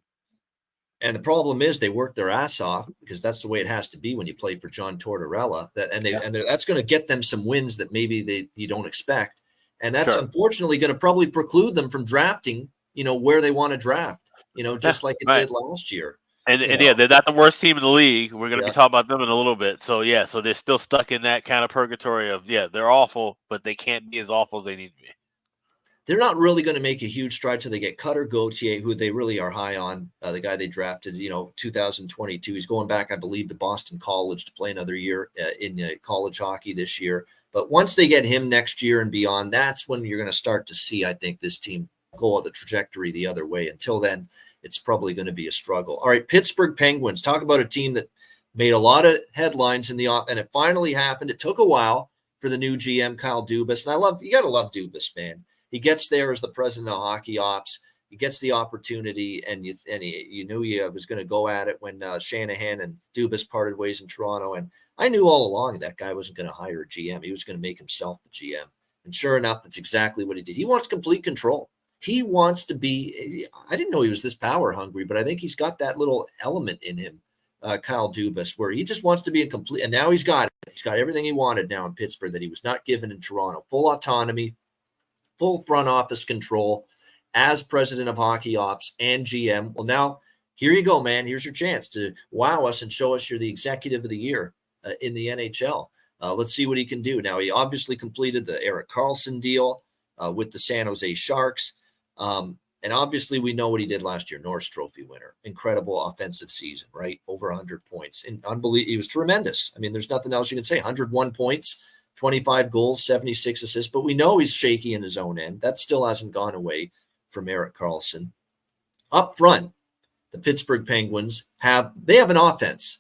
And the problem is they work their ass off, because that's the way it has to be when you play for John Tortorella. That's going to get them some wins that maybe you don't expect. And that's unfortunately going to probably preclude them from drafting, where they want to draft, just like it did last year. And they're not the worst team in the league. We're going to be talking about them in a little bit. So, so they're still stuck in that kind of purgatory of, they're awful, but they can't be as awful as they need to be. They're not really going to make a huge stride till they get Cutter Gauthier, who they really are high on, the guy they drafted, 2022. He's going back, I believe, to Boston College to play another year in college hockey this year. But once they get him next year and beyond, that's when you're going to start to see, I think, this team go on the trajectory the other way. Until then, it's probably going to be a struggle. All right, Pittsburgh Penguins. Talk about a team that made a lot of headlines and it finally happened. It took a while for the new GM, Kyle Dubas. And you got to love Dubas, man. He gets there as the president of hockey ops. He gets the opportunity, and you knew he was going to go at it when Shanahan and Dubas parted ways in Toronto. And I knew all along that guy wasn't going to hire a GM. He was going to make himself the GM. And sure enough, that's exactly what he did. He wants complete control. He wants to be – I didn't know he was this power hungry, but I think he's got that little element in him, Kyle Dubas, where he just wants to be a complete – and now he's got it. He's got everything he wanted now in Pittsburgh that he was not given in Toronto. Full autonomy, full front office control as president of hockey ops and GM. Well, now here you go, man. Here's your chance to wow us and show us you're the executive of the year in the NHL. Let's see what he can do. Now, he obviously completed the Erik Karlsson deal with the San Jose Sharks. And obviously we know what he did last year, Norris Trophy winner, incredible offensive season, right? Over 100 points and he was tremendous. I mean, there's nothing else you can say. 101 points, 25 goals, 76 assists, but we know he's shaky in his own end. That still hasn't gone away from Erik Karlsson. Up front, the Pittsburgh Penguins have an offense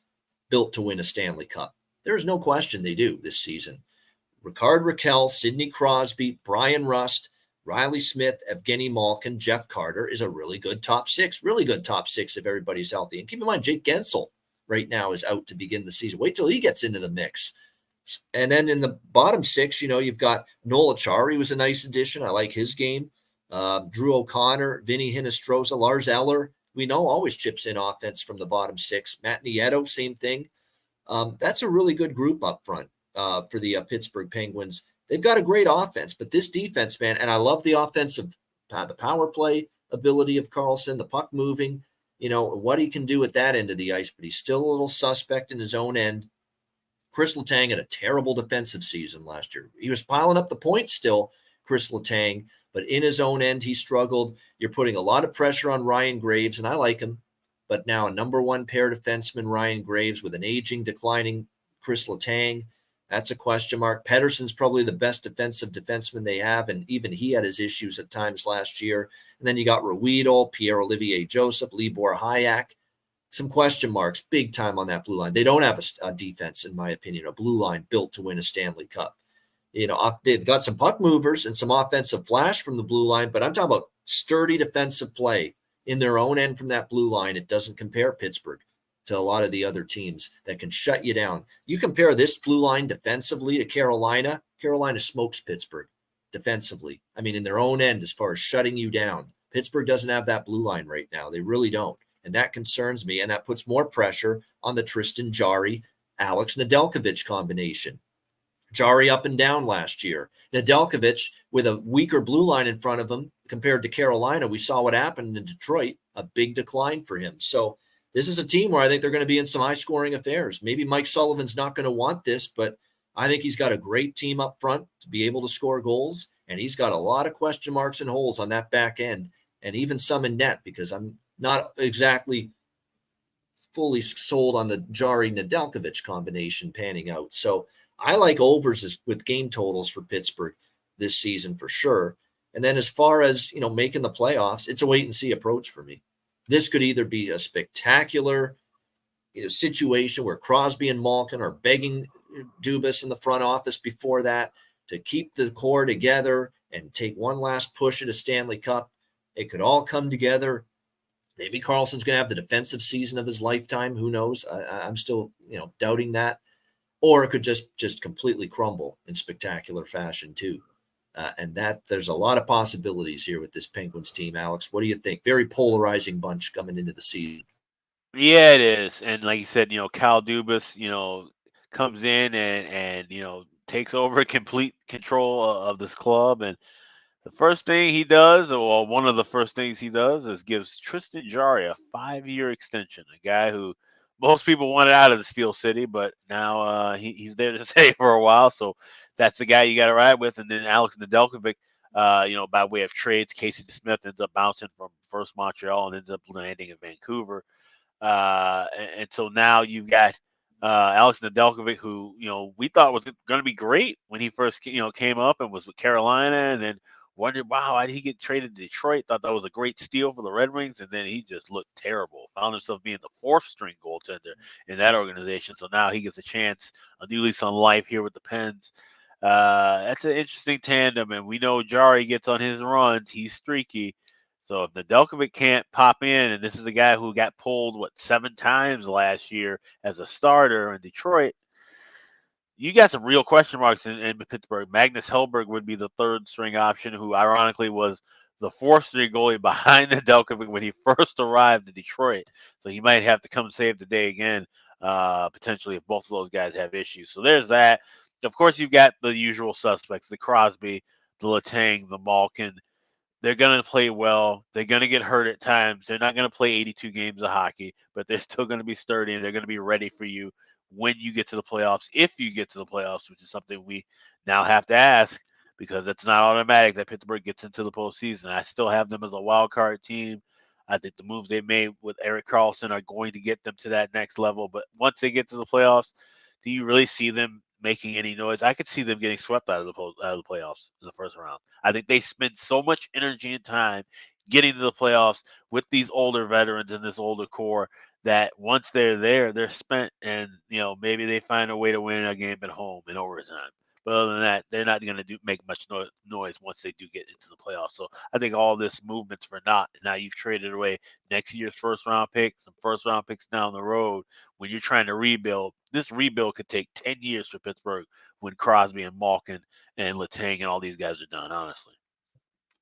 built to win a Stanley Cup. There's no question they do this season. Rickard Rakell, Sidney Crosby, Brian Rust, Riley Smith, Evgeny Malkin, Jeff Carter is a really good top six if everybody's healthy. And keep in mind, Jake Gensel right now is out to begin the season. Wait till he gets into the mix. And then in the bottom six, you've got Noel Acciari was a nice addition. I like his game. Drew O'Connor, Vinny Hinostroza, Lars Eller, we know always chips in offense from the bottom six. Matt Nieto, same thing. That's a really good group up front for the Pittsburgh Penguins. They've got a great offense, but this defense, man, and I love the offensive, the power play ability of Karlsson, the puck moving, what he can do at that end of the ice, but he's still a little suspect in his own end. Chris Letang had a terrible defensive season last year. He was piling up the points still, Chris Letang, but in his own end, he struggled. You're putting a lot of pressure on Ryan Graves, and I like him. But now a number one pair defenseman, Ryan Graves, with an aging, declining Chris Letang, that's a question mark. Pettersson's probably the best defensive defenseman they have, and even he had his issues at times last year. And then you got Ruedel, Pierre-Olivier Joseph, Libor Hayek. Some question marks big time on that blue line. They don't have a defense, in my opinion, a blue line built to win a Stanley Cup. They've got some puck movers and some offensive flash from the blue line, but I'm talking about sturdy defensive play in their own end from that blue line. It doesn't compare Pittsburgh to a lot of the other teams that can shut you down. You compare this blue line defensively to Carolina, Carolina smokes Pittsburgh defensively. I mean, in their own end, as far as shutting you down. Pittsburgh doesn't have that blue line right now. They really don't. And that concerns me, and that puts more pressure on the Tristan Jarry, Alex Nedeljkovic combination. Jarry up and down last year. Nedeljkovic with a weaker blue line in front of him compared to Carolina. We saw what happened in Detroit, a big decline for him. So this is a team where I think they're going to be in some high-scoring affairs. Maybe Mike Sullivan's not going to want this, but I think he's got a great team up front to be able to score goals, and he's got a lot of question marks and holes on that back end, and even some in net, because I'm not exactly fully sold on the Jarry-Nedeljkovic combination panning out. So I like overs with game totals for Pittsburgh this season for sure. And then as far as, making the playoffs, it's a wait-and-see approach for me. This could either be a spectacular situation where Crosby and Malkin are begging Dubas in the front office before that to keep the core together and take one last push at a Stanley Cup. It could all come together. Maybe Karlsson's going to have the defensive season of his lifetime. Who knows? I'm still, doubting that. Or it could just completely crumble in spectacular fashion too. And that there's a lot of possibilities here with this Penguins team. Alex, what do you think? Very polarizing bunch coming into the season. Yeah, it is. And like you said, Kyle Dubas, comes in and takes over complete control of this club. And the first thing he does, or one of the first things he does, is gives Tristan Jarry a 5-year extension. A guy who most people wanted out of the Steel City, but now he's there to stay for a while. So that's the guy you got to ride with. And then Alex Nedeljkovic, by way of trades, Casey DeSmith ends up bouncing from first Montreal and ends up landing in Vancouver. And so now you've got Alex Nedeljkovic, who we thought was going to be great when he first came up and was with Carolina, and then wondered, wow, why did he get traded to Detroit? Thought that was a great steal for the Red Wings, and then he just looked terrible. Found himself being the fourth string goaltender in that organization. So now he gets a chance, a new lease on life here with the Pens. That's an interesting tandem, and we know Jarry gets on his runs. He's streaky. So if Nedeljkovic can't pop in, and this is a guy who got pulled, 7 times last year as a starter in Detroit, you got some real question marks in Pittsburgh. Magnus Hellberg would be the third string option, who ironically was the fourth string goalie behind Nedeljkovic when he first arrived in Detroit. So he might have to come save the day again, potentially, if both of those guys have issues. So there's that. Of course, you've got the usual suspects, the Crosby, the Letang, the Malkin. They're going to play well. They're going to get hurt at times. They're not going to play 82 games of hockey, but they're still going to be sturdy, and they're going to be ready for you when you get to the playoffs, if you get to the playoffs, which is something we now have to ask, because it's not automatic that Pittsburgh gets into the postseason. I still have them as a wild card team. I think the moves they made with Erik Karlsson are going to get them to that next level. But once they get to the playoffs, do you really see them making any noise? I could see them getting swept out of the playoffs in the first round. I think they spend so much energy and time getting to the playoffs with these older veterans and this older core that once they're there, they're spent, and maybe they find a way to win a game at home in overtime. But other than that, they're not going to make much noise once they do get into the playoffs. So I think all this movement's for naught. Now you've traded away next year's first-round pick, some first-round picks down the road. When you're trying to rebuild, this rebuild could take 10 years for Pittsburgh when Crosby and Malkin and Letang and all these guys are done, honestly.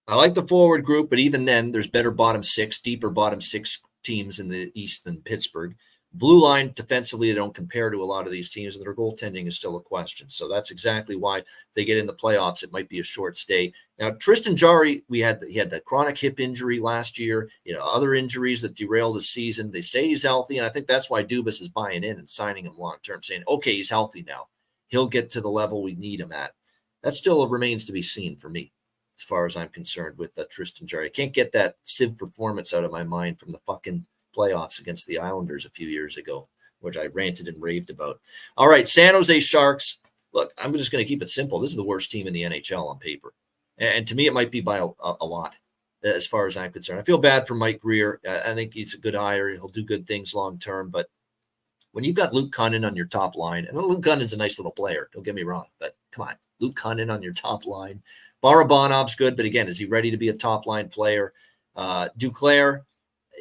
I like the forward group, but even then, there's better bottom six, deeper bottom six teams in the East than Pittsburgh. Blue line defensively, they don't compare to a lot of these teams, and their goaltending is still a question. So that's exactly why if they get in the playoffs, it might be a short stay. Now, Tristan Jarry, he had that chronic hip injury last year, other injuries that derailed the season. They say he's healthy, and I think that's why Dubas is buying in and signing him long-term, saying, okay, he's healthy now. He'll get to the level we need him at. That still remains to be seen for me, as far as I'm concerned with Tristan Jarry. I can't get that Civ performance out of my mind from the fucking playoffs against the Islanders a few years ago, which I ranted and raved about. All right, San Jose Sharks. Look, I'm just going to keep it simple. This is the worst team in the NHL on paper. And to me, it might be by a lot, as far as I'm concerned. I feel bad for Mike Greer. I think he's a good hire. He'll do good things long term. But when you've got Luke Cunnin on your top line, and Luke Cunnin's a nice little player, don't get me wrong, but come on, Luke Cunnin on your top line. Barabanov's good, but again, is he ready to be a top line player? Duclair,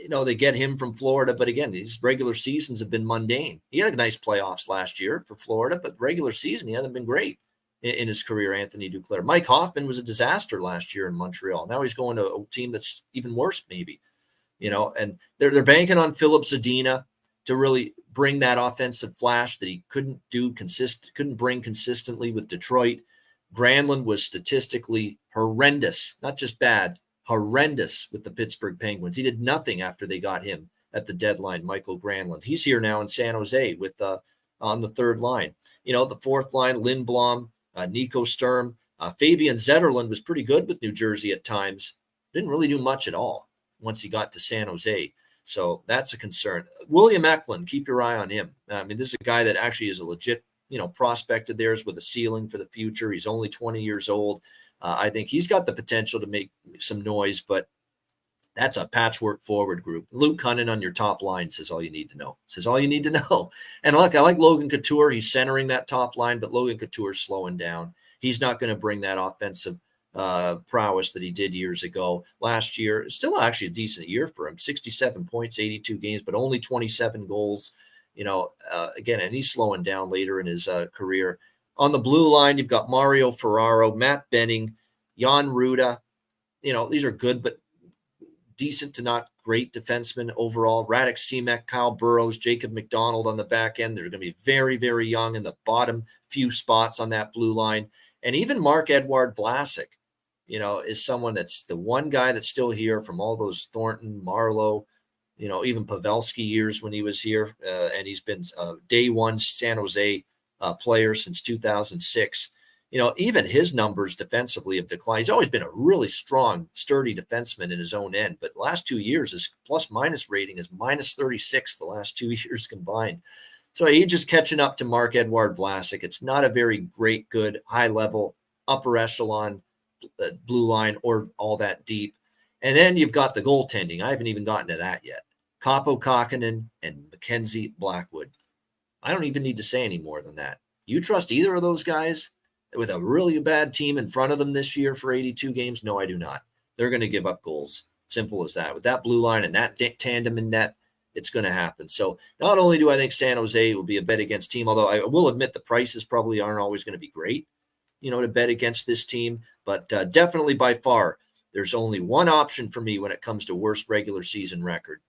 they get him from Florida, but again, these regular seasons have been mundane. He had a nice playoffs last year for Florida, but regular season, he hasn't been great in his career, Anthony Duclair. Mike Hoffman was a disaster last year in Montreal. Now he's going to a team that's even worse, maybe, and they're banking on Philip Zadina to really bring that offensive flash that he couldn't bring consistently with Detroit. Granlund was statistically horrendous, not just bad, horrendous with the Pittsburgh Penguins. He did nothing after they got him at the deadline, Michael Granlund. He's here now in San Jose with on the third line. The fourth line, Lindblom, Nico Sturm. Fabian Zetterlund was pretty good with New Jersey at times. Didn't really do much at all once he got to San Jose. So that's a concern. William Eklund, keep your eye on him. I mean, this is a guy that actually is a legit, prospect of theirs with a ceiling for the future. He's only 20 years old. I think he's got the potential to make some noise, but that's a patchwork forward group. Luke Cunnin on your top line says all you need to know. Says all you need to know. And look, I like Logan Couture. He's centering that top line, but Logan Couture's slowing down. He's not going to bring that offensive prowess that he did years ago. Last year, still actually a decent year for him. 67 points, 82 games, but only 27 goals. Again, and he's slowing down later in his career. On the blue line, you've got Mario Ferraro, Matt Benning, Jan Ruda. These are good, but decent to not great defensemen overall. Radek Semek, Kyle Burrows, Jacob McDonald on the back end. They're going to be very, very young in the bottom few spots on that blue line. And even Mark-Edouard Vlasic, is someone that's the one guy that's still here from all those Thornton, Marlowe, even Pavelski years when he was here. And he's been day one San Jose player since 2006. Even his numbers defensively have declined. He's always been a really strong, sturdy defenseman in his own end. But last 2 years, his plus-minus rating is minus 36 the last 2 years combined. So he's just catching up to Mark-Edouard Vlasic. It's not a very great, good, high-level, upper echelon blue line or all that deep. And then you've got the goaltending. I haven't even gotten to that yet. Kaapo Kakkonen and Mackenzie Blackwood. I don't even need to say any more than that. You trust either of those guys with a really bad team in front of them this year for 82 games? No, I do not. They're going to give up goals. Simple as that. With that blue line and that tandem in net, it's going to happen. So not only do I think San Jose will be a bet against team, although I will admit the prices probably aren't always going to be great, to bet against this team, but definitely by far, there's only one option for me when it comes to worst regular season record.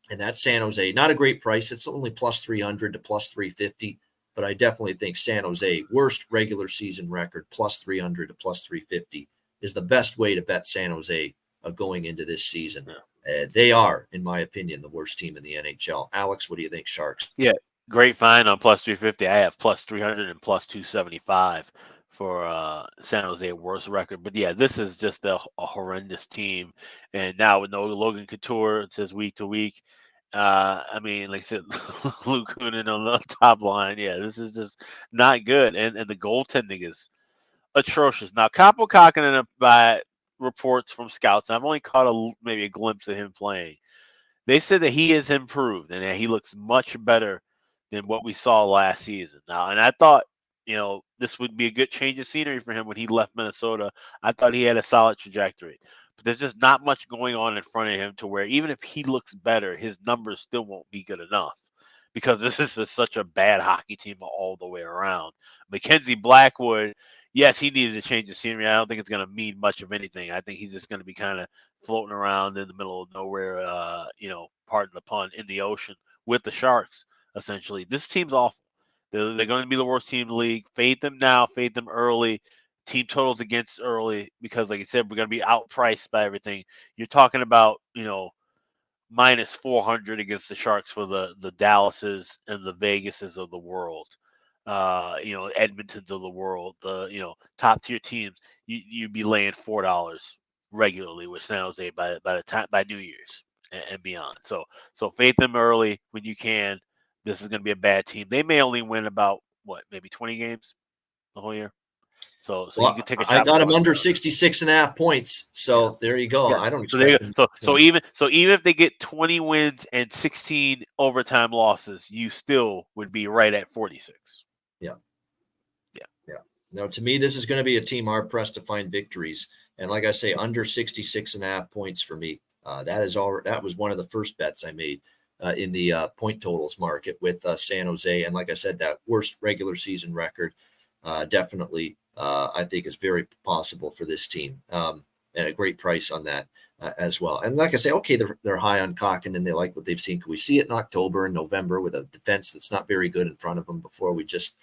And that's San Jose. Not a great price. It's only plus 300 to plus 350. But I definitely think San Jose, worst regular season record, plus 300 to plus 350, is the best way to bet San Jose going into this season. They are, in my opinion, the worst team in the NHL. Alex, what do you think, Sharks? Yeah, great find on plus 350. I have plus 300 and plus 275 for San Jose worst record. But yeah, this is just a horrendous team. And now with no Logan Couture, it says week to week. I mean, like I said, Luke Kunin on the top line. Yeah, this is just not good. And the goaltending is atrocious. Now, Kaapo Kakkonen, by reports from scouts, I've only caught maybe a glimpse of him playing. They said that he has improved and that he looks much better than what we saw last season. Now, and I thought, this would be a good change of scenery for him when he left Minnesota. I thought he had a solid trajectory. But there's just not much going on in front of him to where even if he looks better, his numbers still won't be good enough because this is just such a bad hockey team all the way around. Mackenzie Blackwood, yes, he needed to change the scenery. I don't think it's going to mean much of anything. I think he's just going to be kind of floating around in the middle of nowhere, pardon the pun, in the ocean with the Sharks. Essentially, this team's awful. They're going to be the worst team in the league. Fade them now. Fade them early. Team totals against early because, like I said, we're going to be outpriced by everything. You're talking about, minus 400 against the Sharks for the Dallases and the Vegases of the world. Edmontons of the world, the top tier teams. You'd be laying $4 regularly with San Jose by New Year's and beyond. So fade them early when you can. This is going to be a bad team. They may only win about maybe 20 games the whole year. So you can take a shot. I got them under 66.5 points. So there you go. Yeah. I don't expect them. So even if they get 20 wins and 16 overtime losses, you still would be right at 46. Yeah. Now, to me, this is going to be a team hard pressed to find victories. And like I say, under 66.5 points for me. That was one of the first bets I made in the point totals market with San Jose. And like I said, that worst regular season record definitely I think is very possible for this team, and a great price on that as well. And like I say, okay, they're high on Kraken and they like what they've seen. Can we see it in October and November with a defense that's not very good in front of them before we just,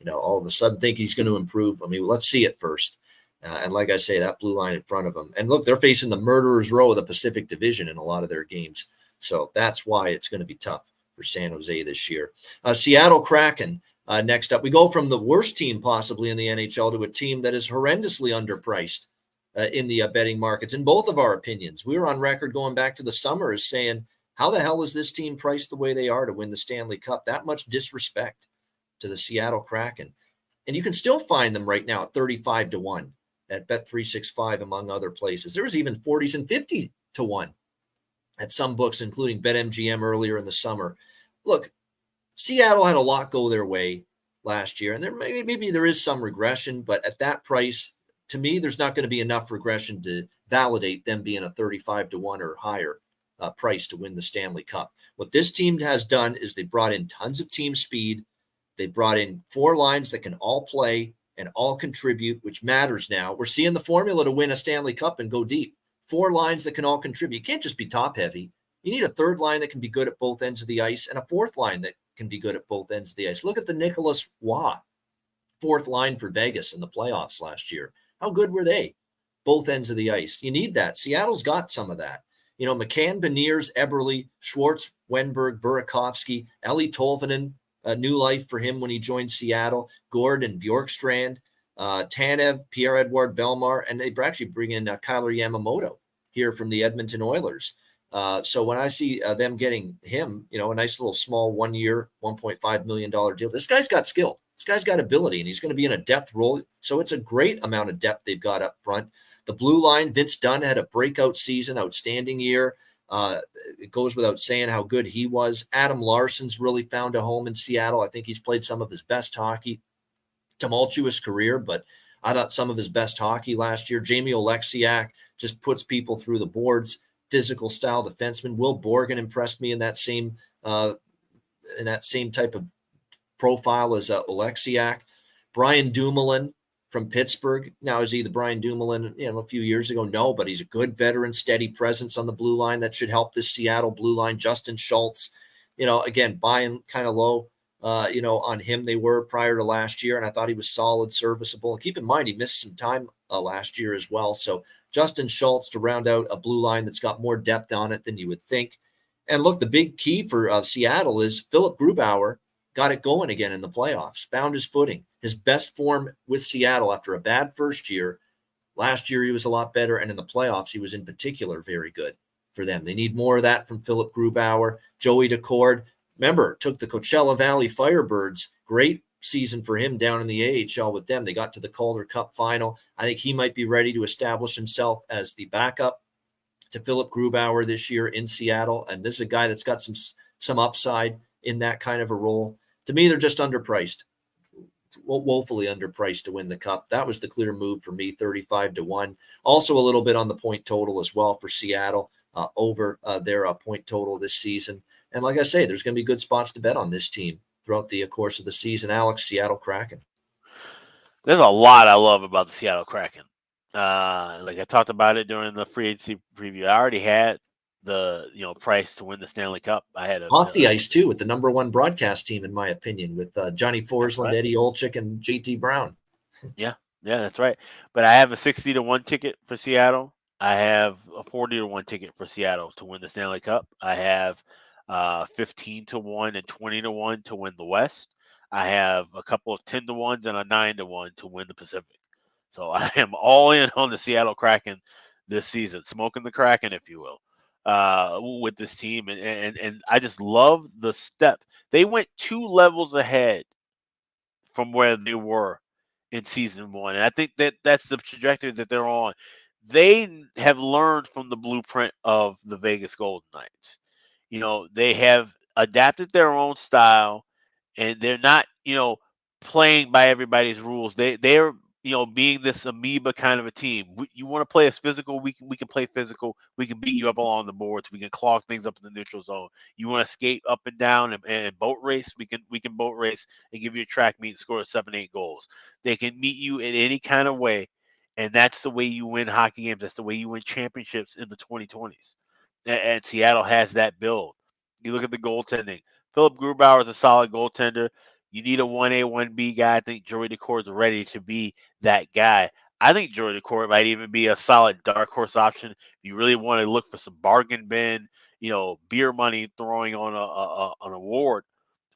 all of a sudden think he's going to improve? I mean, let's see it first. And like I say, that blue line in front of them. And look, they're facing the murderer's row of the Pacific Division in a lot of their games. So that's why it's going to be tough for San Jose this year. Seattle Kraken. Next up, we go from the worst team possibly in the NHL to a team that is horrendously underpriced in the betting markets. In both of our opinions, we were on record going back to the summer as saying, how the hell is this team priced the way they are to win the Stanley Cup? That much disrespect to the Seattle Kraken. And you can still find them right now at 35-1 at Bet365, among other places. There was even 40s and 50-1 at some books, including BetMGM earlier in the summer. Look, Seattle had a lot go their way last year, and there maybe there is some regression, but at that price, to me, there's not going to be enough regression to validate them being a 35-1 or higher price to win the Stanley Cup. What this team has done is they brought in tons of team speed. They brought in 4 lines that can all play and all contribute, which matters now. We're seeing the formula to win a Stanley Cup and go deep. 4 lines that can all contribute. You can't just be top heavy. You need a third line that can be good at both ends of the ice and a fourth line that can be good at both ends of the ice. Look at the Nicholas Waugh, 4th line for Vegas in the playoffs last year. How good were they? Both ends of the ice. You need that. Seattle's got some of that. McCann, Beniers, Eberle, Schwartz, Wenberg, Burakovsky, Eli Tolvanen, a new life for him when he joined Seattle, Gordon, Bjorkstrand, Tanev, Pierre-Edouard Bellemare, and they actually bring in Kyler Yamamoto here from the Edmonton Oilers. So when I see them getting him, a nice little small 1-year, $1.5 million deal, this guy's got skill. This guy's got ability, and he's going to be in a depth role. So it's a great amount of depth they've got up front. The blue line, Vince Dunn had a breakout season, outstanding year. It goes without saying how good he was. Adam Larson's really found a home in Seattle. I think he's played some of his best hockey. Tumultuous career, but I thought some of his best hockey last year. Jamie Oleksiak just puts people through the boards. Physical style defenseman. Will Borgen impressed me in that same type of profile as Oleksiak. Brian Dumoulin from Pittsburgh. Now, is he the Brian Dumoulin, a few years ago? No, but he's a good veteran, steady presence on the blue line that should help this Seattle blue line. Justin Schultz, again, buying kind of low, on him they were prior to last year, and I thought he was solid, serviceable. And keep in mind, he missed some time last year as well. So Justin Schultz to round out a blue line that's got more depth on it than you would think. And look, the big key for Seattle is Philip Grubauer got it going again in the playoffs, found his footing, his best form with Seattle after a bad first year. Last year, he was a lot better, and in the playoffs, he was in particular very good for them. They need more of that from Philip Grubauer. Joey Decord, remember, took the Coachella Valley Firebirds. Great season for him down in the AHL with them. They got to the Calder Cup final. I think he might be ready to establish himself as the backup to Philip Grubauer this year in Seattle. And this is a guy that's got some upside in that kind of a role. To me, they're just underpriced, woefully underpriced to win the cup. That was the clear move for me, 35-1. Also a little bit on the point total as well for Seattle over their point total this season. And like I say, there's going to be good spots to bet on this team throughout the course of the season. Alex, Seattle Kraken. There's a lot I love about the Seattle Kraken. Like I talked about it during the free agency preview. I already had price to win the Stanley Cup. I had off the ice too, with the number one broadcast team, in my opinion, with Johnny Forsland, right. Eddie Olczyk, and JT Brown. Yeah, that's right. But I have a 60-1 ticket for Seattle. I have a 40-1 ticket for Seattle to win the Stanley Cup. I have 15-1 and 20-1 to win the West. I have a couple of 10-1s and a 9-1 to win the Pacific. So I am all in on the Seattle Kraken this season, smoking the Kraken, if you will, with this team, and I just love the step. They went 2 levels ahead from where they were in season 1, and I think that's the trajectory that they're on. They have learned from the blueprint of the Vegas Golden Knights. They have adapted their own style, and they're not, playing by everybody's rules. They're being this amoeba kind of a team. You want to play us physical, we can play physical. We can beat you up along the boards. We can clog things up in the neutral zone. You want to skate up and down and boat race, we can boat race and give you a track meet and score 7-8 goals. They can meet you in any kind of way, and that's the way you win hockey games. That's the way you win championships in the 2020s. And Seattle has that build. You look at the goaltending. Philip Grubauer is a solid goaltender. You need a 1A, 1B guy. I think Joey Daccord is ready to be that guy. I think Joey Daccord might even be a solid dark horse option if you really want to look for some bargain bin, beer money throwing on an award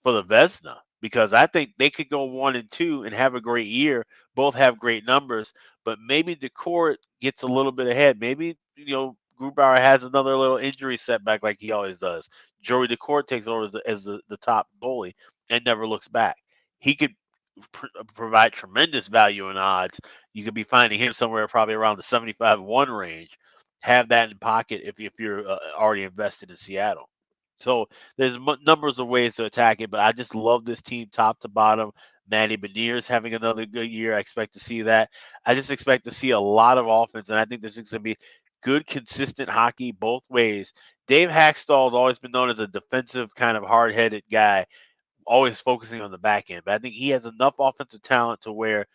for the Vezina, because I think they could go 1 and 2 and have a great year. Both have great numbers, but maybe Daccord gets a little bit ahead. Maybe Grubauer has another little injury setback like he always does. Joey Daccord takes over as the top goalie and never looks back. He could provide tremendous value in odds. You could be finding him somewhere probably around the 75-1 range. Have that in pocket if you're already invested in Seattle. So there's numbers of ways to attack it, but I just love this team top to bottom. Matty Beniers having another good year. I expect to see that. I just expect to see a lot of offense, and I think there's going to be good, consistent hockey both ways. Dave Hackstall has always been known as a defensive kind of hard-headed guy, always focusing on the back end. But I think he has enough offensive talent to where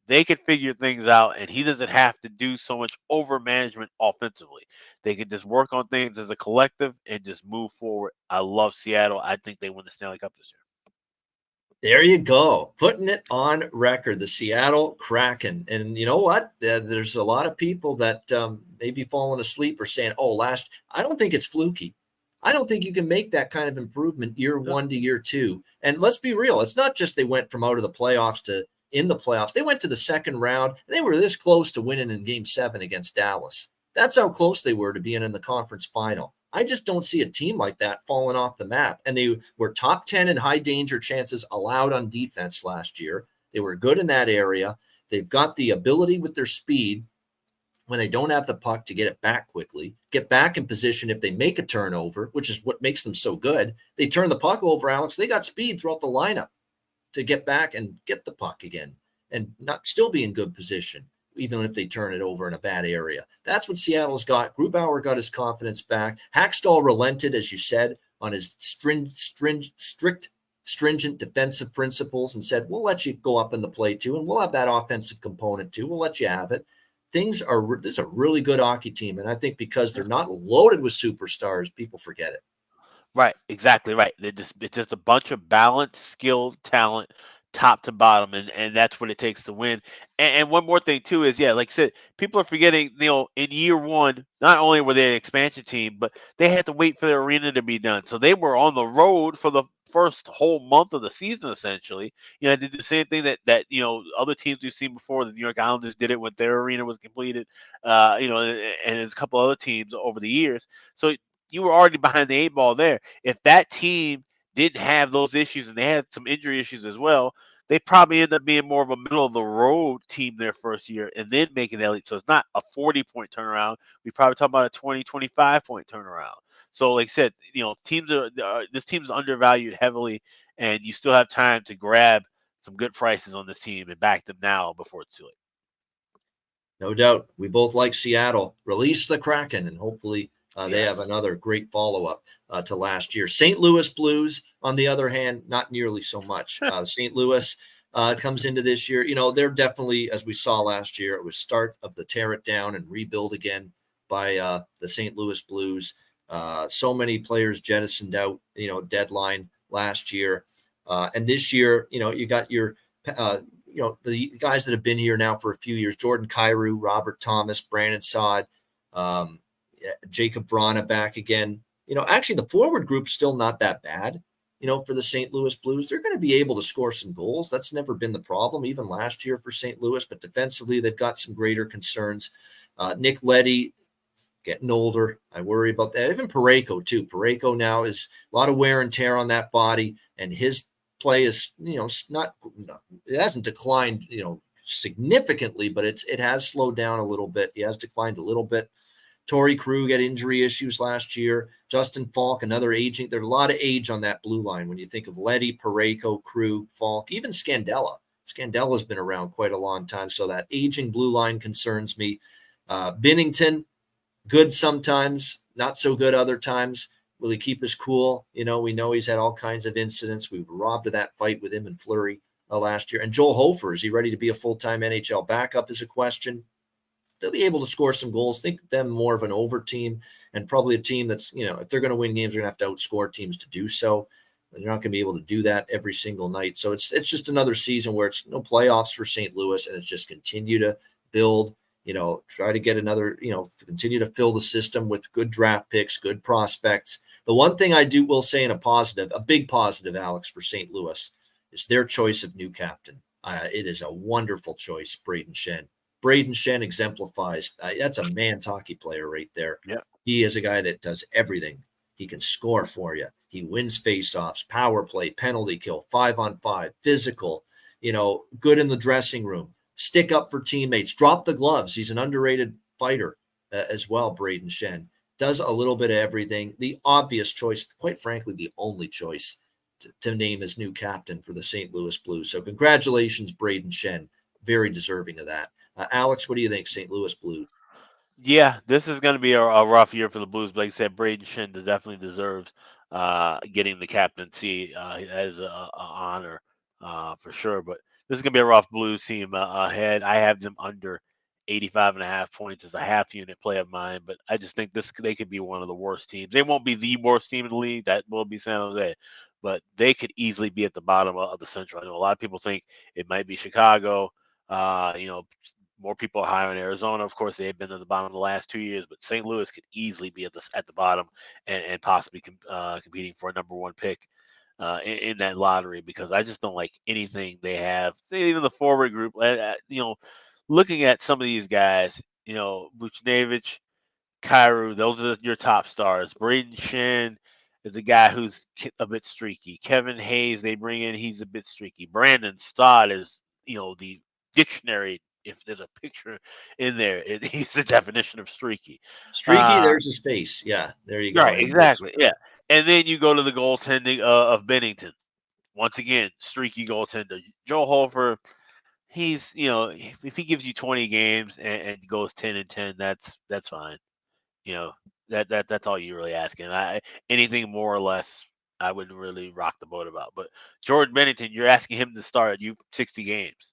they can figure things out, and he doesn't have to do so much over management offensively. They can just work on things as a collective and just move forward. I love Seattle. I think they win the Stanley Cup this year. There you go. Putting it on record, the Seattle Kraken. And you know what? There's a lot of people that may be falling asleep or saying, I don't think it's fluky. I don't think you can make that kind of improvement year 1 to year 2. And let's be real. It's not just they went from out of the playoffs to in the playoffs. They went to the second round, and they were this close to winning in Game 7 against Dallas. That's how close they were to being in the conference final. I just don't see a team like that falling off the map. And they were top 10 in high danger chances allowed on defense last year. They were good in that area. They've got the ability with their speed when they don't have the puck to get it back quickly, get back in position if they make a turnover, which is what makes them so good. They turn the puck over, Alex. They got speed throughout the lineup to get back and get the puck again and not still be in good position, even if they turn it over in a bad area. That's what Seattle's got. Grubauer got his confidence back. Hackstall relented, as you said, on his stringent defensive principles and said, we'll let you go up in the play too, and we'll have that offensive component too. We'll let you have it. This is a really good hockey team, and I think because they're not loaded with superstars, people forget it. Right, exactly right. It's just a bunch of balanced, skilled talent, top to bottom, and that's what it takes to win. And one more thing too is, yeah, like I said, people are forgetting. In year 1, not only were they an expansion team, but they had to wait for the arena to be done. So they were on the road for the first whole month of the season, essentially. They did the same thing that other teams we've seen before. The New York Islanders did it when their arena was completed. And there's a couple other teams over the years. So you were already behind the 8 ball there. If that team didn't have those issues and they had some injury issues as well, they probably end up being more of a middle of the road team their first year and then making that leap. So it's not a 40-point turnaround. We probably talk about a 20, 25-point turnaround. So like I said, this team's undervalued heavily, and you still have time to grab some good prices on this team and back them now before it's too late. No doubt. We both like Seattle. Release the Kraken, and hopefully they have another great follow-up to last year. St. Louis Blues, on the other hand, not nearly so much. St. Louis comes into this year. They're definitely, as we saw last year, it was start of the tear it down and rebuild again by the St. Louis Blues. So many players jettisoned out, deadline last year. And this year, you got your, the guys that have been here now for a few years, Jordan Kyrou, Robert Thomas, Brandon Saad, Jacob Vrana back again. Actually the forward group's still not that bad, for the St. Louis Blues. They're going to be able to score some goals. That's never been the problem, even last year for St. Louis, but defensively, they've got some greater concerns. Nick Leddy getting older. I worry about that. Even Parayko too. Parayko now is a lot of wear and tear on that body, and his play is, it hasn't declined, significantly, but it has slowed down a little bit. He has declined a little bit. Torrey Krug had injury issues last year. Justin Falk, another aging. There's a lot of age on that blue line when you think of Leddy, Parayko, Krug, Falk, even Scandella. Scandella's been around quite a long time, so that aging blue line concerns me. Binnington, good sometimes, not so good other times. Will he keep his cool? We know he's had all kinds of incidents. We were robbed of that fight with him and Fleury last year. And Joel Hofer, is he ready to be a full-time NHL backup is a question. They'll be able to score some goals. Think of them more of an over team, and probably a team that's, if they're going to win games, they're going to have to outscore teams to do so. They're not going to be able to do that every single night. So it's just another season where it's no playoffs for St. Louis, and it's just continue to build, try to get another, continue to fill the system with good draft picks, good prospects. The one thing I will say in a big positive, Alex, for St. Louis is their choice of new captain. It is a wonderful choice, Braden Shen. Braden Shen exemplifies, that's a man's hockey player right there. Yeah. He is a guy that does everything. He can score for you. He wins faceoffs, power play, penalty kill, 5-on-5, physical, good in the dressing room, stick up for teammates, drop the gloves. He's an underrated fighter as well, Braden Shen. Does a little bit of everything. The obvious choice, quite frankly, the only choice to name as new captain for the St. Louis Blues. So congratulations, Braden Shen. Very deserving of that. Alex, what do you think, St. Louis Blues? Yeah, this is going to be a rough year for the Blues. Like I said, Braden Shen definitely deserves getting the captaincy as an honor for sure. But this is going to be a rough Blues team ahead. I have them under 85.5 points as a half unit play of mine, but I just think they could be one of the worst teams. They won't be the worst team in the league. That will be San Jose, but they could easily be at the bottom of the Central. I know a lot of people think it might be Chicago. More people are high on Arizona. Of course, they've been at the bottom the last 2 years, but St. Louis could easily be at the bottom and possibly competing for a number one pick in that lottery, because I just don't like anything they have. Even the forward group, looking at some of these guys, Buchnevich, Kyrou, those are your top stars. Braden Shen is a guy who's a bit streaky. Kevin Hayes, they bring in, he's a bit streaky. Brandon Stott is, the dictionary. If there's a picture in there, he's the definition of streaky. Streaky, there's a space. Yeah, there you go. Right, exactly. Yeah. And then you go to the goaltending of Binnington. Once again, streaky goaltender. Joe Hofer, he's, if he gives you 20 games and goes 10-10, that's fine. That's all you're really asking. Anything more or less, I wouldn't really rock the boat about. But Jordan Binnington, you're asking him to start you 60 games.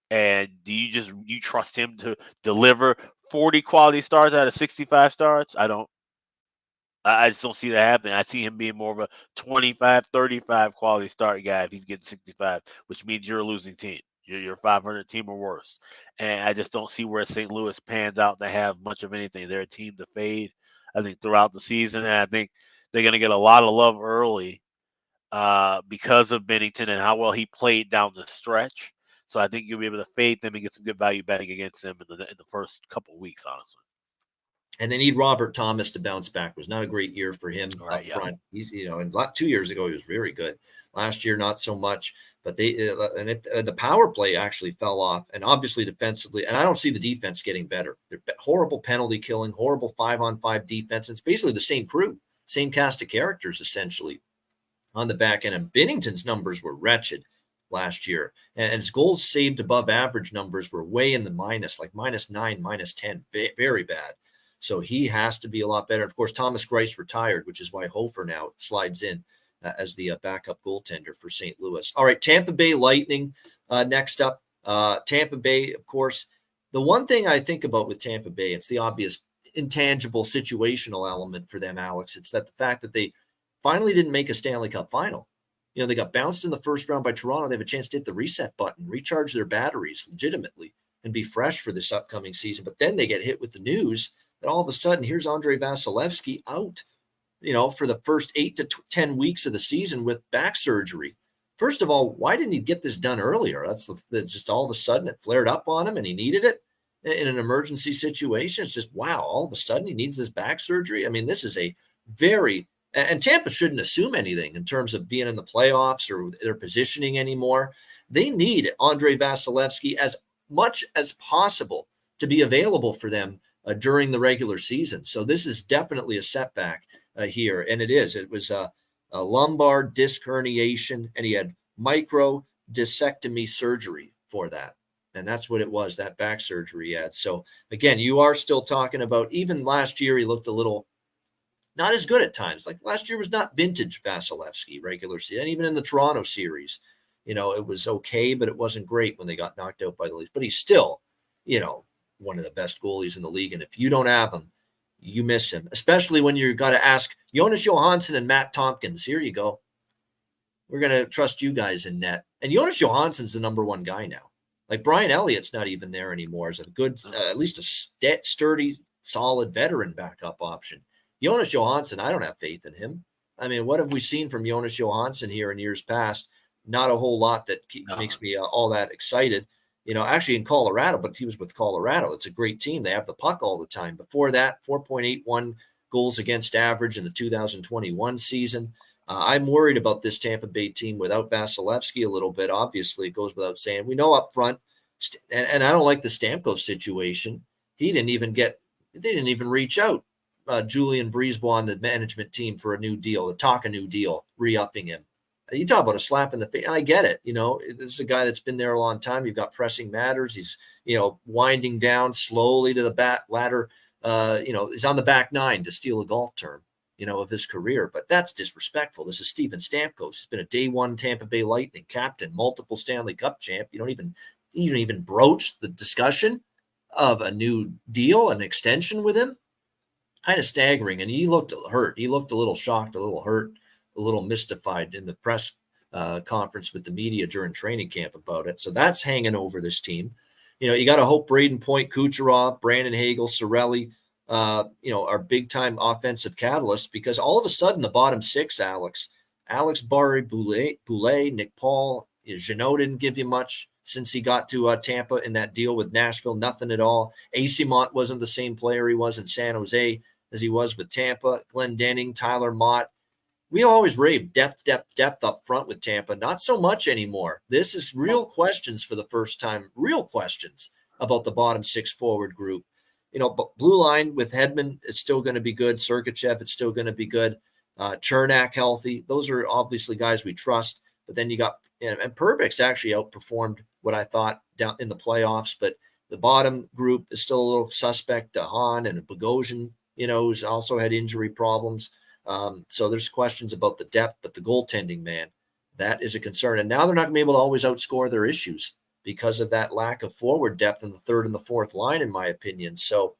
And do you trust him to deliver 40 quality starts out of 65 starts? I just don't see that happening. I see him being more of a 25, 35 quality start guy if he's getting 65, which means you're a losing team. You're a 500 team or worse. And I just don't see where St. Louis pans out to have much of anything. They're a team to fade, I think, throughout the season. And I think they're going to get a lot of love early because of Binnington and how well he played down the stretch. So I think you'll be able to fade them and get some good value betting against them in the first couple of weeks, honestly. And they need Robert Thomas to bounce back. It was not a great year for him up front. He's, and 2 years ago, he was very good. Last year, not so much. But the power play actually fell off, and obviously defensively. And I don't see the defense getting better. They're horrible penalty killing, horrible 5-on-5 defense. It's basically the same crew, same cast of characters, essentially, on the back end. And Binnington's numbers were wretched last year, and his goals saved above average numbers were way in the minus, like -9, -10, very bad. So he has to be a lot better. Of course, Thomas Greiss retired, which is why Hofer now slides in as the backup goaltender for St. Louis. All right, Tampa Bay Lightning next up. Tampa Bay, of course, the one thing I think about with Tampa Bay, it's the obvious, intangible situational element for them, Alex. It's that the fact that they finally didn't make a Stanley Cup final. They got bounced in the first round by Toronto. They have a chance to hit the reset button, recharge their batteries legitimately, and be fresh for this upcoming season. But then they get hit with the news that all of a sudden, here's Andrei Vasilevskiy out, for the first 8 to 10 weeks of the season with back surgery. First of all, why didn't he get this done earlier? That's just all of a sudden it flared up on him and he needed it in an emergency situation. It's just, wow, all of a sudden he needs this back surgery. I mean, this is a very, and Tampa shouldn't assume anything in terms of being in the playoffs or their positioning anymore. They need Andrei Vasilevskiy as much as possible to be available for them during the regular season. So this is definitely a setback here. And it was a lumbar disc herniation, and he had micro discectomy surgery for that. And that's what it was, that back surgery he had. So again, you are still talking about, even last year, he looked a little not as good at times. Like last year was not vintage Vasilevskiy regular season. And even in the Toronto series, it was okay, but it wasn't great when they got knocked out by the Leafs. But he's still, one of the best goalies in the league. And if you don't have him, you miss him, especially when you've got to ask Jonas Johansson and Matt Tompkins. Here you go. We're going to trust you guys in net. And Jonas Johansson's the number one guy now. Like Brian Elliott's not even there anymore as a good, at least a sturdy, solid veteran backup option. Jonas Johansson, I don't have faith in him. I mean, what have we seen from Jonas Johansson here in years past? Not a whole lot that makes me all that excited. Actually in Colorado, but he was with Colorado. It's a great team. They have the puck all the time. Before that, 4.81 goals against average in the 2021 season. I'm worried about this Tampa Bay team without Vasilevskiy a little bit. Obviously, it goes without saying. We know up front, and I don't like the Stamkos situation. They didn't even reach out. Julian Brisebois, the management team, for a new deal, to talk a new deal, re-upping him. You talk about a slap in the face. I get it. This is a guy that's been there a long time. You've got pressing matters. He's, winding down slowly to the bat ladder. He's on the back nine, to steal a golf term, of his career. But that's disrespectful. This is Steven Stamkos. He's been a day one Tampa Bay Lightning captain, multiple Stanley Cup champ. You don't even broach the discussion of a new deal, an extension with him. Kind of staggering. And he looked hurt. He looked a little shocked, a little hurt, a little mystified in the press conference with the media during training camp about it. So that's hanging over this team. You got to hope Braden Point, Kucherov, Brandon Hagel, Cirelli, are big-time offensive catalysts, because all of a sudden the bottom six, Alex Barré-Boulet, Nick Paul, Jeannot didn't give you much since he got to Tampa in that deal with Nashville, nothing at all. Eyssimont wasn't the same player he was in San Jose as he was with Tampa. Glenn Denning, Tyler Mott. We always rave depth up front with Tampa. Not so much anymore. This is real questions for the first time, real questions about the bottom six forward group. But blue line with Hedman is still going to be good. Sergachev, it's still going to be good. Chernak healthy. Those are obviously guys we trust. But then you got, and Perbix actually outperformed what I thought down in the playoffs. But the bottom group is still a little suspect. Hahn and Bogosian, who's also had injury problems. So there's questions about the depth, but the goaltending, man, that is a concern. And now they're not going to be able to always outscore their issues because of that lack of forward depth in the third and the fourth line, in my opinion. So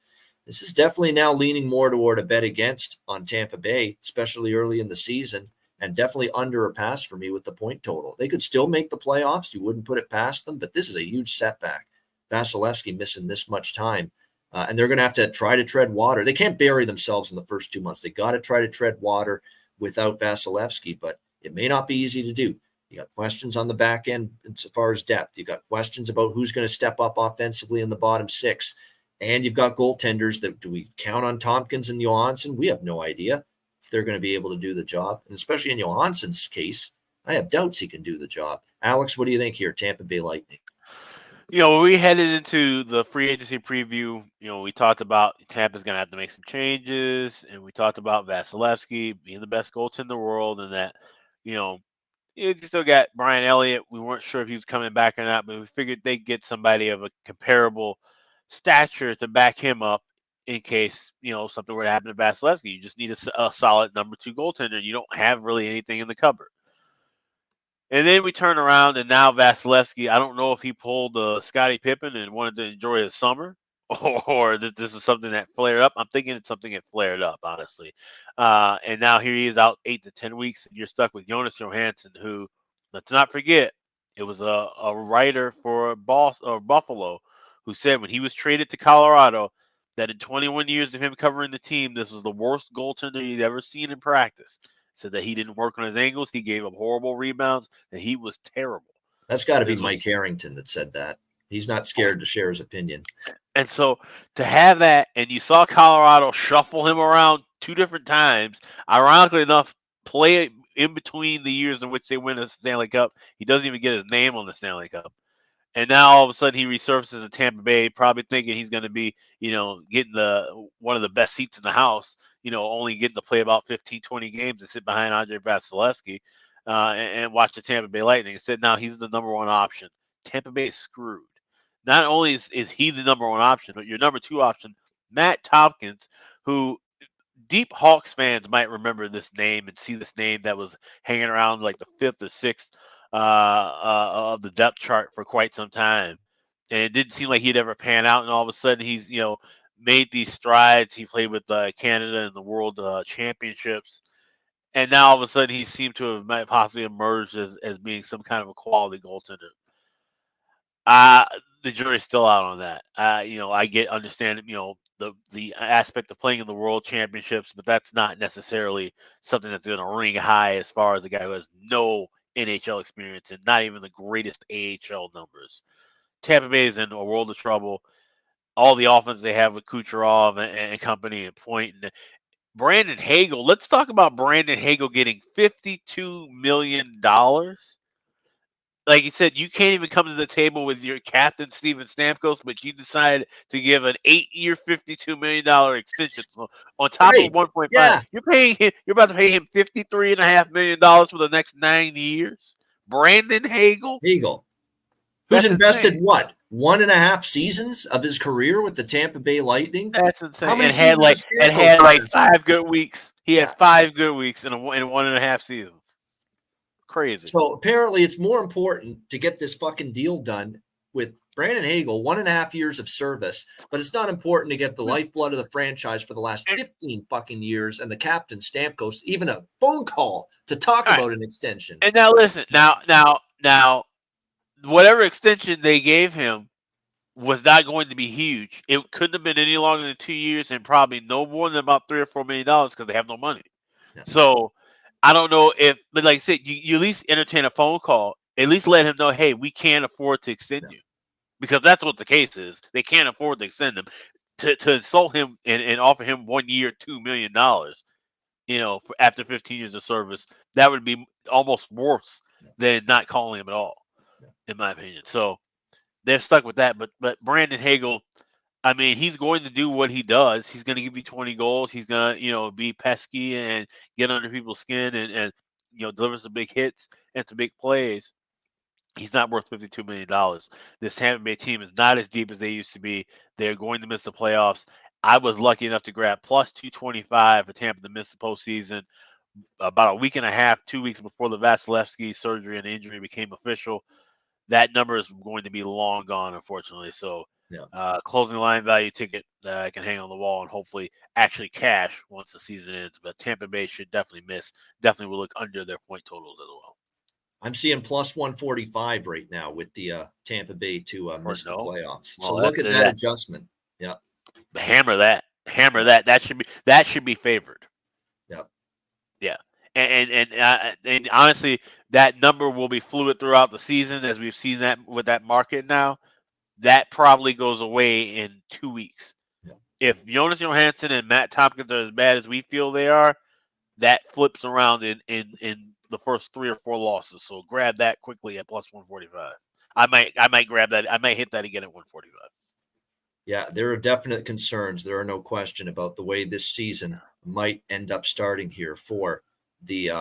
this is definitely now leaning more toward a bet against on Tampa Bay, especially early in the season, and definitely under a pass for me with the point total. They could still make the playoffs. You wouldn't put it past them, but this is a huge setback. Vasilevskiy missing this much time. And they're going to have to try to tread water. They can't bury themselves in the first 2 months. They got to try to tread water without Vasilevskiy, but it may not be easy to do. You got questions on the back end as far as depth. You've got questions about who's going to step up offensively in the bottom six. And you've got goaltenders that, do we count on Tompkins and Johansson? We have no idea if they're going to be able to do the job. And especially in Johansson's case, I have doubts he can do the job. Alex, what do you think here, Tampa Bay Lightning? We headed into the free agency preview. We talked about Tampa's going to have to make some changes, and we talked about Vasilevskiy being the best goaltender in the world, and that, you still got Brian Elliott. We weren't sure if he was coming back or not, but we figured they'd get somebody of a comparable stature to back him up in case, something were to happen to Vasilevskiy. You just need a solid number two goaltender. You don't have really anything in the cupboard. And then we turn around, and now Vasilevskiy, I don't know if he pulled Scottie Pippen and wanted to enjoy his summer, or this is something that flared up. I'm thinking it's something that flared up, honestly. And now here he is out 8 to 10 weeks, and you're stuck with Jonas Johansson, who, let's not forget, it was a writer for Buffalo who said when he was traded to Colorado that in 21 years of him covering the team, this was the worst goaltender he'd ever seen in practice. Said that he didn't work on his angles, he gave up horrible rebounds, and he was terrible. That's got to be Mike Harrington that said that. He's not scared to share his opinion. And so to have that, and you saw Colorado shuffle him around 2 different times, ironically enough, play in between the years in which they win a Stanley Cup. He doesn't even get his name on the Stanley Cup. And now all of a sudden he resurfaces in Tampa Bay, probably thinking he's going to be, getting one of the best seats in the house, only getting to play about 15, 20 games and sit behind Andre Vasilevsky and watch the Tampa Bay Lightning. Instead, now he's the number one option. Tampa Bay is screwed. Not only is he the number one option, but your number two option, Matt Tompkins, who deep Hawks fans might remember this name and see this name that was hanging around like the 5th or 6th of the depth chart for quite some time. And it didn't seem like he'd ever pan out. And all of a sudden he's, made these strides. He played with Canada in the World Championships. And now all of a sudden he seemed to have might possibly emerged as being some kind of a quality goaltender. The jury's still out on that. I understand, the aspect of playing in the World Championships, but that's not necessarily something that's going to ring high as far as a guy who has no NHL experience and not even the greatest AHL numbers. Tampa Bay is in a world of trouble. All the offense they have with Kucherov and company and Point and Brandon Hagel. Let's talk about Brandon Hagel getting $52 million. Like you said, you can't even come to the table with your captain, Steven Stamkos, but you decide to give an 8-year, $52 million extension. So on top of 1.5, yeah. You're about to pay him $53.5 million for the next 9 years. Brandon Hagel, who's invested insane. What 1.5 seasons of his career with the Tampa Bay Lightning? That's insane. And had like 5 good weeks. He had 5 good weeks in 1.5 seasons. Crazy. So apparently it's more important to get this fucking deal done with Brandon Hagel, 1.5 years of service, but it's not important to get the lifeblood of the franchise for the last 15 fucking years and the captain Stamkos even a phone call to talk about an extension. And now listen, now whatever extension they gave him was not going to be huge. It couldn't have been any longer than 2 years and probably no more than about $3 or $4 million because they have no money. Yeah. So I don't know but like I said, you at least entertain a phone call. At least let him know, hey, we can't afford to extend you. Because that's what the case is. They can't afford to extend him. To insult him and offer him 1 year, $2 million, after 15 years of service, that would be almost worse than not calling him at all, in my opinion. So they're stuck with that. But Brandon Hagel, I mean, he's going to do what he does. He's going to give you 20 goals. He's going to, be pesky and get under people's skin and deliver some big hits and some big plays. He's not worth $52 million. This Tampa Bay team is not as deep as they used to be. They're going to miss the playoffs. I was lucky enough to grab plus 225 for Tampa to miss the postseason about a week and a half, 2 weeks before the Vasilevsky surgery and injury became official. That number is going to be long gone, unfortunately. So closing line value ticket I can hang on the wall and hopefully actually cash once the season ends. But Tampa Bay should definitely miss. Definitely will look under their point totals as well. I'm seeing plus 145 right now with the Tampa Bay to miss the playoffs. Well, so look at that adjustment. Yeah. Hammer that. That should be favored. Yep. Yeah. And honestly, that number will be fluid throughout the season as we've seen that with that market now. That probably goes away in 2 weeks. Yeah. If Jonas Johansson and Matt Tompkins are as bad as we feel they are, that flips around in the first 3 or 4 losses. So grab that quickly at plus 145. I might grab that. I might hit that again at 145. Yeah, there are definite concerns. There are no question about the way this season might end up starting here for the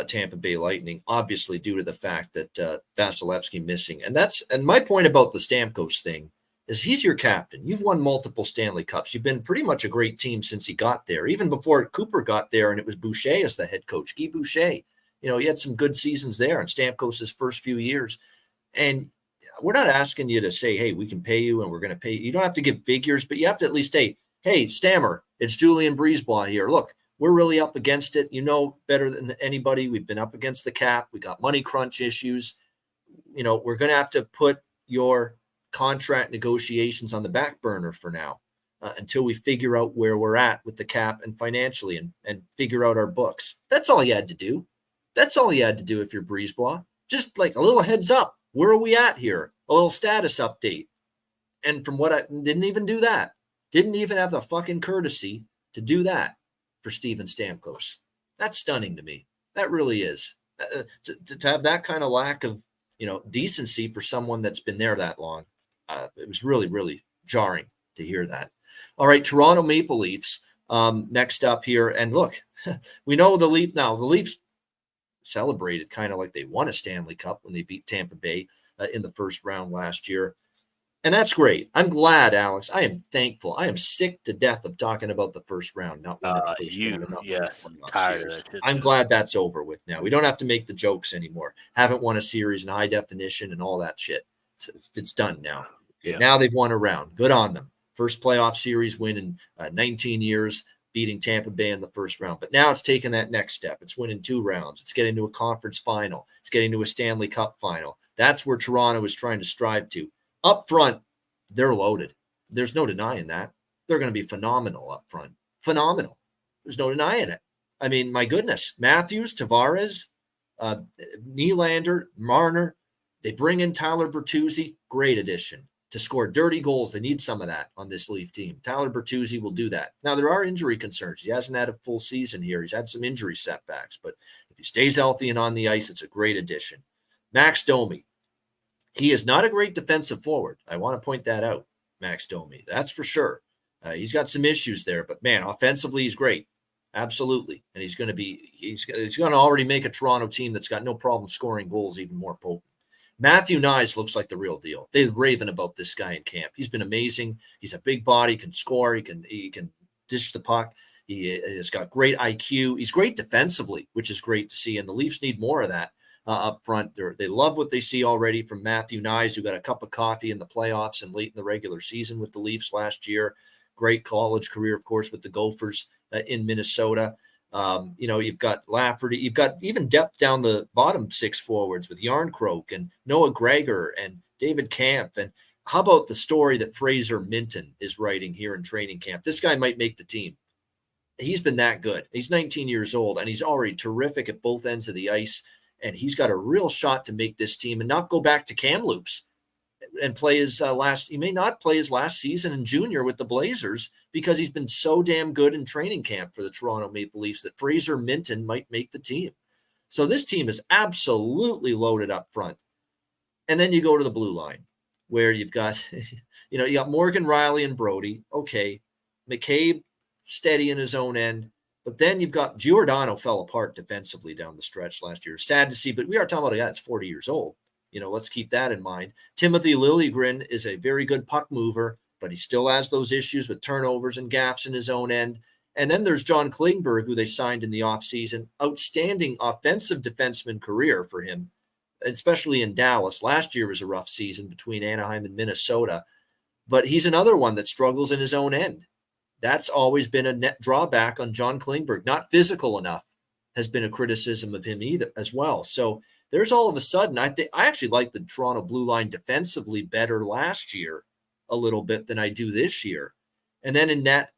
Tampa Bay Lightning, obviously due to the fact that Vasilevsky missing. And my point about the Stamkos thing is he's your captain. You've won multiple Stanley Cups. You've been pretty much a great team since he got there, even before Cooper got there and it was Boucher as the head coach, Guy Boucher. He had some good seasons there in Stamkos' first few years. And we're not asking you to say, hey, we can pay you and we're going to pay you. You don't have to give figures, but you have to at least say, hey, Stammer, it's Julian Brisebois here. Look, we're really up against it. You know better than anybody. We've been up against the cap. We got money crunch issues. You know, we're going to have to put your contract negotiations on the back burner for now until we figure out where we're at with the cap and financially and figure out our books. That's all you had to do. That's all you had to do if you're Brisebois. Just like a little heads up. Where are we at here? A little status update. And from what I didn't even do that. Didn't even have the fucking courtesy to do that for Steven Stamkos. That's stunning to me. That really is. To have that kind of lack of, decency for someone that's been there that long. It was really, really jarring to hear that. All right, Toronto Maple Leafs next up here. And look, we know the Leafs celebrated kind of like they won a Stanley Cup when they beat Tampa Bay in the first round last year. And that's great. I'm glad, Alex. I am thankful. I am sick to death of talking about the first round, not winning the first round. Yes, tired of that. I'm glad that's over with now. We don't have to make the jokes anymore. Haven't won a series in high definition and all that shit. It's done now. Yeah. Now they've won a round. Good on them. First playoff series win in 19 years, beating Tampa Bay in the first round. But now it's taking that next step. It's winning 2 rounds. It's getting to a conference final. It's getting to a Stanley Cup final. That's where Toronto is trying to strive to. Up front, they're loaded. There's no denying that. They're going to be phenomenal up front. Phenomenal. There's no denying it. I mean, my goodness. Matthews, Tavares, Nylander, Marner. They bring in Tyler Bertuzzi. Great addition. To score dirty goals, they need some of that on this Leaf team. Tyler Bertuzzi will do that. Now, there are injury concerns. He hasn't had a full season here. He's had some injury setbacks. But if he stays healthy and on the ice, it's a great addition. Max Domi. He is not a great defensive forward. I want to point that out, Max Domi. That's for sure. He's got some issues there, but man, offensively, he's great. Absolutely. And he's going to already make a Toronto team that's got no problem scoring goals even more potent. Matthew Knies looks like the real deal. They've raving about this guy in camp. He's been amazing. He's a big body, can score. He can dish the puck. He has got great IQ. He's great defensively, which is great to see. And the Leafs need more of that. Up front. They love what they see already from Matthew Knies, who got a cup of coffee in the playoffs and late in the regular season with the Leafs last year. Great college career, of course, with the Gophers in Minnesota. You've got Lafferty. You've got even depth down the bottom 6 forwards with Yarncroke and Noah Gregor and David Kampf. And how about the story that Fraser Minton is writing here in training camp? This guy might make the team. He's been that good. He's 19 years old, and he's already terrific at both ends of the ice. And he's got a real shot to make this team and not go back to Kamloops and play his he may not play his last season in junior with the Blazers because he's been so damn good in training camp for the Toronto Maple Leafs that Fraser Minton might make the team. So this team is absolutely loaded up front. And then you go to the blue line where you've got, you got Morgan Riley and Brody. Okay. McCabe steady in his own end. But then you've got Giordano fell apart defensively down the stretch last year. Sad to see, but we are talking about a guy that's 40 years old. Let's keep that in mind. Timothy Liljegren is a very good puck mover, but he still has those issues with turnovers and gaffes in his own end. And then there's John Klingberg, who they signed in the offseason. Outstanding offensive defenseman career for him, especially in Dallas. Last year was a rough season between Anaheim and Minnesota. But he's another one that struggles in his own end. That's always been a net drawback on John Klingberg. Not physical enough has been a criticism of him either as well. So there's all of a sudden, I actually like the Toronto blue line defensively better last year a little bit than I do this year. And then in net,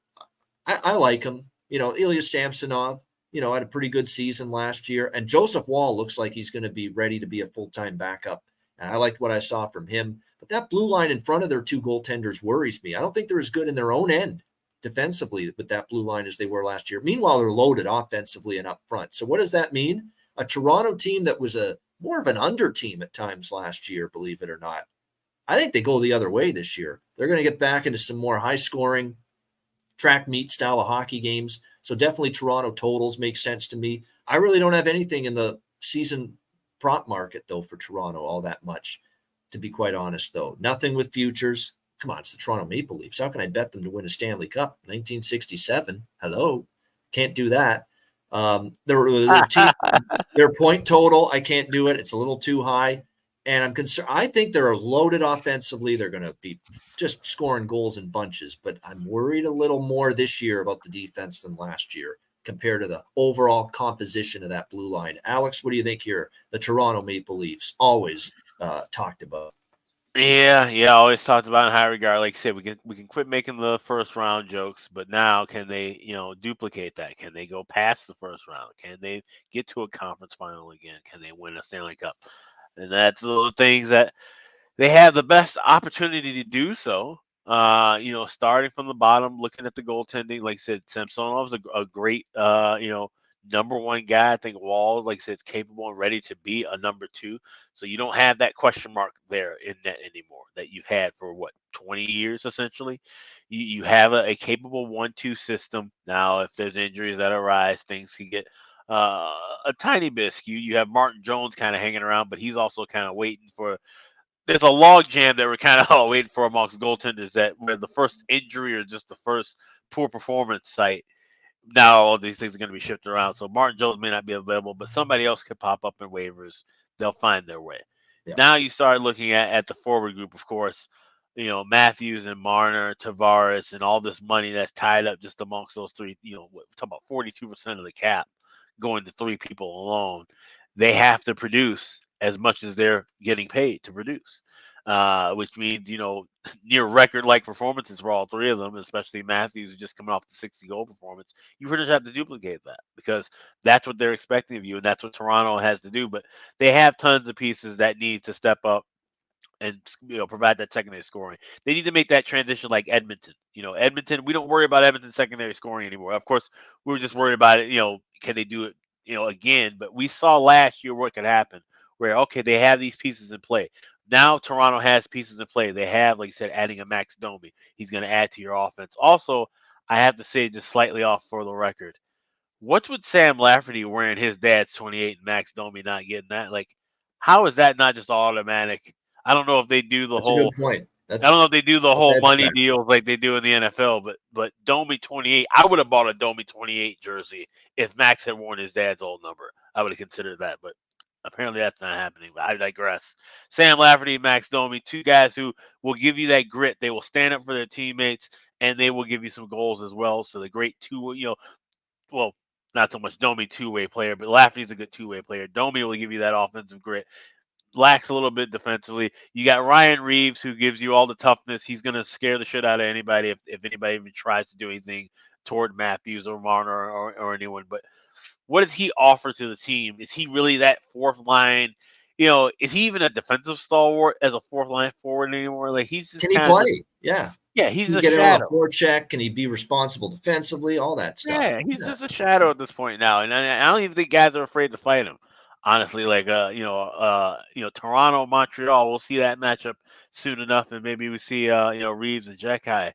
I like him. Ilya Samsonov, had a pretty good season last year. And Joseph Wall looks like he's going to be ready to be a full-time backup. And I liked what I saw from him. But that blue line in front of their 2 goaltenders worries me. I don't think they're as good in their own end defensively with that blue line as they were last year. Meanwhile, they're loaded offensively and up front. So what does that mean? A Toronto team that was more of an under team at times last year, believe it or not. I think they go the other way this year. They're going to get back into some more high-scoring, track meet style of hockey games. So definitely Toronto totals make sense to me. I really don't have anything in the season prop market, though, for Toronto all that much, to be quite honest, though. Nothing with futures. Come on, it's the Toronto Maple Leafs. How can I bet them to win a Stanley Cup? 1967. Hello. Can't do that. Their point total, I can't do it. It's a little too high. And I'm concerned. I think they're loaded offensively. They're going to be just scoring goals in bunches, but I'm worried a little more this year about the defense than last year compared to the overall composition of that blue line. Alex, what do you think here? The Toronto Maple Leafs always talked about. Yeah, I always talked about in high regard. Like I said, we can quit making the first round jokes, but now can they, duplicate that? Can they go past the first round? Can they get to a conference final again? Can they win a Stanley Cup? And that's the things that they have the best opportunity to do so. Starting from the bottom, looking at the goaltending, like I said, Samsonov's a great, number one guy. I think Wall, like I said, is capable and ready to be a number two. So you don't have that question mark there in net anymore that you've had for 20 years essentially. You have a capable 1-2 system. Now, if there's injuries that arise, things can get a tiny bit askew. You have Martin Jones kind of hanging around, but he's also kind of waiting for. There's a log jam that we're kind of all waiting for amongst goaltenders, that where the first injury or just the first poor performance site. Now all these things are going to be shifted around. So Martin Jones may not be available, but somebody else could pop up in waivers. They'll find their way. Yeah. Now you start looking at the forward group, of course. Matthews and Marner, Tavares, and all this money that's tied up just amongst those three. We're talking about 42% of the cap going to three people alone. They have to produce as much as they're getting paid to produce, which means, near record-like performances for all three of them, especially Matthews, who's just coming off the 60-goal performance. You pretty much have to duplicate that because that's what they're expecting of you, and that's what Toronto has to do. But they have tons of pieces that need to step up and provide that secondary scoring. They need to make that transition like Edmonton. Edmonton, we don't worry about Edmonton secondary scoring anymore. Of course, we were just worried about it, can they do it, again? But we saw last year what could happen where, okay, they have these pieces in play. Now Toronto has pieces in play. They have, like you said, adding a Max Domi. He's going to add to your offense. Also, I have to say, just slightly off for the record, what's with Sam Lafferty wearing his dad's 28 and Max Domi not getting that? Like, how is that not just automatic? I don't know if they do the That's a whole. good point. I don't know if they do the whole money spectrum. deals like they do in the NFL, but Domi 28. I would have bought a Domi 28 jersey if Max had worn his dad's old number. I would have considered that, but apparently that's not happening. But I digress. Sam Lafferty, Max Domi, two guys who will give you that grit. They will stand up for their teammates, and they will give you some goals as well. So the great two, well, not so much Domi two-way player, but Lafferty's a good two-way player. Domi will give you that offensive grit. Lacks a little bit defensively. You got Ryan Reeves, who gives you all the toughness. He's going to scare the shit out of anybody if anybody even tries to do anything toward Matthews or Marner or anyone. But what does he offer to the team? Is he really that fourth line? Is he even a defensive stalwart as a fourth line forward anymore? Like, he's just. Can he play? Yeah. Yeah, he's a get shadow. On a forecheck. Can he be responsible defensively? All that stuff. Yeah, he's just a shadow at this point now, and I don't even think guys are afraid to fight him. Honestly, like Toronto, Montreal, we'll see that matchup soon enough, and maybe we see Reeves and Jekai,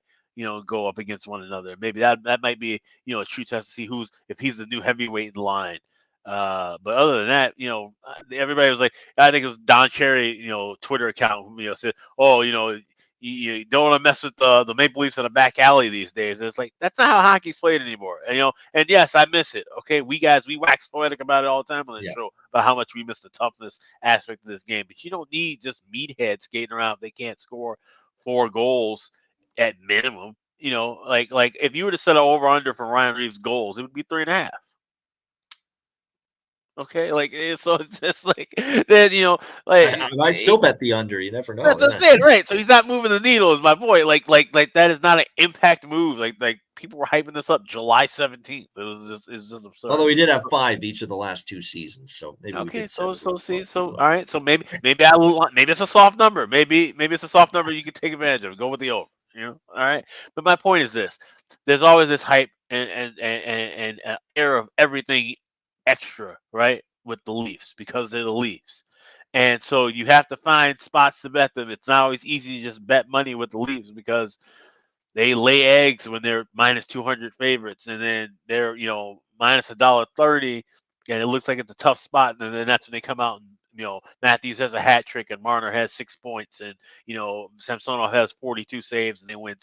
go up against one another. Maybe that might be a true test to see if he's the new heavyweight in the line. But other than that, everybody was like, I think it was Don Cherry, Twitter account, said, oh, you don't want to mess with the Maple Leafs in a back alley these days. And it's like, that's not how hockey's played anymore. And yes, I miss it. Okay, we wax poetic about it all the time on the show about how much we miss the toughness aspect of this game. But you don't need just meatheads skating around if they can't score 4 goals at minimum. Like if you were to set an over under for Ryan Reeves' goals, it would be 3.5. Okay, so it's just like then I'd still bet the under. You never know. That's it, right? So he's not moving the needle. Is my point? Like that is not an impact move. Like people were hyping this up July 17th. It was just absurd. Although we did have 5 each of the last 2 seasons, so maybe we could all right. So maybe it's a soft number. Maybe it's a soft number you can take advantage of. Go with the over. All right. But my point is this: there's always this hype and air of everything extra, right, with the Leafs because they're the Leafs. And so you have to find spots to bet them. It's not always easy to just bet money with the Leafs because they lay eggs when they're minus 200 favorites, and then they're minus $1.30, and it looks like it's a tough spot. And then that's when they come out and Matthews has a hat trick and Marner has 6 points, and Samsonov has 42 saves, and they win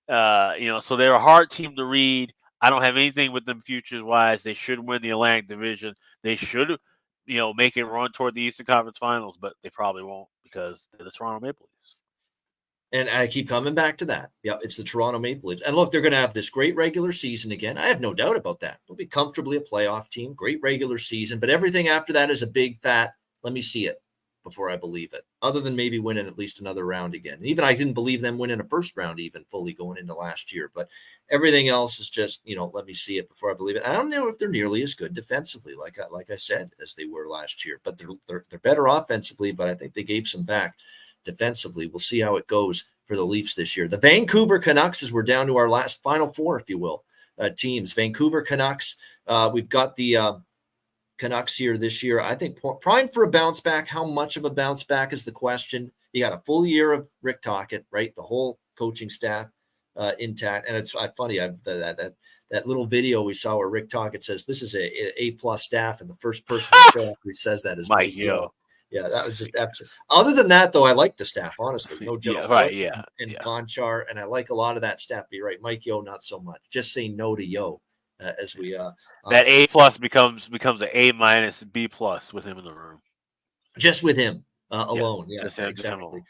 7-1. So they're a hard team to read. I don't have anything with them futures wise. They should win the Atlantic Division. They should make a run toward the Eastern Conference Finals, but they probably won't because they're the Toronto Maple Leafs. And I keep coming back to that. Yeah, it's the Toronto Maple Leafs. And look, they're going to have this great regular season again. I have no doubt about that. They'll be comfortably a playoff team, great regular season. But everything after that is a big fat, let me see it before I believe it, other than maybe winning at least another round again. Even I didn't believe them winning a first round even fully going into last year. But everything else is just, let me see it before I believe it. I don't know if they're nearly as good defensively, like I said, as they were last year. But they're better offensively, but I think they gave some back defensively. We'll see how it goes for the Leafs this year. The Vancouver Canucks, as we're down to our last final four, if you will, teams. Vancouver Canucks, we've got the Canucks here this year. I think prime for a bounce back. How much of a bounce back is the question. You got a full year of Rick Tocchet, right? The whole coaching staff intact. And it's funny, that little video we saw where Rick Tocchet says this is a plus staff, and the first person to show up who says that is Mike Yeo. Yeah, that was just absolute. Other than that, though, I like the staff, honestly. No joke. Yeah, right, yeah. And Gonchar, and I like a lot of that staff. You're right. Mike Yeo, not so much. Just say no to Yeo as we that A plus becomes an A minus B plus with him in the room. Just with him alone. Yeah, exactly.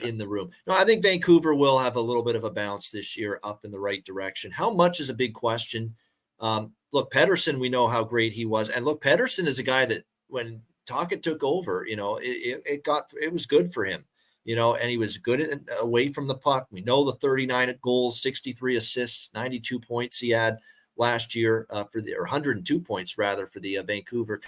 In the room. No, I think Vancouver will have a little bit of a bounce this year up in the right direction. How much is a big question. Look, Pettersson, we know how great he was. And look, Pettersson is a guy that when Tocchet took over, it was good for him, and he was good away from the puck. We know the 39 goals, 63 assists, 92 points he had last year or 102 points rather for the Vancouver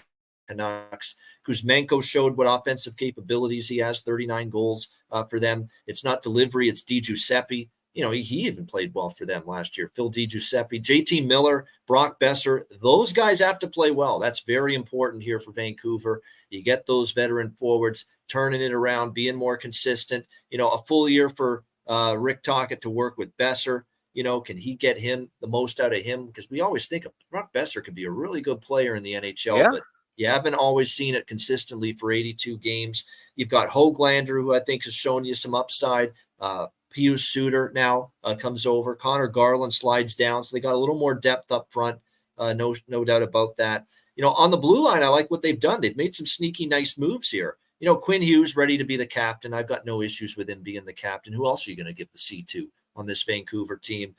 Canucks. Kuzmenko showed what offensive capabilities he has, 39 goals for them. It's not delivery, it's Di Giuseppe. He even played well for them last year. Phil Di Giuseppe, JT Miller, Brock Besser, those guys have to play well. That's very important here for Vancouver. You get those veteran forwards turning it around, being more consistent. A full year for Rick Tocchet to work with Besser. Can he get him the most out of him? Because we always think Brock Besser could be a really good player in the NHL, but you haven't always seen it consistently for 82 games. You've got Höglander, who I think has shown you some upside. Pius Suter now comes over. Connor Garland slides down, so they got a little more depth up front. No doubt about that. On the blue line, I like what they've done. They've made some sneaky, nice moves here. Quinn Hughes ready to be the captain. I've got no issues with him being the captain. Who else are you going to give the C to on this Vancouver team?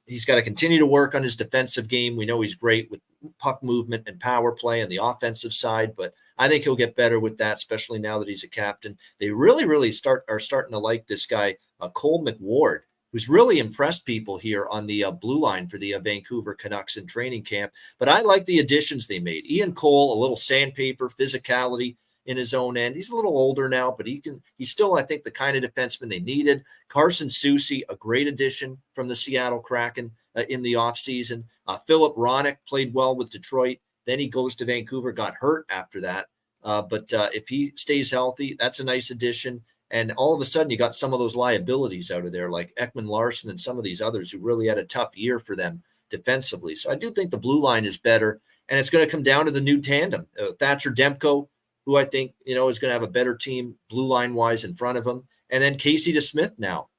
He's got to continue to work on his defensive game. We know he's great with puck movement and power play on the offensive side, but I think he'll get better with that, especially now that he's a captain. They really are starting to like this guy, Cole McWard, who's really impressed people here on the blue line for the Vancouver Canucks in training camp. But I like the additions they made. Ian Cole, a little sandpaper, physicality in his own end. He's a little older now, but he's still, I think, the kind of defenseman they needed. Carson Soucy, a great addition from the Seattle Kraken in the offseason. Philip Ronick played well with Detroit. Then he goes to Vancouver, got hurt after that. But if he stays healthy, that's a nice addition. And all of a sudden, you got some of those liabilities out of there, like Ekman Larson and some of these others who really had a tough year for them defensively. So I do think the blue line is better, and it's going to come down to the new tandem. Thatcher Demko, who I think, is going to have a better team blue line-wise in front of him. And then Casey DeSmith now,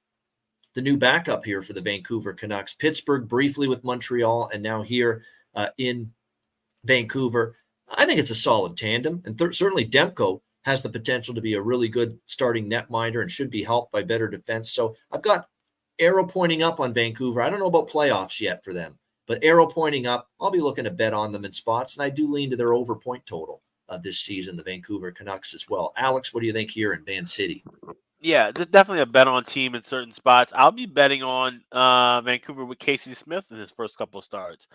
the new backup here for the Vancouver Canucks. Pittsburgh briefly with Montreal, and now here in Vancouver. I think it's a solid tandem, and certainly Demko has the potential to be a really good starting netminder and should be helped by better defense. So I've got arrow pointing up on Vancouver. I don't know about playoffs yet for them, but arrow pointing up, I'll be looking to bet on them in spots, and I do lean to their over point total this season, the Vancouver Canucks as well. Alex, what do you think here in Van City? Yeah, there's definitely a bet on team in certain spots. I'll be betting on Vancouver with Casey Smith in his first couple of starts.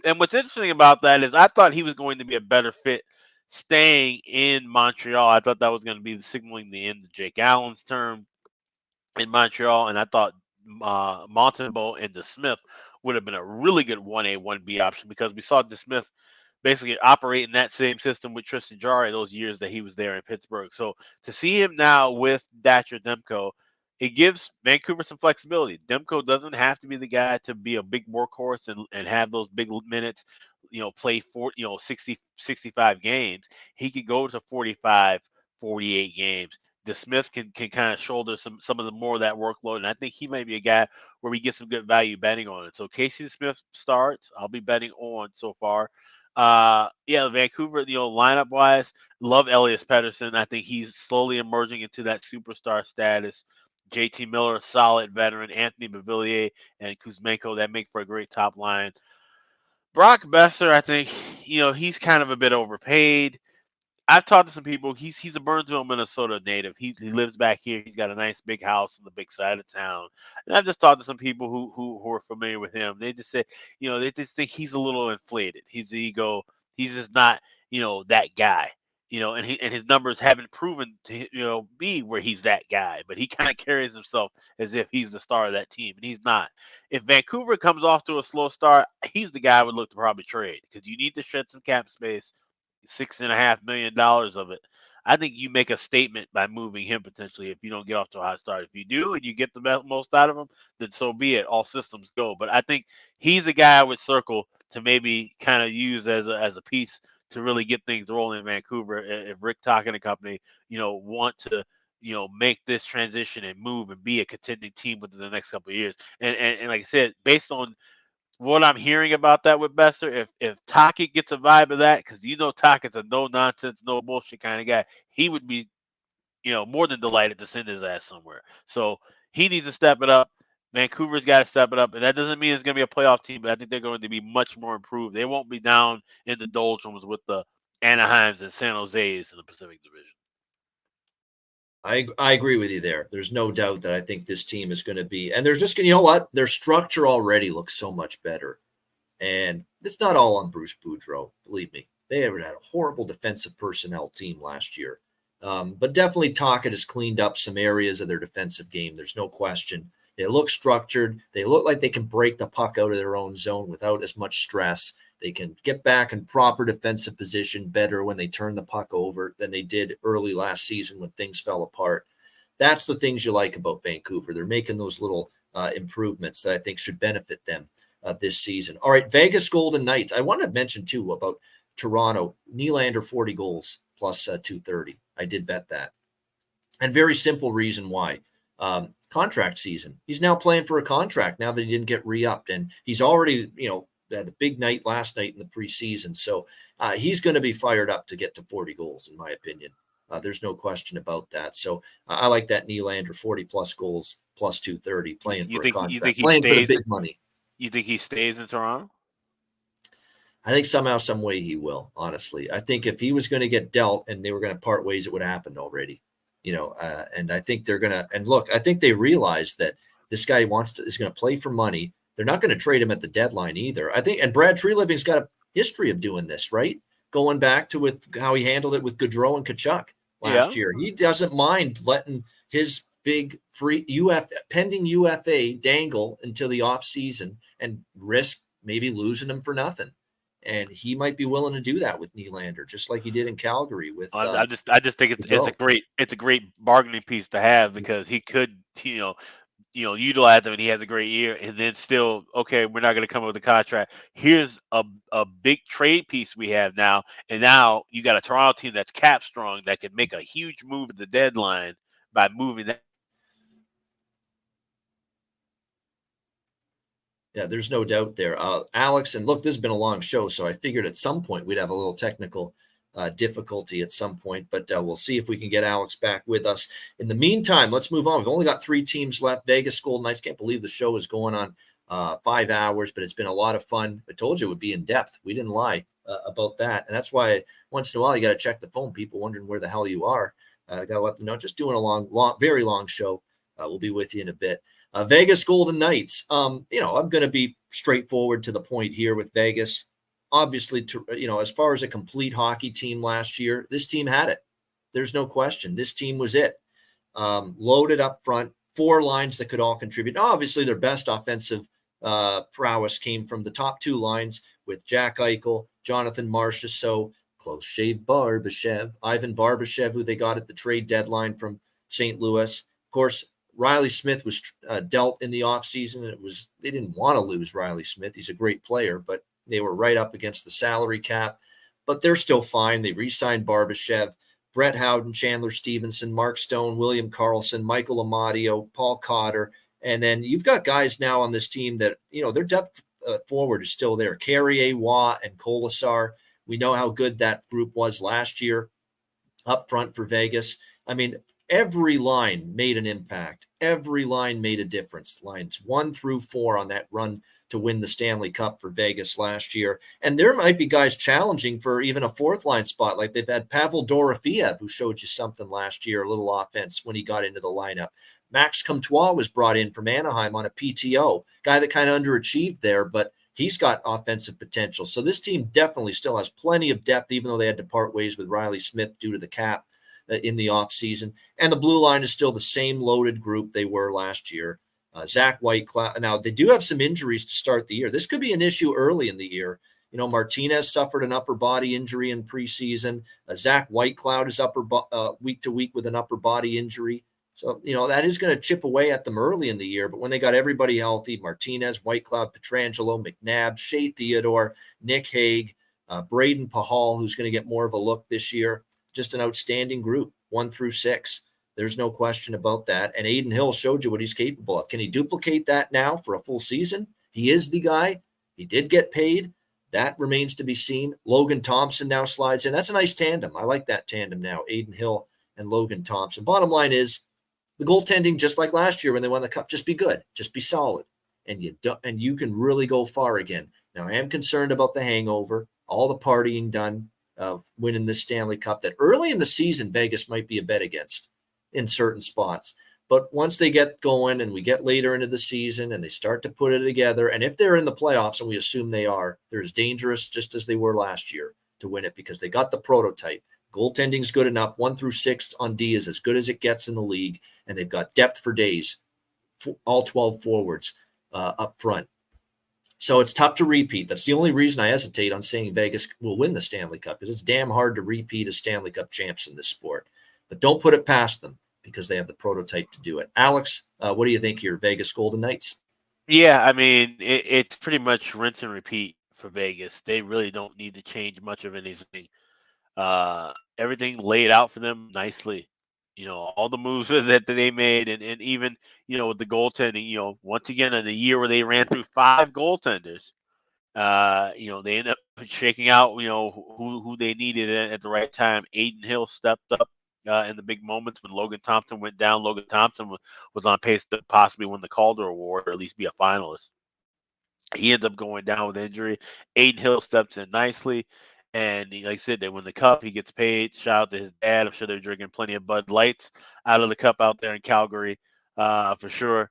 And what's interesting about that is I thought he was going to be a better fit staying in Montreal. I thought that was going to be signaling the end of Jake Allen's term in Montreal, and I thought Montembeault and DeSmith would have been a really good 1A, 1B option because we saw DeSmith basically operate in that same system with Tristan Jarry those years that he was there in Pittsburgh. So to see him now with Thatcher Demko, it gives Vancouver some flexibility. Demko doesn't have to be the guy to be a big workhorse and have those big minutes, play 60, 65 games. He could go to 45, 48 games. DeSmith can kind of shoulder some of the more of that workload, and I think he might be a guy where we get some good value betting on it. So Casey DeSmith starts. I'll be betting on so far. Yeah, Vancouver, lineup wise, love Elias Pettersson. I think he's slowly emerging into that superstar status. JT Miller, solid veteran. Anthony Beauvillier and Kuzmenko, that make for a great top line. Brock Besser, I think, he's kind of a bit overpaid. I've talked to some people. He's a Burnsville, Minnesota native. He lives back here. He's got a nice big house in the big side of town. And I've just talked to some people who are familiar with him. They just say, they just think he's a little inflated. His ego. He's just not, that guy. And his numbers haven't proven to be where he's that guy. But he kind of carries himself as if he's the star of that team, and he's not. If Vancouver comes off to a slow start, he's the guy I would look to probably trade because you need to shed some cap space. $6.5 million of it. I think you make a statement by moving him potentially if you don't get off to a hot start. If you do and you get the most out of him, then so be it. All systems go. But I think he's a guy I would circle to maybe kind of use as a piece to really get things rolling in Vancouver. If Rick Tocchet and company, want to, make this transition and move and be a contending team within the next couple of years. And like I said, based on what I'm hearing about that with Besser, if Tocchet gets a vibe of that, because Tocchet's a no nonsense, no bullshit kind of guy, he would be, more than delighted to send his ass somewhere. So he needs to step it up. Vancouver's got to step it up, and that doesn't mean it's going to be a playoff team, but I think they're going to be much more improved. They won't be down in the doldrums with the Anaheims and San Jose's in the Pacific Division. I agree with you there. There's no doubt that I think this team is going to be, and they're just going to, you know what? Their structure already looks so much better. And it's not all on Bruce Boudreau, believe me. They had a horrible defensive personnel team last year. But definitely Tocchet has cleaned up some areas of their defensive game. There's no question. They look structured. They look like they can break the puck out of their own zone without as much stress. They can get back in proper defensive position better when they turn the puck over than they did early last season when things fell apart. That's the things you like about Vancouver. They're making those little improvements that I think should benefit them this season. All right, Vegas Golden Knights. I want to mention, too, about Toronto. Nylander, 40 goals plus 230. I did bet that. And very simple reason why. Contract season. He's now playing for a contract now that he didn't get re-upped. And he's already, had the big night last night in the preseason. So he's going to be fired up to get to 40 goals, in my opinion. There's no question about that. So I like that Nylander, 40-plus goals, plus 230, playing for a contract, playing for the big money. You think he stays in Toronto? I think somehow, some way he will, honestly. I think if he was going to get dealt and they were going to part ways, it would have happened already. And I think they're going to – and look, I think they realize that this guy is going to play for money. They're not going to trade him at the deadline either. I think – and Brad Treliving's got a history of doing this, right? Going back to with how he handled it with Gaudreau and Tkachuk last year. He doesn't mind letting his big free pending UFA dangle until the offseason and risk maybe losing him for nothing. And he might be willing to do that with Nylander, just like he did in Calgary. With I just think it's a great bargaining piece to have because he could utilize him and he has a great year, and then still okay, we're not going to come up with a contract. Here's a big trade piece we have now, and now you got a Toronto team that's cap strong that can make a huge move at the deadline by moving that. Yeah, there's no doubt there. Alex, and look, this has been a long show, so I figured at some point we'd have a little technical difficulty at some point, but we'll see if we can get Alex back with us. In the meantime, let's move on. We've only got 3 teams left. Vegas Golden Knights. Can't believe the show is going on 5 hours, but it's been a lot of fun. I told you it would be in depth. We didn't lie about that, and that's why once in a while you got to check the phone. People wondering where the hell you are. I got to let them know. Just doing a very long show. We'll be with you in a bit. Vegas Golden Knights. I'm going to be straightforward to the point here with Vegas. Obviously, as far as a complete hockey team last year, this team had it. There's no question. This team was it. Loaded up front, 4 lines that could all contribute. Obviously, their best offensive prowess came from the top 2 lines with Jack Eichel, Jonathan Marchessault, close shave Barbashev, Ivan Barbashev, who they got at the trade deadline from St. Louis. Of course, Riley Smith was dealt in the offseason. They didn't want to lose Riley Smith. He's a great player, but they were right up against the salary cap. But they're still fine. They re-signed Barbashev, Brett Howden, Chandler Stevenson, Mark Stone, William Karlsson, Michael Amadio, Paul Cotter. And then you've got guys now on this team that, their depth forward is still there. Carrier, Waugh, and Kolasar. We know how good that group was last year up front for Vegas. I mean, every line made an impact. Every line made a difference. Lines 1 through 4 on that run to win the Stanley Cup for Vegas last year. And there might be guys challenging for even a fourth line spot. Like they've had Pavel Dorofeev, who showed you something last year, a little offense when he got into the lineup. Max Comtois was brought in from Anaheim on a PTO, guy that kind of underachieved there, but he's got offensive potential. So this team definitely still has plenty of depth, even though they had to part ways with Riley Smith due to the cap in the offseason. And the blue line is still the same loaded group they were last year. Zach Whitecloud. Now, they do have some injuries to start the year. This could be an issue early in the year. You know, Martinez suffered an upper body injury in preseason. Zach Whitecloud is week to week with an upper body injury. So, you know, that is going to chip away at them early in the year. But when they got everybody healthy, Martinez, Whitecloud, Pietrangelo, McNabb, Shea Theodore, Nick Hague, Braden Pahal, who's going to get more of a look this year, just an outstanding group, 1 through 6. There's no question about that. And Aiden Hill showed you what he's capable of. Can he duplicate that now for a full season? He is the guy. He did get paid. That remains to be seen. Logan Thompson now slides in. That's a nice tandem. I like that tandem now, Aiden Hill and Logan Thompson. Bottom line is the goaltending, just like last year when they won the Cup, just be good. Just be solid. And you can really go far again. Now, I am concerned about the hangover, all the partying done of winning this Stanley Cup that early in the season Vegas might be a bet against in certain spots. But once they get going and we get later into the season and they start to put it together, and if they're in the playoffs, and we assume they are, they're as dangerous just as they were last year to win it because they got the prototype. Goaltending's good enough. 1 through 6 on D is as good as it gets in the league, and they've got depth for days, all 12 forwards up front. So it's tough to repeat. That's the only reason I hesitate on saying Vegas will win the Stanley Cup, because it's damn hard to repeat as Stanley Cup champs in this sport. But don't put it past them, because they have the prototype to do it. Alex, what do you think here, Vegas Golden Knights? Yeah, I mean, it's pretty much rinse and repeat for Vegas. They really don't need to change much of anything. Everything laid out for them nicely. You know, all the moves that they made, and even, you know, with the goaltending, you know, once again, in a year where they ran through 5 goaltenders, you know, they ended up shaking out, you know, who they needed at the right time. Aiden Hill stepped up in the big moments when Logan Thompson went down. Logan Thompson was on pace to possibly win the Calder Award, or at least be a finalist. He ends up going down with injury. Aiden Hill steps in nicely. And like I said, they win the Cup. He gets paid. Shout out to his dad. I'm sure they're drinking plenty of Bud Lights out of the Cup out there in Calgary, for sure.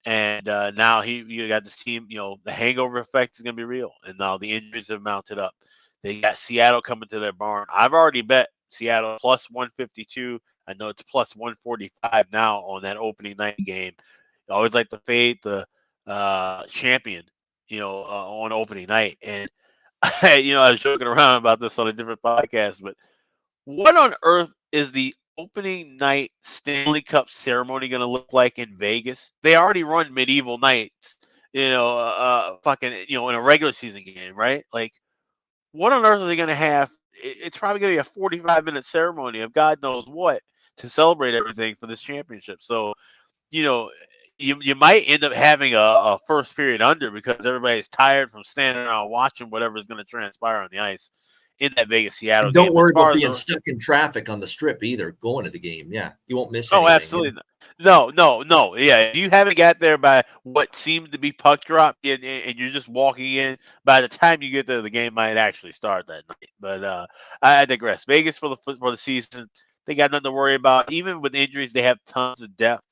And now you got this team. You know, the hangover effect is going to be real. And now the injuries have mounted up. They got Seattle coming to their barn. I've already bet Seattle plus 152. I know it's plus 145 now on that opening night game. I always like to fade the champion, you know, on opening night. And you know, I was joking around about this on a different podcast, but what on earth is the opening night Stanley Cup ceremony going to look like in Vegas? They already run medieval nights, you know, you know, in a regular season game, right? Like, what on earth are they going to have? It's probably going to be a 45-minute ceremony of God knows what to celebrate everything for this championship. So, you know, you might end up having a first period under, because everybody's tired from standing around watching whatever is going to transpire on the ice in that Vegas Seattle game. Don't worry about being stuck in traffic on the strip either going to the game. Yeah, you won't miss anything. Oh, absolutely not. No. Yeah, if you haven't got there by what seemed to be puck drop, and you're just walking in, by the time you get there, the game might actually start that night. But I digress. Vegas for the season, they got nothing to worry about. Even with injuries, they have tons of depth.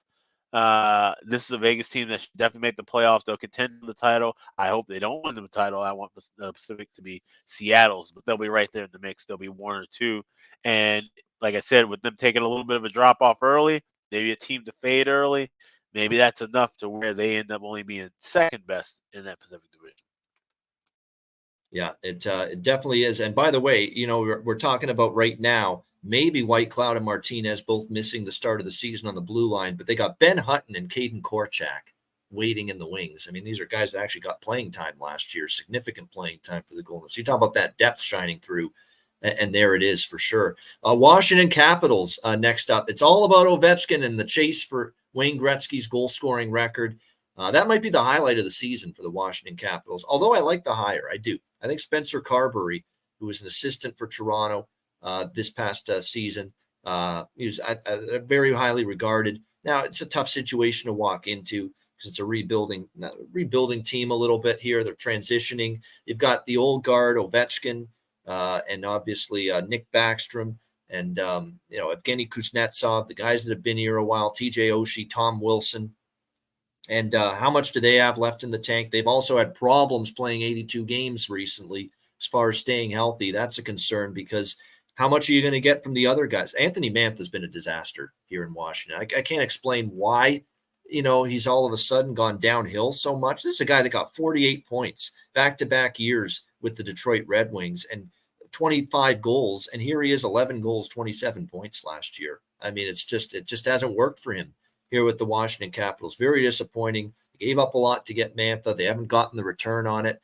This is a Vegas team that should definitely make the playoffs. They'll contend for the title. I hope they don't win the title. I want the Pacific to be Seattle's, but they'll be right there in the mix. They'll be 1 or 2. And like I said, with them taking a little bit of a drop off early, maybe a team to fade early, maybe that's enough to where they end up only being second best in that Pacific Division. Yeah, it definitely is. And by the way, you know, we're talking about right now, maybe Whitecloud and Martinez both missing the start of the season on the blue line, but they got Ben Hutton and Caden Korchak waiting in the wings. I mean, these are guys that actually got playing time last year, significant playing time for the Golden. So you talk about that depth shining through, and there it is for sure. Washington Capitals next up. It's all about Ovechkin and the chase for Wayne Gretzky's goal-scoring record. That might be the highlight of the season for the Washington Capitals, although I like the hire. I do. I think Spencer Carberry, who was an assistant for Toronto this past season, he was very highly regarded. Now, it's a tough situation to walk into because it's a rebuilding team a little bit here. They're transitioning. You've got the old guard, Ovechkin, and obviously Nick Backstrom and, Evgeny Kuznetsov, the guys that have been here a while, TJ Oshie, Tom Wilson. And how much do they have left in the tank? They've also had problems playing 82 games recently as far as staying healthy. That's a concern because how much are you going to get from the other guys? Anthony Mantha has been a disaster here in Washington. I can't explain why, he's all of a sudden gone downhill so much. This is a guy that got 48 points back-to-back years with the Detroit Red Wings and 25 goals. And here he is, 11 goals, 27 points last year. I mean, it just hasn't worked for him here with the Washington Capitals. Very disappointing. They gave up a lot to get Mantha. They haven't gotten the return on it.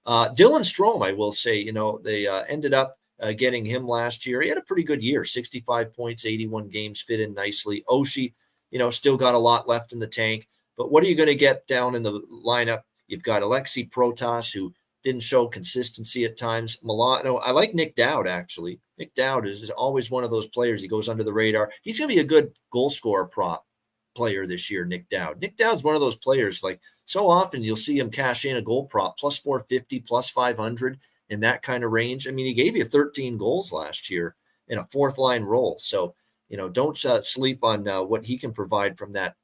Dylan Strome, I will say, they ended up getting him last year. He had a pretty good year, 65 points, 81 games, fit in nicely. Oshie, still got a lot left in the tank. But what are you going to get down in the lineup? You've got Alexei Protas, who didn't show consistency at times. Milano. I like Nick Dowd, actually. Nick Dowd is always one of those players. He goes under the radar. He's going to be a good goal scorer prop player this year, Nick Dowd. Nick Dowd's one of those players, like so often you'll see him cash in a goal prop plus 450, plus 500 in that kind of range. I mean, he gave you 13 goals last year in a fourth line role. So, don't sleep on what he can provide from that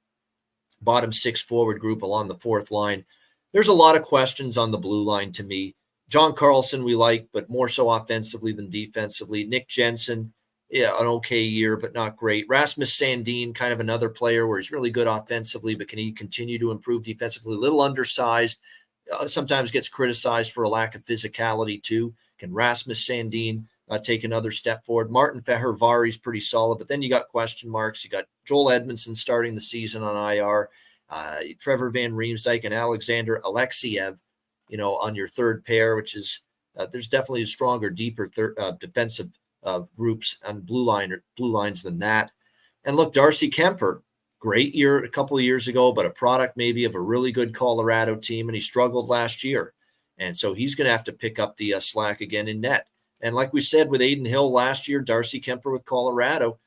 bottom six forward group along the fourth line. There's a lot of questions on the blue line to me. John Carlson we like, but more so offensively than defensively. Nick Jensen, an okay year, but not great. Rasmus Sandin, kind of another player where he's really good offensively, but can he continue to improve defensively? A little undersized, sometimes gets criticized for a lack of physicality too. Can Rasmus Sandin take another step forward? Martin Fehervari's pretty solid, but then you got question marks. You got Joel Edmondson starting the season on IR, Trevor Van Riemsdyk and Alexander Alexiev, on your third pair, which is there's definitely a stronger, deeper defensive groups on blue lines than that. And look, Darcy Kemper, great year a couple of years ago, but a product maybe of a really good Colorado team, and he struggled last year. And so he's going to have to pick up the slack again in net. And like we said with Aiden Hill last year, Darcy Kemper with Colorado,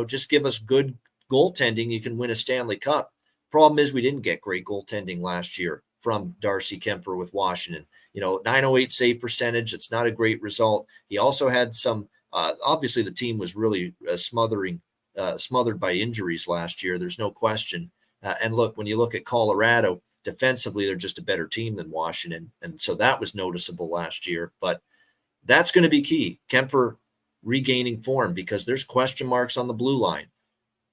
just give us good goaltending, you can win a Stanley Cup. Problem is we didn't get great goaltending last year from Darcy Kemper with Washington. 908 save percentage, it's not a great result. He also had some obviously, the team was really smothered by injuries last year. There's no question. And look, when you look at Colorado, defensively, they're just a better team than Washington. And so that was noticeable last year. But that's going to be key. Kemper regaining form because there's question marks on the blue line.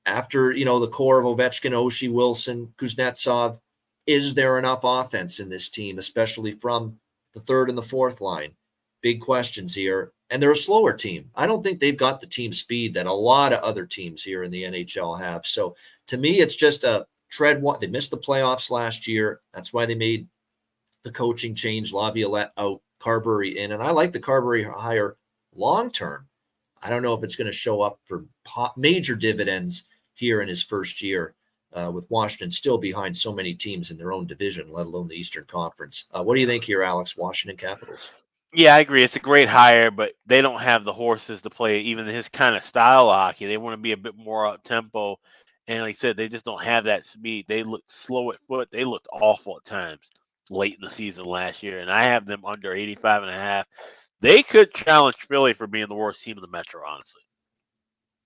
After, the core of Ovechkin, Oshie, Wilson, Kuznetsov, is there enough offense in this team, especially from the third and the fourth line? Big questions here. And they're a slower team. I don't think they've got the team speed that a lot of other teams here in the NHL have. So to me, it's just a tread one. They missed the playoffs last year. That's why they made the coaching change. Laviolette out, Carberry in. And I like the Carberry hire long-term. I don't know if it's going to show up for major dividends here in his first year with Washington still behind so many teams in their own division, let alone the Eastern Conference. What do you think here, Alex, Washington Capitals? Yeah, I agree. It's a great hire, but they don't have the horses to play even his kind of style of hockey. They want to be a bit more up tempo. And like I said, they just don't have that speed. They look slow at foot. They looked awful at times late in the season last year. And I have them under 85.5. They could challenge Philly for being the worst team in the Metro, honestly.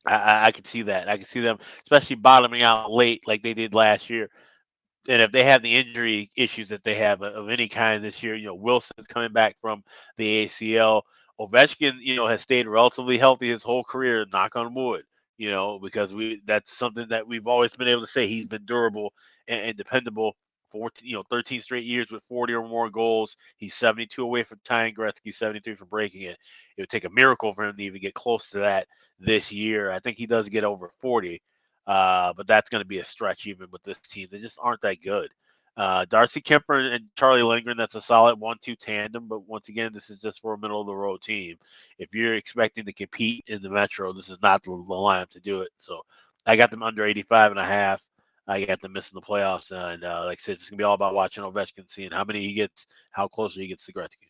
I could see that. I could see them, especially bottoming out late like they did last year. And if they have the injury issues that they have of any kind this year, Wilson's coming back from the ACL. Ovechkin, has stayed relatively healthy his whole career, knock on wood, because that's something that we've always been able to say. He's been durable and dependable for 13 straight years with 40 or more goals. He's 72 away from tying Gretzky, 73 from breaking it. It would take a miracle for him to even get close to that this year. I think he does get over 40. But that's going to be a stretch even with this team. They just aren't that good. Darcy Kemper and Charlie Lindgren, that's a solid 1-2 tandem. But once again, this is just for a middle-of-the-road team. If you're expecting to compete in the Metro, this is not the lineup to do it. So I got them under 85.5. I got them missing the playoffs. And like I said, it's going to be all about watching Ovechkin, seeing how many he gets, how closer he gets to Gretzky.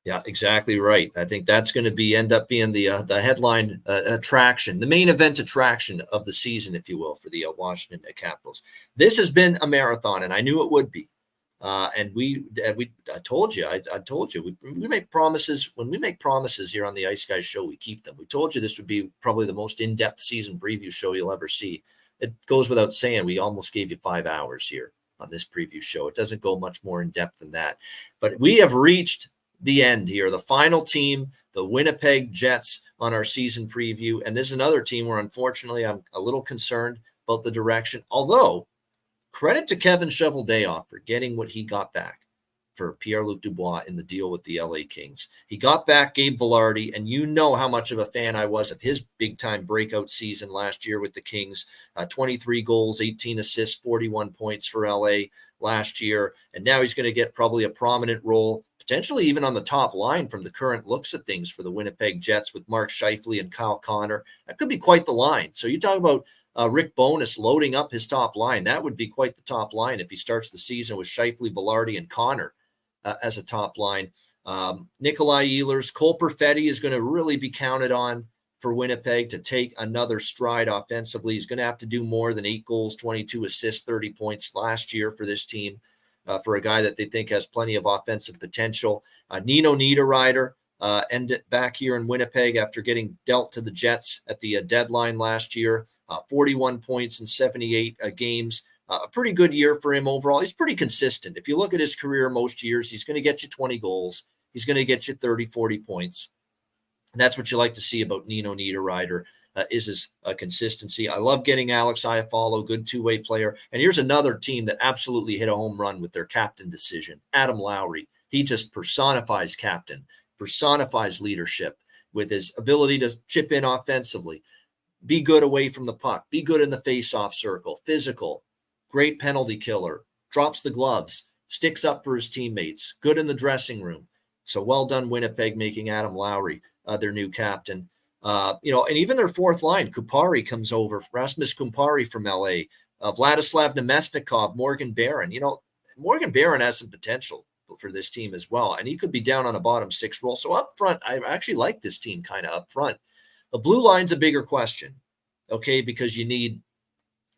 Yeah, exactly right. I think that's going to end up being the headline attraction, the main event attraction of the season, if you will, for the Washington Capitals. This has been a marathon, and I knew it would be. And I told you, we make promises. When we make promises here on the Ice Guys show, we keep them. We told you this would be probably the most in-depth season preview show you'll ever see. It goes without saying, we almost gave you 5 hours here on this preview show. It doesn't go much more in depth than that. But we have reached the end here, the final team, the Winnipeg Jets on our season preview. And this is another team where, unfortunately, I'm a little concerned about the direction. Although, credit to Kevin Cheveldayoff for getting what he got back for Pierre-Luc Dubois in the deal with the LA Kings. He got back Gabe Vilardi, and you know how much of a fan I was of his big-time breakout season last year with the Kings. 23 goals, 18 assists, 41 points for LA last year. And now he's going to get probably a prominent role, potentially even on the top line from the current looks of things for the Winnipeg Jets with Mark Scheifele and Kyle Connor. That could be quite the line. So you talk about Rick Bowness loading up his top line. That would be quite the top line if he starts the season with Scheifele, Vilardi, and Connor as a top line. Nikolai Ehlers, Cole Perfetti is going to really be counted on for Winnipeg to take another stride offensively. He's going to have to do more than 8 goals, 22 assists, 30 points last year for this team, for a guy that they think has plenty of offensive potential. Nino Niederreiter ended back here in Winnipeg after getting dealt to the Jets at the deadline last year. 41 points in 78 games. A pretty good year for him overall. He's pretty consistent. If you look at his career most years, he's going to get you 20 goals. He's going to get you 30, 40 points. And that's what you like to see about Nino Niederreiter, is his consistency. I love getting Alex Iafallo, good two-way player. And here's another team that absolutely hit a home run with their captain decision, Adam Lowry. He just personifies captain, personifies leadership with his ability to chip in offensively, be good away from the puck, be good in the face-off circle, physical, great penalty killer, drops the gloves, sticks up for his teammates, good in the dressing room. So well done, Winnipeg, making Adam Lowry their new captain. And even their fourth line, Kupari comes over, Rasmus Kupari from LA, Vladislav Nemesnikov, Morgan Barron. Morgan Barron has some potential for this team as well, and he could be down on a bottom 6 role. So up front, I actually like this team kind of up front. The blue line's a bigger question, okay, because you need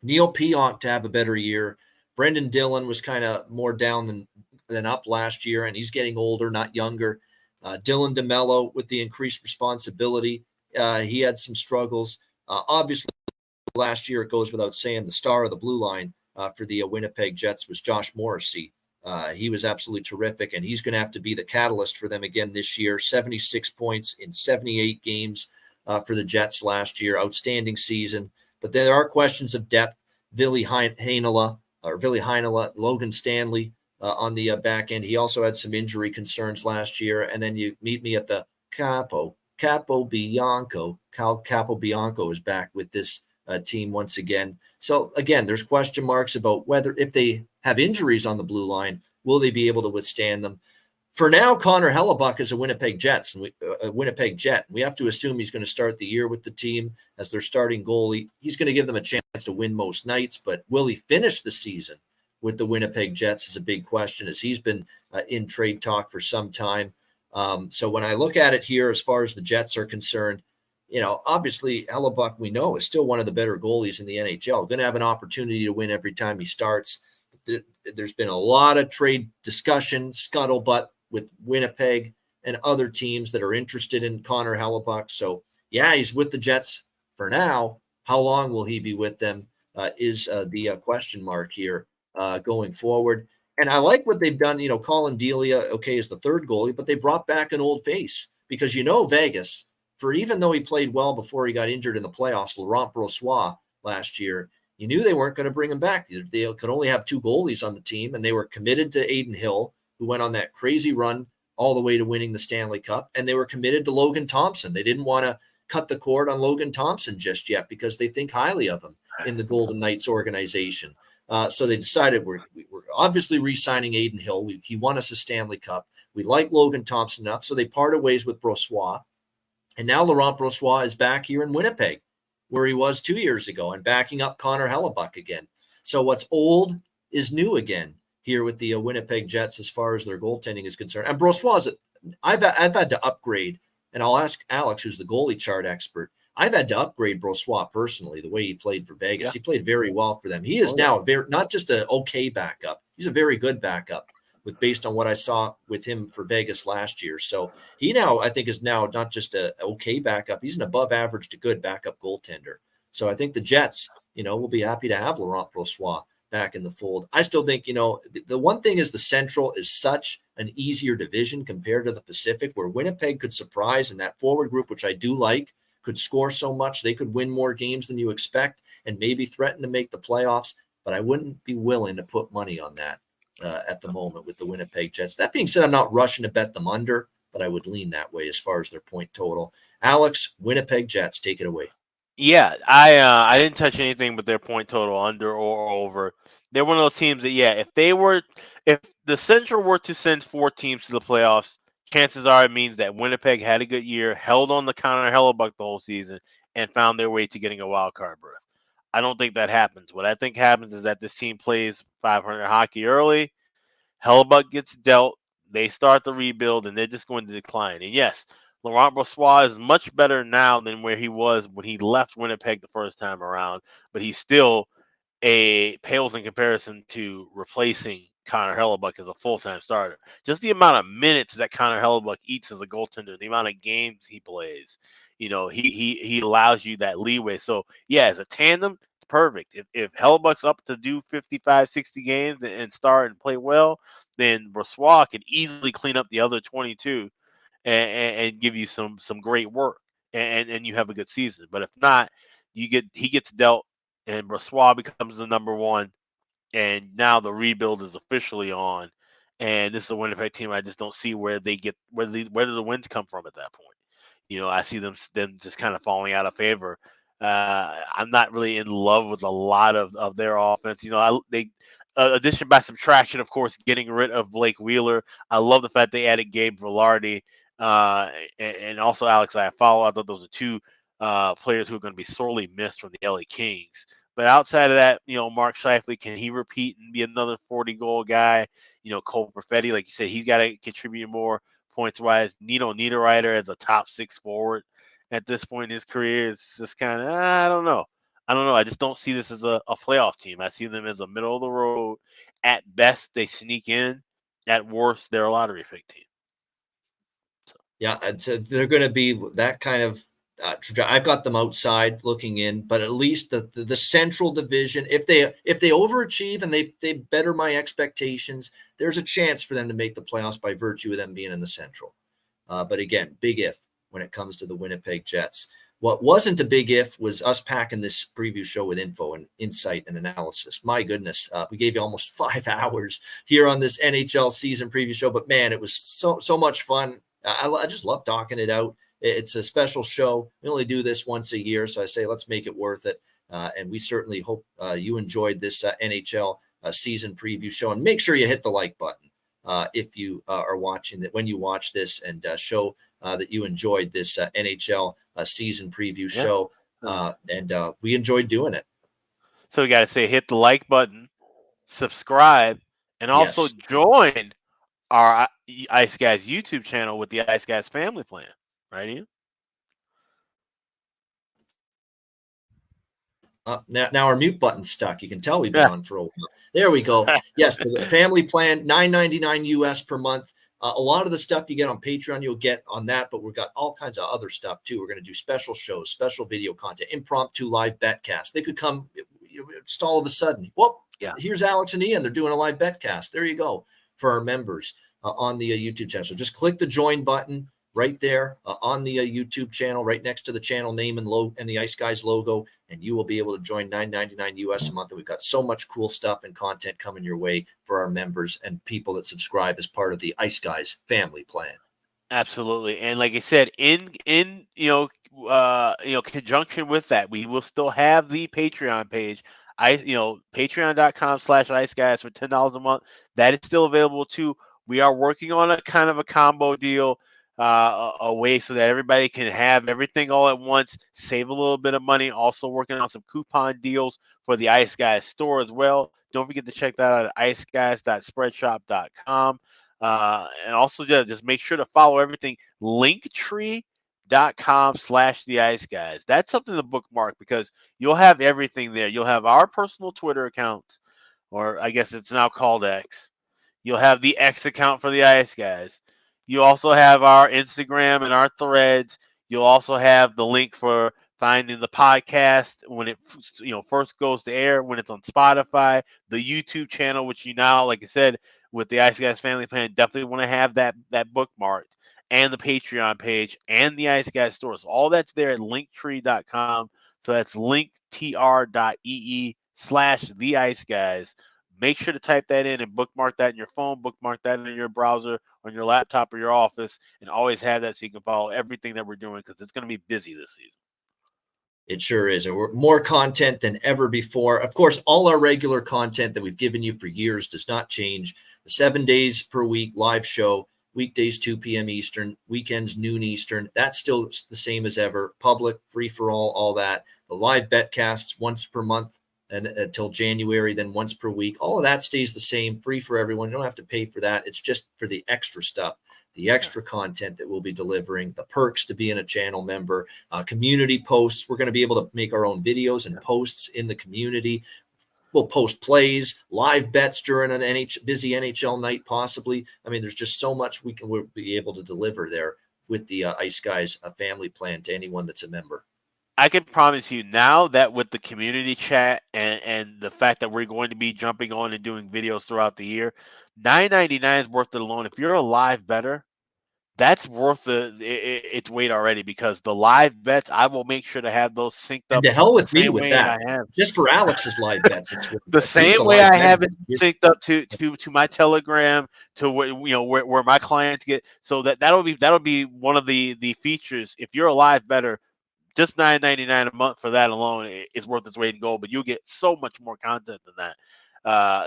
Neil Pionk to have a better year. Brendan Dillon was kind of more down than up last year, and he's getting older, not younger. Dylan DeMello with the increased responsibility. He had some struggles. Obviously, last year, it goes without saying, the star of the blue line for the Winnipeg Jets was Josh Morrissey. He was absolutely terrific, and he's going to have to be the catalyst for them again this year. 76 points in 78 games for the Jets last year. Outstanding season. But there are questions of depth. Ville Heinola, Logan Stanley on the back end. He also had some injury concerns last year. And then you meet me at the Capo Bianco. Capo Bianco is back with this team once again. So again, there's question marks about whether, if they have injuries on the blue line, will they be able to withstand them? For now, Connor Hellebuck is a Winnipeg Jet. We have to assume he's going to start the year with the team as their starting goalie. He's going to give them a chance to win most nights, but will he finish the season with the Winnipeg Jets is a big question, as he's been in trade talk for some time. So when I look at it here, as far as the Jets are concerned, obviously Hellebuck, we know, is still one of the better goalies in the NHL. Going to have an opportunity to win every time he starts. There's been a lot of trade discussion, scuttlebutt with Winnipeg and other teams that are interested in Connor Hellebuck. So, yeah, he's with the Jets for now. How long will he be with them is the question mark here going forward. And I like what they've done. Colin Delia, okay, is the third goalie, but they brought back an old face because, Vegas, for even though he played well before he got injured in the playoffs, Laurent Brossoit last year, you knew they weren't going to bring him back. They could only have 2 goalies on the team, and they were committed to Aiden Hill, who went on that crazy run all the way to winning the Stanley Cup, and they were committed to Logan Thompson. They didn't want to cut the cord on Logan Thompson just yet because they think highly of him in the Golden Knights organization. So they decided we're obviously re-signing Aiden Hill. He won us a Stanley Cup. We like Logan Thompson enough, so they parted ways with Brossoit. And now Laurent Brossoit is back here in Winnipeg, where he was 2 years ago, and backing up Connor Hellebuck again. So what's old is new again here with the Winnipeg Jets as far as their goaltending is concerned. And Brossoit, I've had to upgrade, and I'll ask Alex, who's the goalie chart expert. I've had to upgrade Brossoit personally, the way he played for Vegas. Yeah. He played very well for them. He is now not just an okay backup. He's a very good backup based on what I saw with him for Vegas last year. So he now, I think, is now not just an okay backup. He's an above average to good backup goaltender. So I think the Jets, will be happy to have Laurent Brossoit back in the fold. I still think, the one thing is the Central is such an easier division compared to the Pacific, where Winnipeg could surprise in that forward group, which I do like, could score so much. They could win more games than you expect and maybe threaten to make the playoffs. But I wouldn't be willing to put money on that at the moment with the Winnipeg Jets. That being said, I'm not rushing to bet them under, but I would lean that way as far as their point total. Alex, Winnipeg Jets, take it away. Yeah, I didn't touch anything but their point total under or over. They're one of those teams that, if the Central were to send 4 teams to the playoffs, chances are it means that Winnipeg had a good year, held on the Connor Hellebuck the whole season, and found their way to getting a wild card berth. I don't think that happens. What I think happens is that this team plays 500 hockey early. Hellebuck gets dealt. They start the rebuild, and they're just going to decline. And yes, Laurent Brossoit is much better now than where he was when he left Winnipeg the first time around, but he's still pales in comparison to replacing Connor Hellebuck as a full-time starter. Just the amount of minutes that Connor Hellebuck eats as a goaltender, the amount of games he plays, he allows you that leeway. So, yeah, as a tandem, it's perfect. If Hellebuck's up to do 55, 60 games and start and play well, then Brossoit can easily clean up the other 22 and give you some great work, and you have a good season. But if not, he gets dealt, and Brossoit becomes the number one, and now the rebuild is officially on. And this is a Winnipeg team I just don't see where do the wins come from at that point. I see them just kind of falling out of favor. I'm not really in love with a lot of their offense. Addition by subtraction, of course, getting rid of Blake Wheeler. I love the fact they added Gabe Velarde. And also Alex Iafallo. I thought those are 2 players who are going to be sorely missed from the LA Kings. But outside of that, Mark Scheifele, can he repeat and be another 40-goal guy? Cole Perfetti, like you said, he's got to contribute more points-wise. Nino Niederreiter as a top 6 forward at this point in his career. It's just kind of, I don't know. I just don't see this as a playoff team. I see them as a middle of the road. At best, they sneak in. At worst, they're a lottery pick team. Yeah, they're going to be that kind of I've got them outside looking in, but at least the Central Division, if they overachieve and they better my expectations, there's a chance for them to make the playoffs by virtue of them being in the Central. But again, big if when it comes to the Winnipeg Jets. What wasn't a big if was us packing this preview show with info and insight and analysis. My goodness, we gave you almost 5 hours here on this NHL season preview show, but man, it was so much fun. I just love talking it out. It's a special show. We only do this once a year, so I say let's make it worth it. And we certainly hope you enjoyed this NHL season preview show. And make sure you hit the like button if you are watching that when you watch this, and show that you enjoyed this NHL season preview show. And we enjoyed doing it. So we got to say hit the like button, subscribe, and also join our Ice Guys YouTube channel with the Ice Guys family plan. Right, Ian? Now our mute button's stuck. You can tell we've been on for a while. There we go. Yes, the family plan, $9.99 US per month. A lot of the stuff you get on Patreon, you'll get on that, but we've got all kinds of other stuff too. We're going to do special shows, special video content, impromptu live betcast. They could come just all of a sudden. Well, here's Alex and Ian. They're doing a live betcast. There you go for our members on the YouTube channel. So just click the join button right there on the YouTube channel, right next to the channel name and the Ice Guys logo, and you will be able to join $9.99 US a month. And we've got so much cool stuff and content coming your way for our members and people that subscribe as part of the Ice Guys family plan. Absolutely, and like I said, in conjunction with that, we will still have the Patreon page. Patreon.com/Ice Guys for $10 a month. That is still available too. We are working on a kind of a combo deal a way so that everybody can have everything all at once, save a little bit of money. Also working on some coupon deals for the Ice Guys store as well. Don't forget to check that out at iceguys.spreadshop.com. And also just make sure to follow everything linktree.com/the Ice Guys. That's something to bookmark because you'll have everything there. You'll have our personal Twitter accounts, or I guess it's now called X. You'll have the X account for the Ice Guys. You also have our Instagram and our threads. You'll also have the link for finding the podcast when it first goes to air, when it's on Spotify, the YouTube channel, which you now, like I said, with the Ice Guys Family Plan, definitely want to have that bookmarked, and the Patreon page and the Ice Guys store. So all that's there at linktree.com. So that's linktr.ee/the Ice Guys. Make sure to type that in and bookmark that in your phone, bookmark that in your browser, on your laptop or your office, and always have that so you can follow everything that we're doing because it's going to be busy this season. It sure is. And we're more content than ever before. Of course, all our regular content that we've given you for years does not change. The 7 days per week live show, weekdays 2 p.m. Eastern, weekends noon Eastern. That's still the same as ever. Public, free for all that. The live betcasts once per month and until January, then once per week. All of that stays the same, free for everyone. You don't have to pay for that. It's just for the extra stuff, the extra content that we'll be delivering, the perks to being a channel member, community posts. We're going to be able to make our own videos and posts in the community. We'll post plays, live bets during an busy NHL night, possibly. I mean, there's just so much we'll be able to deliver there with the Ice Guys family plan to anyone that's a member. I can promise you now that with the community chat and the fact that we're going to be jumping on and doing videos throughout the year, $9.99 is worth it alone. If you're a live bettor, that's worth its weight already because the live bets, I will make sure to have those synced up. And to hell with the me same with way that. I have. Just for Alex's live bets, it's worth The it. He's same way live I have it bettor. synced up to my Telegram, to where my clients get. So that'll be one of the features. If you're a live bettor, just $9.99 a month for that alone is worth its weight in gold. But you'll get so much more content than that.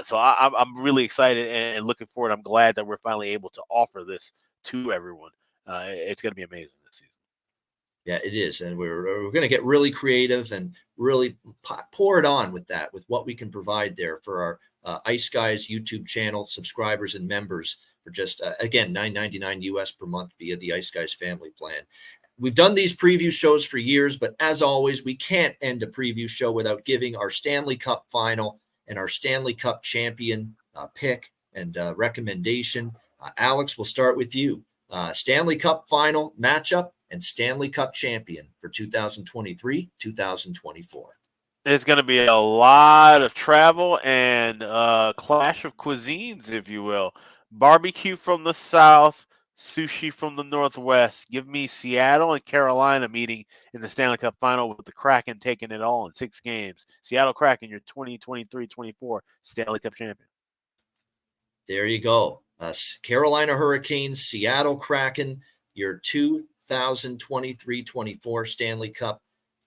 So I'm really excited and looking forward. I'm glad that we're finally able to offer this to everyone. It's going to be amazing this season. Yeah, it is. And we're going to get really creative and really pour it on with that, with what we can provide there for our Ice Guys YouTube channel subscribers and members for just, again, $9.99 US per month via the Ice Guys family plan. We've done these preview shows for years, but as always, we can't end a preview show without giving our Stanley Cup final and our Stanley Cup champion pick and recommendation. Alex, we'll start with you. Stanley Cup final matchup and Stanley Cup champion for 2023-2024. It's going to be a lot of travel and clash of cuisines, if you will. Barbecue from the south, sushi from the northwest. Give me Seattle and Carolina meeting in the Stanley Cup final with the Kraken taking it all in 6 games. Seattle Kraken, your 2023-24 Stanley Cup champion. There you go. Carolina Hurricanes, Seattle Kraken, your 2023-24 Stanley Cup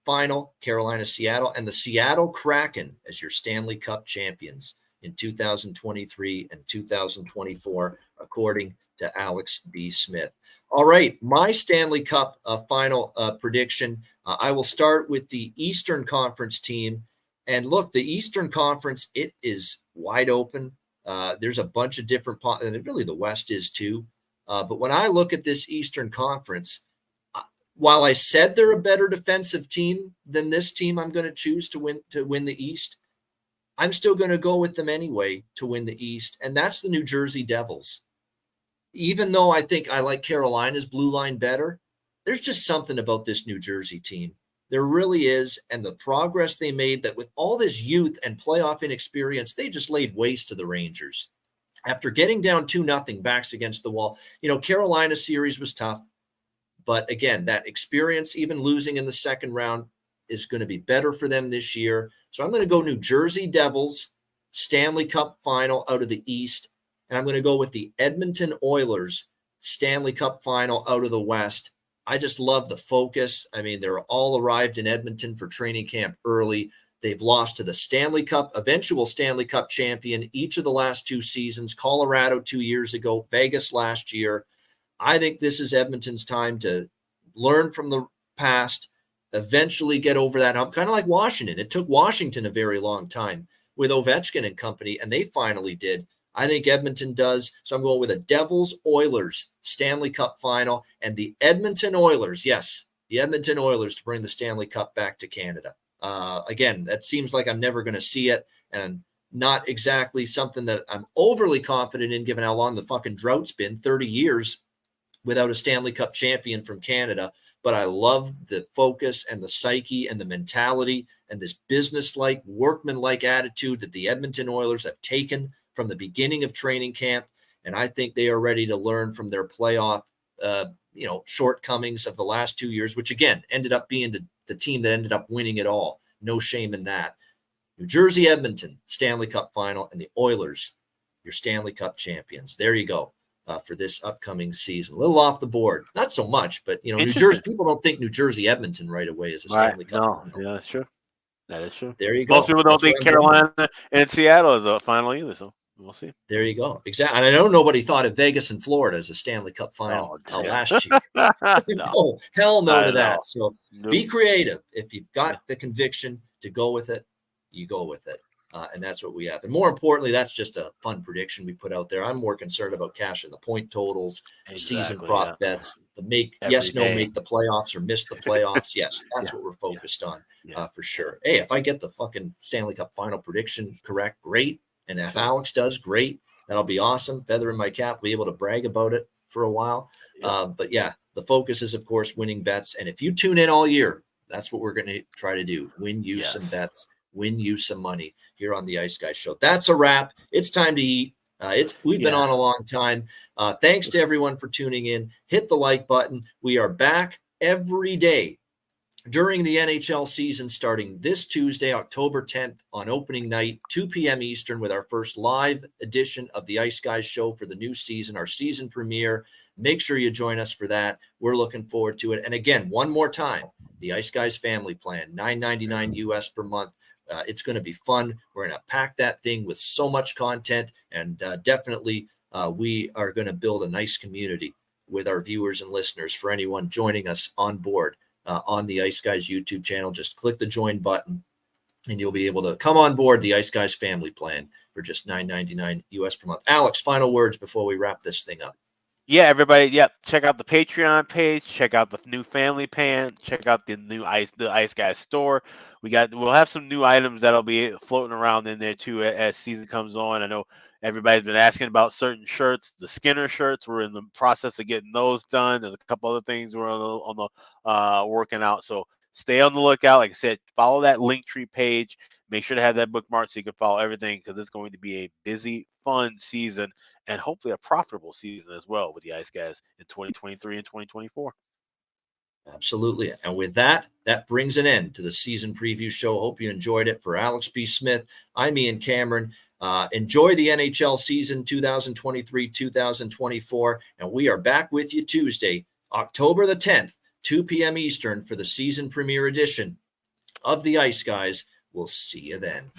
final, Carolina, Seattle, and the Seattle Kraken as your Stanley Cup champions in 2023 and 2024, according to Alex B. Smith. All right, my Stanley Cup final prediction. I will start with the Eastern Conference team. And look, the Eastern Conference, it is wide open. There's a bunch of different, and really the West is too. But when I look at this Eastern Conference, while I said they're a better defensive team than this team I'm going to choose to win the East, I'm still going to go with them anyway to win the East, and that's the New Jersey Devils. Even though I think I like Carolina's blue line better, there's just something about this New Jersey team. There really is, and the progress they made, that with all this youth and playoff inexperience, they just laid waste to the Rangers. After getting down 2-0, backs against the wall, Carolina series was tough. But again, that experience, even losing in the second round, is going to be better for them this year. So I'm going to go New Jersey Devils, Stanley Cup final out of the East. And I'm going to go with the Edmonton Oilers, Stanley Cup final out of the West. I just love the focus. I mean, they're all arrived in Edmonton for training camp early. They've lost to the Stanley Cup, eventual Stanley Cup champion each of the last 2 seasons, Colorado 2 years ago, Vegas last year. I think this is Edmonton's time to learn from the past, eventually get over that hump, kind of like Washington. It took Washington a very long time with Ovechkin and company, and they finally did. I think Edmonton does. So I'm going with a Devils-Oilers Stanley Cup final and the Edmonton Oilers. Yes, the Edmonton Oilers to bring the Stanley Cup back to Canada. Again, that seems like I'm never going to see it, and not exactly something that I'm overly confident in given how long the fucking drought's been, 30 years without a Stanley Cup champion from Canada. But I love the focus and the psyche and the mentality and this business-like, workman-like attitude that the Edmonton Oilers have taken from the beginning of training camp. And I think they are ready to learn from their playoff, shortcomings of the last 2 years, which again ended up being the team that ended up winning it all. No shame in that. New Jersey, Edmonton, Stanley Cup final, and the Oilers, your Stanley Cup champions. There you go. For this upcoming season. A little off the board. Not so much, but, New Jersey, people don't think New Jersey Edmonton right away is a Stanley Cup. No, yeah, that's true. That is true. There you go. Most people don't think Carolina and Seattle is a final either, so we'll see. There you go. Exactly. And I know nobody thought of Vegas and Florida as a Stanley Cup final last year. No, hell no to that. So be creative. If you've got the conviction to go with it, you go with it. And that's what we have. And more importantly, that's just a fun prediction we put out there. I'm more concerned about cashing the point totals, season prop bets, the make the playoffs or miss the playoffs. Yes, that's what we're focused on for sure. Hey, if I get the fucking Stanley Cup final prediction correct, great. And if Alex does, great. That'll be awesome. Feather in my cap, be able to brag about it for a while. But yeah, the focus is, of course, winning bets. And if you tune in all year, that's what we're going to try to do. Win you some bets. Win you some money here on the Ice Guys Show. That's a wrap. It's time to eat. We've been on a long time. Thanks to everyone for tuning in. Hit the like button. We are back every day during the NHL season starting this Tuesday, October 10th on opening night, 2 p.m. Eastern with our first live edition of the Ice Guys Show for the new season, our season premiere. Make sure you join us for that. We're looking forward to it. And again, one more time, the Ice Guys family plan, $9.99 US per month. It's going to be fun. We're going to pack that thing with so much content, and definitely we are going to build a nice community with our viewers and listeners. For anyone joining us on board on the Ice Guys YouTube channel, just click the join button and you'll be able to come on board the Ice Guys family plan for just $9.99 US per month. Alex, final words before we wrap this thing up. Yeah, everybody. Check out the Patreon page. Check out the new family pan. Check out the new Ice Guys store. We'll have some new items that'll be floating around in there too as season comes on. I know everybody's been asking about certain shirts, the Skinner shirts. We're in the process of getting those done. There's a couple other things we're on the working out. So stay on the lookout. Like I said, follow that Linktree page. Make sure to have that bookmarked so you can follow everything, because it's going to be a busy, fun season and hopefully a profitable season as well with the Ice Guys in 2023 and 2024. Absolutely. And with that brings an end to the season preview show. Hope you enjoyed it. For Alex B. Smith, I'm Ian Cameron. Enjoy the NHL season 2023-2024. And we are back with you Tuesday, October the 10th, 2 p.m. Eastern for the season premiere edition of the Ice Guys. We'll see you then.